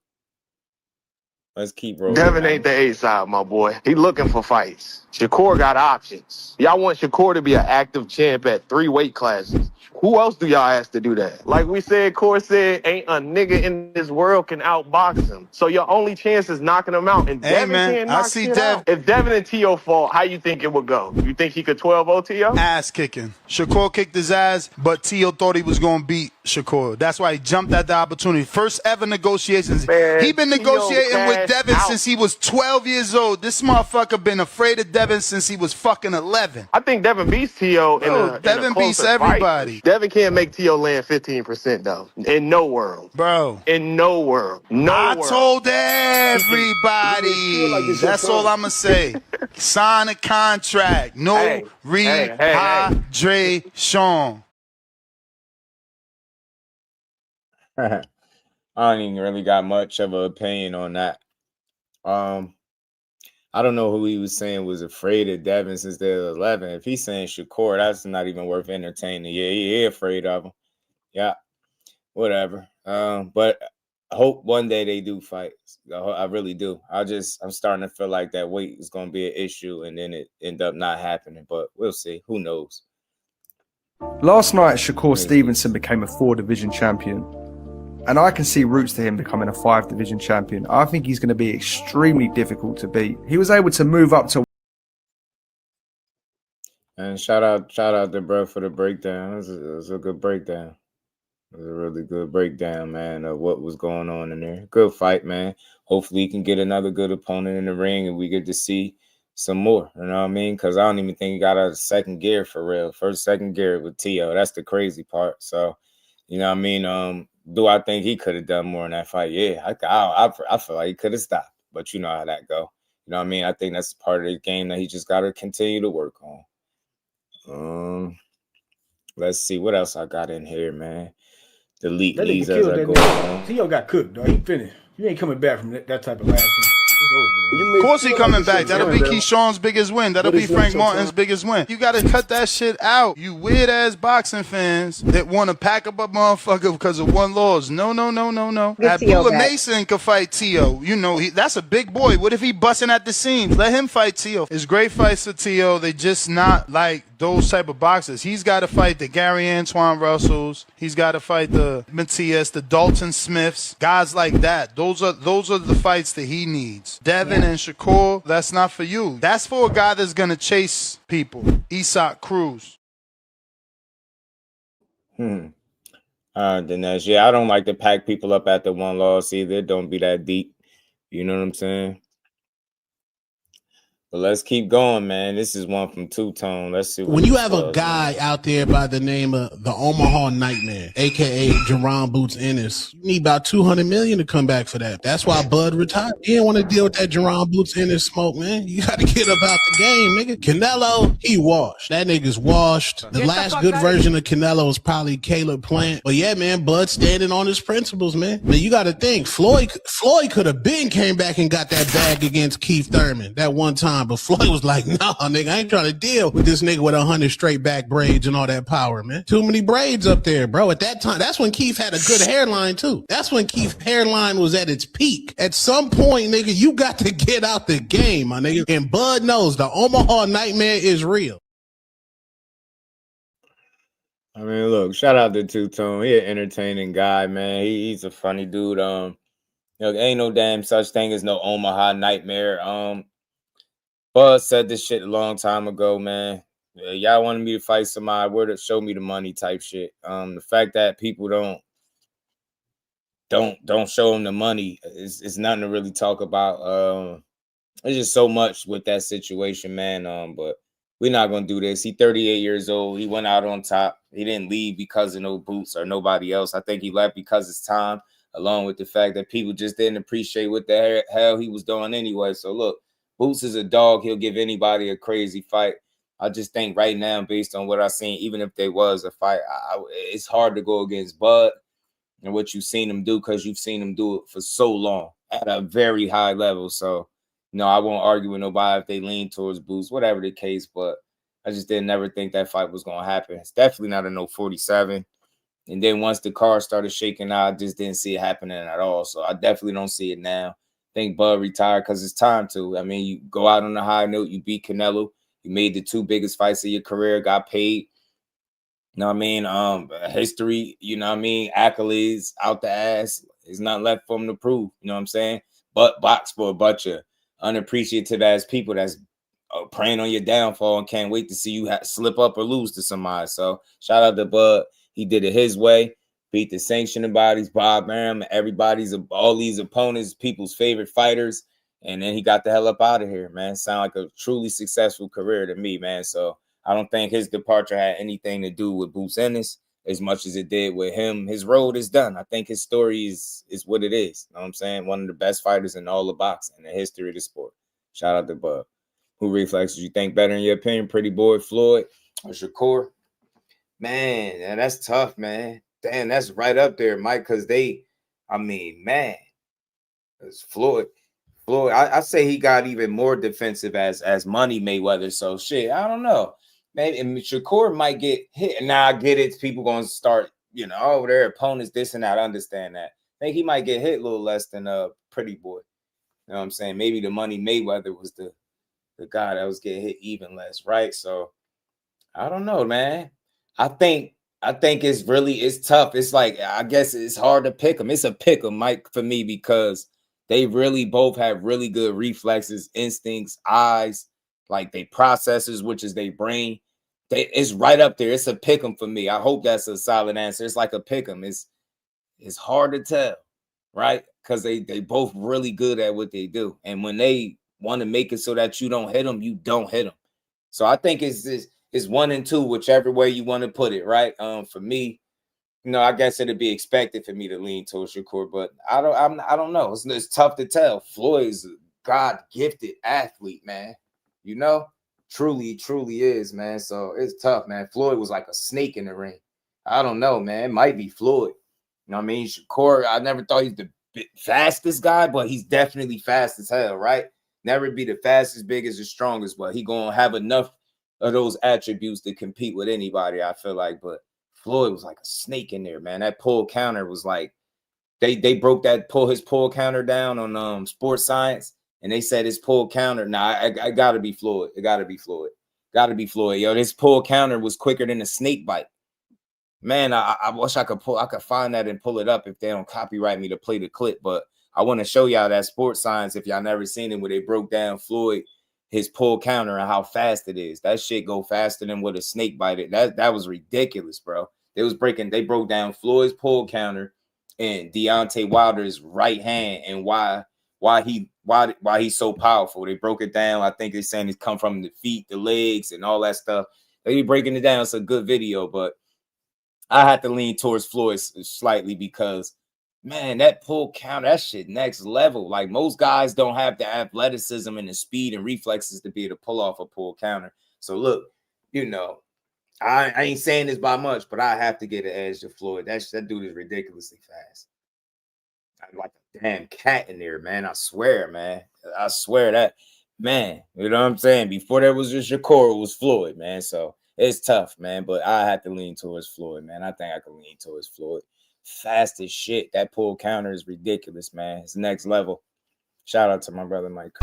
S6: Let's keep rolling.
S4: Devin ain't the A-side, my boy. He looking for fights. Shakur got options. Y'all want Shakur to be an active champ at 3 weight classes. Who else do y'all ask to do that? Like we said, Core said, ain't a nigga in this world can outbox him. So your only chance is knocking him out. And
S23: Hey,
S4: Devin
S23: man,
S4: can't
S23: I
S4: knock
S23: see
S4: shit
S23: Dev-
S4: out. If Devin and T.O. fought, how you think it would go? You think he could 12-0 T.O.?
S23: Ass kicking. Shakur kicked his ass, but T.O. thought he was going to beat Shakur. That's why he jumped at the opportunity. First ever negotiations.
S4: Man,
S23: He been
S4: T.O.
S23: negotiating with
S4: cashed
S23: Devin
S4: out.
S23: since he was 12 years old. This motherfucker been afraid of Devin since he was fucking 11.
S4: I think Devin beats T.O. in a
S23: Devin beats
S4: closer fight.
S23: everybody.
S4: Devin can't make T.O. land 15% though. In no world.
S23: Bro.
S4: In no world. No
S23: I
S4: world.
S23: told everybody. That's all I'm going to say. Sign a contract. No rehydration.
S6: I don't even really got much of an opinion on that. I don't know who he was saying was afraid of Devin since they were 11. If he's saying Shakur, that's not even worth entertaining. Yeah, he afraid of him. Yeah, whatever. But I hope one day they do fight. I really do. I'm starting to feel like that weight is going to be an issue, and then it end up not happening. But we'll see. Who knows?
S24: Last night, Shakur Stevenson became a 4-division champion. And I can see roots to him becoming a 5-division champion. I think he's going to be extremely difficult to beat. He was able to move up to.
S6: And shout out to bro for the breakdown. It was a good breakdown. It was a really good breakdown, man, of what was going on in there. Good fight, man. Hopefully he can get another good opponent in the ring and we get to see some more. You know what I mean? Because I don't even think he got out of second gear for real. Second gear with T.O. That's the crazy part. So, you know what I mean? Do I think he could have done more in that fight? Yeah, I feel like he could have stopped. But you know how that go. You know what I mean? I think that's part of the game that he just got to continue to work on. Let's see what else I got in here, man. Delete
S15: That
S6: these
S15: nigga
S6: as
S15: killed
S6: I
S15: that
S6: go
S15: nigga.
S6: along.
S15: T.O. got cooked, dog. He finished. You ain't coming back from that type of last.
S23: Of course he coming back. That'll be Keyshawn's biggest win. That'll be Frank Martin's biggest win. You got to cut that shit out. You weird-ass boxing fans that want to pack up a motherfucker because of one loss. No.
S25: Get T.O.
S23: Abdullah
S25: back.
S23: Mason could fight T.O. You know, that's a big boy. What if he busting at the seams? Let him fight T.O. It's great fights for T.O. They just not like those type of boxers. He's got to fight the Gary Antoine Russells. He's got to fight the Matias, the Dalton Smiths, guys like that. Those are the fights that he needs. Devin and Shakur, that's not for you. That's for a guy that's gonna chase people. Isak Cruz.
S6: Dinesh, yeah, I don't like to pack people up at the one loss either. Don't be that deep. You know what I'm saying? But let's keep going, man. This is one from Two Tone. Let's see.
S26: When you have a guy out there by the name of the Omaha Nightmare, aka Jerron Boots Ennis, you need about $200 million to come back for that. That's why Bud retired. He didn't want to deal with that Jerron Boots Ennis smoke, man. You got to get up out the game, nigga. Canelo, he washed. That nigga's washed. The last good version of Canelo was probably Caleb Plant. But yeah, man, Bud standing on his principles, man. But you got to think, Floyd could have been came back and got that bag against Keith Thurman that one time. time, but Floyd was like, nah, nigga, I ain't trying to deal with this nigga with 100 straight back braids and all that power, man. Too many braids up there, bro. At that time, that's when Keith had a good hairline, too. That's when Keith's hairline was at its peak. At some point, nigga, you got to get out the game, my nigga. And Bud knows the Omaha Nightmare is real.
S6: I mean, look, shout out to Two-Tone. He an entertaining guy, man. He's a funny dude. Ain't no damn such thing as no Omaha Nightmare. Buzz said this shit a long time ago, man. Y'all wanted me to fight somebody, where to show me the money type shit. The fact that people don't show them the money is nothing to really talk about. There's just so much with that situation, man. But we're not gonna do this. He's 38 years old. He went out on top. He didn't leave because of no Boots or nobody else. I think he left because it's time, along with the fact that people just didn't appreciate what the hell he was doing anyway. So look, Boots is a dog. He'll give anybody a crazy fight. I just think right now, based on what I've seen, even if there was a fight, it's hard to go against Bud and what you've seen him do, because you've seen him do it for so long at a very high level. So, I won't argue with nobody if they lean towards Boots, whatever the case, but I just didn't never think that fight was going to happen. It's definitely not a no 47. And then once the car started shaking out, I just didn't see it happening at all. So I definitely don't see it now. I think Bud retired because it's time to. I mean, you go out on a high note, you beat Canelo, you made the 2 biggest fights of your career, got paid. You know what I mean? History, you know what I mean? Accolades out the ass. There's nothing left for him to prove. You know what I'm saying? But box for a bunch of unappreciative ass people that's preying on your downfall and can't wait to see you slip up or lose to somebody. So shout out to Bud. He did it his way. Beat the sanctioning bodies, Bob Arum, all these opponents, people's favorite fighters. And then he got the hell up out of here, man. Sound like a truly successful career to me, man. So I don't think his departure had anything to do with Boots Ennis as much as it did with him. His road is done. I think his story is what it is. You know what I'm saying? One of the best fighters in all of boxing in the history of the sport. Shout out to Bud. Who reflexes you think better in your opinion? Pretty Boy, Floyd, or Shakur? Man, that's tough, man. Damn, that's right up there, Mike, because man, it's Floyd. I say he got even more defensive as Money Mayweather. So shit, I don't know. Maybe Shakur might get hit. Now I get it. People gonna start, their opponents, this and that. I understand that. I think he might get hit a little less than Pretty Boy. You know what I'm saying? Maybe the Money Mayweather was the guy that was getting hit even less, right? So I don't know, man. I think it's tough. It's like, I guess it's hard to pick them. It's a pick 'em, Mike, for me, because they really both have really good reflexes, instincts, eyes, like they processes, which is their brain. It's right up there. It's a pick 'em for me. I hope that's a solid answer. It's like a pick 'em. It's hard to tell, right? Because they both really good at what they do. And when they want to make it so that you don't hit them, you don't hit them. So I think it's 1 and 2, whichever way you want to put it, right? For me, I guess it'd be expected for me to lean towards Shakur, but I don't know. It's tough to tell. Floyd's a God-gifted athlete, man. Truly is, man. So it's tough, man. Floyd was like a snake in the ring. I don't know, man. It might be Floyd. You know what I mean? Shakur, I never thought he's the fastest guy, but he's definitely fast as hell, right? Never be the fastest, biggest, or strongest, but he gonna have enough of those attributes to compete with anybody, I feel like. But Floyd was like a snake in there, man. That pull counter was like, they broke his pull counter down on Sports Science, and they said his pull counter. I gotta be Floyd. It gotta be Floyd. Gotta be Floyd. Yo, this pull counter was quicker than a snake bite. Man, I wish I could find that and pull it up if they don't copyright me to play the clip. But I want to show y'all that Sports Science if y'all never seen it, where they broke down Floyd, his pull counter, and how fast it is. That shit go faster than what a snake bite. That was ridiculous, bro. They broke down Floyd's pull counter and Deontay Wilder's right hand and why he's so powerful. They broke it down. I think they're saying it's come from the feet, the legs, and all that stuff. They be breaking it down. It's a good video, but I had to lean towards Floyd slightly because, man, that pull counter, that shit next level. Like, most guys don't have the athleticism and the speed and reflexes to be able to pull off a pull counter. So look, I ain't saying this by much, but I have to get an edge to Floyd. That dude is ridiculously fast. I'm like a damn cat in there, man. I swear, man. I swear that man, you know what I'm saying? Before there was just Shakur, it was Floyd, man. So it's tough, man. But I had to lean towards Floyd, man. I think I can lean towards Floyd. Fast as shit. That pull counter is ridiculous, man. It's next level. Shout out to my brother Mike.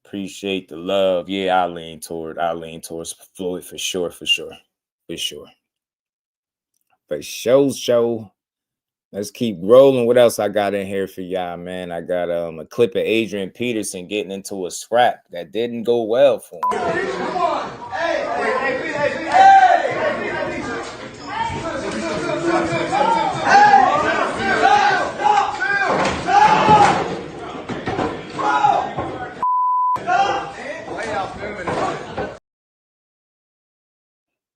S6: Appreciate the love. Yeah, I lean towards Floyd for sure. Show. Let's keep rolling. What else I got in here for y'all, man? I got a clip of Adrian Peterson getting into a scrap that didn't go well for him.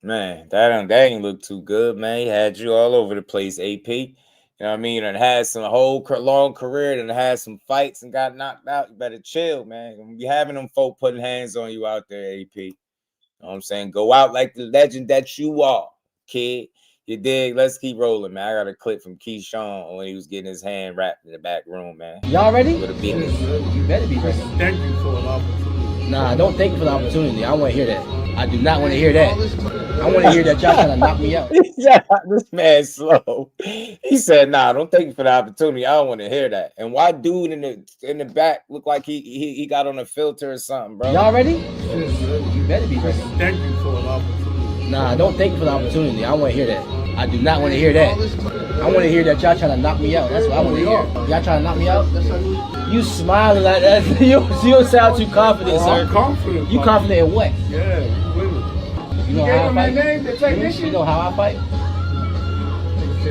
S6: Man, that ain't look too good, man. He had you all over the place, AP. You know what I mean? And had some whole long career and had some fights and got knocked out. You better chill, man. You having them folk putting hands on you out there, AP. You know what I'm saying? Go out like the legend that you are, kid. You dig? Let's keep rolling, man. I got a clip from Keyshawn when he was getting his hand wrapped in the back room, man.
S2: Y'all ready?
S6: You
S2: better be ready.
S19: Thank you for the opportunity.
S2: Nah, don't thank you for the opportunity. I want to hear that. I do not want to hear that. I want to hear that y'all trying to knock me out.
S6: This man's slow. He said, "Nah, don't thank you for the opportunity. I don't want to hear that." And why dude in the back look like he got on a filter or something, bro?
S2: Y'all ready? You better be ready.
S19: Thank you for the opportunity.
S2: Nah, don't thank you for the opportunity. I want to hear that. I do not want to hear that. I want to hear that y'all trying to knock me out. That's what I want to hear. Y'all trying to knock me out? You smiling like that. You don't sound too confident, sir.
S19: I'm confident.
S2: You confident in what?
S19: Yeah, you winning.
S2: You know how I fight? You know how I fight?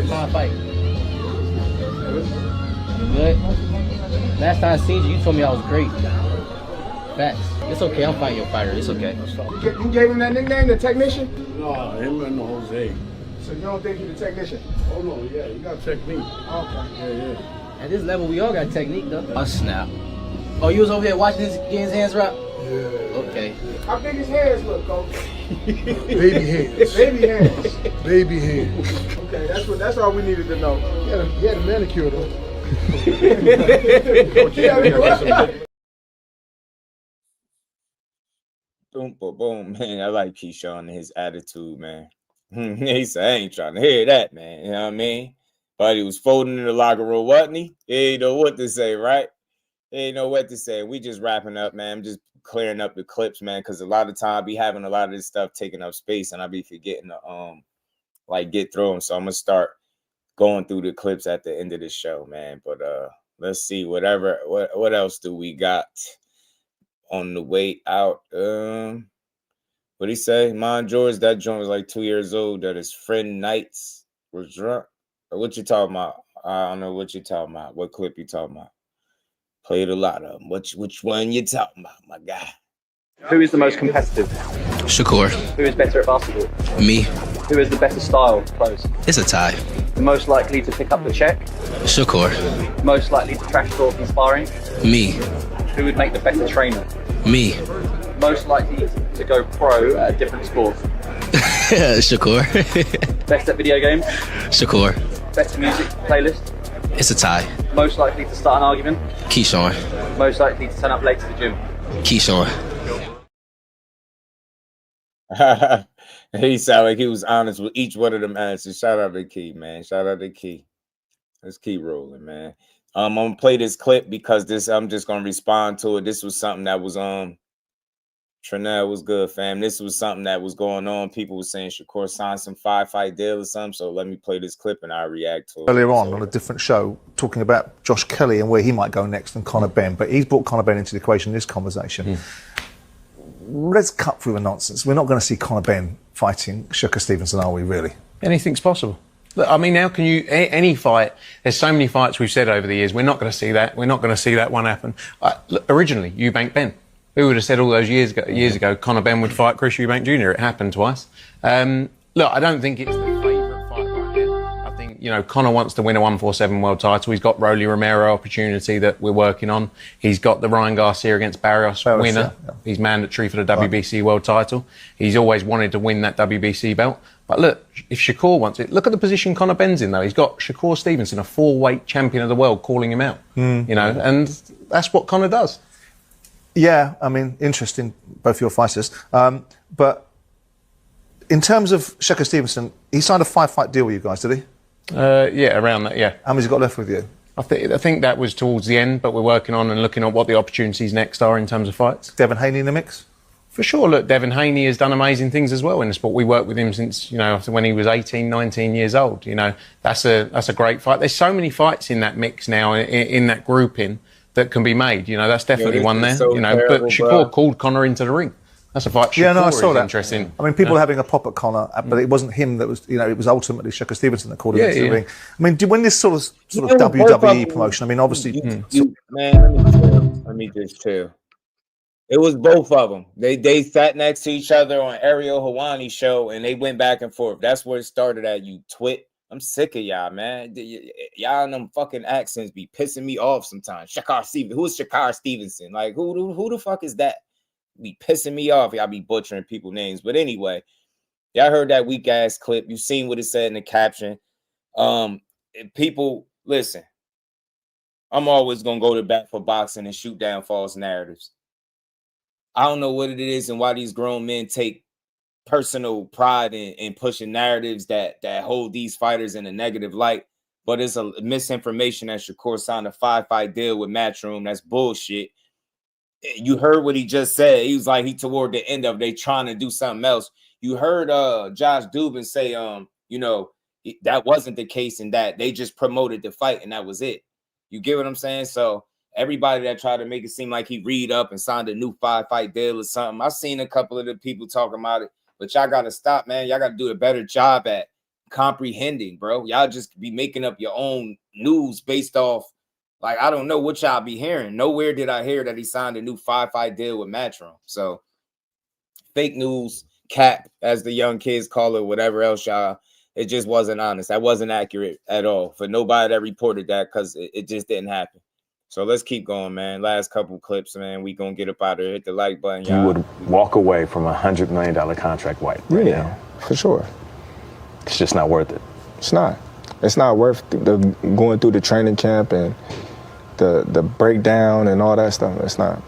S2: How I fight? You good? Last time I seen you, you told me I was great. Facts. It's okay, I'm fighting your fighter. It's okay.
S1: You gave him that nickname, the technician?
S19: No, him and Jose.
S1: So you don't think he's the technician?
S19: Oh no, yeah, you got technique.
S1: Okay.
S19: Yeah.
S2: At this level, we all got technique, though. Oh, snap. Oh, you was over here watching his, getting his hands wrapped?
S19: Yeah.
S2: Okay.
S1: How big his hands look, coach?
S19: Baby hands.
S1: Baby hands.
S19: Baby hands.
S1: Okay, that's all we needed to know.
S19: He had a manicure though.
S6: Boom, man. I like Keyshawn and his attitude, man. He said, I ain't trying to hear that, man. You know what I mean? But he was folding in the locker room, wasn't he? He ain't know what to say, right? He ain't know what to say. We just wrapping up, man. I'm just clearing up the clips, man, because a lot of time I be having a lot of this stuff taking up space, and I be forgetting to get through them. So I'm gonna start going through the clips at the end of the show, man. But let's see, what else do we got on the way out? What he say? Mon George, that joint was like 2 years old. That his friend Knights was drunk. Or what you talking about? I don't know what you talking about. What clip you talking about? Played a lot of them. Which one you talking about, my guy?
S5: Who is the most competitive?
S7: Shakur.
S5: Who is better at basketball?
S7: Me.
S5: Who has the better style, clothes?
S7: It's a tie.
S5: The most likely to pick up the check?
S7: Shakur.
S5: Most likely to trash talk in sparring?
S7: Me.
S5: Who would make the better trainer?
S7: Me.
S5: Most likely to go pro at a different sport?
S7: Shakur.
S5: Best at video games?
S7: Shakur.
S5: Best music playlist?
S7: It's a tie.
S5: Most likely to start an argument?
S7: Keyshawn.
S5: Most likely to turn up late to the gym?
S7: Keyshawn.
S6: He sounded like he was honest with each one of them answers. Shout out to Key, man. Shout out to Key. Let's keep rolling, man. I'm gonna play this clip because I'm just gonna respond to it. This was something that was Trinell was good, fam. This was something that was going on. People were saying Shakur signed some 5-fight deal or something. So let me play this clip and I'll react to it.
S8: Earlier on a different show, talking about Josh Kelly and where he might go next and Conor Benn, but he's brought Conor Benn into the equation in this conversation. Let's cut through the nonsense. We're not going to see Conor Benn fighting Shakur Stevenson, are we, really?
S9: Anything's possible. Look, I mean, how can you, any fight, there's so many fights we've said over the years, we're not going to see that. We're not going to see that one happen. Look, originally, Eubank Benn. Who would have said all those years ago Conor Benn would fight Chris Eubank Jr.? It happened twice. Look, I don't think it's the favourite fight right now. I think, Conor wants to win a 147 world title. He's got Rolly Romero opportunity that we're working on. He's got the Ryan Garcia against Barrios winner. Yeah. He's mandatory for the WBC world title. He's always wanted to win that WBC belt. But look, if Shakur wants it, look at the position Conor Benn's in, though. He's got Shakur Stevenson, a 4-weight champion of the world, calling him out. You know, and that's what Conor does.
S8: Yeah, I mean, interesting, both your fighters. But in terms of Shakur Stevenson, he signed a 5-fight deal with you guys, did he?
S9: Yeah, around that, yeah.
S8: How many's he got left with you?
S9: I think that was towards the end, but we're working on and looking at what the opportunities next are in terms of fights.
S8: Devin Haney in the mix?
S9: For sure. Look, Devin Haney has done amazing things as well in the sport. We worked with him since, you know, when he was 18, 19 years old. You know, that's a great fight. There's so many fights in that mix now, in that grouping, that can be made. You know, that's definitely one there.
S6: So
S9: you know,
S6: terrible,
S9: but Shakur called Conor into the ring. That's a fight. Shakur
S8: Yeah, no, I saw that.
S9: Interesting.
S8: I mean, people are having a pop at Conor, but it wasn't him that was, you know, it was ultimately Shakur Stevenson that called him into the ring. I mean, when this sort of WWE promotion, I mean, obviously...
S6: Man, let me just chill. It was both of them. They sat next to each other on Ariel Helwani's show, and they went back and forth. That's where it started at, you twit. I'm sick of y'all, man. Y'all and them fucking accents be pissing me off sometimes. Shakur Stevenson. Who's Shakur Stevenson? Like, who the fuck is that? Be pissing me off. Y'all be butchering people's names. But anyway, y'all heard that weak ass clip. You seen what it said in the caption. People, listen. I'm always gonna go to bat for boxing and shoot down false narratives. I don't know what it is and why these grown men take personal pride in pushing narratives that hold these fighters in a negative light. But it's a misinformation that Shakur signed a 5-fight deal with Matchroom. That's bullshit. You heard what he just said. He was like, he toward the end of they trying to do something else. You heard Josh Dubin say, you know, that wasn't the case and that they just promoted the fight and that was it. You get what I'm saying? So everybody that tried to make it seem like he read up and signed a new 5-fight deal or something. I've seen a couple of the people talking about it, but y'all got to stop, man. Y'all got to do a better job at comprehending, bro. Y'all just be making up your own news based off, like, I don't know what y'all be hearing. Nowhere did I hear that he signed a new 5-fight deal with Matchroom. So fake news, cap, as the young kids call it, whatever else y'all, it just wasn't honest. That wasn't accurate at all for nobody that reported that because it just didn't happen. So let's keep going, man. Last couple clips, man. We gonna get up out of here. Hit the like button, y'all.
S10: You would walk away from $100 million contract right now.
S11: For sure.
S10: It's just not worth it.
S11: It's not. It's not worth going through the training camp and the breakdown and all that stuff. It's not.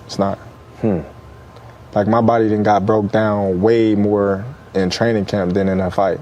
S11: It's not. Like, my body done got broke down way more in training camp than in a fight.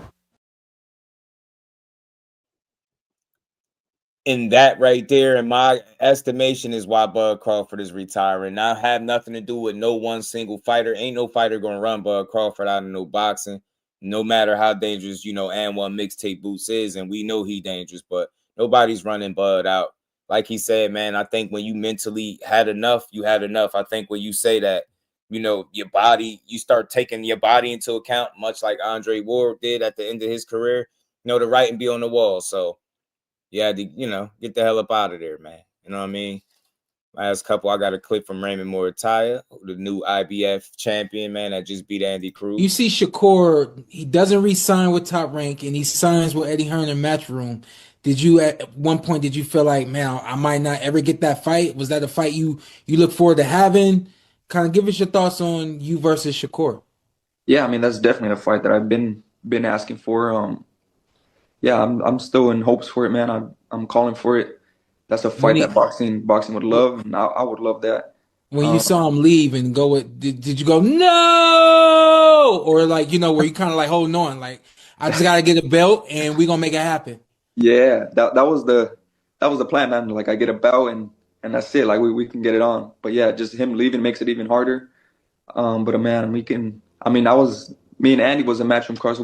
S6: And that right there, in my estimation, is why Bud Crawford is retiring. Now, have nothing to do with no one single fighter. Ain't no fighter gonna run Bud Crawford out of no boxing, no matter how dangerous, you know, and one mixtape Boots is, and we know he dangerous, but nobody's running Bud out. Like he said, man, I think when you mentally had enough, you had enough. I think when you say that, you know, your body, you start taking your body into account, much like Andre Ward did at the end of his career, you know, the writing be on the wall. So you had to, you know, get the hell up out of there, man. You know what I mean? Last couple, I got a clip from Raymond Moritaya, the new IBF champion, man, that just beat Andy Cruz.
S12: You see Shakur, he doesn't re-sign with Top Rank, and he signs with Eddie Hearn in Matchroom. Did you, at one point, did you feel like, man, I might not ever get that fight? Was that a fight you look forward to having? Kind of give us your thoughts on you versus Shakur.
S13: Yeah, I mean, that's definitely a fight that I've been asking for. Yeah, I'm still in hopes for it, man. I'm calling for it. That's a fight that boxing would love, and I would love that.
S12: When you saw him leave and go, did you go no, or like, you know, were you kind of like holding on, like, I just gotta get a belt and we gonna make it happen?
S13: Yeah, that was the plan, man. Like, I get a belt and that's it. Like, we can get it on. But yeah, just him leaving makes it even harder. But man, me and Andy was a Matchroom card, so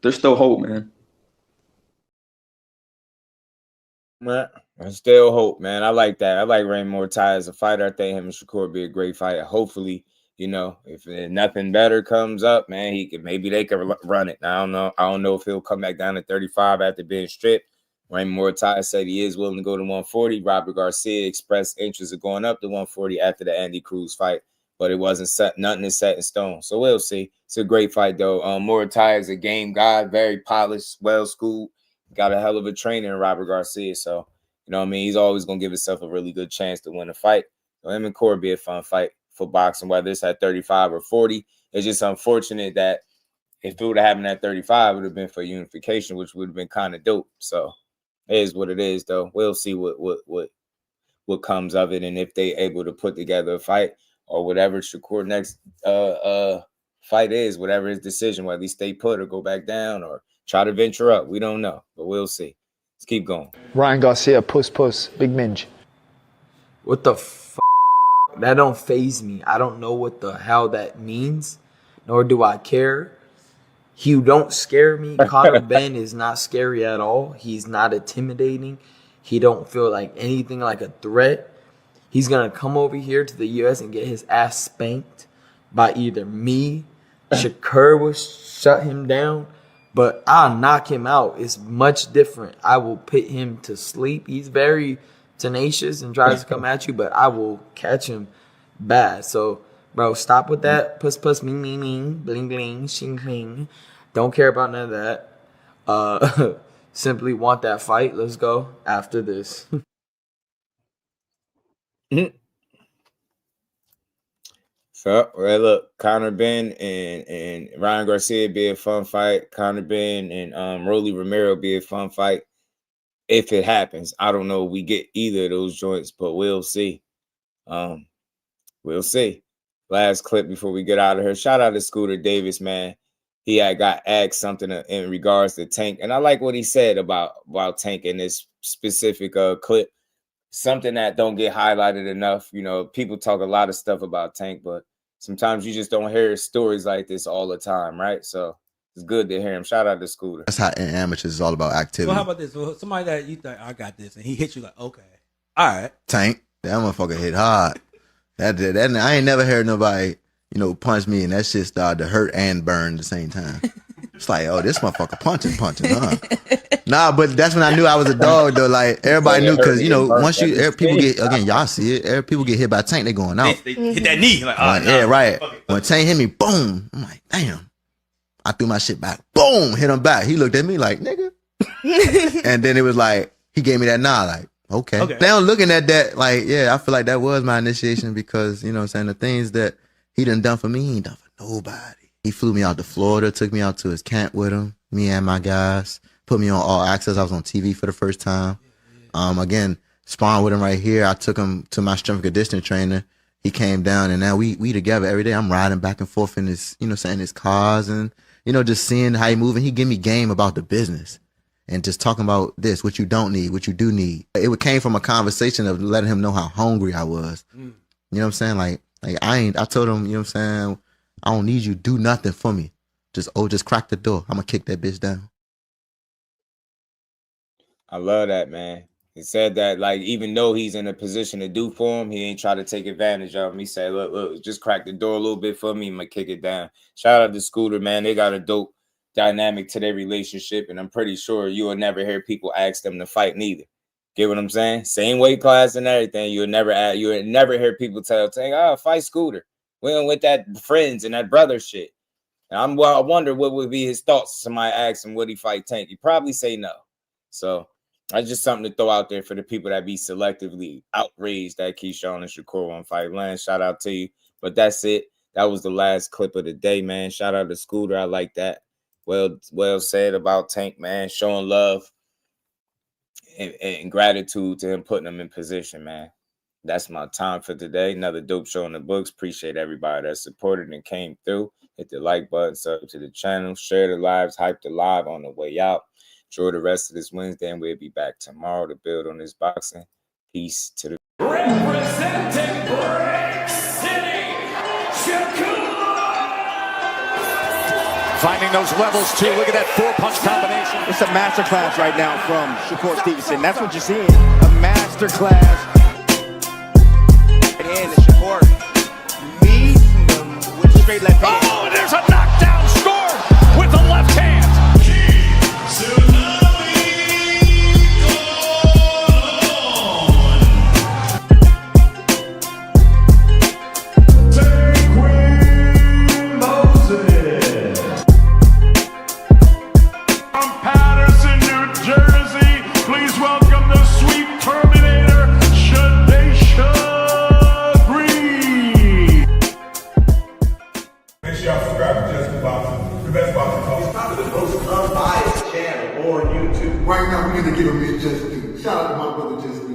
S13: there's still hope, man.
S6: Man, I still hope, man. I like that. I like Raymond Moritaya as a fighter. I think him and Shakur would be a great fight. Hopefully, you know, if nothing better comes up, man, maybe they could run it. Now, I don't know if he'll come back down to 35 after being stripped. Raymond Moritaya said he is willing to go to 140. Robert Garcia expressed interest of going up to 140 after the Andy Cruz fight, but it wasn't set. Nothing is set in stone. So we'll see. It's a great fight, though. Moritaya is a game guy, very polished, well-schooled. Got a hell of a trainer in Robert Garcia. So, you know what I mean? He's always going to give himself a really good chance to win a fight. So him and Corey be a fun fight for boxing, whether it's at 35 or 40. It's just unfortunate that If it would have happened at 35, it would have been for unification, which would have been kind of dope. So it is what it is, though. We'll see what comes of it, and if they able to put together a fight or whatever Shakur next fight is, whatever his decision, whether he stay put or go back down or try to venture up. We don't know, but we'll see. Let's keep going.
S14: Ryan Garcia, puss, big minge.
S16: What the f***? That don't faze me. I don't know what the hell that means, nor do I care. He don't scare me. Conor Ben is not scary at all. He's not intimidating. He don't feel like anything like a threat. He's going to come over here to the U.S. and get his ass spanked by either me, Shakur will shut him down, but I'll knock him out. It's much different. I will put him to sleep. He's very tenacious and tries to come at you, but I will catch him bad. So, bro, stop with that. Puss, ming, bling, bling, shing, shing. Don't care about none of that. Simply want that fight. Let's go after this.
S6: So, well, look, Conor Ben and Ryan Garcia be a fun fight. Conor Ben and Rolly Romero be a fun fight. If it happens, I don't know if we get either of those joints, but we'll see. We'll see. Last clip before we get out of here. Shout out to Scooter Davis, man. He had got asked something in regards to Tank, and I like what he said about Tank in this specific clip. Something that don't get highlighted enough. You know, people talk a lot of stuff about Tank, but sometimes you just don't hear stories like this all the time, right? So it's good to hear him. Shout out to Scooter.
S17: That's how in amateurs is all about activity.
S18: Well, how about this? Well, somebody that you think, I got this, and he hits you like, okay, all right.
S17: Tank, that motherfucker hit hard. That I ain't never heard nobody, punch me, and that shit started to hurt and burn at the same time. It's like, oh, this motherfucker punching, huh? Nah, but that's when I knew I was a dog, though. Like, everybody knew, because, once people get, again, y'all see it, people get hit by Tank, they going out.
S18: They hit that knee. Like, oh,
S17: yeah, right. When Tank hit me, boom, I'm like, damn. I threw my shit back, boom, hit him back. He looked at me like, nigga. And then it was like, he gave me that nod, like, okay. Now looking at that, like, yeah, I feel like that was my initiation because, you know what I'm saying, the things that he done for me, he ain't done for nobody. He flew me out to Florida, took me out to his camp with him, me and my guys, put me on All Access. I was on TV for the first time. Again, sparring with him right here. I took him to my strength and conditioning trainer. He came down, and now we together every day. I'm riding back and forth in his, his cars and, just seeing how he moving. He give me game about the business and just talking about this, what you don't need, what you do need. It came from a conversation of letting him know how hungry I was. You know what I'm saying? Like I told him, you know what I'm saying? I don't need you to do nothing for me. Just crack the door. I'm gonna kick that bitch down.
S6: I love that, man. He said that, like, even though he's in a position to do for him, he ain't try to take advantage of him. He said, look, just crack the door a little bit for me. I'm gonna kick it down. Shout out to Scooter, man. They got a dope dynamic to their relationship, and I'm pretty sure you will never hear people ask them to fight neither. Get what I'm saying? Same weight class and everything. You would never hear people tell Tank, oh, fight Scooter. We went with that friends and that brother shit. And I wonder what would be his thoughts if somebody asked him, would he fight Tank? He'd probably say no. So that's just something to throw out there for the people that be selectively outraged that Keyshawn and Shakur won't fight. Lance, shout out to you. But that's it. That was the last clip of the day, man. Shout out to Scooter. I like that. Well said about Tank, man. Showing love and gratitude to him putting him in position, man. That's my time for today. Another dope show in the books. Appreciate everybody that supported and came through. Hit the like button, sub to the channel, share the lives, hype the live on the way out. Enjoy the rest of this Wednesday, and we'll be back tomorrow to build on this boxing. Peace to the
S20: Representing Brick City, Shakur!
S25: Finding those levels, too. Look at that four-punch combination.
S27: It's a masterclass right now from Shakur Stevenson. That's what you're seeing. A masterclass. And Shakur meets him with a straight left hand.
S25: Oh, and there's a knockdown score with the left hand.
S20: From Patterson, New Jersey, please welcome the sweet Terminator, Shadesha Green.
S28: Make sure y'all subscribe to Just Boxing.
S3: The best boxing talk. It's probably the most unbiased channel on YouTube. Right now, we need to give him his just due. Shout out to my brother Just